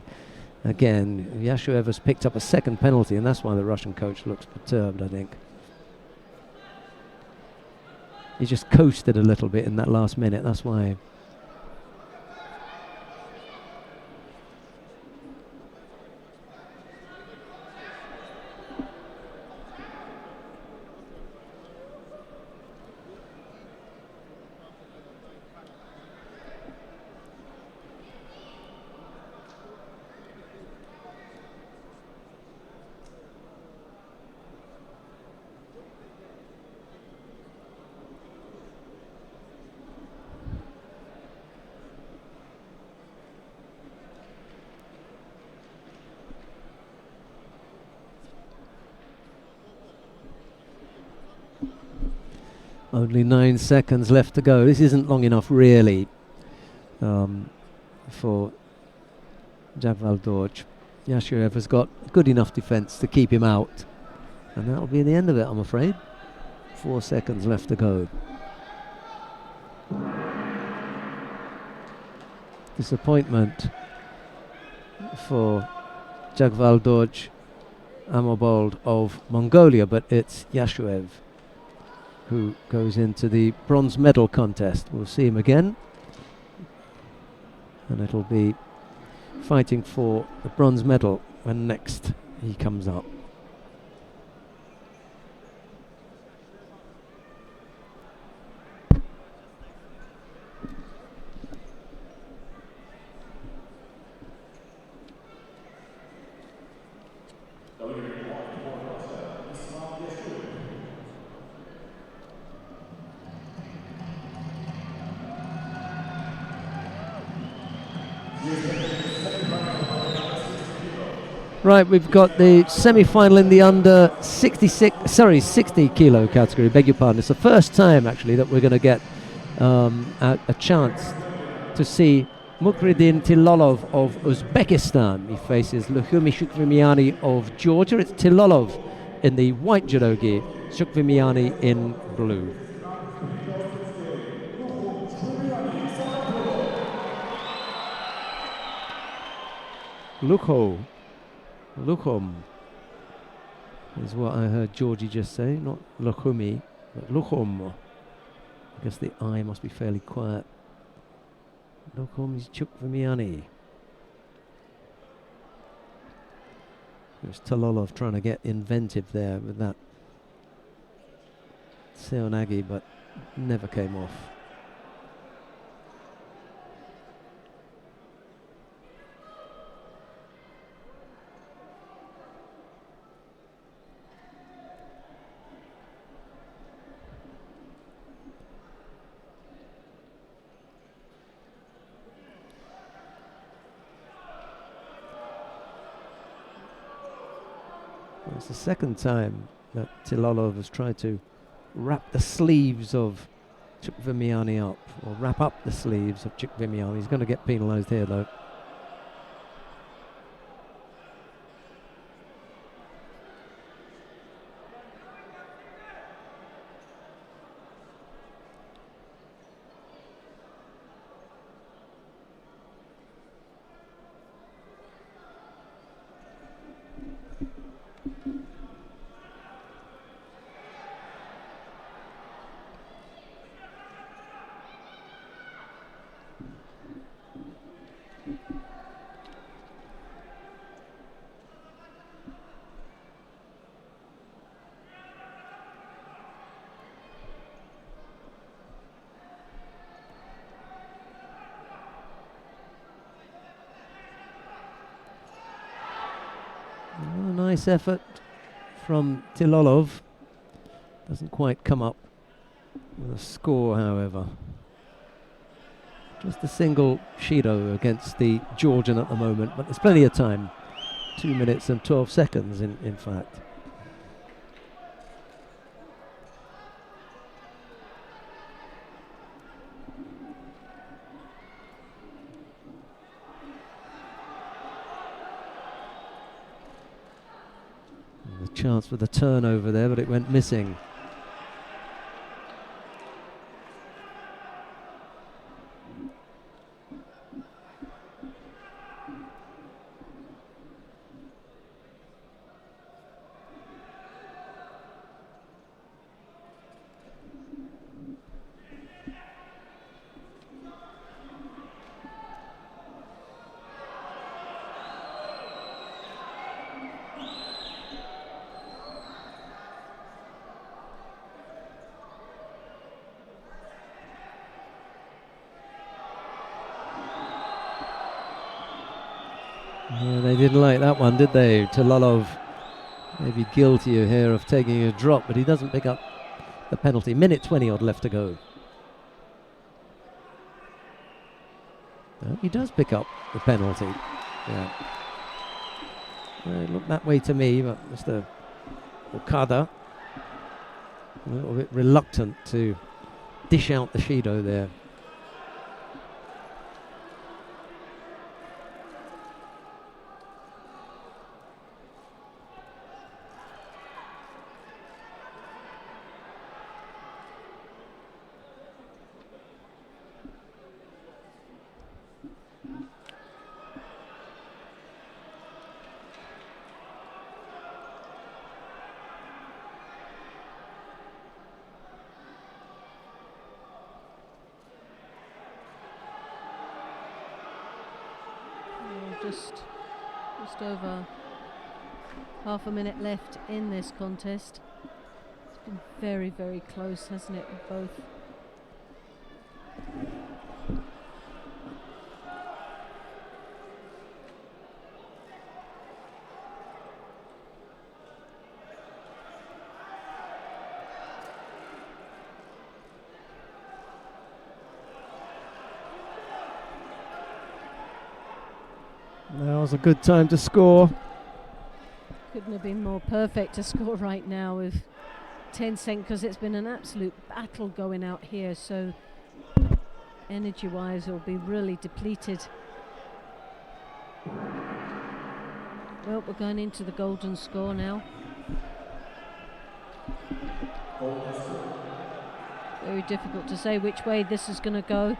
Again, Yashuev has picked up a second penalty, and that's why the Russian coach looks perturbed, I think. He just coasted a little bit in that last minute, that's why. Only 9 seconds left to go. This isn't long enough, really, for Jagvaldorj. Yashuev has got good enough defence to keep him out. And that'll be the end of it, I'm afraid. 4 seconds left to go. Disappointment for Jagvaldorj Amobold of Mongolia, but it's Yashuev who goes into the bronze medal contest. We'll see him again, and it'll be fighting for the bronze medal when next he comes up. Right, we've got the semi-final in the under 60 kilo category. Beg your pardon. It's the first time actually that we're going to get a chance to see Mukridin Tilolov of Uzbekistan. He faces Lukhumi Shukvimiani of Georgia. It's Tilolov in the white judogi, Shukvimiani in blue. Lukhom is what I heard Georgie just say, not Lukhumi, but Lukhom. I guess the I must be fairly quiet. Lukhom is Shukvimiani. There's Tilolov trying to get inventive there with that Seonagi, but never came off. It's the second time that Tilolov has tried to wrap the sleeves of Chukvimiani up, or wrap up the sleeves of Chukvimiani. He's going to get penalised here though. Nice effort from Tilolov. Doesn't quite come up with a score, however. Just a single Shido against the Georgian at the moment, but there's plenty of time. 2 minutes and 12 seconds, in fact. The chance for the turnover there, but it went missing. Yeah, they didn't like that one, did they? Tilolov maybe guilty here of taking a drop, but he doesn't pick up the penalty. Minute 20 odd left to go. No, he does pick up the penalty. Yeah. It looked that way to me, but Mr. Okada a little bit reluctant to dish out the Shido there. Just over half a minute left in this contest. It's been very, very close, hasn't it, with both? That was a good time to score. Couldn't have been more perfect to score right now with 10 seconds, because it's been an absolute battle going out here. So energy-wise, it'll be really depleted. Well, we're going into the golden score now. Very difficult to say which way this is going to go.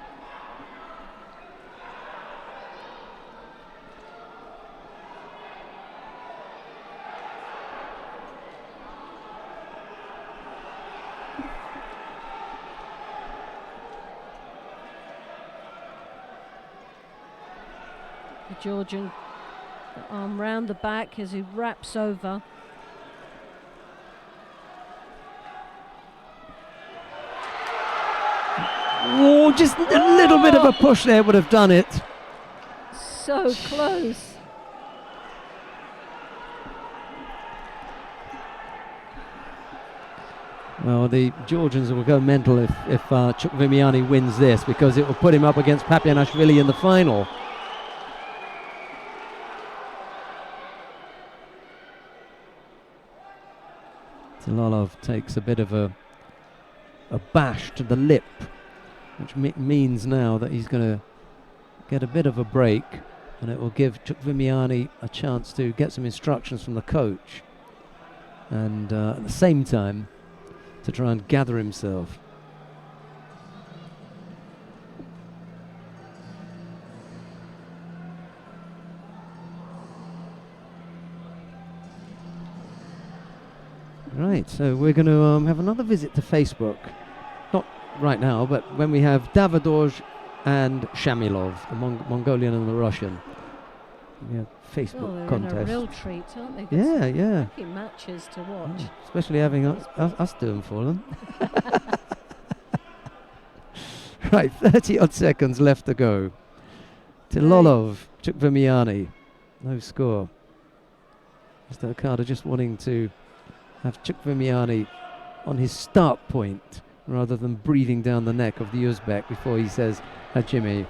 The Georgian, the arm round the back as he wraps over. Oh, just a little bit of a push there would have done it. So close. Well, the Georgians will go mental if Chukvimiani wins this, because it will put him up against Papianashvili in the final. Tilalov takes a bit of a bash to the lip, which means now that he's going to get a bit of a break, and it will give Chukvimiani a chance to get some instructions from the coach, and at the same time to try and gather himself. Right, so we're going to have another visit to Facebook. Not right now, but when we have Davidov and Shamilov, the Mongolian and the Russian. We have Facebook contest. They're in a real treat, aren't they? Yeah. Cracking matches to watch. Especially having us doing for them. Right, 30 odd seconds left to go. Tilalov, Chukvimiani, no score. Mr. Okada just wanting to have Chukvimiani on his start point rather than breathing down the neck of the Uzbek before he says Hajime.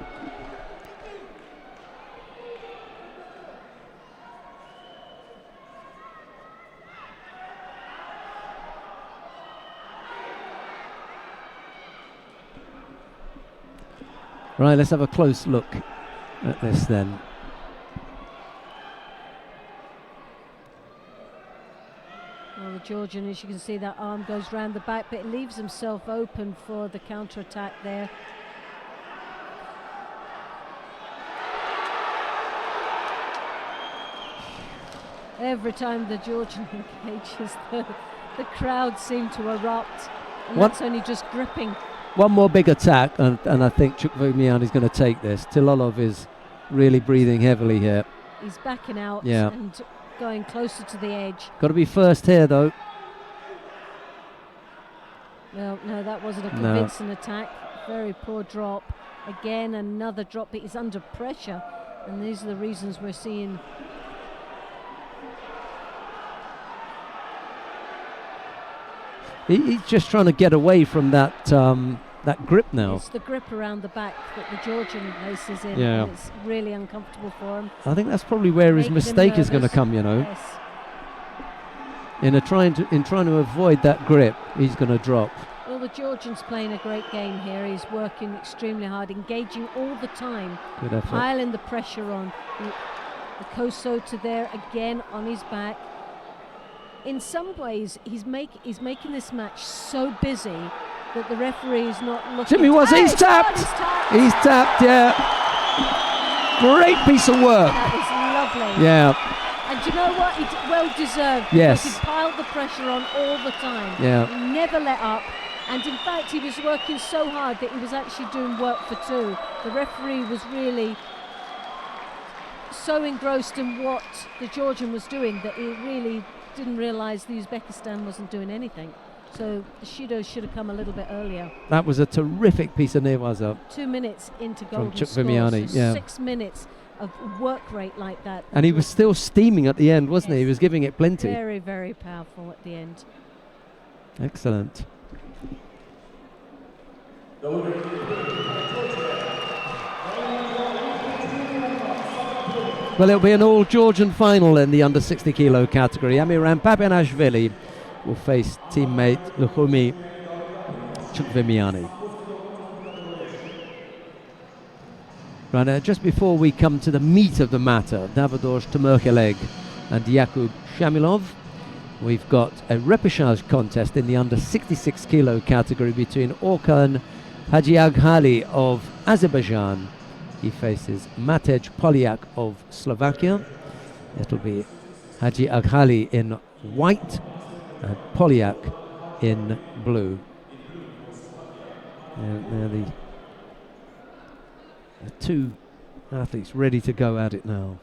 Right, let's have a close look at this then. Well, the Georgian, as you can see, that arm goes round the back, but it leaves himself open for the counter-attack there. Every time the Georgian engages, the crowd seem to erupt, and that's only just gripping. One more big attack, and I think Chukvimiani is going to take this. Tilalov is really breathing heavily here. He's backing out and going closer to the edge. Got to be first here, though. Well, no, that wasn't a convincing attack. Very poor drop. Again, another drop, but he's under pressure, and these are the reasons we're seeing. He's just trying to get away from that that grip now. It's the grip around the back that the Georgian laces in. Yeah. And it's really uncomfortable for him. I think that's probably where his mistake is going to come, you know. Yes. In trying to avoid that grip, he's going to drop. Well, the Georgian's playing a great game here. He's working extremely hard, engaging all the time. Good effort. Piling the pressure on. The Kosota there again on his back. In some ways, he's making this match so busy that the referee is not looking. Jimmy he's tapped. He's tapped, yeah. Great piece of work. That was lovely. Yeah. And do you know what? It's well deserved. Yes. Because he piled the pressure on all the time. Yeah. He never let up. And in fact, he was working so hard that he was actually doing work for two. The referee was really so engrossed in what the Georgian was doing that he really didn't realise the Uzbekistan wasn't doing anything. So the Shido should have come a little bit earlier. That was a terrific piece of nevaza. 2 minutes into golden score, Chukvimiani, so 6 minutes of work rate like that. And he was still steaming at the end, wasn't he? He was giving it plenty. Very, very powerful at the end. Excellent. Well, it'll be an all-Georgian final in the under 60 kilo category. Amiram Papanashvili will face teammate Lukhumi Chukvimiani. Right, just before we come to the meat of the matter, Davidosh Tamerkeleg and Yakub Shamilov, we've got a repechage contest in the under 66 kilo category between Orkan Hajiaghali of Azerbaijan. He faces Matej Polyak of Slovakia. It'll be Hajiaghali in white and Polyak in blue. They're the two athletes ready to go at it now.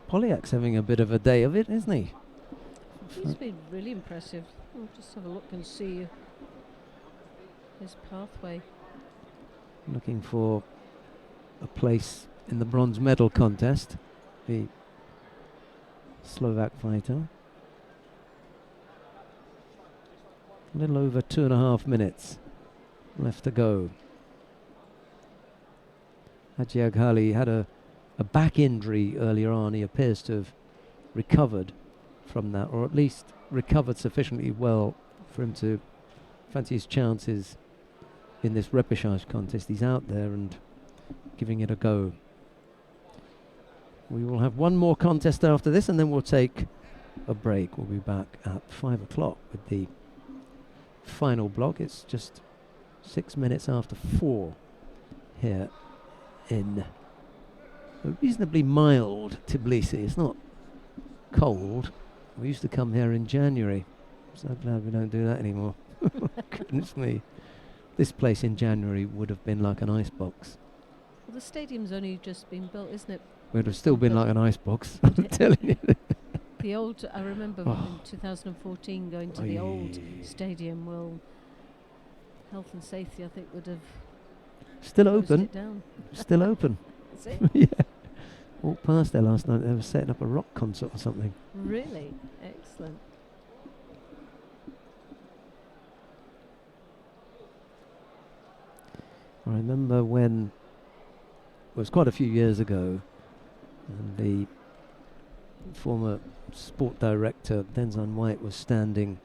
Polyak's having a bit of a day of it, isn't he? He's been really impressive. I'll just have a look and see his pathway. Looking for a place in the bronze medal contest, the Slovak fighter. A little over 2.5 minutes left to go. Hajiaghali had a back injury earlier on. He appears to have recovered from that, or at least recovered sufficiently well for him to fancy his chances in this repechage contest. He's out there and giving it a go. We will have one more contest after this, and then we'll take a break. We'll be back at 5 o'clock with the final block. It's just 6 minutes after 4 here in a reasonably mild Tbilisi. It's not cold. We used to come here in January. So glad we don't do that anymore. Goodness me. This place in January would have been like an icebox. Well, the stadium's only just been built, isn't it? It would have still been like an icebox, I'm telling you. The old, I remember in 2014 going to the old stadium. Well, health and safety, I think, would have still closed open. it down. Still open. Is it? Yeah. Walked past there last night. They were setting up a rock concert or something. Really? Excellent. I remember when, it was quite a few years ago, and the former sport director, Denzan White, was standing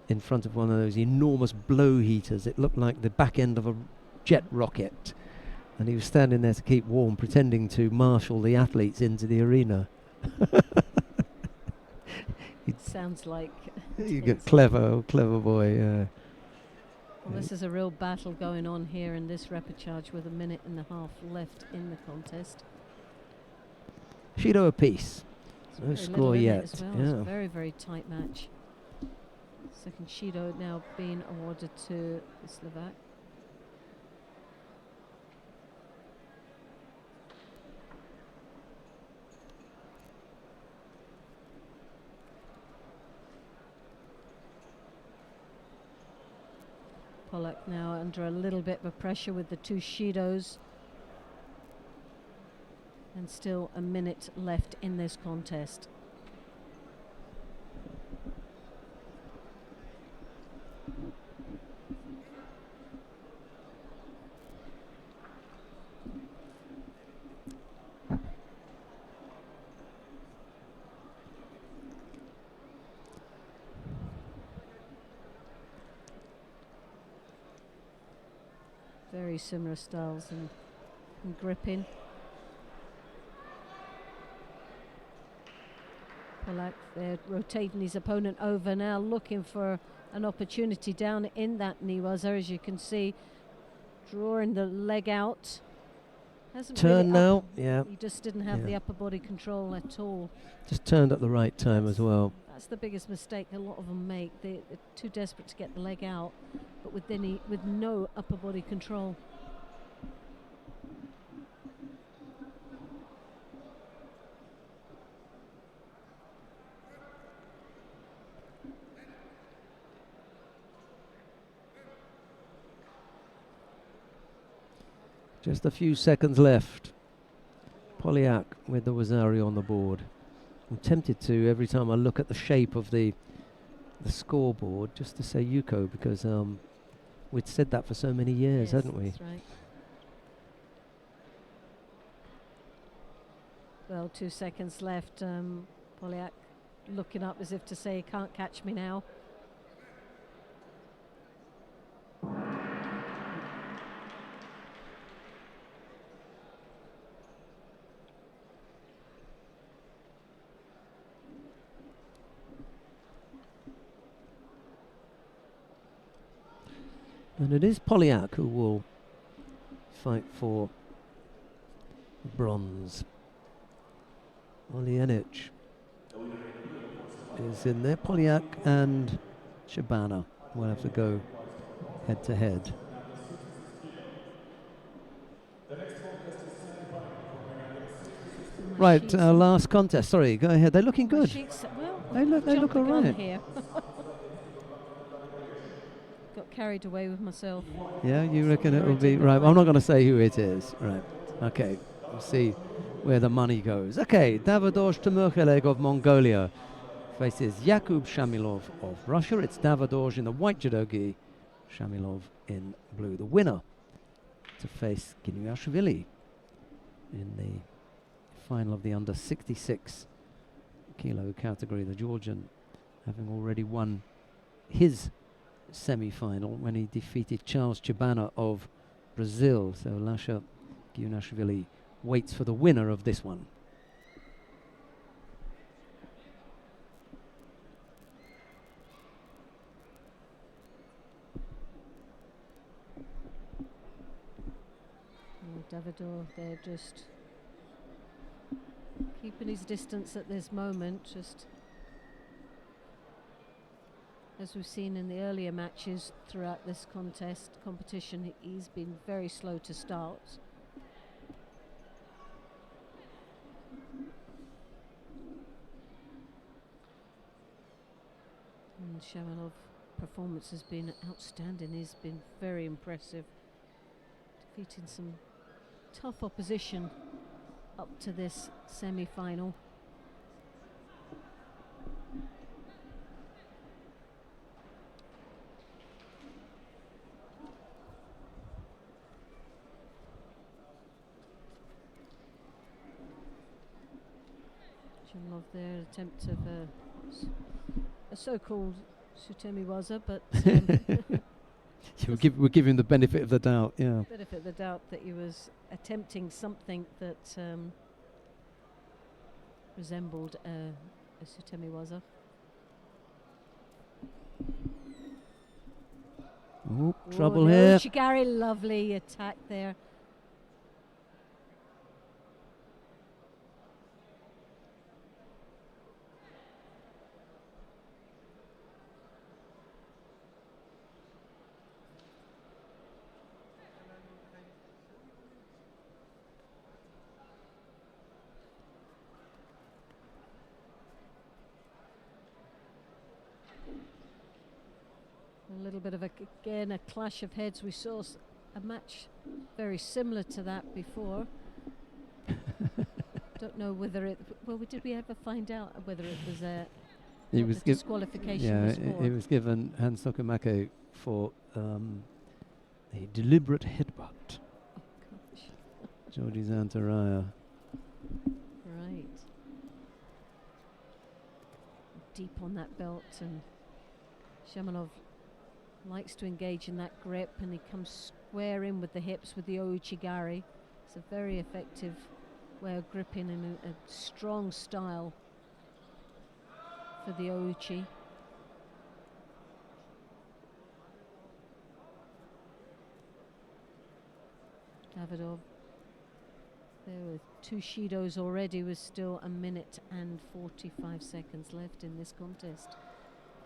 in front of one of those enormous blow heaters. It looked like the back end of a jet rocket. And he was standing there to keep warm, pretending to marshal the athletes into the arena. Sounds like You get clever boy. Well, this is a real battle going on here in this repechage with 1.5 minutes left in the contest. Shido apiece. No Very score little in it yet. as well. It's a very, very tight match. Second Shido now being awarded to the Slovak. Polak now under a little bit of pressure with the two Shidos. And still 1 minute left in this contest. very similar styles and gripping. Polak there rotating his opponent over now, looking for an opportunity down in that knee waza, as you can see, drawing the leg out. Hasn't Turn really now, yeah. He just didn't have the upper body control at all. Just turned at the right time as well. That's the biggest mistake a lot of them make. They're too desperate to get the leg out, but with no upper body control. Just a few seconds left. Polyak with the Wazario on the board. I'm tempted to, every time I look at the shape of the scoreboard, just to say Yuko, because we'd said that for so many years, hadn't we? That's right. Well, 2 seconds left. Polyak looking up as if to say, can't catch me now. And it is Polyak who will fight for bronze. Oljenic is in there. Polyak and Shabana will have to go head to head. Right, last contest. Sorry, go ahead. They're looking good. Well, They look all right. Here. Got carried away with myself. Yeah, you reckon it will be right? I'm not going to say who it is. Right. Okay. We'll see where the money goes. Okay. Davidosh Timurkheleg of Mongolia faces Yakub Shamilov of Russia. It's Davidosh in the white judogi, Shamilov in blue. The winner to face Ginuashvili in the final of the under 66 kilo category. The Georgian having already won his semi-final when he defeated Charles Chibana of Brazil. So Lasha Giunashvili waits for the winner of this one. Davidoff there just keeping his distance at this moment, just as we've seen in the earlier matches throughout this competition, he's been very slow to start. And Shamanov's performance has been outstanding. He's been very impressive, defeating some tough opposition up to this semi-final. Love their attempt of a so-called Sutemi Waza, but we'll give him the benefit of the doubt. Yeah, benefit of the doubt that he was attempting something that resembled a Sutemi Waza. Ooh, trouble here. Shigari, lovely attack there. A little bit of again a clash of heads. We saw a match very similar to that before. Don't know whether it. Well, did we ever find out whether it was a disqualification? Yeah, it was given Hans Tokamake for a deliberate headbutt. Oh, gosh. Georgi Zantaraya. Right. Deep on that belt, and Shamanov likes to engage in that grip, and he comes square in with the hips with the ouchigari. It's a very effective way of gripping and a strong style for the ouchi. Davidov there with 2 shidos already, with still 1 minute and 45 seconds left in this contest.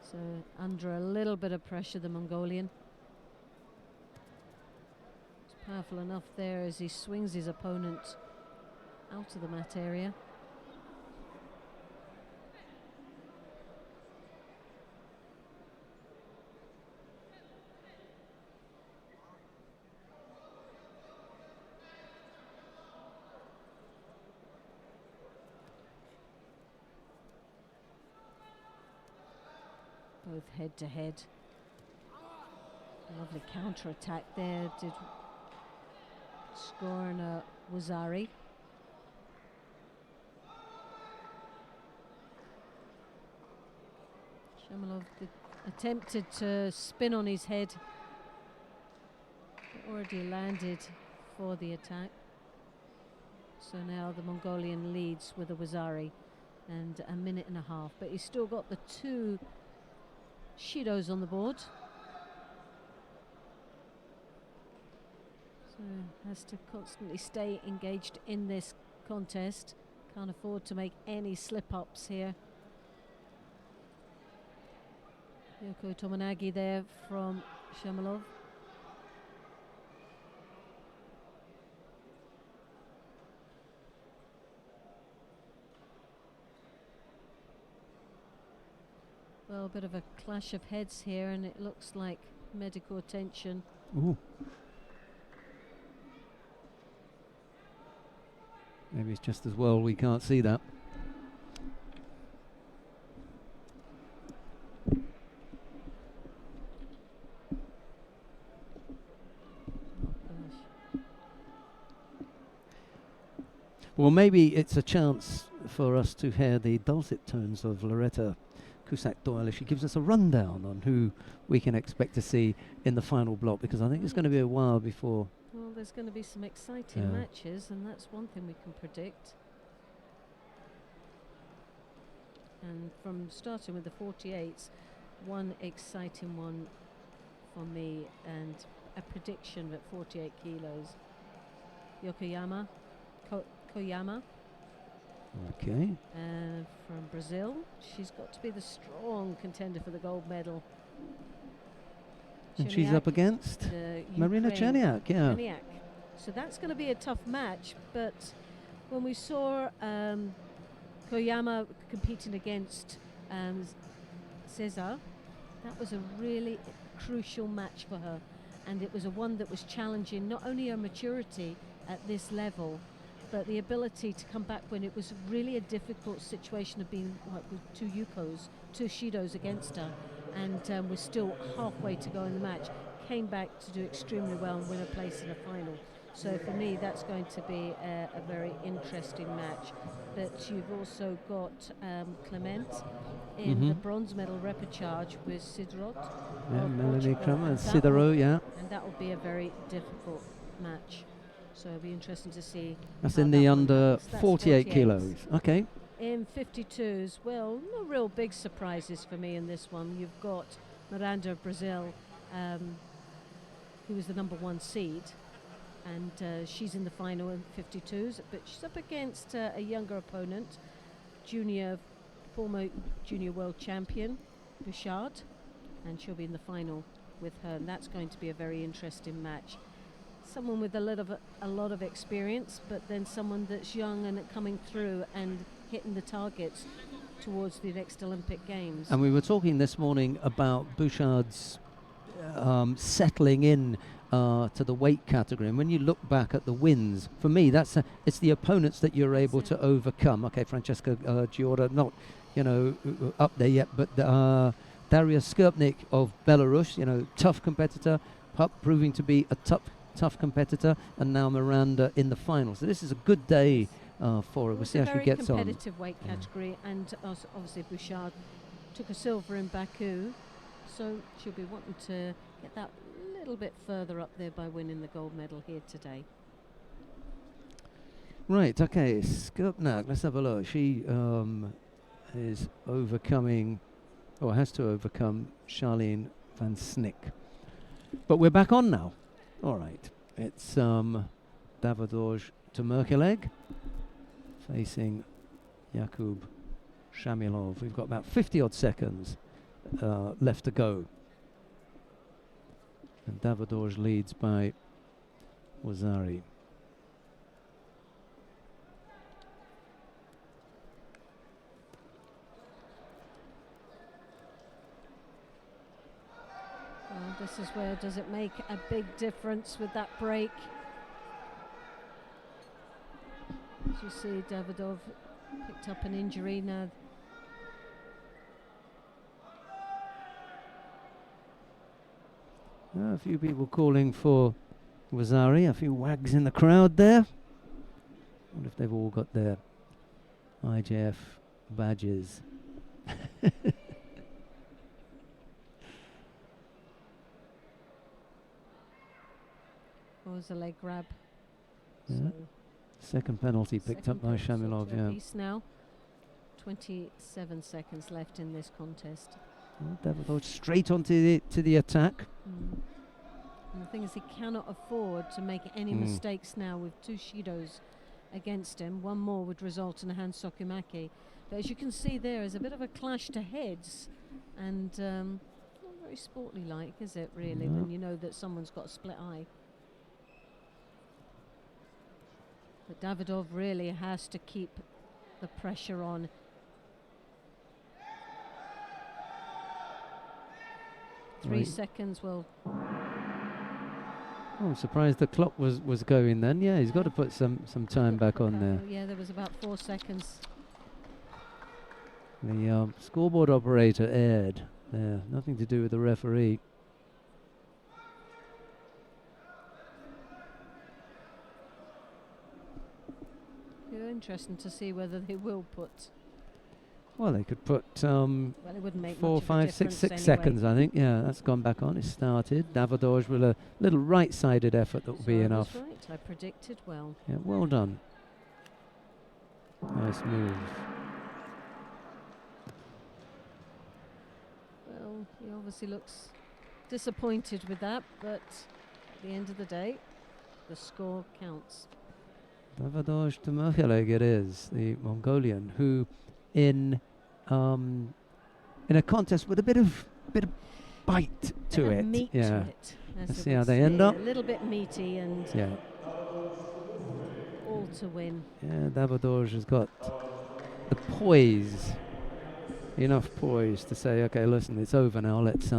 So under a little bit of pressure, the Mongolian. It's powerful enough there as he swings his opponent out of the mat area. Both head to head. Lovely counter attack there. Did score on a Wazari. Shamalov attempted to spin on his head, but already landed for the attack. So now the Mongolian leads with a Wazari and 1.5 minutes, but he's still got the 2 shidos on the board. So has to constantly stay engaged in this contest. Can't afford to make any slip-ups here. Yoko Tomonagi there from Shamalov. Well, a bit of a clash of heads here, and it looks like medical attention. Ooh. Maybe it's just as well we can't see that. Well, maybe it's a chance for us to hear the dulcet tones of Loretta Cusack-Doyle as she gives us a rundown on who we can expect to see in the final block, because I think it's going to be a while before. Well, there's going to be some exciting matches, and that's one thing we can predict. And from starting with the 48s, one exciting one for me, and a prediction at 48 kilos. Yokoyama, Koyama. Okay. And from Brazil, she's got to be the strong contender for the gold medal. And she's up against Marina Cheniak, yeah. Cheniak. So that's going to be a tough match, but when we saw Koyama competing against Cesar, that was a really crucial match for her, and it was a one that was challenging not only her maturity at this level, but the ability to come back when it was really a difficult situation of being with 2 Yukos, 2 Shidos against her, and we're still halfway to go in the match. Came back to do extremely well and win a place in a final. So for me, that's going to be a very interesting match. But you've also got Clement in the bronze medal repechage with Sidrot. Yeah, Melanie Clement, Sidero, yeah. And that will be a very difficult match. So it'll be interesting to see. That's in the under 48 kilos. Okay. In 52s, well, no real big surprises for me in this one. You've got Miranda of Brazil, who was the number 1 seed, and she's in the final in 52s, but she's up against a younger opponent, former junior world champion, Bouchard, and she'll be in the final with her, and that's going to be a very interesting match. Someone with a lot of experience, but then someone that's young and coming through and hitting the targets towards the next Olympic Games. And we were talking this morning about Bouchard's settling in to the weight category, and when you look back at the wins, for me, it's the opponents that you're able to overcome. Okay, Francesca Giorda, not up there yet, but Daria Skirpnik of Belarus, tough competitor, proving to be a tough competitor, and now Miranda in the final. So this is a good day for her. We'll see how she gets on. Very competitive weight category, and obviously Bouchard took a silver in Baku, so she'll be wanting to get that little bit further up there by winning the gold medal here today. Right, okay, Skopnak, let's have a look. She is overcoming, or has to overcome, Charlene van Snick. But we're back on now. All right, it's Davidoj Tmerkeleg facing Jakub Shamilov. We've got about 50 odd seconds left to go. And Davidoj leads by Wazari. Well, this is where does it make a big difference with that break. As you see, Davidov picked up an injury now. A few people calling for Wazari, a few wags in the crowd there. What if they've all got their IJF badges? What was a leg grab? Yeah. So Second penalty picked up by Shamilov, yeah. Now, 27 seconds left in this contest. Davidov straight onto the attack. And the thing is, he cannot afford to make any mistakes now with two Shidos against him. One more would result in a hand sokumaki. But as you can see, there is a bit of a clash to heads, and not very sportly-like, is it, really, when you know that someone's got a split eye. But Davidov really has to keep the pressure on. Three seconds will. Oh, I'm surprised the clock was going then. Yeah, he's got to put some time back on there. Yeah, there was about 4 seconds. The scoreboard operator aired there. Nothing to do with the referee. Interesting to see whether they will put. Well, they could put Well, it wouldn't make 4, much of a 5, 6 difference seconds, I think. Yeah, that's gone back on. It started. Davidoj with a little right-sided effort that will be I enough. was right. I predicted well. Yeah, well done. Nice move. Well, he obviously looks disappointed with that, but at the end of the day, the score counts. Davidoj Tmerkeleg it is, the Mongolian, who in a contest with a bit of bite to Bit it. of meat yeah. to it. Let's see how they end up. A little bit meaty and Yeah. all to win. Yeah, Davidoj has got the poise, enough poise to say, okay, listen, it's over now. Let's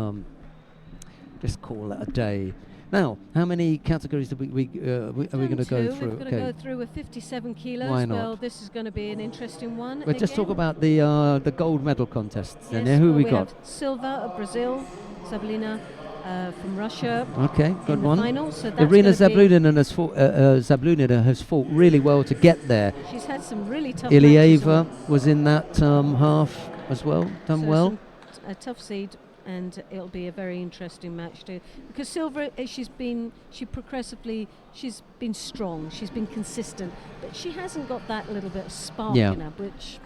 just call it a day. Now, how many categories are we going to go through? We're going to go through with 57 kilos. Why not? Well, this is going to be an interesting one. We'll just talk about the gold medal contests. Then, yeah, who well, we we got? have Silva of Brazil, Sablina from Russia. Okay, good in the one. final, so that's Irina gonna Zabludina has fought really well to get there. She's had some really tough matches. Ilieva was in that half as well, done well. A tough seed, and it'll be a very interesting match too. Because Silva, she's been strong, she's been consistent, but she hasn't got that little bit of spark in her, which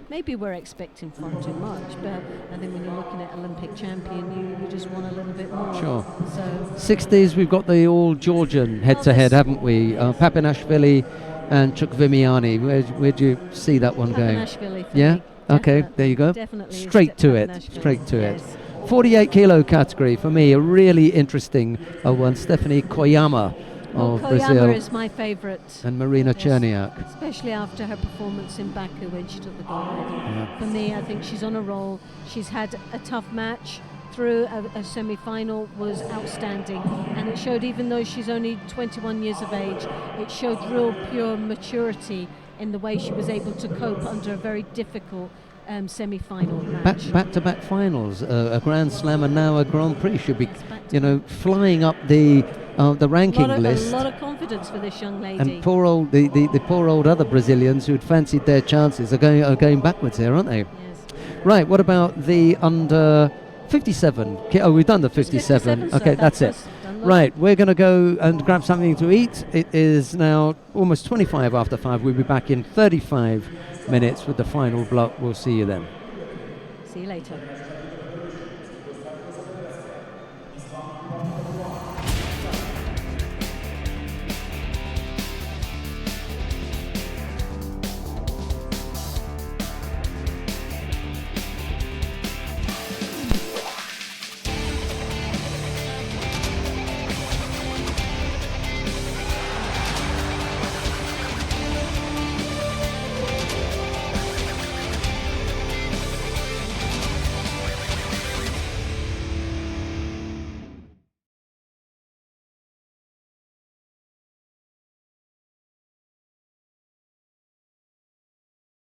maybe we're expecting far too much. But I think when you're looking at Olympic champion, you just want a little bit more. Sure. So 60s, we've got the all Georgian head-to-head, haven't we? Papinashvili and Chukvimiani. Where do you see that one going? Papinashvili for Yeah. me. Okay, Definitely. there you go. Definitely Straight to it. Papinashvili. Straight to it. Yes. 48 kilo category for me, a really interesting one. Stephanie Koyama of Koyama Brazil is my favourite, and Marina Cherniak. especially after her performance in Baku when she took the gold medal. Yeah. For me, I think she's on a roll. She's had a tough match through a semi-final, was outstanding, and it showed, even though she's only 21 years of age, it showed real pure maturity in the way she was able to cope under a very difficult semi-final match. Back-to-back finals, a Grand Slam and now a Grand Prix. Should be, flying up the ranking list. A lot of confidence for this young lady. And poor old the poor old other Brazilians who'd fancied their chances are going backwards here, aren't they? Yes. Right. What about the under 57. Oh, we've done the 57. So Okay, that's it. was done well. Right, we're going to go and grab something to eat. It is now almost 25 after 5. We'll be back in 35 minutes with the final block. We'll see you then. See you later.